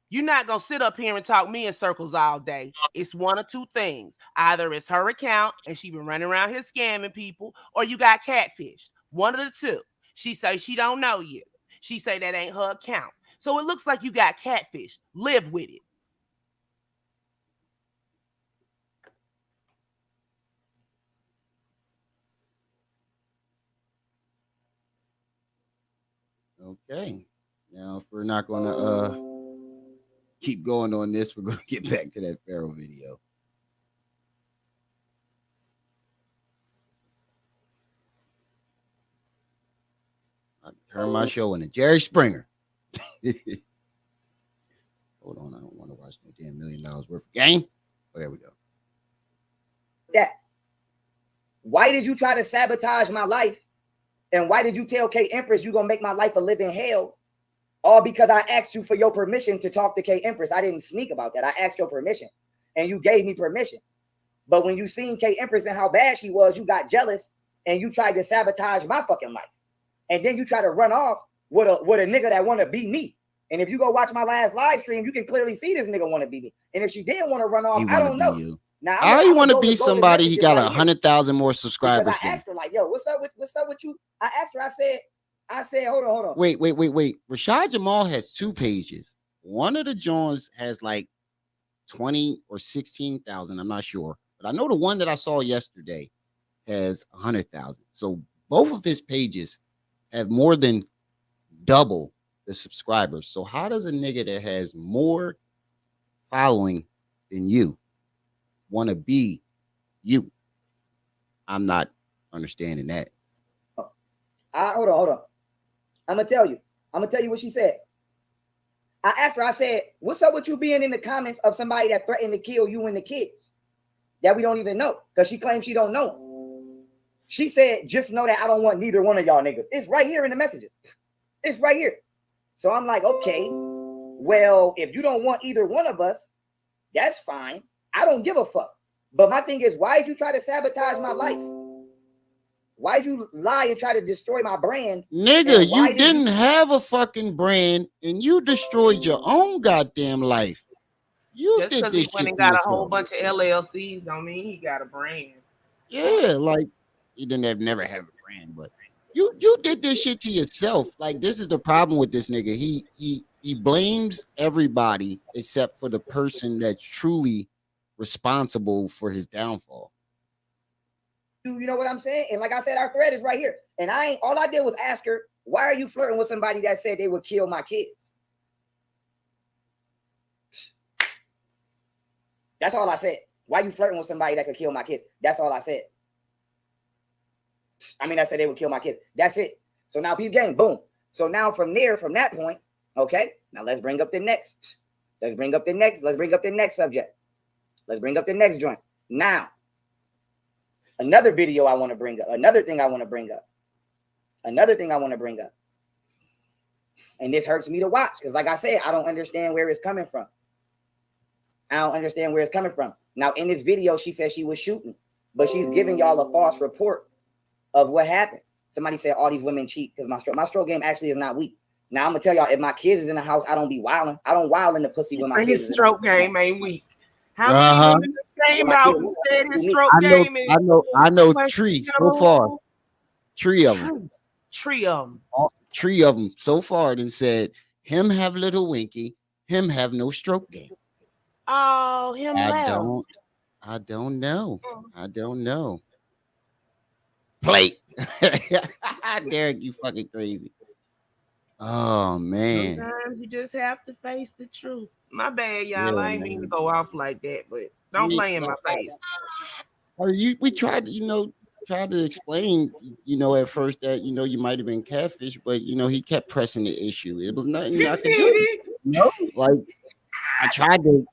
S3: You're not gonna sit up here and talk me in circles all day. It's one or two things. Either it's her account and she been running around here scamming people, or you got catfished. One of the two. She say she don't know you. She say that ain't her account. So it looks like you got catfished. Live with it.
S4: Okay. Now, if we're not gonna keep going on this, we're gonna get back to that Pharaoh video. I turn my show into Jerry Springer. Hold on, I don't want to watch no damn $1 million worth of game. But there we go.
S13: That. Why did you try to sabotage my life? And why did you tell K Empress you gonna make my life a living hell? All because I asked you for your permission to talk to K Empress. I didn't sneak about that. I asked your permission, and you gave me permission. But when you seen K Empress and how bad she was, you got jealous and you tried to sabotage my fucking life. And then you try to run off with a nigga that want to be me. And if you go watch my last live stream, you can clearly see this nigga want to be me. And if she didn't want to run off, I don't know.
S4: You.
S13: Now
S4: How you want to be
S13: go to
S4: somebody? He got
S13: right
S4: 100,000 more subscribers.
S13: Because I asked her like, yo, what's up with you? I asked her. I said, hold on.
S4: Wait. Rashad Jamal has 2 pages. One of the Jones has like 20 or 16,000. I'm not sure, but I know the one that I saw yesterday has 100,000. So both of his pages have more than double the subscribers. So how does a nigga that has more following than you want to be you. I'm not understanding that.
S13: Hold on. I'm gonna tell you what she said. I asked her, I said, what's up with you being in the comments of somebody that threatened to kill you and the kids that we don't even know? Because she claims she don't know them. She said, just know that I don't want neither one of y'all niggas. It's right here in the messages. It's right here. So I'm like, okay, well, if you don't want either one of us, that's fine. I don't give a fuck. But my thing is, why did you try to sabotage my life? Why'd you lie and try to destroy my brand?
S4: Nigga, you didn't have a fucking brand and you destroyed your own goddamn life. You
S3: just
S4: did
S3: because
S4: this
S3: he went
S4: shit
S3: and
S4: to
S3: got a
S4: yourself.
S3: whole bunch of LLCs don't mean he got a brand.
S4: Yeah, like you didn't never have a brand, but you did this shit to yourself. Like, this is the problem with this nigga. He blames everybody except for the person that's truly responsible for his downfall.
S13: You know what I'm saying? And like I said, our thread is right here. And all I did was ask her, why are you flirting with somebody that said they would kill my kids? That's all I said. Why are you flirting with somebody that could kill my kids? That's all I said. I mean, I said they would kill my kids. That's it. So now peep game, boom. So now from that point, okay, now let's bring up the next. Let's bring up the next subject. Let's bring up the next joint. Now, another video I want to bring up. Another thing I want to bring up. And this hurts me to watch because, like I said, I don't understand where it's coming from. Now, in this video, she said she was shooting, but she's giving y'all a false report of what happened. Somebody said all these women cheat because my stroke game actually is not weak. Now, I'm going to tell y'all, if my kids is in the house, I don't be wilding. I don't wild in the pussy when my kids
S3: His stroke game ain't weak. How many women came
S13: My
S3: out
S13: kids-
S3: and said his stroke
S4: I know,
S3: game is
S4: I know three so far. Three of them.
S3: Three of them.
S4: Three of them so far then said him have little winky, him have no stroke game.
S3: Oh, him left.
S4: I don't know. Plate. Derek, you fucking crazy. Oh man.
S3: Sometimes you just have to face the truth. My bad, y'all.
S4: Yeah,
S3: I ain't mean to go off like that, but don't play in my face.
S4: We tried to, tried to explain, at first that, you might have been catfish, but he kept pressing the issue. It was nothing I could do. Like I tried to,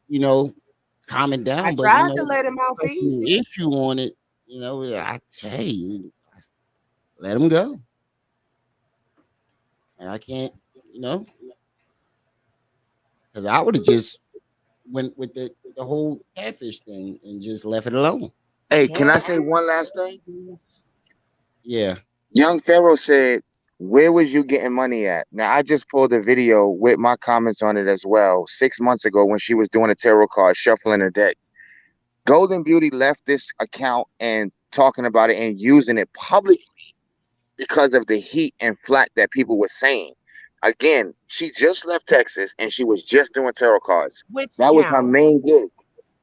S4: calm it down,
S3: I
S4: but
S3: tried to let him off easy.
S4: The issue on it, I say, let him go. And I can't, because I would have just went with the whole catfish thing and just left it alone.
S9: Hey, can I say one last thing?
S4: Yeah.
S9: Young Pharaoh said, where was you getting money at? Now, I just pulled a video with my comments on it as well 6 months ago when she was doing a tarot card, shuffling a deck. Golden Beauty left this account and talking about it and using it publicly because of the heat and flack that people were saying. Again, she just left Texas and she was just doing tarot cards. That was her main gig.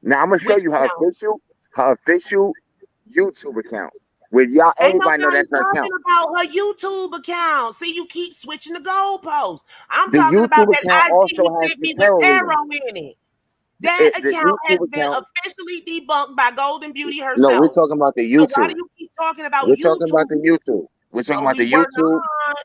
S9: Now I'm gonna show you her official YouTube account. With y'all, everybody know that's her account.
S3: Talking about her YouTube account. See, you keep switching the goalposts. I'm
S9: The
S3: talking about
S9: YouTube
S3: that
S9: account
S3: IG
S9: also
S3: you
S9: has
S3: sent
S9: the
S3: me
S9: tarot
S3: with tarot
S9: reading.
S3: in it. That
S9: The
S3: account has
S9: YouTube
S3: been
S9: account-
S3: officially debunked by Golden Beauty herself.
S9: No, we're talking about the
S3: So
S9: YouTube.
S3: why do you keep talking about
S9: We're
S3: YouTube?
S9: talking about the YouTube. We're talking about the
S3: we were
S9: YouTube.
S3: not.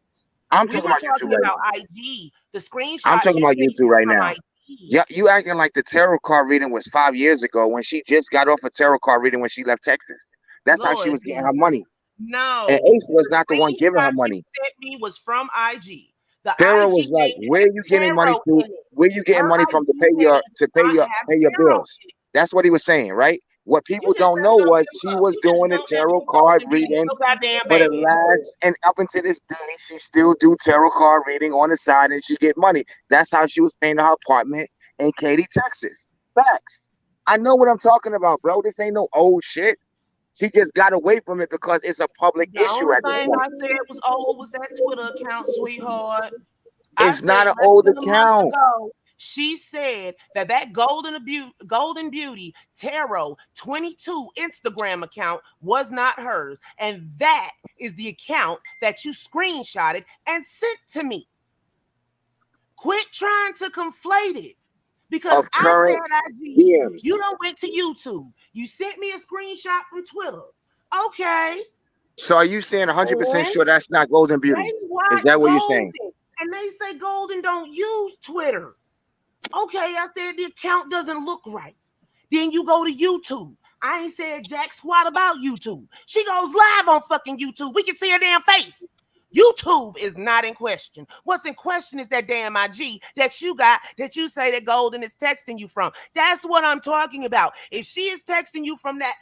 S9: I'm
S3: We
S9: talking
S3: were
S9: about YouTube
S3: talking
S9: right
S3: about
S9: now.
S3: IG. The screenshot.
S9: I'm talking about YouTube right now.
S3: IG.
S9: Yeah, you acting like the tarot card reading was 5 years ago when she just got off a tarot card reading when she left Texas. That's how she was getting her money.
S3: No.
S9: And Ace was not the one giving her money.
S3: Sent me was from IG. The
S9: Pharaoh
S3: IG
S9: was like,
S3: name
S9: "Where you getting money
S3: tarot
S9: to?
S3: in it.
S9: Where you getting
S3: Her
S9: money from to
S3: IG
S9: pay your
S3: name
S9: pay your bills?" That's what he was saying, right? What people don't know was she was doing a tarot card reading for the last, and up until this day, she still do tarot card reading on the side, and she get money. That's how she was paying her apartment in Katy, Texas. Facts. I know what I'm talking about, bro. This ain't no old shit. She just got away from it because it's a public
S3: The
S9: issue
S3: only
S9: at this
S3: thing
S9: point.
S3: I said was old was that Twitter account, sweetheart.
S9: It's not an old account.
S3: She said that Golden Beauty Tarot 22 Instagram account was not hers, and that is the account that you screenshotted and sent to me. Quit trying to conflate it. Because
S9: of
S3: I
S9: current
S3: said IG.
S9: DMs.
S3: You done went to YouTube. You sent me a screenshot from Twitter. Okay.
S9: So are you saying 100%
S3: And
S9: sure that's not Golden Beauty?
S3: they
S9: Is
S3: watch
S9: that what you're
S3: Golden.
S9: saying?
S3: And they say Golden don't use Twitter. Okay, I said the account doesn't look right. Then you go to YouTube. I ain't said jack squat about YouTube. She goes live on fucking YouTube. We can see her damn face. YouTube is not in question. What's in question is that damn IG that you got that you say that Golden is texting you from. That's what I'm talking about. If she is texting you from that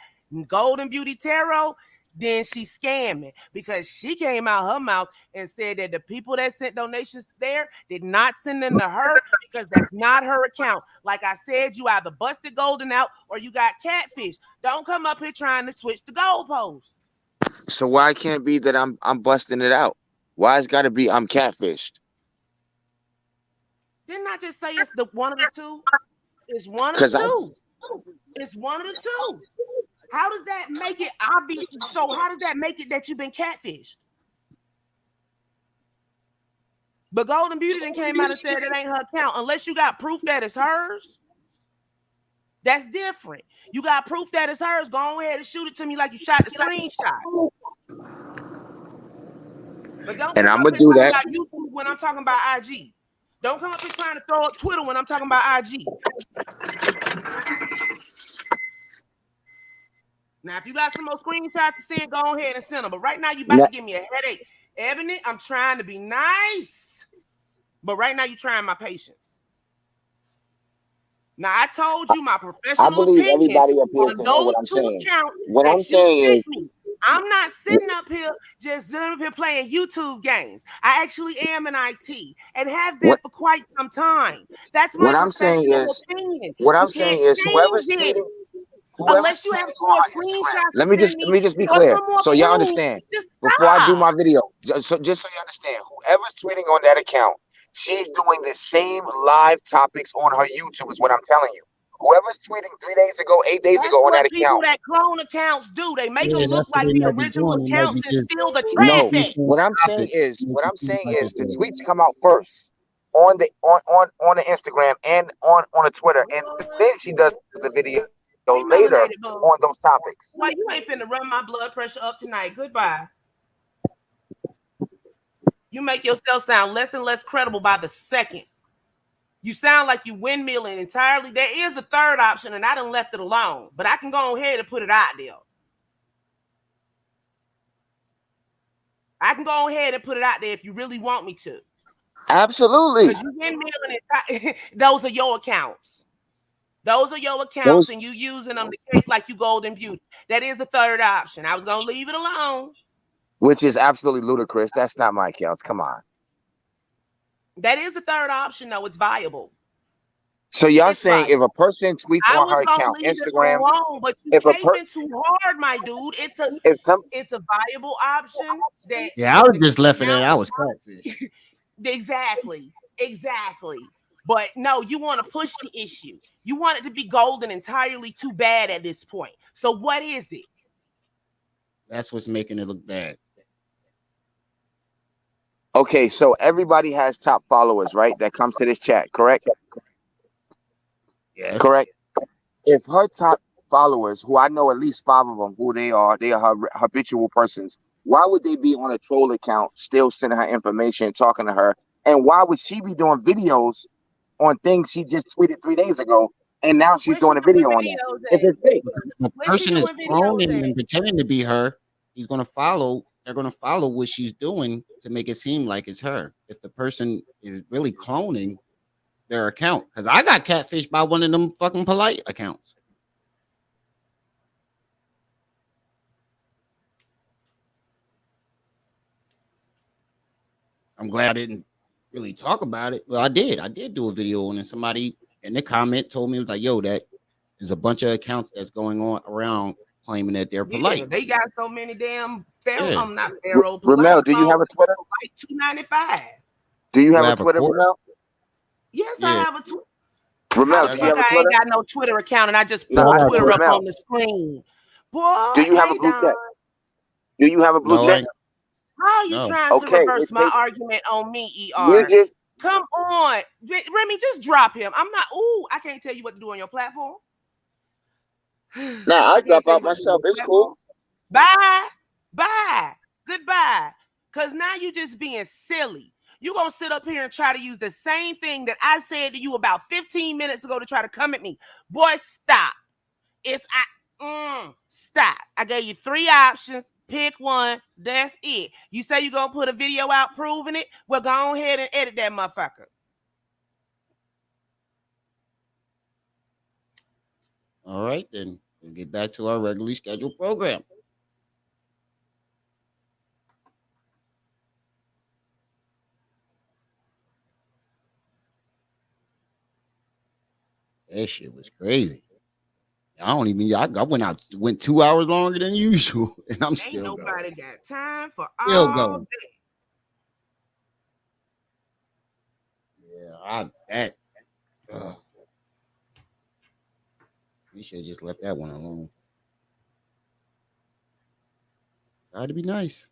S3: Golden Beauty Tarot, then she's scamming because she came out her mouth and said that the people that sent donations there did not send them to her because that's not her account. Like I said, you either busted Golden out or you got Catfish. Don't come up here trying to switch the goalposts.
S9: So why can't be that I'm busting it out? Why it's got to be I'm catfished?
S3: Didn't I just say it's the one of the two? It's one of the two. It's one of the two. How does that make it obvious? So how does that make it that you've been catfished? But Golden Beauty then came out and said it ain't her account. Unless you got proof that it's hers, that's different. You got proof that it's hers, go ahead and shoot it to me like you shot the screenshots. But don't
S9: And
S3: come
S9: I'm
S3: up
S9: gonna
S3: here
S9: do
S3: talking
S9: that.
S3: about YouTube when I'm talking about IG. Don't come up here trying to throw up Twitter when I'm talking about IG. Now, if you got some more screenshots to send, go ahead and send them. But right now, you about to give me a headache. Ebony, I'm trying to be nice. But right now, you're trying my patience. Now, I told you my professional
S9: I believe
S3: opinion
S9: everybody up here
S3: on
S9: can know
S3: those
S9: what I'm
S3: two
S9: saying.
S3: accounts
S9: What
S3: that
S9: I'm
S3: you
S9: saying
S3: sent
S9: is,
S3: me. I'm not sitting up here just sitting up here playing YouTube games. I actually am in IT and have been for quite some time. That's my
S9: what I'm saying
S3: professional
S9: is,
S3: opinion.
S9: what
S3: You
S9: I'm
S3: can't
S9: saying is,
S3: change it. Unless you have some more screenshots
S9: let
S3: to
S9: me
S3: send
S9: just
S3: me
S9: be
S3: or
S9: clear
S3: some more
S9: so y'all
S3: proof,
S9: understand.
S3: just
S9: Before I do
S3: stop.
S9: my video, just so you understand, whoever's tweeting on that account, she's doing the same live topics on her YouTube is what I'm telling you. Whoever's tweeting 3 days ago, 8 days
S3: That's
S9: ago on that
S3: what people
S9: account.
S3: that clone accounts do. They make
S4: Yeah,
S3: them look
S4: that's what
S3: like
S4: they
S3: the
S4: might be
S3: original
S4: doing. They might
S3: accounts
S4: be
S3: and
S4: just
S3: steal the
S9: No,
S3: traffic.
S9: what I'm saying
S4: topics,
S9: is,
S4: make it seem like
S9: the
S4: it's a-
S9: tweets come out first on the on the Instagram and on the Twitter, and then she does the video
S3: Hey,
S9: later
S3: melanated bone.
S9: on those topics.
S3: Why you ain't finna run my blood pressure up tonight? Goodbye. You make yourself sound less and less credible by the second. You sound like you windmilling entirely. There is a third option, and I done left it alone. But I can go ahead and put it out there. I can go ahead and put it out there if you really want me to.
S9: Absolutely.
S3: Because you windmilling those are your accounts. Those are your accounts, and you using them to cake like you Golden Beauty. That is the third option. I was gonna leave it alone.
S9: Which is absolutely ludicrous. That's not my accounts. Come on.
S3: That is the third option, though. It's viable.
S9: So y'all saying if a person tweets
S3: I
S9: on
S3: was
S9: her
S3: gonna
S9: account,
S3: leave
S9: Instagram,
S3: it alone, but you
S9: if a
S3: caping too hard, my dude. It's a viable option that
S4: Yeah, I was just left it at I was catfish.
S3: Exactly. But no, you want to push the issue. You want it to be Golden entirely too bad at this point. So what is it?
S4: That's what's making it look bad.
S9: Okay, so everybody has top followers, right? That comes to this chat, correct?
S4: Yes.
S9: Correct. If her top followers, who I know at least 5 of them, who they are her habitual persons, why would they be on a troll account still sending her information, talking to her? And why would she be doing videos on things she just tweeted 3 days ago, and now she's doing a video on that? If it's fake.
S4: The person is cloning and pretending to be her, they're gonna follow what she's doing to make it seem like it's her. If the person is really cloning their account, because I got catfished by one of them fucking polite accounts. I'm glad I didn't really talk about it. Well, I did do a video on it. Somebody in the comment told me, it was like, yo, that is a bunch of accounts that's going on around claiming that they're polite.
S3: Yeah, they got so many damn Pharaoh.
S4: Yeah.
S3: I'm not Pharaoh.
S9: Ramel, do you have a Twitter?
S3: Like $2.95.
S9: Do you have a Twitter, Ramel?
S3: Yes, I have a Twitter.
S9: Ramel, do you have a
S3: I
S9: Twitter?
S3: ain't got no Twitter account, and I just put
S9: No, I
S3: Twitter up
S9: Ramel.
S3: on the screen. Boy,
S9: Do you have a blue check? Do you have a blue check?
S3: How are you trying to reverse my argument on me, ER? Come on, Remy, just drop him. I'm not. Ooh, I can't tell you what to do on your platform.
S9: Nah, I'll drop out myself. It's cool.
S3: Bye. Goodbye. Because now you just being silly. You're going to sit up here and try to use the same thing that I said to you about 15 minutes ago to try to come at me. Boy, stop. Stop. I gave you 3 options. Pick one. That's it. You say you're going to put a video out proving it? Well, go ahead and edit that motherfucker.
S4: All right, then we'll get back to our regularly scheduled program. That shit was crazy. I don't even. I went 2 hours longer than usual, and I'm still
S3: Ain't nobody got time for
S4: still
S3: all
S4: going.
S3: day.
S4: Yeah, that. We should have just left that one alone. Tried to be nice.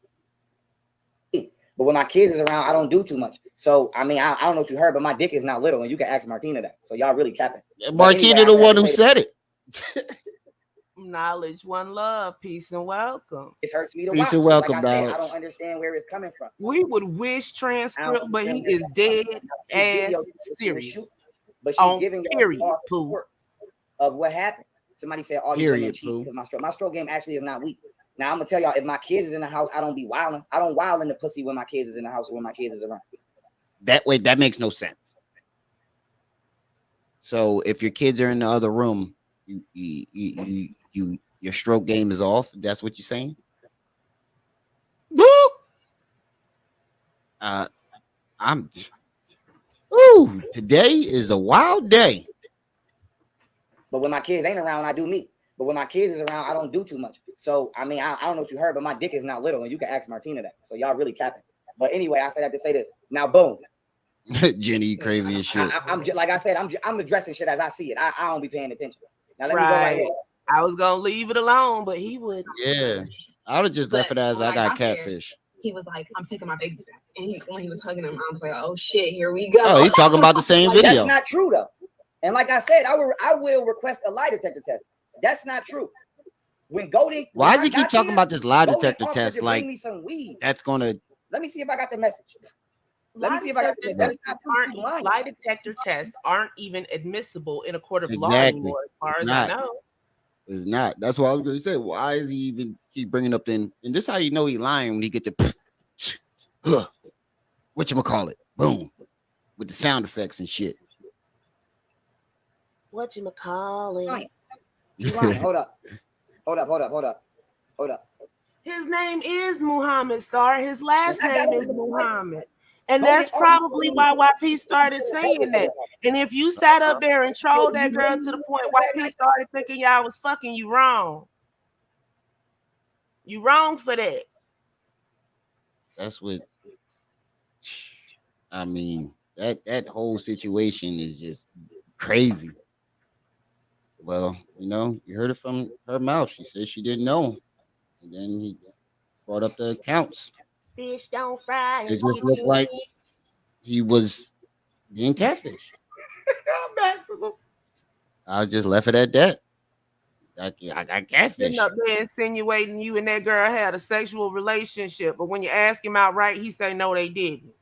S13: But when my kids is around, I don't do too much. So I mean, I don't know what you heard, but my dick is not little, and you can ask Martina that. So y'all really capping.
S4: Martina,
S13: anyway,
S4: the one who said it.
S3: Knowledge, one love, peace and welcome.
S13: It hurts me to
S4: Peace
S13: watch.
S4: and welcome,
S13: like I said, I
S4: Balance.
S13: don't understand where it's coming from.
S3: We would wish transcript, but he is dead ass serious.
S13: But she's giving
S3: period,
S13: poo. Of what happened. Somebody said, "Oh, you cheat because my stroke game actually is not weak." Now I'm gonna tell y'all, if my kids is in the house, I don't be wilding. I don't wild in the pussy when my kids is in the house or when my kids is around.
S4: That makes no sense. So if your kids are in the other room, your stroke game is off. That's what you're saying?
S3: Boop.
S4: Today is a wild day.
S13: But when my kids ain't around, I do me. But when my kids is around, I don't do too much. So I mean, I don't know what you heard, but my dick is not little, and you can ask Martina that. So y'all really capping. But anyway, I said that to say this. Now, boom.
S4: Jenny, you crazy as shit.
S13: I'm like I said, I'm addressing shit as I see it. I don't be paying attention. Now let me go right here.
S3: I was gonna leave it alone, but he would.
S4: Yeah, I would have just left it as I got catfish.
S15: He was like, "I'm taking my babies back," and when he was hugging him, I was like, "Oh shit, here we go."
S4: Oh, he talking about the same video.
S13: That's not true though. And like I said, I will request a lie detector test. That's not true. When Goldie,
S4: why does he keep talking about this lie detector
S13: Goldie
S4: test?
S13: to
S4: Like
S13: bring me some weed.
S4: That's gonna.
S13: Let me see if I got the message. Let me see if I got the message.
S3: Lie detector tests aren't even admissible in a court of law
S4: Exactly.
S3: anymore, as far
S4: It's
S3: as I
S4: not.
S3: know.
S4: It's not. That's what I was gonna say. Why is he even keep bringing up then? And this is how you know he lying when he get the whatchamacallit, boom, with the sound effects and shit.
S3: Whatchamacallit?
S13: Hold up.
S3: His name is Muhammad Star. His last name is Muhammad. And that's probably why YP started saying that. And if you sat up there and trolled that girl to the point YP started thinking y'all was fucking, you wrong. You wrong for that.
S4: That's what. I mean, that whole situation is just crazy. Well, you heard it from her mouth. She said she didn't know. And then he brought up the accounts.
S3: Fish don't fry.
S4: It just looked like he was being catfish.
S3: Maximum.
S4: I just left it at that. I got catfish.
S3: Sitting up there insinuating you and that girl had a sexual relationship, but when you ask him outright, he say no, they didn't.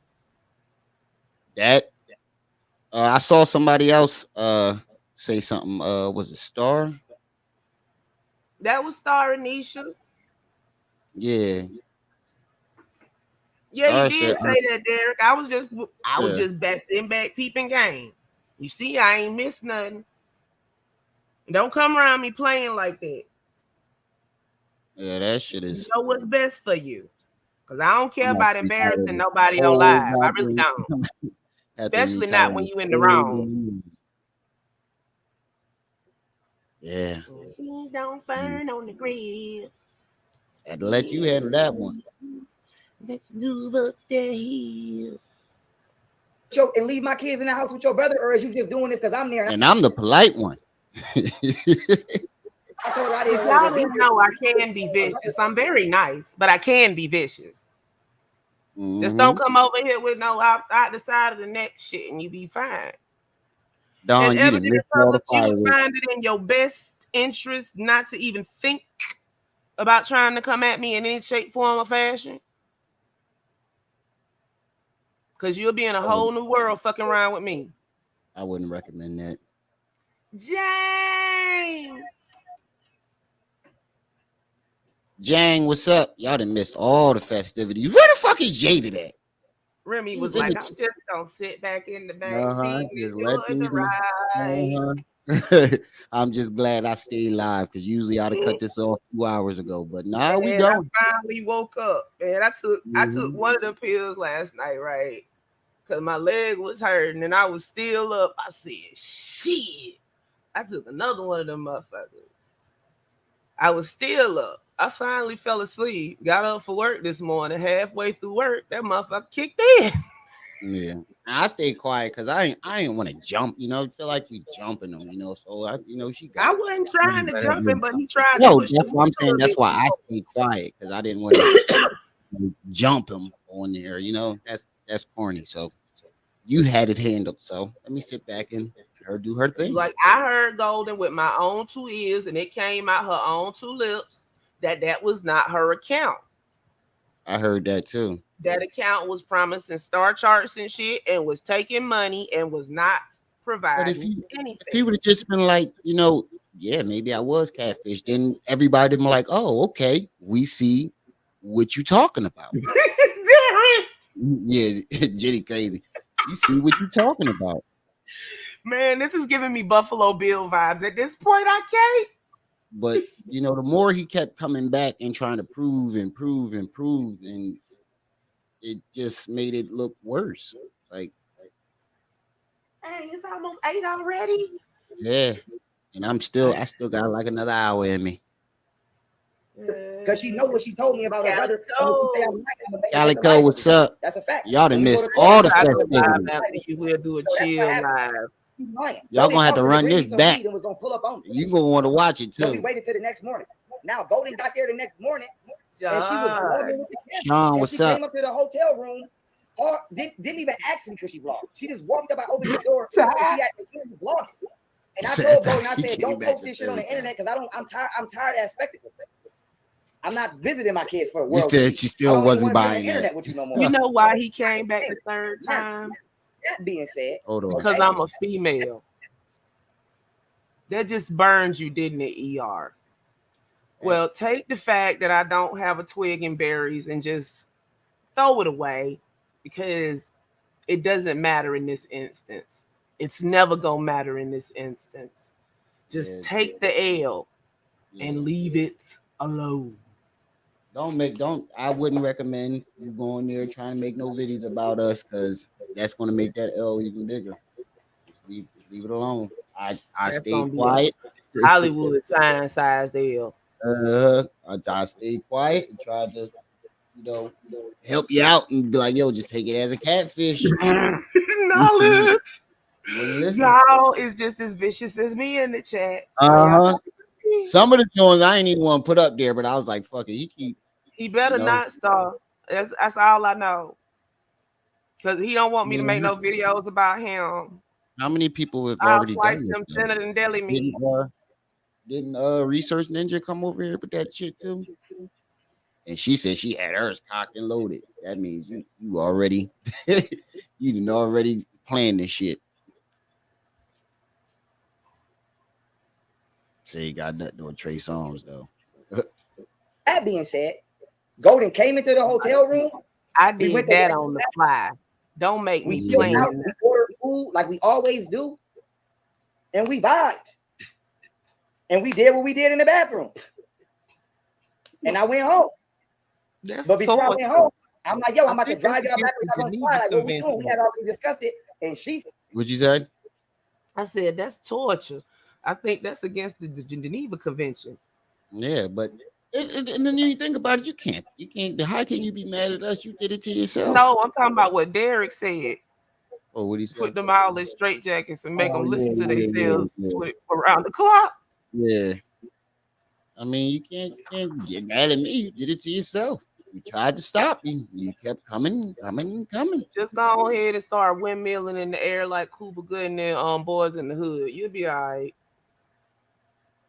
S4: That I saw somebody else say something. Was it Star?
S3: That was Star Anisha.
S4: Yeah.
S3: Yeah, you did say that, Derek. I was just sitting back peeping game. You see, I ain't missed nothing. Don't come around me playing like that.
S4: Yeah, that shit is.
S3: You know what's best for you. Because I don't care about embarrassing nobody on live. I really don't. Especially not when you in the wrong.
S4: Yeah.
S3: Please don't burn on the grill.
S4: Had to let you handle that one.
S3: Let's move up the hill.
S13: And leave my kids in the house with your brother, or is you just doing this because I'm there?
S4: And I'm the polite one.
S13: I told her I didn't
S3: y'all didn't know I can be vicious. I'm very nice, but I can be vicious. Just don't come over here with no out the side of the neck shit, and you be fine.
S4: Don,
S3: And
S4: you done
S3: evidence
S4: missed all the
S3: of you would
S4: fireworks.
S3: find it in your best interest not to even think about trying to come at me in any shape, form, or fashion. Because you'll be in a whole new world fucking around with me.
S4: I wouldn't recommend that.
S3: Jane!
S4: Jang, what's up? Y'all done missed all the festivities. Where the fuck is Jaded at?
S3: Remy was like, I'm just gonna sit back in the back seat and
S4: Just
S3: enjoy
S4: let
S3: the
S4: these.
S3: ride.
S4: I'm just glad I stayed live because usually I'd have cut this off 2 hours ago. But nah, we
S3: And
S4: going.
S3: I finally woke up. And I took one of the pills last night, right? Because my leg was hurting and I was still up. I said, shit. I took another one of them motherfuckers. I was still up. I finally fell asleep. Got up for work this morning. Halfway through work, that motherfucker kicked in.
S4: Yeah, I stayed quiet because I didn't want to jump. You know, feel like we jumping them. You know, so she got.
S3: I wasn't trying to jump in, but he tried to
S4: No,
S3: push
S4: that's
S3: the
S4: what I'm
S3: button
S4: saying.
S3: a
S4: That's
S3: bit.
S4: why I stayed quiet because I didn't want to jump him on there. You know, that's corny. So you had it handled. So let me sit back and let her do her thing.
S3: Like I heard Golden with my own 2 ears, and it came out her own 2 lips that was not her account.
S4: I heard that too.
S3: That account was promising star charts and shit, and was taking money and was not
S4: But
S3: providing anything.
S4: if he would have just been like, yeah, maybe I was catfish, then everybody would be like, oh, okay, we see what you talking about. Yeah, Jenny crazy. You see what you talking about.
S3: Man, this is giving me Buffalo Bill vibes. At this point, I can't.
S4: But the more he kept coming back and trying to prove, and it just made it look worse. Like,
S3: hey, it's almost 8 already.
S4: yeah, and I still got like another hour in me.
S13: Because she know what she told me about her brother.
S4: Calico, what's up?
S13: That's a fact.
S4: Y'all done missed all the festivities.
S3: After you will do a chill live.
S4: Y'all gonna have to run this back.
S13: Was gonna pull up on
S4: You gonna want to watch it
S13: so we
S4: too.
S13: waited till the next morning. Now Golden got there the next morning, and she was vlogging with the camera.
S4: Sean,
S13: And
S4: what's
S13: she
S4: up?
S13: came up to the hotel room, or didn't even ask me because she vlogged. She just walked up, I opened the door, and she had to vlog. And I told Golden, I said, don't post this shit on the internet because I'm tired of that spectacle. I'm not visiting my kids for the world.
S4: You said she still wasn't buying
S13: internet
S4: that.
S13: with you no more.
S3: You know why he came back the third time?
S13: That being said,
S4: hold on.
S3: Because I'm a female. That just burns you, didn't it, ER? Well, take the fact that I don't have a twig and berries and just throw it away because it doesn't matter in this instance. It's never gonna matter in this instance. Just take the L and leave it alone.
S4: I wouldn't recommend you going there trying to make no videos about us because that's gonna make that L even bigger. Just leave it alone. I stayed quiet.
S3: Hollywood sign-sized L.
S4: I stayed quiet and tried to, help you out and be like, yo, just take it as a catfish.
S3: Knowledge. Y'all is just as vicious as me in the chat.
S4: Some of the joints I ain't even want to put up there, but I was like, fuck it.
S3: He better not start. That's all I know. Because he don't want me to make no videos about him.
S4: How many people have
S3: I'll
S4: already
S3: slice
S4: done
S3: them
S4: this?
S3: thinner than deli meat.
S4: Didn't Research Ninja come over here with that shit too? And she said she had hers cocked and loaded. That means you already you didn't already plan this shit. Say you got nothing on Trey Songz though.
S13: That being said, Golden came into the hotel room.
S3: I did that on the fly. Don't make me plan.
S13: We ordered food like we always do, and we vibed. And we did what we did in the bathroom. And I went home. But before I went home, I'm like, yo, I'm about to drive y'all back. Like, what we doing? We had already discussed it. And she
S4: What'd you say?
S3: I said that's torture. I think that's against the Geneva Convention.
S4: Yeah, but and then you think about it, you can't. How can you be mad at us? You did it to yourself.
S3: No, I'm talking about what Derek said.
S4: Oh, what he said?
S3: Put them all in straitjackets and make them listen to themselves around the clock.
S4: Yeah. I mean, you can't get mad at me. You did it to yourself. We tried to stop you. You kept coming.
S3: Just go ahead and start windmilling in the air like Cuba Gooding and Boys in the Hood. You'll be all right.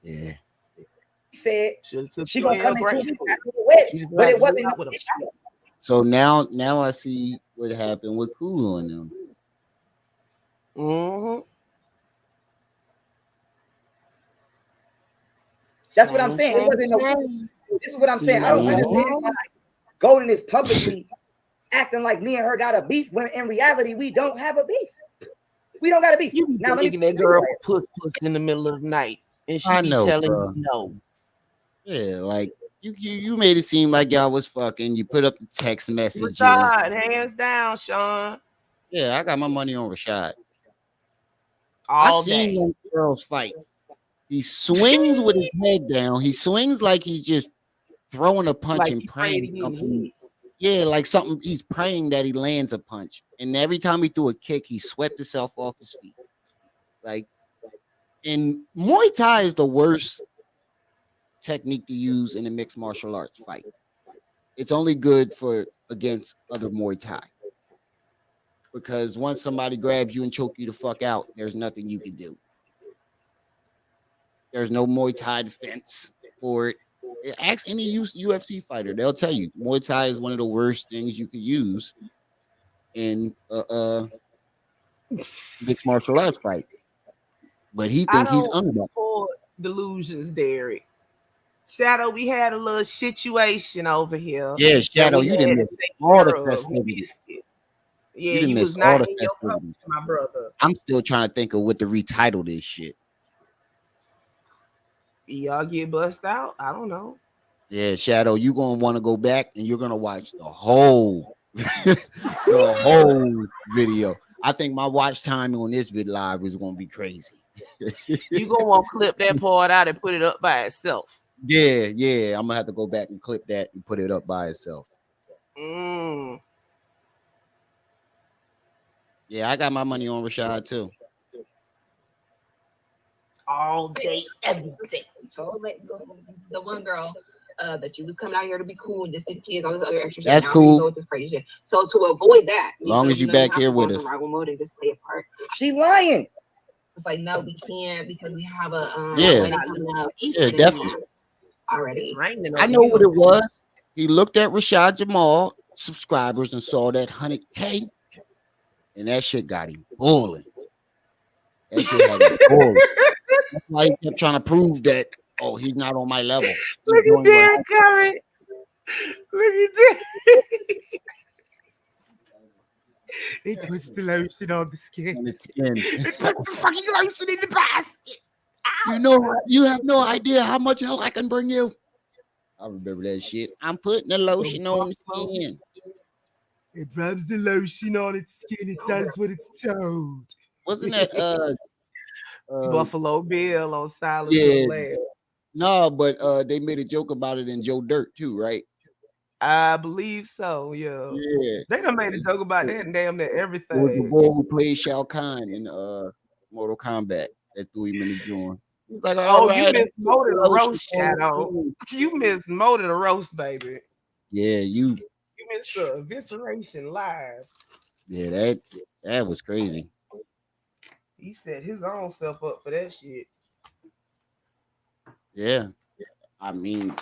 S4: Yeah.
S13: Said
S3: she
S13: gonna come in 2 weeks after the wedding, but it wasn't no issue.
S4: So now I see what happened with Kulu and them.
S3: Mm-hmm.
S13: That's what I'm saying. It wasn't no. This is what I'm saying. I don't understand why Golden is publicly acting like me and her got a beef when in reality we don't have a beef. We don't got a beef.
S3: You be
S13: now
S3: making that girl puss in the middle of the night, and she be telling you no.
S4: Yeah, like you made it seem like y'all was fucking. You put up the text messages.
S3: Rashad, hands down, Sean.
S4: Yeah, I got my money on Rashad.
S3: All
S4: I seen
S3: day.
S4: them girls fights. He swings with his head down. He swings like he's just throwing a punch
S3: Like
S4: and
S3: he
S4: praying
S3: prayed
S4: something. Yeah, like something. He's praying that he lands a punch. And every time he threw a kick, he swept himself off his feet. Like, and Muay Thai is the worst technique to use in a mixed martial arts fight. It's only good for against other Muay Thai. Because once somebody grabs you and choke you the fuck out, there's nothing you can do. There's no Muay Thai defense for it. Ask any UFC fighter; they'll tell you Muay Thai is one of the worst things you could use in mixed martial arts fight. But he think he's underdog.
S3: Delusions, Derek. Shadow, we had a little situation over here.
S4: Yeah, Shadow, you didn't miss all the festivities.
S3: Yeah,
S4: you didn't miss
S3: was
S4: all
S3: not
S4: the
S3: in your
S4: festivities,
S3: post, my brother.
S4: I'm still trying to think of what to retitle this shit.
S3: Y'all get bust out? I don't know.
S4: Yeah, Shadow, you gonna want to go back and you're gonna watch the whole the whole video. I think my watch time on this vid live is gonna be crazy.
S3: You gonna want to clip that part out and put it up by itself.
S4: Yeah, I'm gonna have to go back and clip that and put it up by itself. Yeah, I got my money on Rashad too.
S3: All day, every day.
S15: So the one girl that you was coming out here to be cool and just see the kids, all this other extra shit.
S4: That's
S15: now
S4: cool.
S15: you with this crazy shit. So to avoid that,
S4: As long as you back here with us.
S15: Rival mode and just play a part.
S13: She lying.
S15: It's like, no, we can't because we have a
S4: Yeah.
S15: wedding coming up.
S4: Yeah, definitely.
S15: Already.
S3: It's raining.
S4: I know what it was. He looked at Rashad Jamal subscribers and saw that 100K, and that shit got him bulling. That shit had him bulling. That's why he kept trying to prove that, oh, he's not on my level.
S3: Look at Derek coming. Look at Derek. It puts the lotion on the skin. It puts the fucking lotion in the basket.
S4: You have no idea how much hell I can bring you. I remember that shit. I'm putting the lotion on the skin.
S3: It rubs the lotion on its skin. It does what it's told.
S4: Wasn't that
S3: Buffalo Bill on Silence
S4: yeah.
S3: of the Lambs?
S4: No, but they made a joke about it in Joe Dirt too, right?
S3: I believe so. Yeah. They done made a joke about that and damn near everything.
S4: It was the boy who played Shao Kahn in Mortal Kombat that threw him in the joint. He was like,
S3: you missed Mo to the roast, Shadow. You missed Mo to the roast, baby.
S4: Yeah, you
S3: missed the evisceration live.
S4: Yeah, that was crazy.
S3: He set his own self up for that shit.
S4: Yeah. I mean,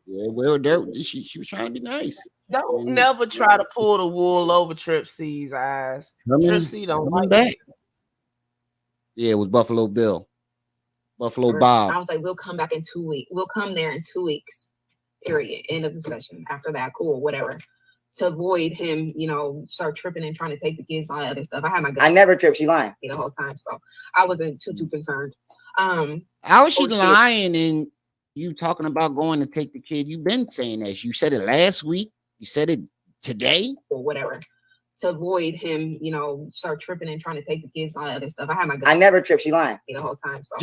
S4: she was trying to be nice.
S3: Don't never try to pull the wool over Trip C's eyes. Trip C don't like
S4: back. Yeah, it was Buffalo Bill. Buffalo Bob.
S15: I was like, we'll come back in 2 weeks. We'll come there in 2 weeks. Period. End of discussion. After that, cool, whatever. To avoid him, start tripping and trying to take the kids and all that other stuff. I had my gun.
S13: I never tripped. She lying
S15: the whole time, so I wasn't too concerned.
S4: How is she lying and you talking about going to take the kid? You've been saying that. You said it last week. You said it today.
S15: Or whatever. To avoid him, start tripping and trying to take the kids and all that other stuff. I had my gun.
S13: I never tripped. She lying
S15: the whole time, so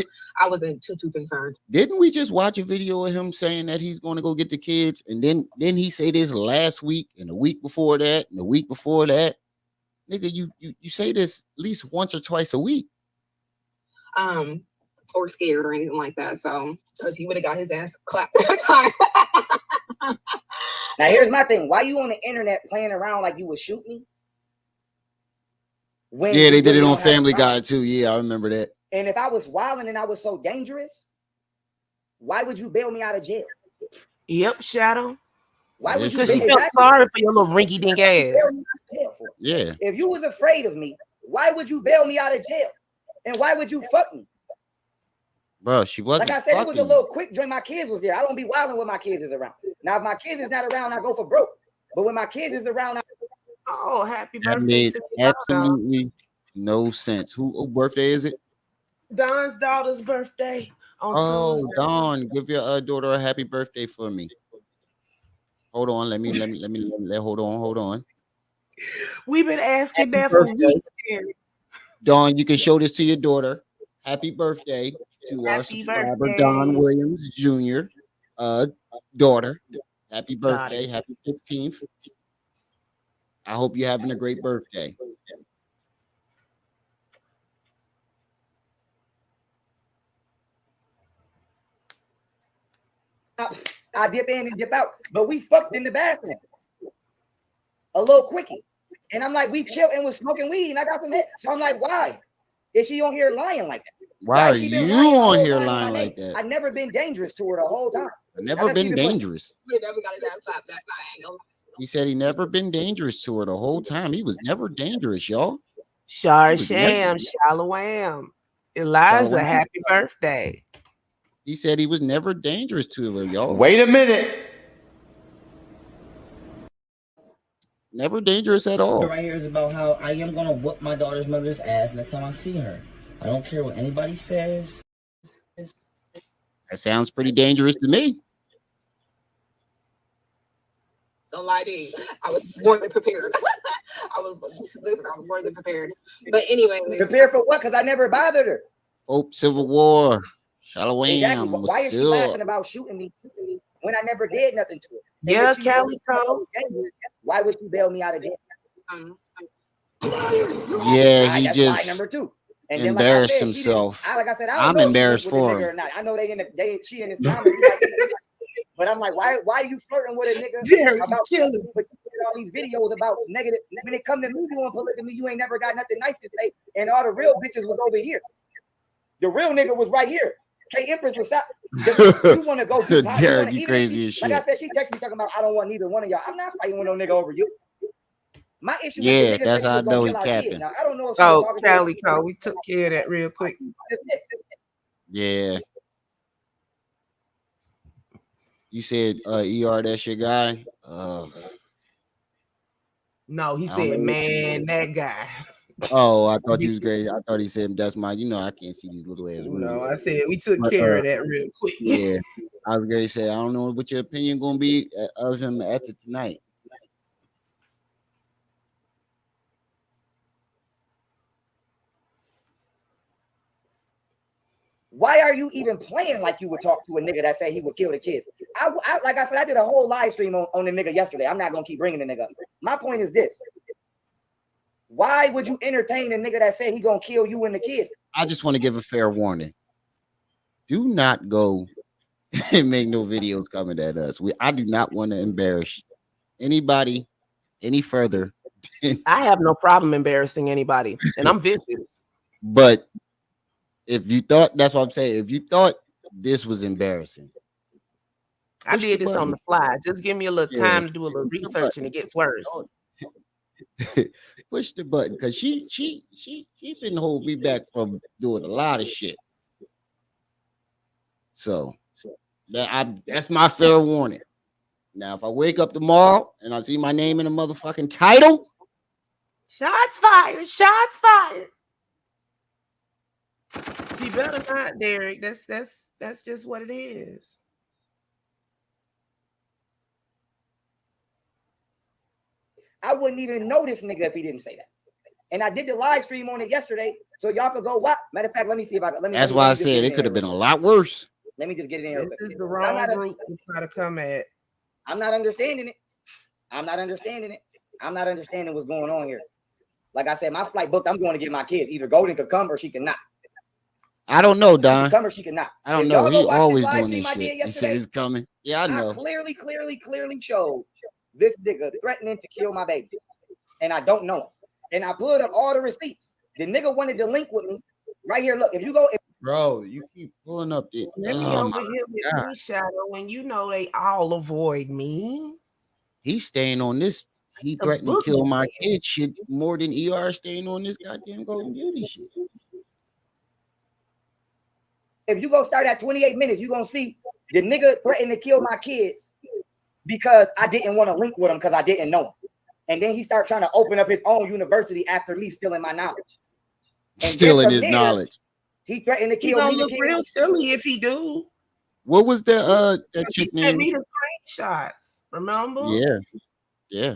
S15: I wasn't too concerned.
S4: Didn't we just watch a video of him saying that he's going to go get the kids, and then he say this last week and the week before that and the week before that? Nigga, you say this at least once or twice a week.
S15: Or scared or anything like that. So because he would have got his ass clapped that time.
S13: Now here's my thing. Why you on the internet playing around like you would shoot me? When
S4: Yeah,
S13: you
S4: they did
S13: really
S4: it on
S13: don't have a
S4: Family
S13: gun?
S4: Guy too. Yeah, I remember that.
S13: And if I was wilding and I was so dangerous, why would you bail me out of jail?
S3: Yep, Shadow.
S13: Why would you?
S3: Because she felt sorry for your little rinky dink ass.
S4: Yeah.
S13: If you was afraid of me, why would you bail me out of jail? And why would you fuck me?
S4: Bro, she wasn't
S13: Like I said, it was a
S4: fucking
S13: little quick during my kids was there. I don't be wilding when my kids is around. Now, if my kids is not around, I go for broke. But when my kids is around,
S3: oh, happy
S4: That
S3: birthday
S4: made
S3: to me,
S4: absolutely no sense. Who birthday is it?
S3: Don's daughter's birthday on
S4: Oh,
S3: Tuesday.
S4: Dawn, give your daughter a happy birthday for me. Hold on, hold on.
S3: We've been asking that for weeks.
S4: Dawn, you can show this to your daughter. Happy birthday to our
S3: Happy
S4: subscriber,
S3: birthday.
S4: Don Williams Jr. Daughter. Happy
S3: Got
S4: birthday.
S3: it.
S4: Happy 16th. I hope you're having a great birthday.
S13: I dip in and dip out. But we fucked in the bathroom. A little quickie. And I'm like, we chill and was smoking weed and I got some head. So I'm like, why? Is she on here lying like that?
S4: Why are
S13: she been
S4: you
S13: lying the
S4: on
S13: whole
S4: here
S13: time
S4: lying
S13: on my
S4: like
S13: name?
S4: that?
S13: I never been dangerous to her the whole time.
S4: Never
S13: Now,
S4: been
S13: let's keep it
S4: dangerous.
S13: pushing.
S4: He said he never been dangerous to her the whole time. He was never dangerous, y'all.
S3: Shar
S4: He was never-
S3: Sham, Shalawam. Eliza,
S4: Shalawam.
S3: happy birthday.
S4: He said he was never dangerous to her, y'all.
S11: Wait a minute.
S4: Never dangerous at all.
S14: Right here is about how I am gonna whoop my daughter's mother's ass next time I see her. I don't care what anybody says.
S4: That sounds pretty dangerous to me.
S15: Don't lie to you. I was more than prepared. I was more than prepared. But anyway,
S13: Prepared for what? Because I never bothered her.
S4: Hope Civil War. Shalawam.
S13: Exactly. Why is she
S4: what's up?
S13: laughing about shooting me when I never did nothing to her? And
S3: Yeah,
S13: if she
S3: Calico.
S13: was dangerous, why would she bail me out of jail?
S4: Yeah, he
S13: That's lie
S4: just
S13: number two. And then,
S4: embarrassed
S13: like I said, she didn't-
S4: himself.
S13: like I said, I don't
S4: I'm
S13: know if she
S4: embarrassed
S13: went with
S4: for
S13: the nigga
S4: him.
S13: or not. I know she in his comments. Like, but I'm like, why are you flirting with a nigga
S3: Derek,
S13: about
S3: you killing
S13: but you did all these videos about negative? When it come to me doing polygamy, you ain't never got nothing nice to say. And all the real bitches was over here. The real nigga was right here. K Empress was out. You want to go deep.
S4: Derek, you crazy as
S13: Like I
S4: shit.
S13: said, she texted me talking about I don't want neither one of y'all. I'm not fighting with no nigga over you. My issue
S4: Yeah,
S13: is the nigga
S4: that's
S13: said
S4: how I
S13: was gonna
S4: know
S13: kill
S4: he
S13: our
S4: capping.
S13: kids. Now I don't know if she was
S3: Oh,
S13: talking
S3: Calico, we took care of that real quick.
S4: Yeah. You said ER, that's your guy?
S3: No, he
S4: I don't
S3: said,
S4: know.
S3: man, that guy.
S4: Oh, I thought you was great. I thought he said that's my, I can't see these little ass words.
S3: No, I said we took
S4: But,
S3: care of that real quick.
S4: Yeah. I was gonna say, I don't know what your opinion gonna be of him after tonight.
S13: Why are you even playing like you would talk to a nigga that say he would kill the kids? I like I said, I did a whole live stream on the nigga yesterday. I'm not gonna keep bringing the nigga up. My point is this: why would you entertain a nigga that say he gonna kill you and the kids?
S4: I just want to give a fair warning. Do not go and make no videos coming at us. I do not want to embarrass anybody any further.
S3: I have no problem embarrassing anybody, and I'm vicious.
S4: But if you thought, that's what I'm saying, if you thought this was embarrassing,
S3: I
S4: push
S3: did
S4: the
S3: this on
S4: button.
S3: the fly. Just give me a little
S4: Yeah.
S3: time to do a little research, and it gets worse.
S4: Push the button, because she been holding me back from doing a lot of shit. So that's my fair warning. Now, if I wake up tomorrow and I see my name in a motherfucking title,
S3: Shots fired! Shots fired! You better not, Derek. That's just what it is.
S13: I wouldn't even know this nigga if he didn't say that. And I did the live stream on it yesterday, so y'all could go watch. Matter of fact, let me see if I can.
S4: that's why I said it could have been a lot worse.
S13: Let me just get it in here.
S3: This is the wrong group to try to come at.
S13: I'm not understanding it. I'm not understanding what's going on here. Like I said, my flight booked. I'm going to get my kids. Either Golden could come or she could not.
S4: I don't know,
S13: She can
S4: Don.
S13: come or she cannot.
S4: I don't
S13: If
S4: know.
S13: y'all
S4: He
S13: go watch this
S4: always
S13: live
S4: doing
S13: stream
S4: this
S13: I did
S4: shit. He said
S13: yesterday,
S4: it's coming. Yeah, I
S13: I
S4: know.
S13: clearly showed this nigga threatening to kill my baby. And I don't know him. And I pulled up all the receipts. The nigga wanted to link with me. Right here, look. If you go,
S4: Bro, you keep pulling up the.
S3: Let me
S4: Oh
S3: over
S4: my
S3: here with
S4: God.
S3: me, Shadow, and you know they all avoid me.
S4: He's staying on this. He
S3: The
S4: threatened to kill my
S3: boogeyman.
S4: kid shit more than ER staying on this goddamn Golden Beauty shit.
S13: if you go start at 28 minutes, you're gonna see the nigga threatened to kill my kids because I didn't want to link with him because I didn't know him. And then he started trying to open up his own university after me stealing my knowledge. And
S4: Stealing his knowledge.
S13: He threatened to
S3: He
S13: kill
S3: gonna
S13: me.
S3: look real silly if he do.
S4: What was that
S3: He
S4: chick
S3: sent
S4: name?
S3: me the screenshots. Remember?
S4: Yeah.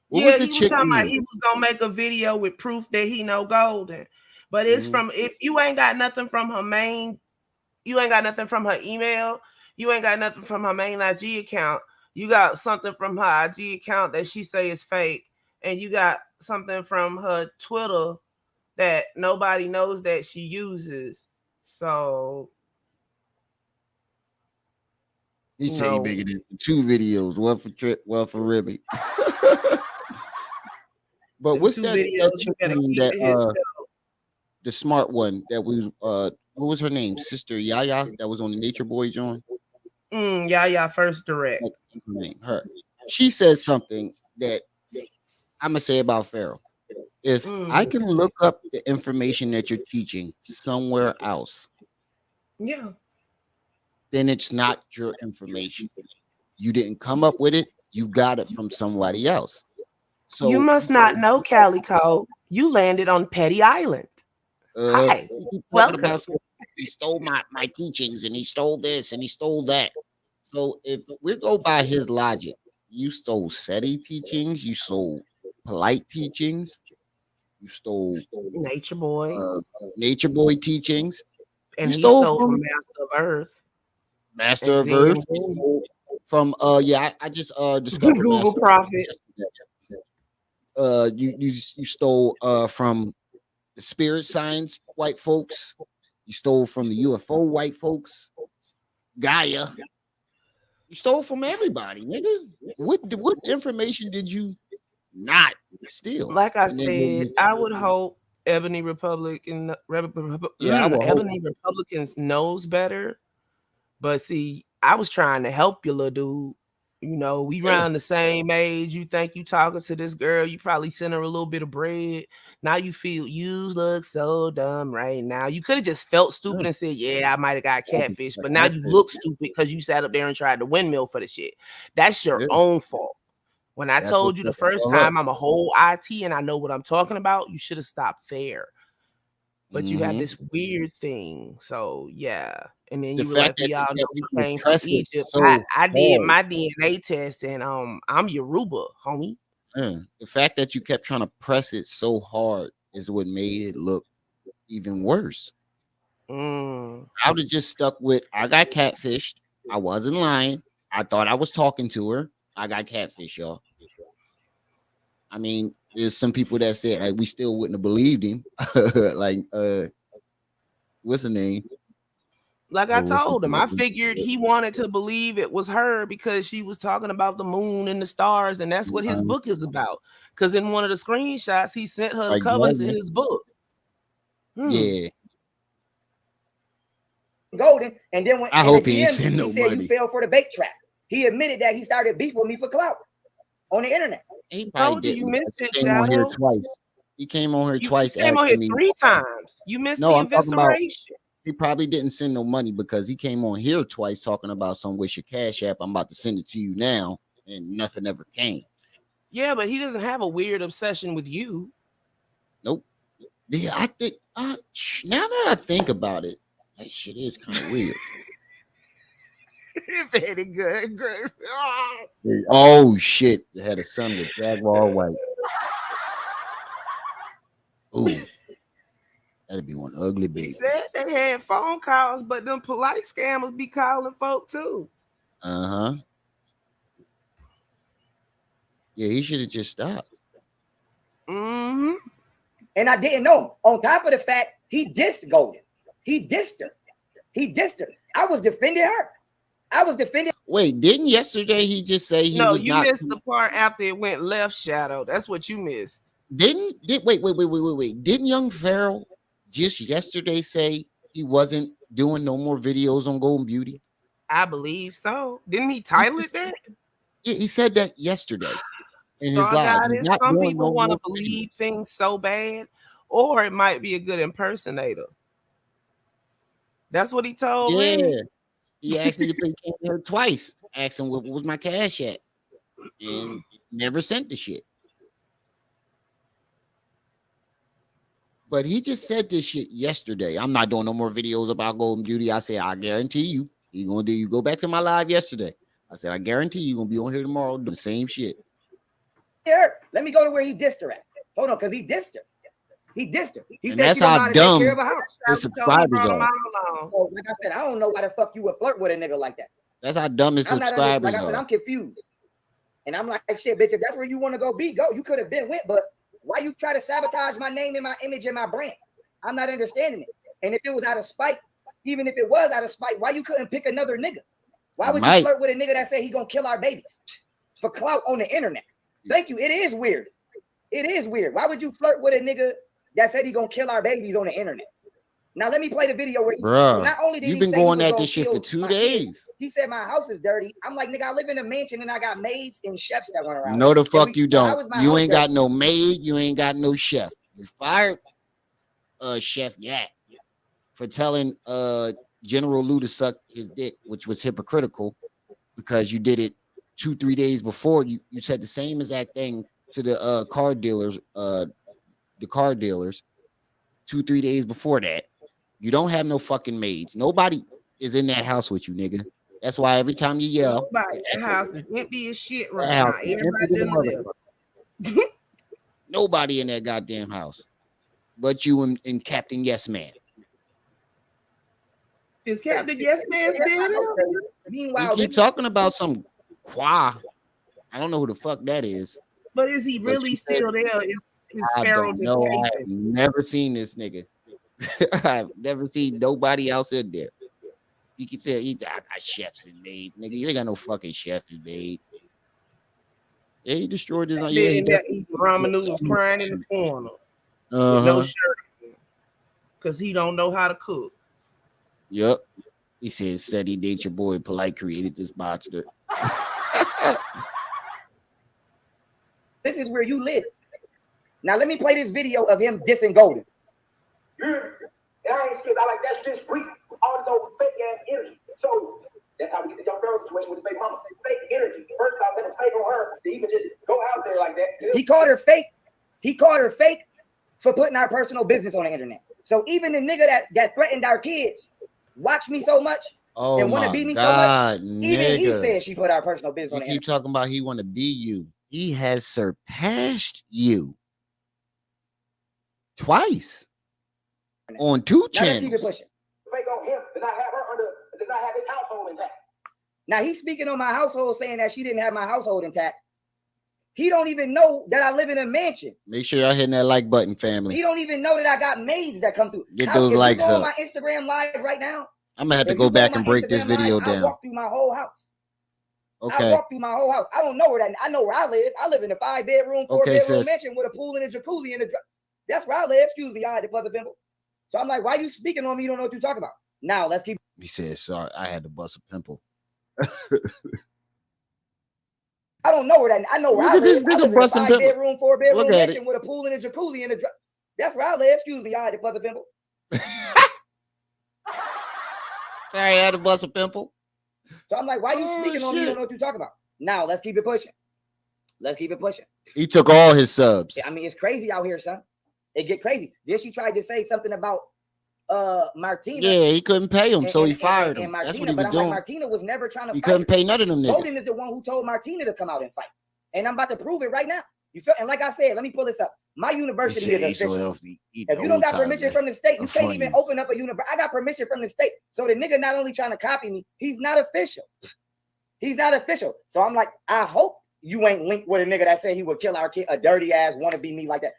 S4: What
S3: Yeah,
S4: was the
S3: he was
S4: chick
S3: talking about
S4: name?
S3: he was gonna make a video with proof that he know golden. But it's from if you ain't got nothing from her main, you ain't got nothing from her email, you ain't got nothing from her main IG account. You got something from her IG account that she say is fake, and you got something from her Twitter that nobody knows that she uses. So
S4: He said he making it 2 videos, one for Trip, one for Ribby. But what's that chick name that the smart one that was what was her name? Sister Yaya that was on the Nature Boy joint?
S3: Yeah, first direct.
S4: Her. She said something that I'm gonna say about Pharaoh. If I can look up the information that you're teaching somewhere else,
S3: Yeah.
S4: then it's not your information. You didn't come up with it, you got it from somebody else. So
S3: you must not know Calico. You landed on Petty Island. Hi. Welcome.
S4: He stole my teachings and he stole this and he stole that. So if we go by his logic, you stole SETI teachings, you stole polite teachings, you stole
S3: Nature Boy.
S4: Nature Boy teachings,
S3: and
S4: you
S3: he
S4: stole
S3: stole
S4: from
S3: Master of Earth.
S4: Master of Earth. From I just discovered
S3: Google
S4: Master
S3: Prophet.
S4: You stole from the spirit science white folks. You stole from the UFO white folks. Gaia. You stole from everybody, nigga. What information did you not steal?
S3: Like I
S4: And then
S3: said, I would hope Ebony Republicans knows better. But see, I was trying to help you, little dude. You know, we around the same age. You think you talking to this girl, you probably sent her a little bit of bread. Now you feel you look so dumb right now. You could have just felt stupid and said, yeah, I might have got catfish. But now you look stupid because you sat up there and tried to windmill for the shit. That's your own fault. When I told you the first time I'm a whole IT and I know what I'm talking about, you should have stopped there. But you have this weird thing. So yeah. And then you were like, we all know you came from Egypt. I did my DNA test and I'm Yoruba, homie.
S4: The fact that you kept trying to press it so hard is what made it look even worse. I would have just stuck with I got catfished. I wasn't lying. I thought I was talking to her. I got catfished, y'all. I mean, there's some people that said like, we still wouldn't have believed him. Like what's the name?
S3: Like I told him, I figured he wanted to believe it was her because she was talking about the moon and the stars, and that's what his book is about. Because in one of the screenshots, he sent her the cover to his book.
S4: Yeah.
S13: Golden, and then when
S4: I hope he ain't send no
S13: said
S4: money.
S13: You fell for the bait trap. He admitted that he started beef with me for clout on the internet.
S4: He probably didn't.
S3: You missed it,
S4: He came on here
S3: Shadow.
S4: twice. He came on here twice.
S3: You came on here
S4: asking me-
S3: 3 times. You missed
S4: No,
S3: the
S4: I'm talking about
S3: evisceration.
S4: he probably didn't send no money because he came on here twice talking about some with your Cash App. I'm about to send it to you now, and nothing ever came.
S3: Yeah, but he doesn't have a weird obsession with you.
S4: Nope. Yeah, I think now that I think about it, that shit is kind of weird.
S3: Very good. Great.
S4: Oh shit! They had a son with Jaguar White. Ooh, that'd be one ugly baby.
S3: He said they had phone calls, but them polite scammers be calling folk too.
S4: Yeah, he should have just stopped.
S13: And I didn't know him. On top of the fact he dissed Golden. He dissed her. I was defending her.
S4: Wait, didn't yesterday he just say he was
S3: you
S4: not?
S3: missed the part after it went left, Shadow. That's what you missed.
S4: Wait. Didn't young Pharaoh just yesterday say he wasn't doing no more videos on Golden Beauty?
S3: I believe so. Didn't he title it that?
S4: Yeah, he said that yesterday in his
S3: Star
S4: live.
S3: Goddess, some people want to believe things so bad, or it might be a good impersonator. That's what he told me.
S4: He asked me to pay Campbell twice. Asked him what was my cash at, and never sent the shit. But he just said this shit yesterday. I'm not doing no more videos about Golden Beauty. I said, I guarantee you, he gonna do. You go back to my live yesterday. I said, I guarantee you gonna be on here tomorrow doing the same shit.
S13: Yeah, let me go to where he dissed her at. Hold on, because he dissed her. He
S4: And
S13: said
S4: that's
S13: she don't know
S4: how
S13: how to
S4: dumb
S13: take care of a house.
S4: his subscribers are.
S13: So, like I said, I don't know why the fuck you would flirt with a nigga like that.
S4: That's how dumb his subscribers
S13: like I said,
S4: are.
S13: I'm confused. And I'm like, shit, bitch, if that's where you want to go, go. You could have been went, but why you try to sabotage my name and my image and my brand? I'm not understanding it. And if it was out of spite, even if it was out of spite, why you couldn't pick another nigga? Why would you flirt with a nigga that said he gonna kill our babies for clout on the internet? Thank you. It is weird. Why would you flirt with a nigga that said he gonna kill our babies on the internet? Now let me play the video where not only did
S4: you've
S13: he
S4: been
S13: say
S4: going
S13: he was
S4: at
S13: gonna
S4: this shit
S13: kill
S4: for 2
S13: my
S4: days.
S13: kids, he said my house is dirty. I'm like, nigga, I live in a mansion and I got maids and chefs that run around.
S4: No, the fuck you
S13: so how
S4: don't.
S13: is my
S4: You
S13: house
S4: ain't
S13: dirty?
S4: got no maid. You ain't got no chef. You fired Chef Yak for telling General Lou to suck his dick, which was hypocritical because you did it 2-3 days before. You said the same exact thing to the car dealers, 2-3 days before that. You don't have no fucking maids. Nobody is in that house with you, nigga. That's why every time you yell,
S3: Nobody. The house is empty as shit right
S4: that
S3: now.
S4: house is empty
S3: Everybody
S4: to
S3: done
S4: the
S3: left.
S4: nobody in that goddamn house, but you and Captain Yes Man.
S3: Is Captain Yes Man still there?
S4: You keep talking about some Qua. I don't know who the fuck that is.
S3: But is he really still there? Is Pharaoh just
S4: No, I have
S3: caping?
S4: never seen this nigga. I've never seen nobody else in there. You can say I got chefs and maids, nigga. You ain't got no fucking chef and maid. Yeah, he destroyed his own. Yeah, he
S3: eating ramen noodles crying in the corner with
S4: Uh-huh.
S3: no shirt because he don't know how to cook.
S4: Yep. He said he nature boy polite created this monster.
S13: This is where you live. Now let me play this video of him dissing Golden.
S8: Yeah, I ain't scared. I like that shit free. All this old fake ass energy. So that's how we get the young Pharaoh situation with his baby mama. Fake energy. First off, that was fake on her to even just go out there like that.
S13: He called her fake. He called her fake for putting our personal business on the internet. So even the nigga that threatened our kids watch me so much and want to be me so much. Even he said she put our personal business on the
S4: keep
S13: internet.
S4: talking about he want to be you. He has surpassed you twice on 2
S13: Now let's
S4: channels.
S13: keep it pushing.
S8: Fake on him. Did not have her under. Did not have his household intact.
S13: Now he's speaking on my household, saying that she didn't have my household intact. He don't even know that I live in a mansion.
S4: Make sure y'all hitting that like button, family.
S13: He don't even know that I got maids that come through.
S4: Get those likes
S13: if you go
S4: up.
S13: on my Instagram live right now,
S4: I'm gonna have to
S13: if
S4: go
S13: you
S4: back
S13: on
S4: and
S13: my
S4: break this
S13: Instagram
S4: video
S13: live, I
S4: down.
S13: walk through my whole house. I
S4: Okay.
S13: walk through my whole house. I don't know where that. I know where I live. I live in a 5-bedroom, 4-bedroom
S4: sis.
S13: mansion with a pool and a jacuzzi in the. That's where I live. Excuse me, I had to buzz a pimple. So I'm like, why you speaking on me? You don't know what you're talking about. Now let's keep.
S4: He said, "Sorry, I had to bust a pimple."
S13: I don't know where that. I know where
S4: Look
S13: I
S4: at this
S13: live. I
S4: nigga
S13: live in a
S4: busting pimple.
S13: 5-bedroom, 4-bedroom
S4: Look at
S13: mansion with a pool and a jacuzzi in the. That's where I live. Excuse me, I had to buzz a pimple.
S4: Sorry, I had to bust a pimple.
S13: So I'm like, why you speaking on me? You don't know what you're talking about. Now let's keep it pushing. Let's keep it pushing.
S4: He took all his subs.
S13: I mean, it's crazy out here, son. It get crazy. Then she tried to say something about Martina.
S4: Yeah, he couldn't pay him, so he
S13: and
S4: fired him.
S13: Martina,
S4: That's what he
S13: but
S4: was
S13: I'm
S4: doing.
S13: like, Martina was never trying to
S4: He
S13: fight.
S4: couldn't pay none of them niggas.
S13: Golden is the one who told Martina to come out and fight. And I'm about to prove it right now. You feel? And like I said, let me pull this up. My university is official. If you don't got permission from the state, you can't even open up a university. I got permission from the state. So the nigga not only trying to copy me, he's not official. He's not official. So I'm like, I hope you ain't linked with a nigga that said he would kill our kid, a dirty ass wannabe me like that.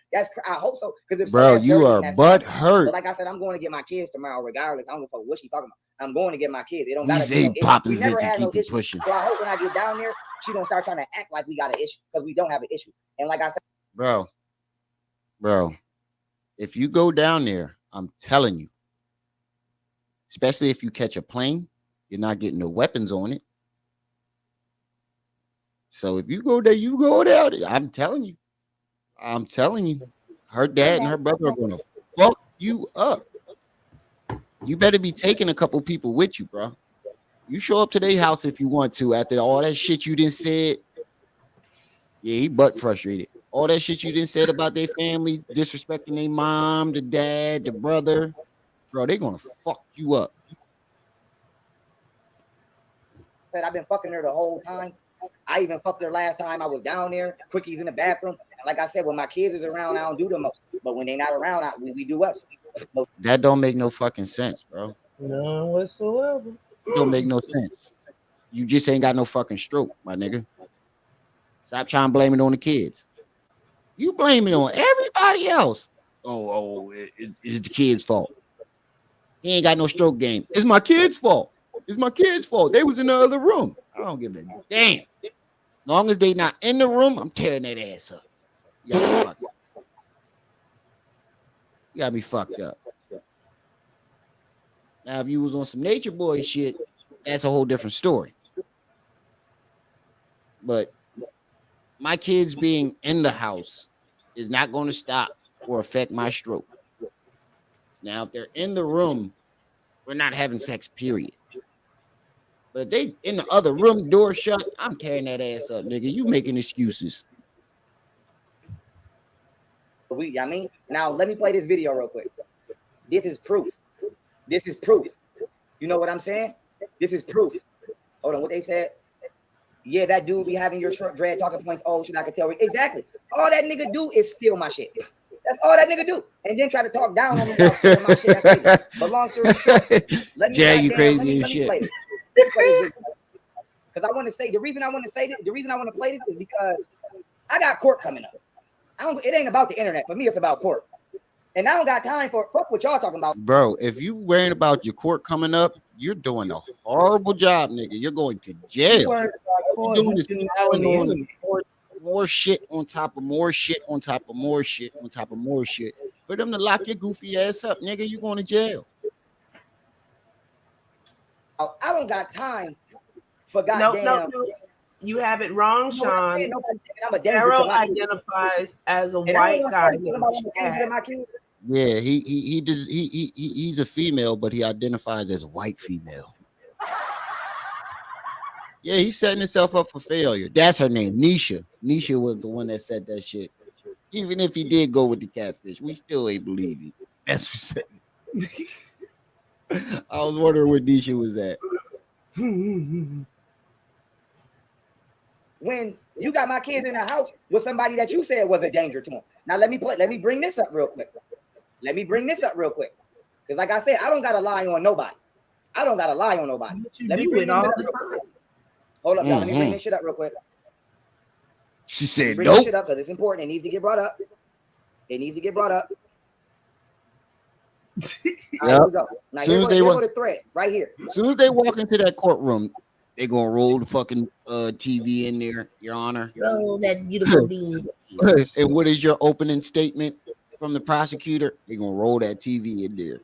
S13: I hope so. Because if
S4: Bro,
S13: so,
S4: you are butt hurt.
S13: But like I said, I'm going to get my kids tomorrow, regardless. I don't know what she talking about. I'm going to get my kids. It don't gotta be no issue. We never had no issue.
S4: Pushing.
S13: So I hope when I get down there, she don't start trying to act like we got an issue because we don't have an issue. And like I said,
S4: bro, if you go down there, I'm telling you, especially if you catch a plane, you're not getting no weapons on it. So if you go there, you go down there. I'm telling you, her dad and her brother are gonna fuck you up. You better be taking a couple people with you, bro. You show up to their house if you want to after all that shit you done said. Yeah, he butt frustrated. All that shit you done said about their family, disrespecting their mom, the dad, the brother. Bro, they gonna fuck you up.
S13: I've been fucking her the whole time. I even fucked her last time I was down there. Quickies in the bathroom. And like I said, when my kids is around, I don't do the most. But when they not around, we do us.
S4: That don't make no fucking sense, bro.
S3: None whatsoever.
S4: Don't make no sense. You just ain't got no fucking stroke, my nigga. Stop trying to blame it on the kids. You blame it on everybody else. It's the kid's fault. He ain't got no stroke game. It's my kid's fault. It's my kid's fault. They was in the other room. I don't give a damn. As long as they not in the room, I'm tearing that ass up. You got me fucked up. Now, if you was on some Nature Boy shit, that's a whole different story. But my kids being in the house is not going to stop or affect my stroke. Now, if they're in the room, we're not having sex, period. But if they in the other room, door shut, I'm tearing that ass up, nigga. You making excuses.
S13: Now let me play this video real quick. This is proof. This is proof. You know what I'm saying? This is proof. Hold on, what they said? Yeah, that dude be having your short dread talking points. Oh, shit, I can tell. Exactly. All that nigga do is steal my shit. That's all that nigga do. And then try to talk down on me about stealing my shit. That's but long story short,
S4: Jay, you crazy as shit.
S13: Because I want to say the reason I want to say this, the reason I want to play this is because I got court coming up. It ain't about the internet. For me, it's about court. And I don't got time for fuck what y'all talking about.
S4: Bro, if you worrying about your court coming up, you're doing a horrible job, nigga. You're going to jail. You're doing this piling on more shit on top of more shit on top of more shit on top of more shit. For them to lock your goofy ass up, nigga, you going to jail.
S13: I don't got time for goddamn.
S3: No. You have it wrong, Sean.
S13: I'm
S3: Pharaoh identifies as a white guy.
S4: Yeah, he's a female, but he identifies as a white female. Yeah, he's setting himself up for failure. That's her name, Nisha. Nisha was the one that said that shit. Even if he did go with the catfish, we still ain't believe it. That's what I was wondering where Nisha was at.
S13: When you got my kids in the house with somebody that you said was a danger to them. Now let me bring this up real quick. Because like I said, I don't gotta lie on nobody. Let me bring it all the time. Hold up, y'all. Let me bring this shit up real quick.
S4: She said
S13: bring this shit up because it's important. It needs to get brought up.
S4: Yep.
S13: Now here's the thread right here.
S4: As soon as they walk into that courtroom, they're gonna roll the fucking TV in there, Your Honor.
S3: Roll that beautiful bean.
S4: And what is your opening statement from the prosecutor? They're gonna roll that TV in there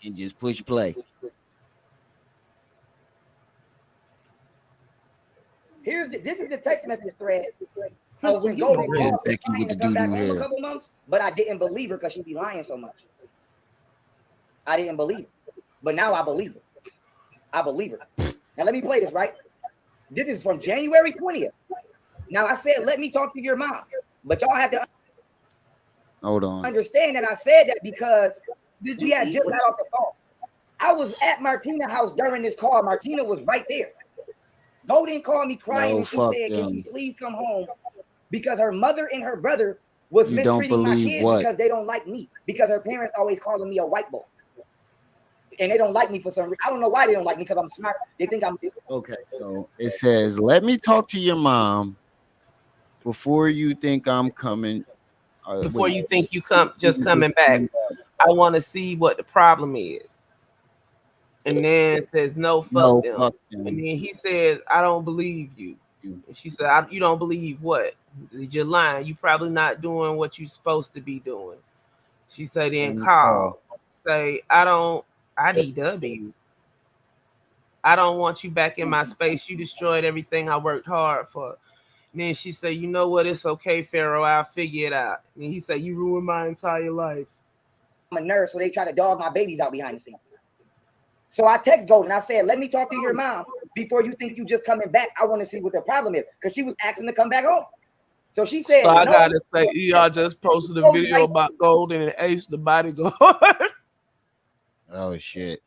S4: and just push play.
S13: This is the text message thread. When Golden called trying to come back home a couple months, but I didn't believe her because she be lying so much. I didn't believe her, but now I believe her. Now let me play this, right? This is from January 20th. Now I said, let me talk to your mom, but y'all have to
S4: hold on.
S13: Understand that I said that because we had just got off the phone. I was at Martina's house during this call. Martina was right there. Golden called me crying and she said, can she please come home? Because her mother and her brother was mistreating my kids because they don't like me. Because her parents always calling me a white boy. And they don't like me for some reason. I don't know why they don't like me because I'm smart. They think I'm
S4: okay. So it says, let me talk to your mom, before you think I'm coming,
S3: before you think you coming back, I want to see what the problem is. And then says, no, fuck them. And then he says, I don't believe you. And she said, you don't believe what? You're lying. You probably not doing what you're supposed to be doing. She said, then call. Say, IDW. I don't want you back in my space. You destroyed everything I worked hard for. And then she said, you know what? It's okay, Pharaoh. I'll figure it out. And he said, you ruined my entire life.
S13: I'm a nurse, so they try to dog my babies out behind the scenes. So I text Golden. I said, let me talk to your mom before you think you just coming back. I want to see what the problem is, because she was asking to come back home. So she said,
S3: so I
S13: no.
S3: gotta say, y'all just posted a video about Golden and Ace the bodyguard.
S4: Oh shit.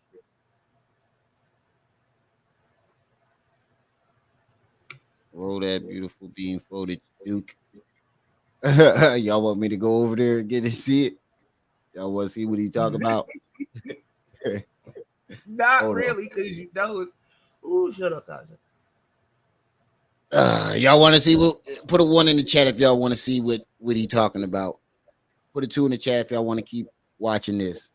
S4: Roll that beautiful bean folded Duke. Y'all want me to go over there and get to see it? Y'all want to see what he talking about?
S3: Not really, because you know it's. Ooh, shut up, Tasha.
S4: Y'all want to see what? Put a 1 in the chat if y'all want to see what he talking about. Put a 2 in the chat if y'all want to keep watching this.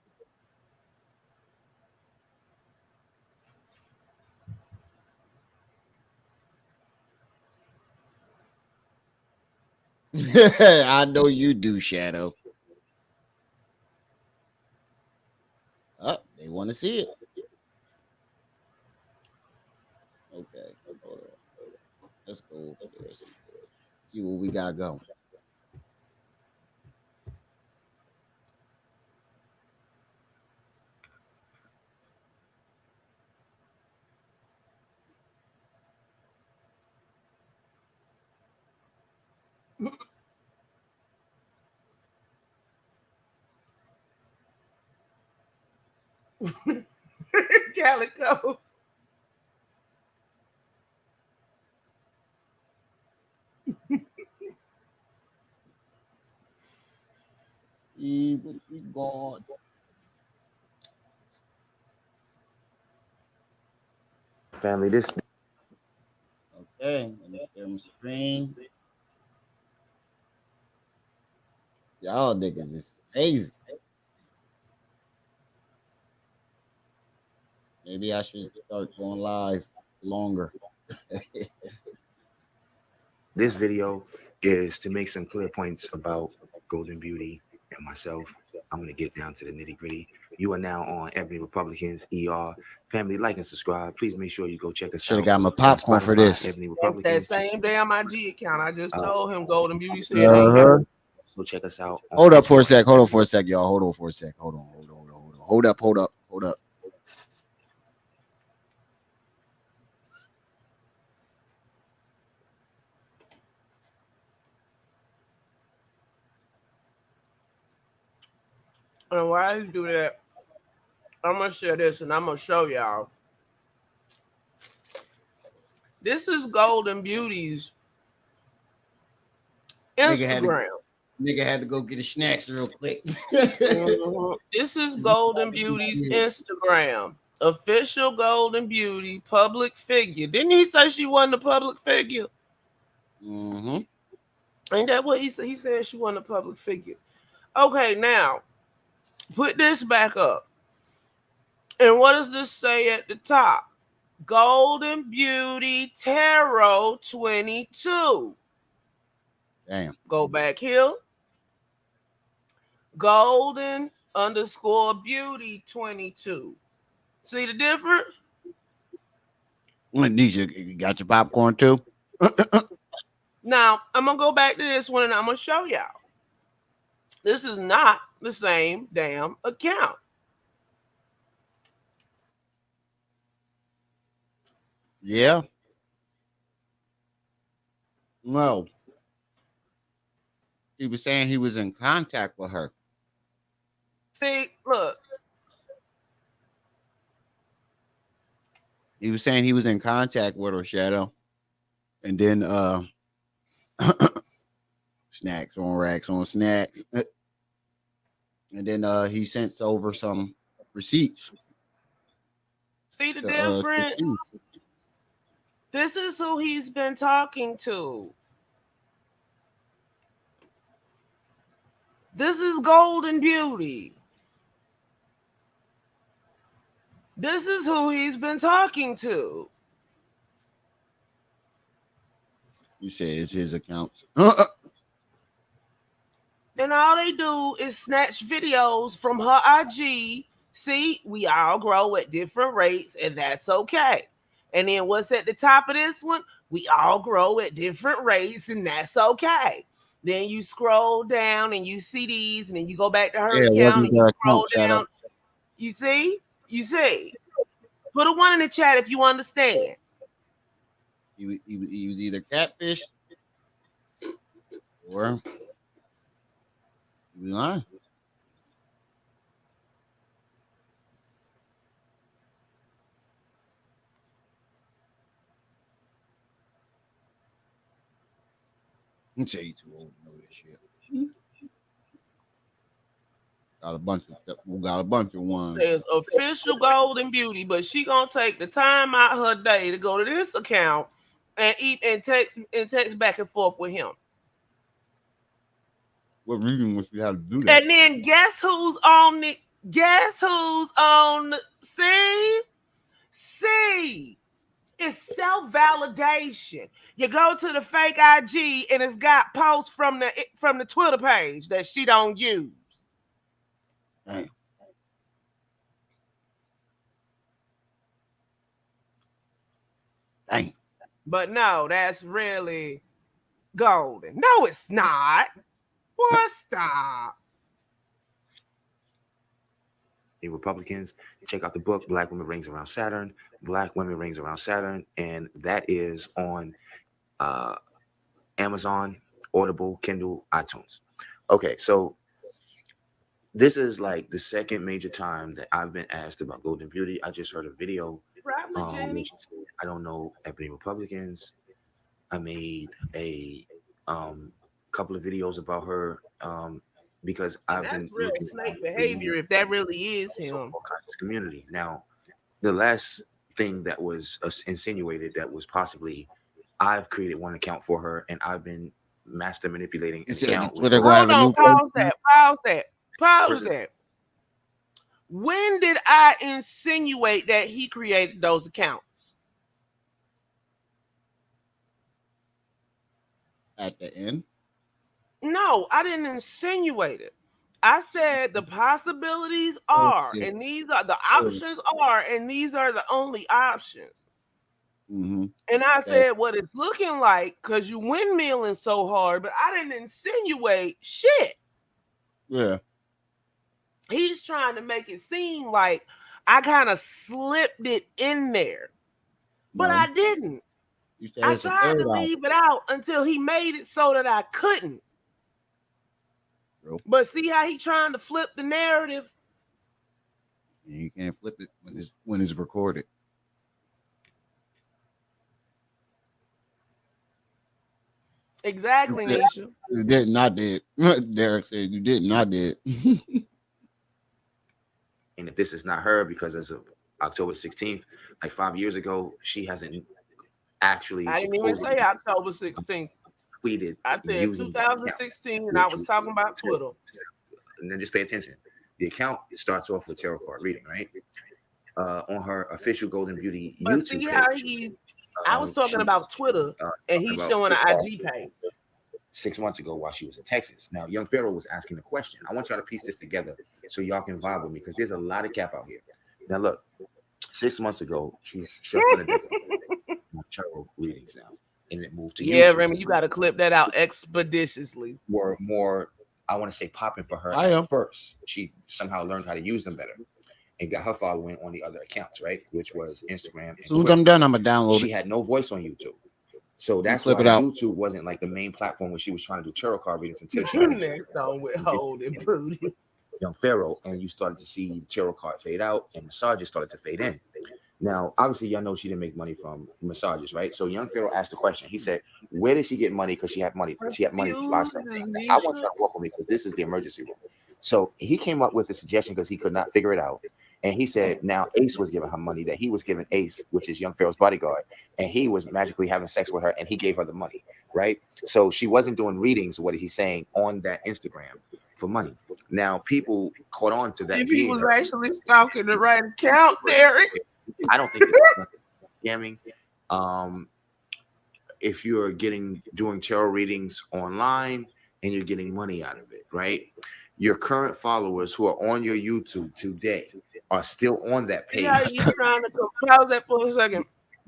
S4: I know you do, Shadow. Oh, they want to see it. Okay, hold on. Let's go over there. See what we got going.
S3: Calico.
S4: See what we got.
S21: Family, this.
S4: Okay, let me share my screen. Y'all niggas is crazy. Maybe I should start going live longer.
S21: This video is to make some clear points about Golden Beauty and myself. I'm going to get down to the nitty gritty. You are now on Ebony Republicans, ER. Family, like and subscribe. Please make sure you go check us out.
S4: Should have got my popcorn for this.
S21: Ebony
S3: It's
S21: Republicans.
S3: that same damn IG account. I just told him Golden Beauty said
S21: So check us out.
S4: Hold up for a sec. Hold on for a sec, y'all. Hold on for a sec. Hold on. Hold up.
S3: And while you do that, I'm gonna share this and I'm gonna show y'all. This is Golden Beauty's Instagram.
S4: Nigga had to go get his snacks real quick.
S3: This is Golden Beauty's Instagram. Official Golden Beauty public figure. Didn't he say she wasn't a public figure?
S4: Mm-hmm.
S3: Ain't that what he said? He said she wasn't a public figure. Okay, now put this back up. And what does this say at the top? Golden Beauty Tarot 22.
S4: Damn.
S3: Go back here. Golden _ Beauty 22. See the difference?
S4: Nisha, you got your popcorn too?
S3: Now, I'm going to go back to this one and I'm going to show y'all. This is not the same damn account.
S4: Yeah. No. He was saying he was in contact with her.
S3: See, look.
S4: He was saying he was in contact with her, Shadow. And then snacks on racks on snacks. And then he sent over some receipts.
S3: See the difference? This is who he's been talking to. This is Golden Beauty. This is who he's been talking to.
S4: You said it's his accounts.
S3: And all they do is snatch videos from her IG. See, we all grow at different rates, and that's okay. And then what's at the top of this one? We all grow at different rates, and that's okay. Then you scroll down and you see these, and then you go back to her
S4: Yeah,
S3: account
S4: wasn't
S3: and you
S4: their
S3: scroll
S4: account set
S3: down.
S4: up?
S3: You see? You see? Put a 1 in the chat if you understand.
S4: He was either Catfish or he was lying. You say you too old to know this shit. Got a bunch of ones.
S3: There's official Golden Beauty, but she gonna take the time out her day to go to this account and eat and text back and forth with him.
S4: What reason would she have to do that?
S3: And then guess who's on the see? It's self-validation. You go to the fake IG and it's got posts from the Twitter page that she don't use.
S4: Damn. Dang.
S3: But no, that's really golden. No, it's not. What? Stop.
S9: The Republicans, check out the book Black Women Rings Around Saturn. Black Women Rings Around Saturn, and that is on Amazon, Audible, Kindle, iTunes. Okay, so this is like the second major time that I've been asked about Golden Beauty. I just heard a video. I don't know Ebony Republicans. I made a couple of videos about her because I've been
S3: real
S9: looking
S3: snake behavior if that really is him.
S9: Community. Now, the last thing that was insinuated that was possibly I've created one account for her and I've been master manipulating an account.
S3: Hold on, pause that. When did I insinuate that he created those accounts?
S4: At the end?
S3: No, I didn't insinuate it. I said the possibilities are, and these are the options are, and these are the only options.
S4: Mm-hmm.
S3: And I said what it's looking like because you windmilling so hard, but I didn't insinuate shit.
S4: Yeah.
S3: He's trying to make it seem like I kind of slipped it in there, but I didn't. I tried to leave it out until he made it so that I couldn't. But see how he trying to flip the narrative?
S4: Yeah, you can't flip it when it's recorded.
S3: Exactly, Nisha.
S4: You did not did. Derek said you did not did.
S9: And if this is not her, because as of October 16th, like 5 years ago, she hasn't actually.
S3: I didn't even say October 16th.
S9: Tweeted.
S3: I said 2016, and I was talking about Twitter.
S9: And then just pay attention. The account starts off with tarot card reading, right? On her official Golden Beauty
S3: but
S9: YouTube
S3: see how
S9: page.
S3: I was talking about Twitter, and he's showing an IG page.
S9: 6 months ago while she was in Texas. Now, young Pharaoh was asking the question. I want y'all to piece this together so y'all can vibe with me because there's a lot of cap out here. Now, look, 6 months ago, she's shuffling the tarot readings now, and it moved to YouTube.
S3: Remy, you got to clip that out expeditiously.
S9: More, I want to say, popping for her.
S4: I am
S9: first. She somehow learned how to use them better and got her following on the other accounts, right? Which was Instagram.
S4: As soon as I'm done, I'm gonna download
S9: She
S4: it.
S9: had no voice on YouTube. So that's why YouTube wasn't like the main platform when she was trying to do tarot card readings until she
S3: next on with holding booty.
S9: Young Pharaoh, and you started to see tarot card fade out and massages started to fade in. Now, obviously, y'all know she didn't make money from massages, right? So young Pharaoh asked the question. He said, where did she get money? Because she had money. She had money to buy something. I want you to work with me because this is the emergency room. So he came up with a suggestion because he could not figure it out. And he said, now Ace was giving her money that he was giving Ace, which is young Pharaoh's bodyguard. And he was magically having sex with her and he gave her the money, right? So she wasn't doing readings, what he's saying, on that Instagram. for money. Now, people caught on to that.
S3: If he was actually stalking the right account, Derek.
S9: I don't think it's scamming. If you're doing tarot readings online and you're getting money out of it, right? Your current followers who are on your YouTube today are still on that page.
S3: Yeah, he's trying to pause that for a second.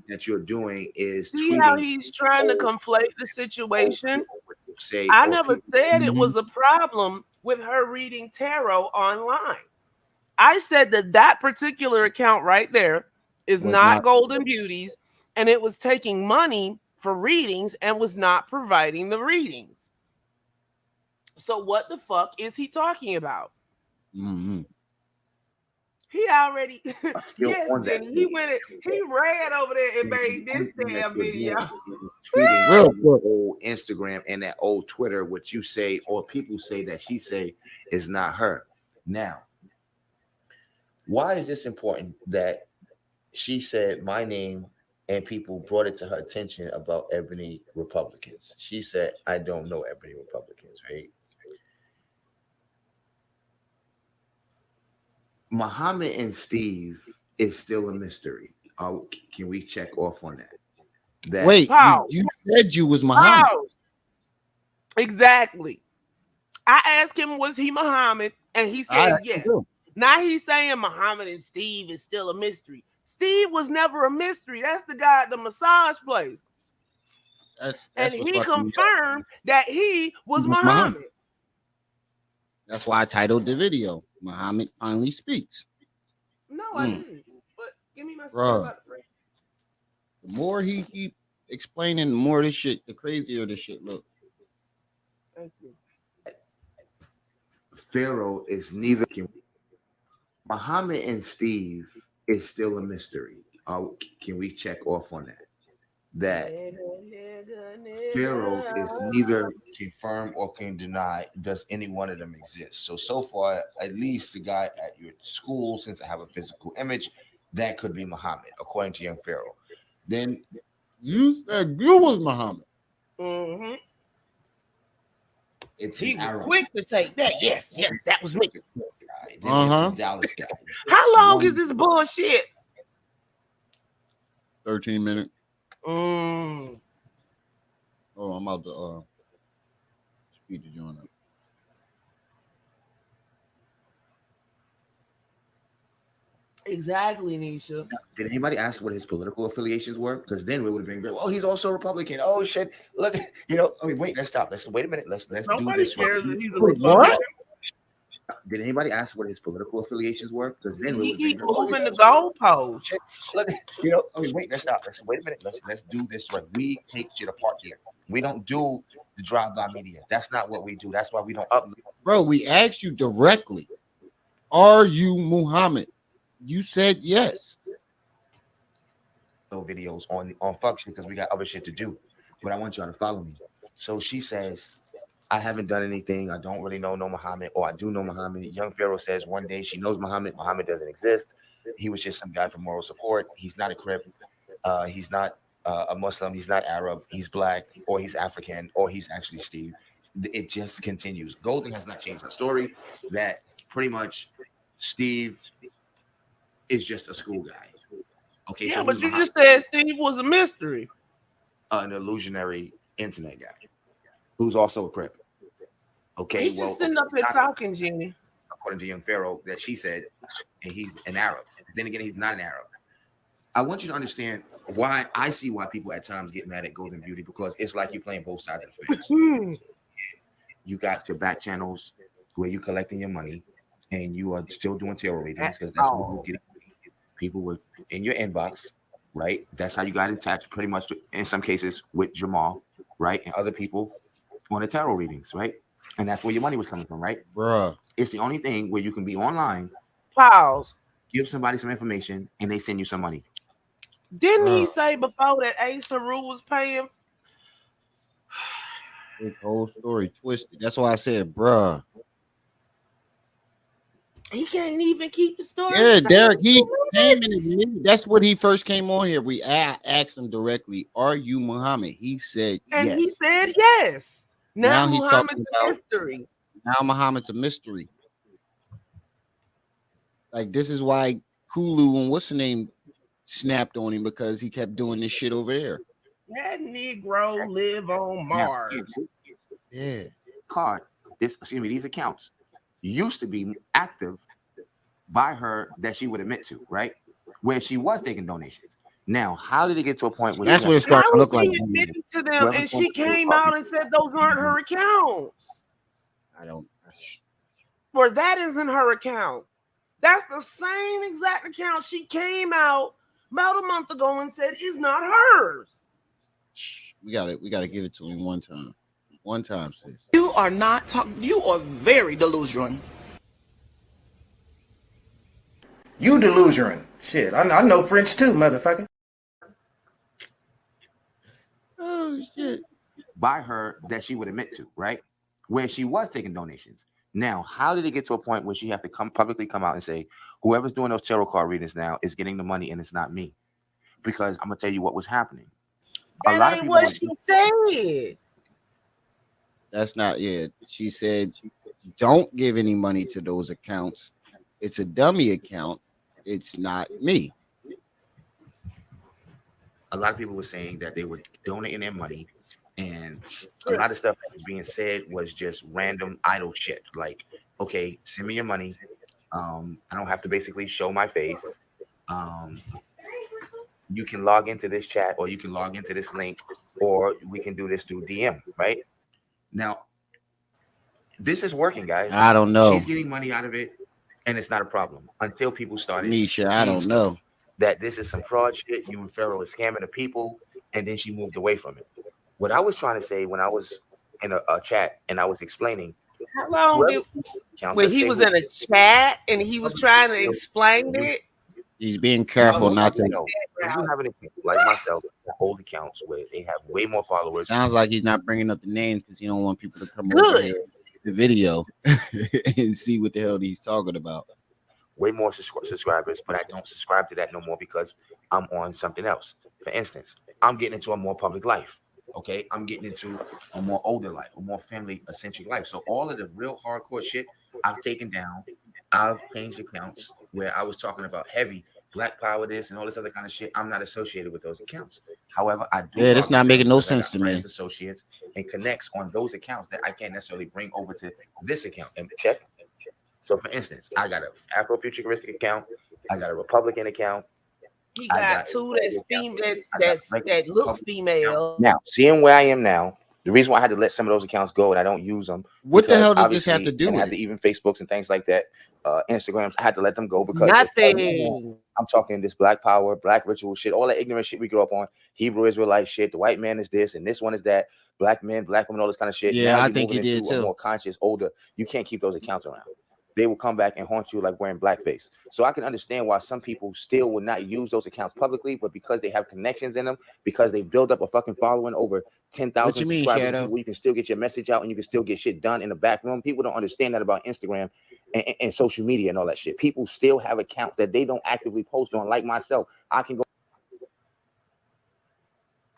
S9: That you're doing is
S3: see how he's trying to conflate the situation.
S9: Say,
S3: I never said it was a problem with her reading tarot online. I said that particular account right there is not Golden Beauties, and it was taking money for readings and was not providing the readings. So what the fuck is he talking about?
S4: Mm-hmm.
S3: He already yes, Jenny. He ran over there and made this damn video.
S9: Tweeting old Instagram and that old Twitter, which you say or people say that she say is not her. Now, why is this important that she said my name and people brought it to her attention about Ebony Republicans? She said, I don't know Ebony Republicans, right? Muhammad and Steve is still a mystery. Can we check off on that?
S4: Wait, you said you was Muhammad.
S3: Exactly. I asked him, was he Muhammad? And he said, yes. Now he's saying Muhammad and Steve is still a mystery. Steve was never a mystery. That's the guy at the massage place. And he confirmed that he was Muhammad.
S4: That's why I titled the video, Muhammad Finally Speaks.
S3: No, I didn't. But give me my
S4: Bro,
S3: stuff.
S4: the more he keep explaining, the more this shit, the crazier this shit look.
S3: Thank you.
S9: Pharaoh is neither. Muhammad and Steve is still a mystery. Can we check off on that? That Pharaoh is neither confirmed or can deny does any one of them exist. So far, at least the guy at your school, since I have a physical image, that could be Muhammad, according to young Pharaoh. Then
S4: you said you was Muhammad.
S3: Mm-hmm.
S9: He
S3: was quick to take that. Yes, that was me.
S9: Dallas guy.
S3: How long is this bullshit?
S4: 13 minutes. Oh, I'm about to speed the joint up.
S3: Exactly, Nisha.
S9: Did anybody ask what his political affiliations were? Because then we would have been great. Well, he's also Republican. Oh shit! Look, wait. Let's stop. Wait a minute. Let's do this.
S3: Cares that he's a Republican.
S4: What?
S9: Did anybody ask what his political affiliations were? Because then we
S3: he
S9: would
S3: keep
S9: be
S3: moving the goalposts.
S9: Look, wait. Let's stop. Wait a minute. Let's do this right. We take shit apart here. We don't do the drive-by media. That's not what we do. That's why we don't upload.
S4: Bro, we asked you directly. Are you Muhammad? You said yes.
S9: No videos on function because we got other shit to do. But I want y'all to follow me. So she says, I haven't done anything. I don't really know Muhammad, or I do know Muhammad. Young Pharaoh says one day she knows Muhammad. Muhammad doesn't exist. He was just some guy for moral support. He's not a Crip. He's not a Muslim. He's not Arab. He's black, or he's African, or he's actually Steve. It just continues. Golden has not changed the story. That pretty much Steve is just a school guy. Okay.
S3: Yeah,
S9: so
S3: but you just said Steve was a mystery.
S9: An illusionary internet guy who's also a Crip. Okay.
S3: He's just sitting up here talking, Jenny.
S9: According to young Pharaoh, that she said, and he's an Arab. Then again, he's not an Arab. I want you to understand why I see why people at times get mad at Golden Beauty, because it's like you're playing both sides of the fence. You got your back channels where you're collecting your money, and you are still doing tarot readings because that's what you get. People were in your inbox, right? That's how you got in touch, pretty much in some cases with Jamal, right? And other people on the tarot readings, right? And that's where your money was coming from, right?
S4: Bruh.
S9: It's the only thing where you can be online,
S3: pause,
S9: give somebody some information, and they send you some money.
S3: Didn't he say before that Ace Haru was paying?
S4: This whole story twisted. That's why I said, bruh.
S3: He can't even keep the story.
S4: Yeah, Derek, he came in. That's what he first came on here. We asked him directly, are you Muhammad? He said
S3: and
S4: yes.
S3: He said yes. Now
S4: he's
S3: Muhammad's
S4: talking
S3: a
S4: about
S3: mystery.
S4: Now Muhammad's a mystery. Like this is why Kulu and what's the name snapped on him because he kept doing this shit over there.
S3: That Negro live on Mars.
S4: Yeah.
S9: These accounts used to be active by her that she would admit to, right? Where she was taking donations. Now, how did it get to a point where
S4: that's what it's starting to look like?
S3: She admitted to them, and she came out and said those aren't her accounts.
S4: I don't.
S3: Or that isn't her account. That's the same exact account she came out about a month ago and said is not hers.
S4: We gotta give it to him one time. One time, sis.
S11: You are not talking. You are very delusional.
S18: You delusional. Shit, I know French too, motherfucker.
S4: Oh shit.
S9: By her that she would admit to, right? Where she was taking donations. Now, how did it get to a point where she have to publicly come out and say, whoever's doing those tarot card readings now is getting the money and it's not me? Because I'm gonna tell you what was happening.
S3: That ain't what she said.
S4: That's not it. She said, don't give any money to those accounts. It's a dummy account. It's not me.
S9: A lot of people were saying that they were donating their money, and a lot of stuff that was being said was just random idle shit. Like, okay, send me your money. I don't have to basically show my face. You can log into this chat, or you can log into this link, or we can do this through DM, right? Now, this is working, guys.
S4: I don't know.
S9: She's getting money out of it, and it's not a problem until people started.
S4: Nisha, I don't know.
S9: That this is some fraud shit. You and Pharaoh is scamming the people, and then she moved away from it. What I was trying to say when I was in a chat and I was explaining.
S3: How long did when he was in a chat and he was trying to explain it?
S4: He's being careful not to.
S9: Know. If you have anything like myself, hold accounts where they have way more followers.
S4: Sounds like he's not bringing up the names because you don't want people to come over here the video and see what the hell he's talking about.
S9: Way more subscribers, but I don't subscribe to that no more because I'm on something else. For instance, I'm getting into a more public life. Okay, I'm getting into a more older life, a more family-centric life. So all of the real hardcore shit I've taken down. I've changed accounts where I was talking about heavy Black Power, this and all this other kind of shit. I'm not associated with those accounts. However, I do.
S4: Yeah, that's not making no sense to me.
S9: Associates and connects on those accounts that I can't necessarily bring over to this account and check. So, for instance, I got an Afrofuturistic account. I got a Republican account.
S3: He got two that's female, that look female.
S9: Now, seeing where I am now, the reason why I had to let some of those accounts go and I don't use them.
S4: What the hell does this have to do with
S9: it? Even Facebooks and things like that, Instagrams, I had to let them go because
S3: nothing.
S9: I'm talking this Black Power, Black ritual shit, all that ignorant shit we grew up on, Hebrew Israelite shit. The white man is this and this one is that. Black men, black women, all this kind of shit.
S4: Yeah,
S9: now
S4: I think he did too.
S9: More conscious, older. You can't keep those accounts around. They will come back and haunt you like wearing blackface. So I can understand why some people still would not use those accounts publicly, but because they have connections in them, because they build up a fucking following over 10,000 subscribers, where you can still get your message out and you can still get shit done in the back room. People don't understand that about Instagram and social media and all that shit. People still have accounts that they don't actively post on, like myself. I can go.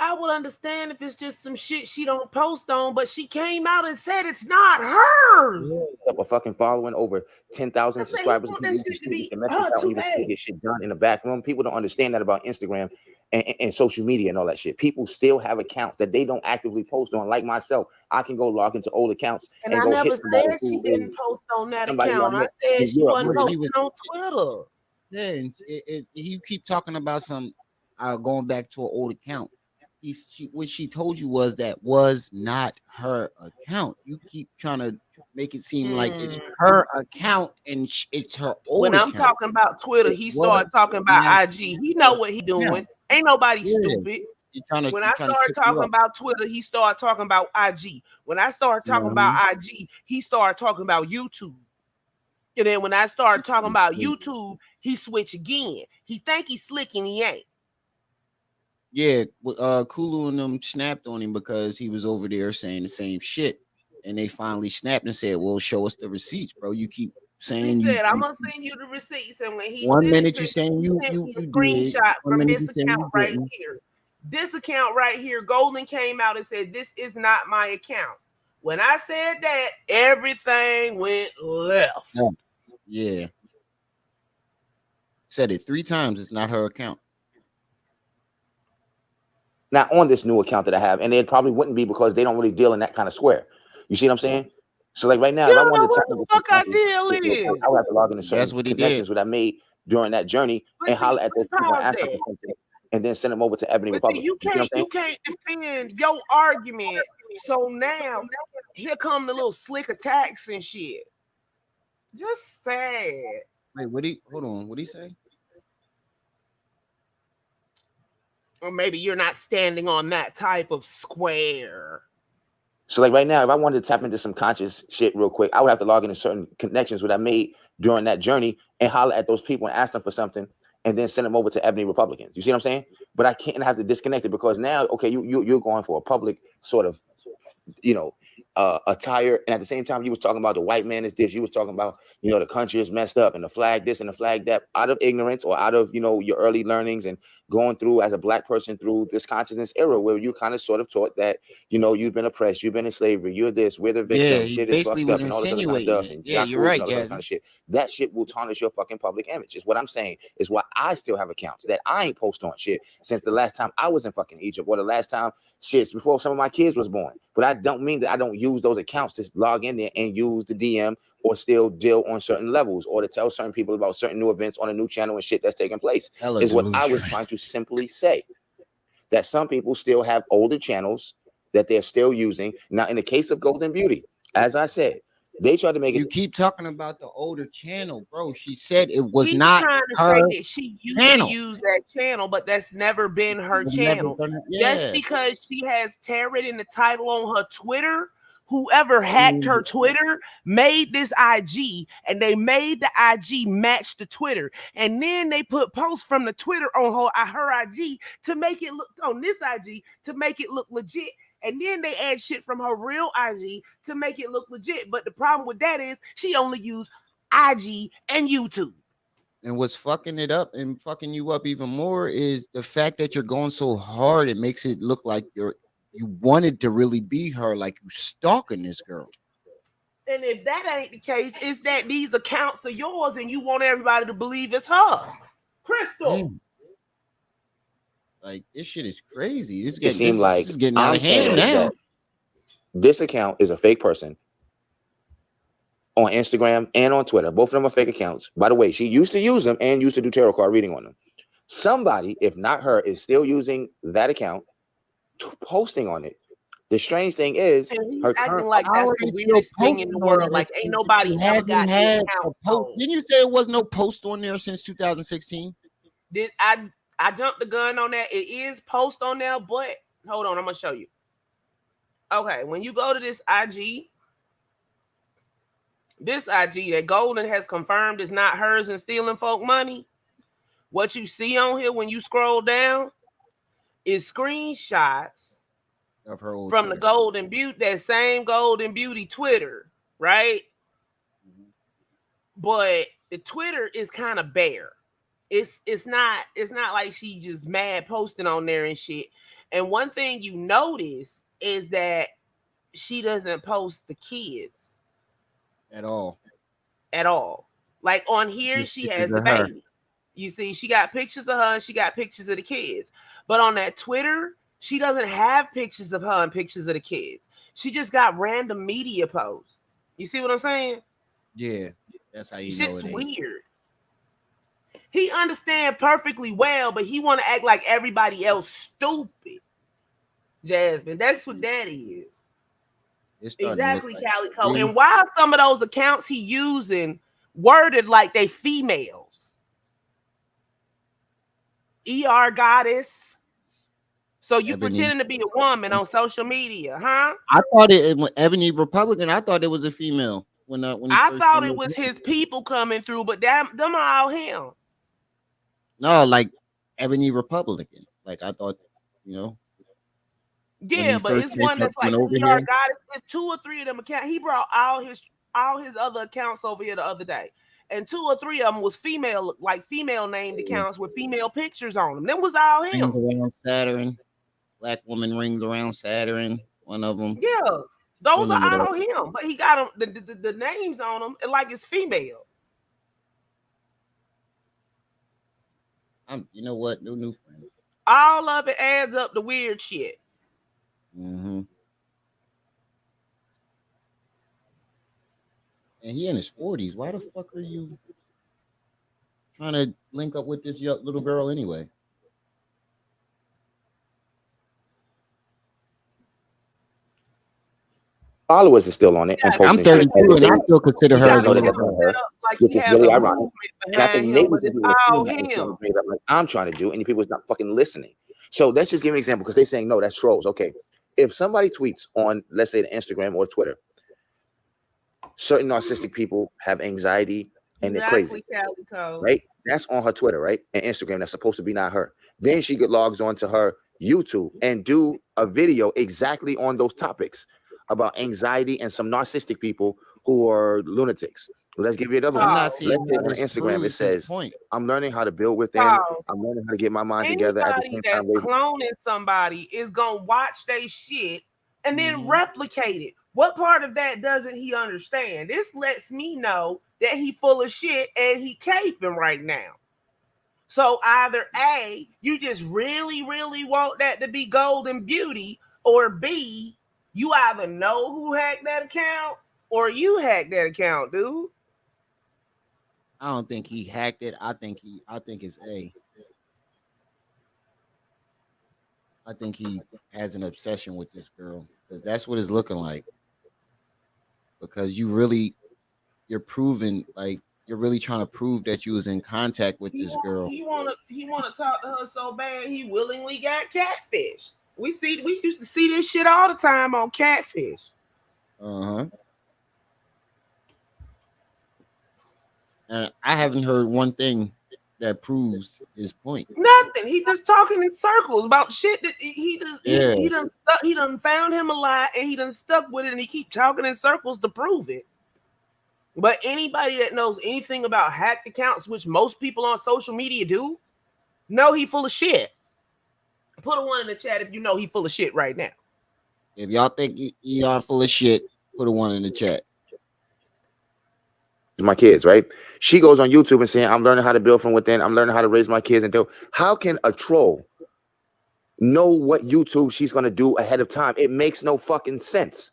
S3: I would understand if it's just some shit she don't post on, but she came out and said it's not hers.
S9: A fucking following over 10,000 subscribers. You can still get your message out and you can still get shit done in the back room. People don't understand that about Instagram and social media and all that shit. People still have accounts that they don't actively post on, like myself. I can go log into old accounts
S3: and I
S9: go
S3: never
S9: hit
S3: said she didn't post on that account. I said she wasn't posting on Twitter.
S4: Yeah, you keep talking about some going back to an old account. What she told you was that was not her account. You keep trying to make it seem like it's her account and it's her old
S3: When I'm
S4: account.
S3: talking about Twitter, he started talking about IG. He know what he doing. Ain't nobody stupid. When I started talking about Twitter, he started talking about IG. When I started talking about IG, he started talking about YouTube. And then when I started talking about YouTube, he switched again. He think he's slick and he ain't.
S4: Yeah, Kulu and them snapped on him because he was over there saying the same shit, and they finally snapped and said, "Well, show us the receipts, bro. You keep saying
S3: he said I'm gonna send you the receipts." And when he
S4: one minute you're saying you
S3: screenshot from this account right here. This account right here, Golden came out and said, "This is not my account." When I said that, everything went left.
S4: Yeah. Said it 3 times. It's not her account.
S9: Not on this new account that I have, and it probably wouldn't be because they don't really deal in that kind of square. You see what I'm saying? So like right now,
S3: You
S9: if I
S3: don't know
S9: wanted to
S3: what the fuck our deal is.
S9: I would have to log into
S4: That's
S9: certain
S4: what he
S9: connections
S4: did.
S9: that I made during that journey
S3: But
S9: and
S3: see,
S9: holler at those people and
S3: pause
S9: ask them
S3: that.
S9: for something, and then send them over to Ebony
S3: But see,
S9: Republic.
S3: you
S9: You see what I'm
S3: can't defend your argument. So now here come the little slick attacks and shit. Just sad.
S4: Wait, hold on. What'd he say?
S3: Or maybe you're not standing on that type of square.
S9: So like right now, if I wanted to tap into some conscious shit real quick, I would have to log into certain connections that I made during that journey and holler at those people and ask them for something and then send them over to Ebony Republicans. You see what I'm saying? But I can't have to disconnect it because now, okay, you're going for a public sort of, attire, and at the same time you was talking about the white man is this, you was talking about the country is messed up and the flag this and the flag that, out of ignorance or out of your early learnings and going through as a black person through this consciousness era where you kind of sort of taught that you've been oppressed, you've been in slavery, you're this, we're the victim,
S4: Yeah, he
S9: shit is
S4: basically
S9: fucked
S4: was
S9: up and all this other kind of
S4: insinuating
S9: stuff
S4: it.
S9: and
S4: Yeah, you're
S9: Yaku
S4: right,
S9: and all this other
S4: Jasmine.
S9: kind of shit. That shit will tarnish your fucking public image. Is what I'm saying. Is why I still have accounts that I ain't post on shit since the last time I was in fucking Egypt or the last time shit before some of my kids was born. But I don't mean that I don't use those accounts to log in there and use the DM or still deal on certain levels or to tell certain people about certain new events on a new channel and shit that's taking place.
S4: Hella
S9: Is what I was
S4: delusional.
S9: trying to simply say. That some people still have older channels that they're still using. Now, in the case of Golden Beauty, as I said, they tried to make
S4: You
S9: it.
S4: keep talking about the older channel, bro. She said it was
S3: He's
S4: not
S3: trying to
S4: her
S3: say that she used to
S4: channel.
S3: use that channel, but that's never been her
S4: It's never
S3: channel.
S4: been-
S3: Just
S4: yeah.
S3: because she has tarot in the title on her Twitter, whoever hacked her Twitter made this IG and they made the IG match the Twitter. And then they put posts from the Twitter on her IG to make it look on this IG to make it look legit. And then they add shit from her real IG to make it look legit. But the problem with that is she only used IG and YouTube.
S4: And what's fucking it up and fucking you up even more is the fact that you're going so hard. It makes it look like you wanted to really be her, like you stalking this girl.
S3: And if that ain't the case, it's that these accounts are yours and you want everybody to believe it's her. Crystal.
S4: Damn. Like this shit is crazy. It's
S9: It
S4: getting,
S9: seemed like
S4: this is getting out
S9: I'm
S4: of hand
S9: saying
S4: now.
S9: that this account is a fake person on Instagram and on Twitter. Both of them are fake accounts. By the way, she used to use them and used to do tarot card reading on them. Somebody, if not her, is still using that account, posting on it. The strange thing is, her
S3: acting like that's the weirdest thing in the world. Like ain't nobody ever got this account.
S4: Didn't you say it was no post on there since 2016?
S3: I jumped the gun on that. It is post on there, but hold on, I'm gonna show you. Okay, when you go to this IG that Golden has confirmed is not hers and stealing folk money, what you see on here when you scroll down is screenshots
S4: of her old
S3: from
S4: Twitter.
S3: the Golden Beauty, that same Golden Beauty Twitter, right? But the Twitter is kind of bare. It's not like she just mad posting on there and shit. And one thing you notice is that she doesn't post the kids
S4: at all.
S3: Like on here, she has the baby. You see, she got pictures of her and she got pictures of the kids. But on that Twitter, she doesn't have pictures of her and pictures of the kids. She just got random media posts. You see what I'm saying?
S4: Yeah, that's how you
S3: Shit's
S4: know it ain't.
S3: weird. He understands perfectly well, but he want to act like everybody else stupid. Jasmine, that's what that is. Exactly, Calico. And why are some of those accounts he using worded like they females? ER goddess. So you pretending to be a woman on social media, huh?
S4: I thought it Ebony Republican. I thought it was a female when
S3: I thought it was his people coming through, but them are all him.
S4: No, like Ebony Republican. Like I thought,
S3: Yeah, but it's one that's like ER goddess. There's 2 or 3 of them accounts. He brought all his other accounts over here the other day, and 2 or 3 of them was female named accounts with female pictures on them. That was all him.
S4: Rings around Saturn, black woman rings around Saturn. One of them.
S3: Yeah, Those
S4: feeling
S3: are
S4: it
S3: all him, but he got them the names on them like it's female.
S4: You know what? New friend.
S3: All of it adds up to weird shit.
S4: Mm-hmm. And he in his 40s. Why the fuck are you trying to link up with this young little girl anyway?
S9: Followers are still on it and
S4: I'm
S9: posting.
S4: 32 and I still consider her as a
S9: know
S4: little
S9: that
S4: girl.
S3: Like
S9: which
S3: he
S9: is
S3: has
S9: really
S3: a
S9: ironic.
S3: movement
S9: And I think
S3: behind
S9: maybe
S3: him, but it's
S9: people are
S3: all
S9: seeing that and trying
S3: him.
S9: to bring it up like I'm trying to do, and people is not fucking listening. So let's just give an example because they're saying no, that's trolls. Okay, if somebody tweets on, let's say, the Instagram or Twitter, certain narcissistic people have anxiety and they're crazy,
S3: Calico.
S9: right? That's on her Twitter, right? And Instagram. That's supposed to be not her. Then she logs on to her YouTube and do a video exactly on those topics about anxiety and some narcissistic people who are lunatics. Let's give you another
S4: I'm
S9: one.
S4: not
S9: Let's
S4: seeing
S9: say
S4: how
S9: on
S4: this
S9: Instagram it
S4: proves his
S9: says,
S4: point.
S9: I'm learning how to build within. I'm learning how to get my mind together. At the
S3: Anybody
S9: same
S3: that's
S9: time,
S3: cloning somebody is gonna watch their shit and then replicate it. What part of that doesn't he understand? This lets me know that he full of shit and he caping right now. So either A, you just really, really want that to be golden beauty, or B, you either know who hacked that account or you hacked that account, dude.
S4: I don't think he hacked it. I think it's A. I think he has an obsession with this girl because that's what it's looking like. Because you're proving like you're really trying to prove that you was in contact with this girl.
S3: He wanna talk to her so bad he willingly got Catfish. We used to see this shit all the time on Catfish.
S4: Uh-huh. And I haven't heard one thing that proves his point.
S3: Nothing. He just talking in circles about shit that he done found him a lie and he done stuck with it and he keep talking in circles to prove it. But anybody that knows anything about hacked accounts, which most people on social media do, know he full of shit. Put a one in the chat if you know he full of shit right now.
S4: If y'all think he are full of shit, put a one in the chat.
S9: My kids, right? She goes on YouTube and saying, I'm learning how to build from within. I'm learning how to raise my kids. And how can a troll know what YouTube she's going to do ahead of time? It makes no fucking sense.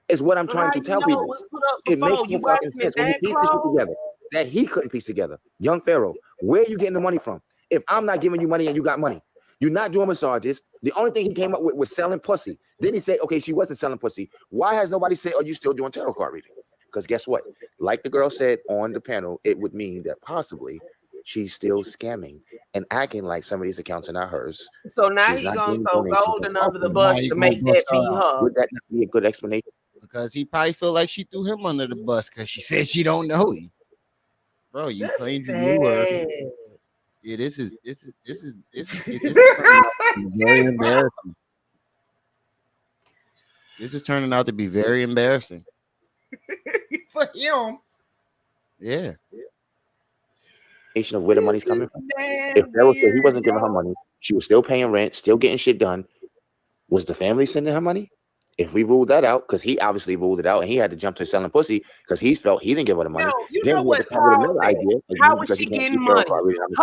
S9: Is what I'm trying to tell people. It makes no fucking sense. When he pieced this shit together, that he couldn't piece together. Young Pharaoh, where are you getting the money from? If I'm not giving you money and you got money, you're not doing massages. The only thing he came up with was selling pussy. Then he said, okay, she wasn't selling pussy. Why has nobody said, oh, you still doing tarot card reading? Because guess what? Like the girl said on the panel, it would mean that possibly she's still scamming and acting like some of these accounts are not hers.
S3: So now he's gonna throw Golden under the bus to make that be her.
S9: Would that not be a good explanation?
S4: Because he probably feel like she threw him under the bus because she said she don't know him. Bro, you claimed you knew her. Yeah, this is very embarrassing. This is turning out to be very embarrassing.
S3: For him.
S4: Yeah.
S9: Of where the money's coming from. If Pharaoh said he wasn't giving her money, she was still paying rent, still getting shit done. Was the family sending her money? If we ruled that out, because he obviously ruled it out and he had to jump to selling pussy because he felt he didn't give her the money.
S3: No, you
S9: then
S3: know what?
S9: Idea,
S3: how was she getting money?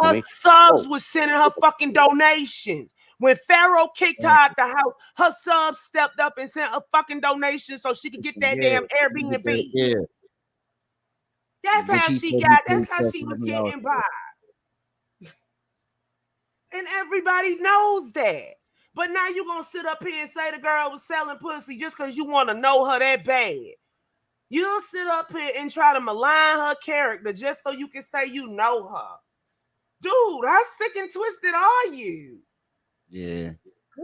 S3: Her subs was sending her fucking donations. When Pharaoh kicked her out the house, her subs stepped up and sent a fucking donation so she could get that damn Airbnb.
S4: Yeah.
S3: That's how she got. That's how she was getting by. And everybody knows that. But now you're going to sit up here and say the girl was selling pussy just because you want to know her that bad. You'll sit up here and try to malign her character just so you can say you know her. Dude, how sick and twisted are you?
S4: Yeah.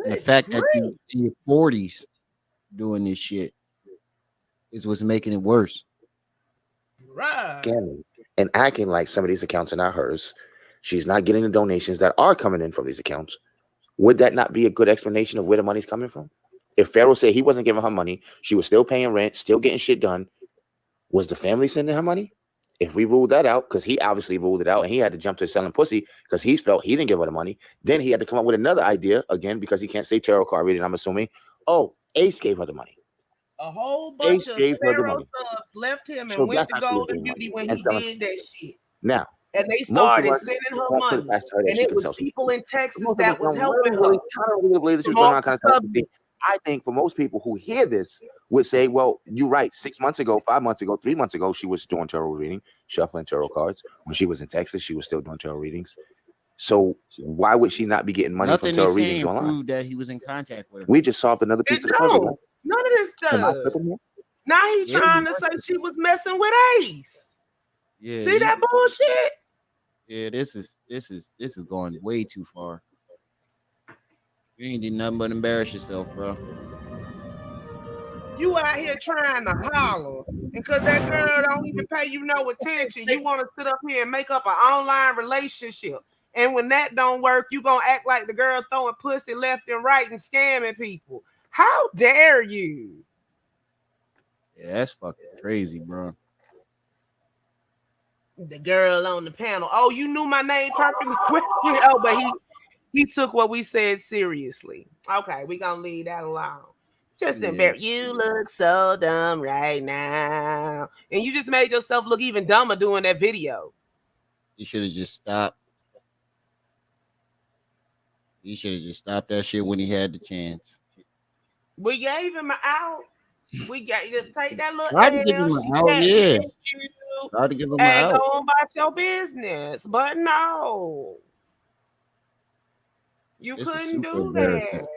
S4: And the fact that you in your 40s doing this shit is what's making it worse.
S3: Right.
S9: And acting like some of these accounts are not hers. She's not getting the donations that are coming in from these accounts. Would that not be a good explanation of where the money's coming from? If Pharaoh said he wasn't giving her money, she was still paying rent, still getting shit done. Was the family sending her money? If we ruled that out, because he obviously ruled it out and he had to jump to selling pussy because he felt he didn't give her the money, then he had to come up with another idea, again, because he can't say tarot card reading, I'm assuming. Oh, Ace gave her the money.
S3: A whole bunch of
S9: gave her the
S3: Pharaoh
S9: money.
S3: subs left him
S9: So
S3: and went
S9: that's
S3: to
S9: how she was
S3: Golden
S9: getting money.
S3: Beauty when
S9: And
S3: he
S9: telling
S3: did that shit.
S9: now,
S3: And they
S9: most of
S3: started
S9: us
S3: sending her
S9: won't put it
S3: money.
S9: past her that
S3: And
S9: she
S3: it
S9: could
S3: was
S9: sell some.
S3: people in Texas
S9: Most of us
S3: that was
S9: don't
S3: helping
S9: really,
S3: her.
S9: kind of really believe that she was going on kind of stuff. I think for most people who hear this would say, well, you're right. 6 months ago, 5 months ago, 3 months ago, she was doing tarot reading, shuffling tarot cards. When she was in Texas, she was still doing tarot readings. So why would she not be getting money
S4: Nothing
S9: from tarot
S4: is
S9: readings
S4: saying
S9: online?
S4: proved that he was in contact with her.
S9: We just solved another piece of the puzzle.
S3: No, none of this
S9: Am I
S3: does.
S9: tripping here?
S3: Now he
S4: Yeah,
S3: trying to say she was messing with Ace.
S4: Yeah,
S3: See that bullshit?
S4: Yeah, this is going way too far. You ain't did nothing but embarrass yourself, bro.
S3: You out here trying to holler, and because that girl don't even pay you no attention, you want to sit up here and make up an online relationship. And when that don't work, you gonna act like the girl throwing pussy left and right and scamming people. How dare you?
S4: Yeah, that's fucking crazy, bro.
S3: The girl on the panel. Oh, you knew my name perfectly. Oh, but he took what we said seriously. Okay, we gonna leave that alone. Just embarrassed. You look so dumb right now. And you just made yourself look even dumber doing that video.
S4: You should have just stopped. He should have just stopped that shit when he had the chance.
S3: We gave him an out. We got just take that little
S4: Tried to give him
S3: L.
S4: an out, yeah. Tried to give him an
S3: And go
S4: out.
S3: on about your business. But no. You
S4: This is
S3: couldn't
S4: super
S3: do
S4: embarrassing.
S3: that.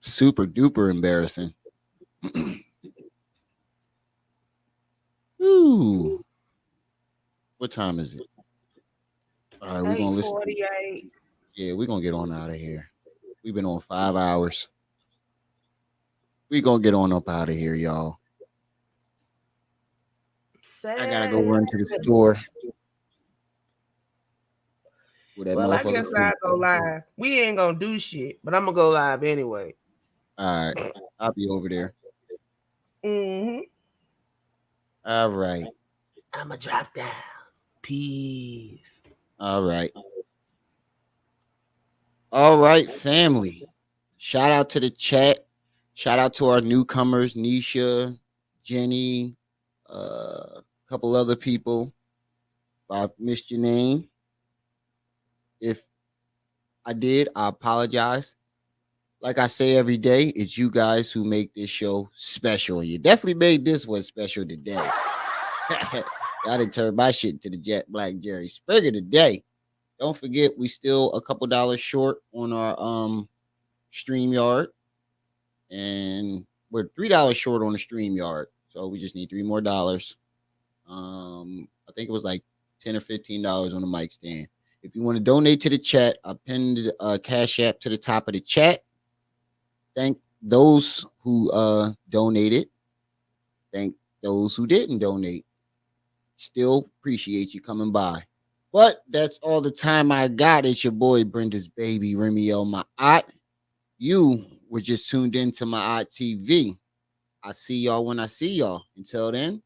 S4: Super duper embarrassing. Ooh. What time is it? All right, we're gonna listen.
S3: 8:48.
S4: Yeah, we're gonna get on out of here. We've been on 5 hours. We're gonna get on up out of here, y'all. I gotta go run to the store.
S3: Well, I guess I'll go live. We ain't gonna do shit, but I'm gonna go live anyway.
S4: All right, I'll be over there.
S3: Mm-hmm.
S4: All right.
S3: I'm gonna drop down. Peace.
S4: All right. All right, family. Shout out to the chat. Shout out to our newcomers, Nisha, Jenny, a couple other people. If I missed your name, if I did, I apologize. Like I say every day, it's you guys who make this show special. You definitely made this one special today. Y'all done turned my shit to the Jet Black Jerry Springer today. Don't forget, we still a couple dollars short on our StreamYard. And we're $3 short on the StreamYard. So we just need $3 more. I think it was like $10 or $15 on the mic stand. If you want to donate to the chat, I pinned the Cash App to the top of the chat. Thank those who donated. Thank those who didn't donate. Still appreciate you coming by. But that's all the time I got. It's your boy Brenda's baby, Remio, my aunt. You were just tuned into my aunt TV. I see y'all when I see y'all. Until then.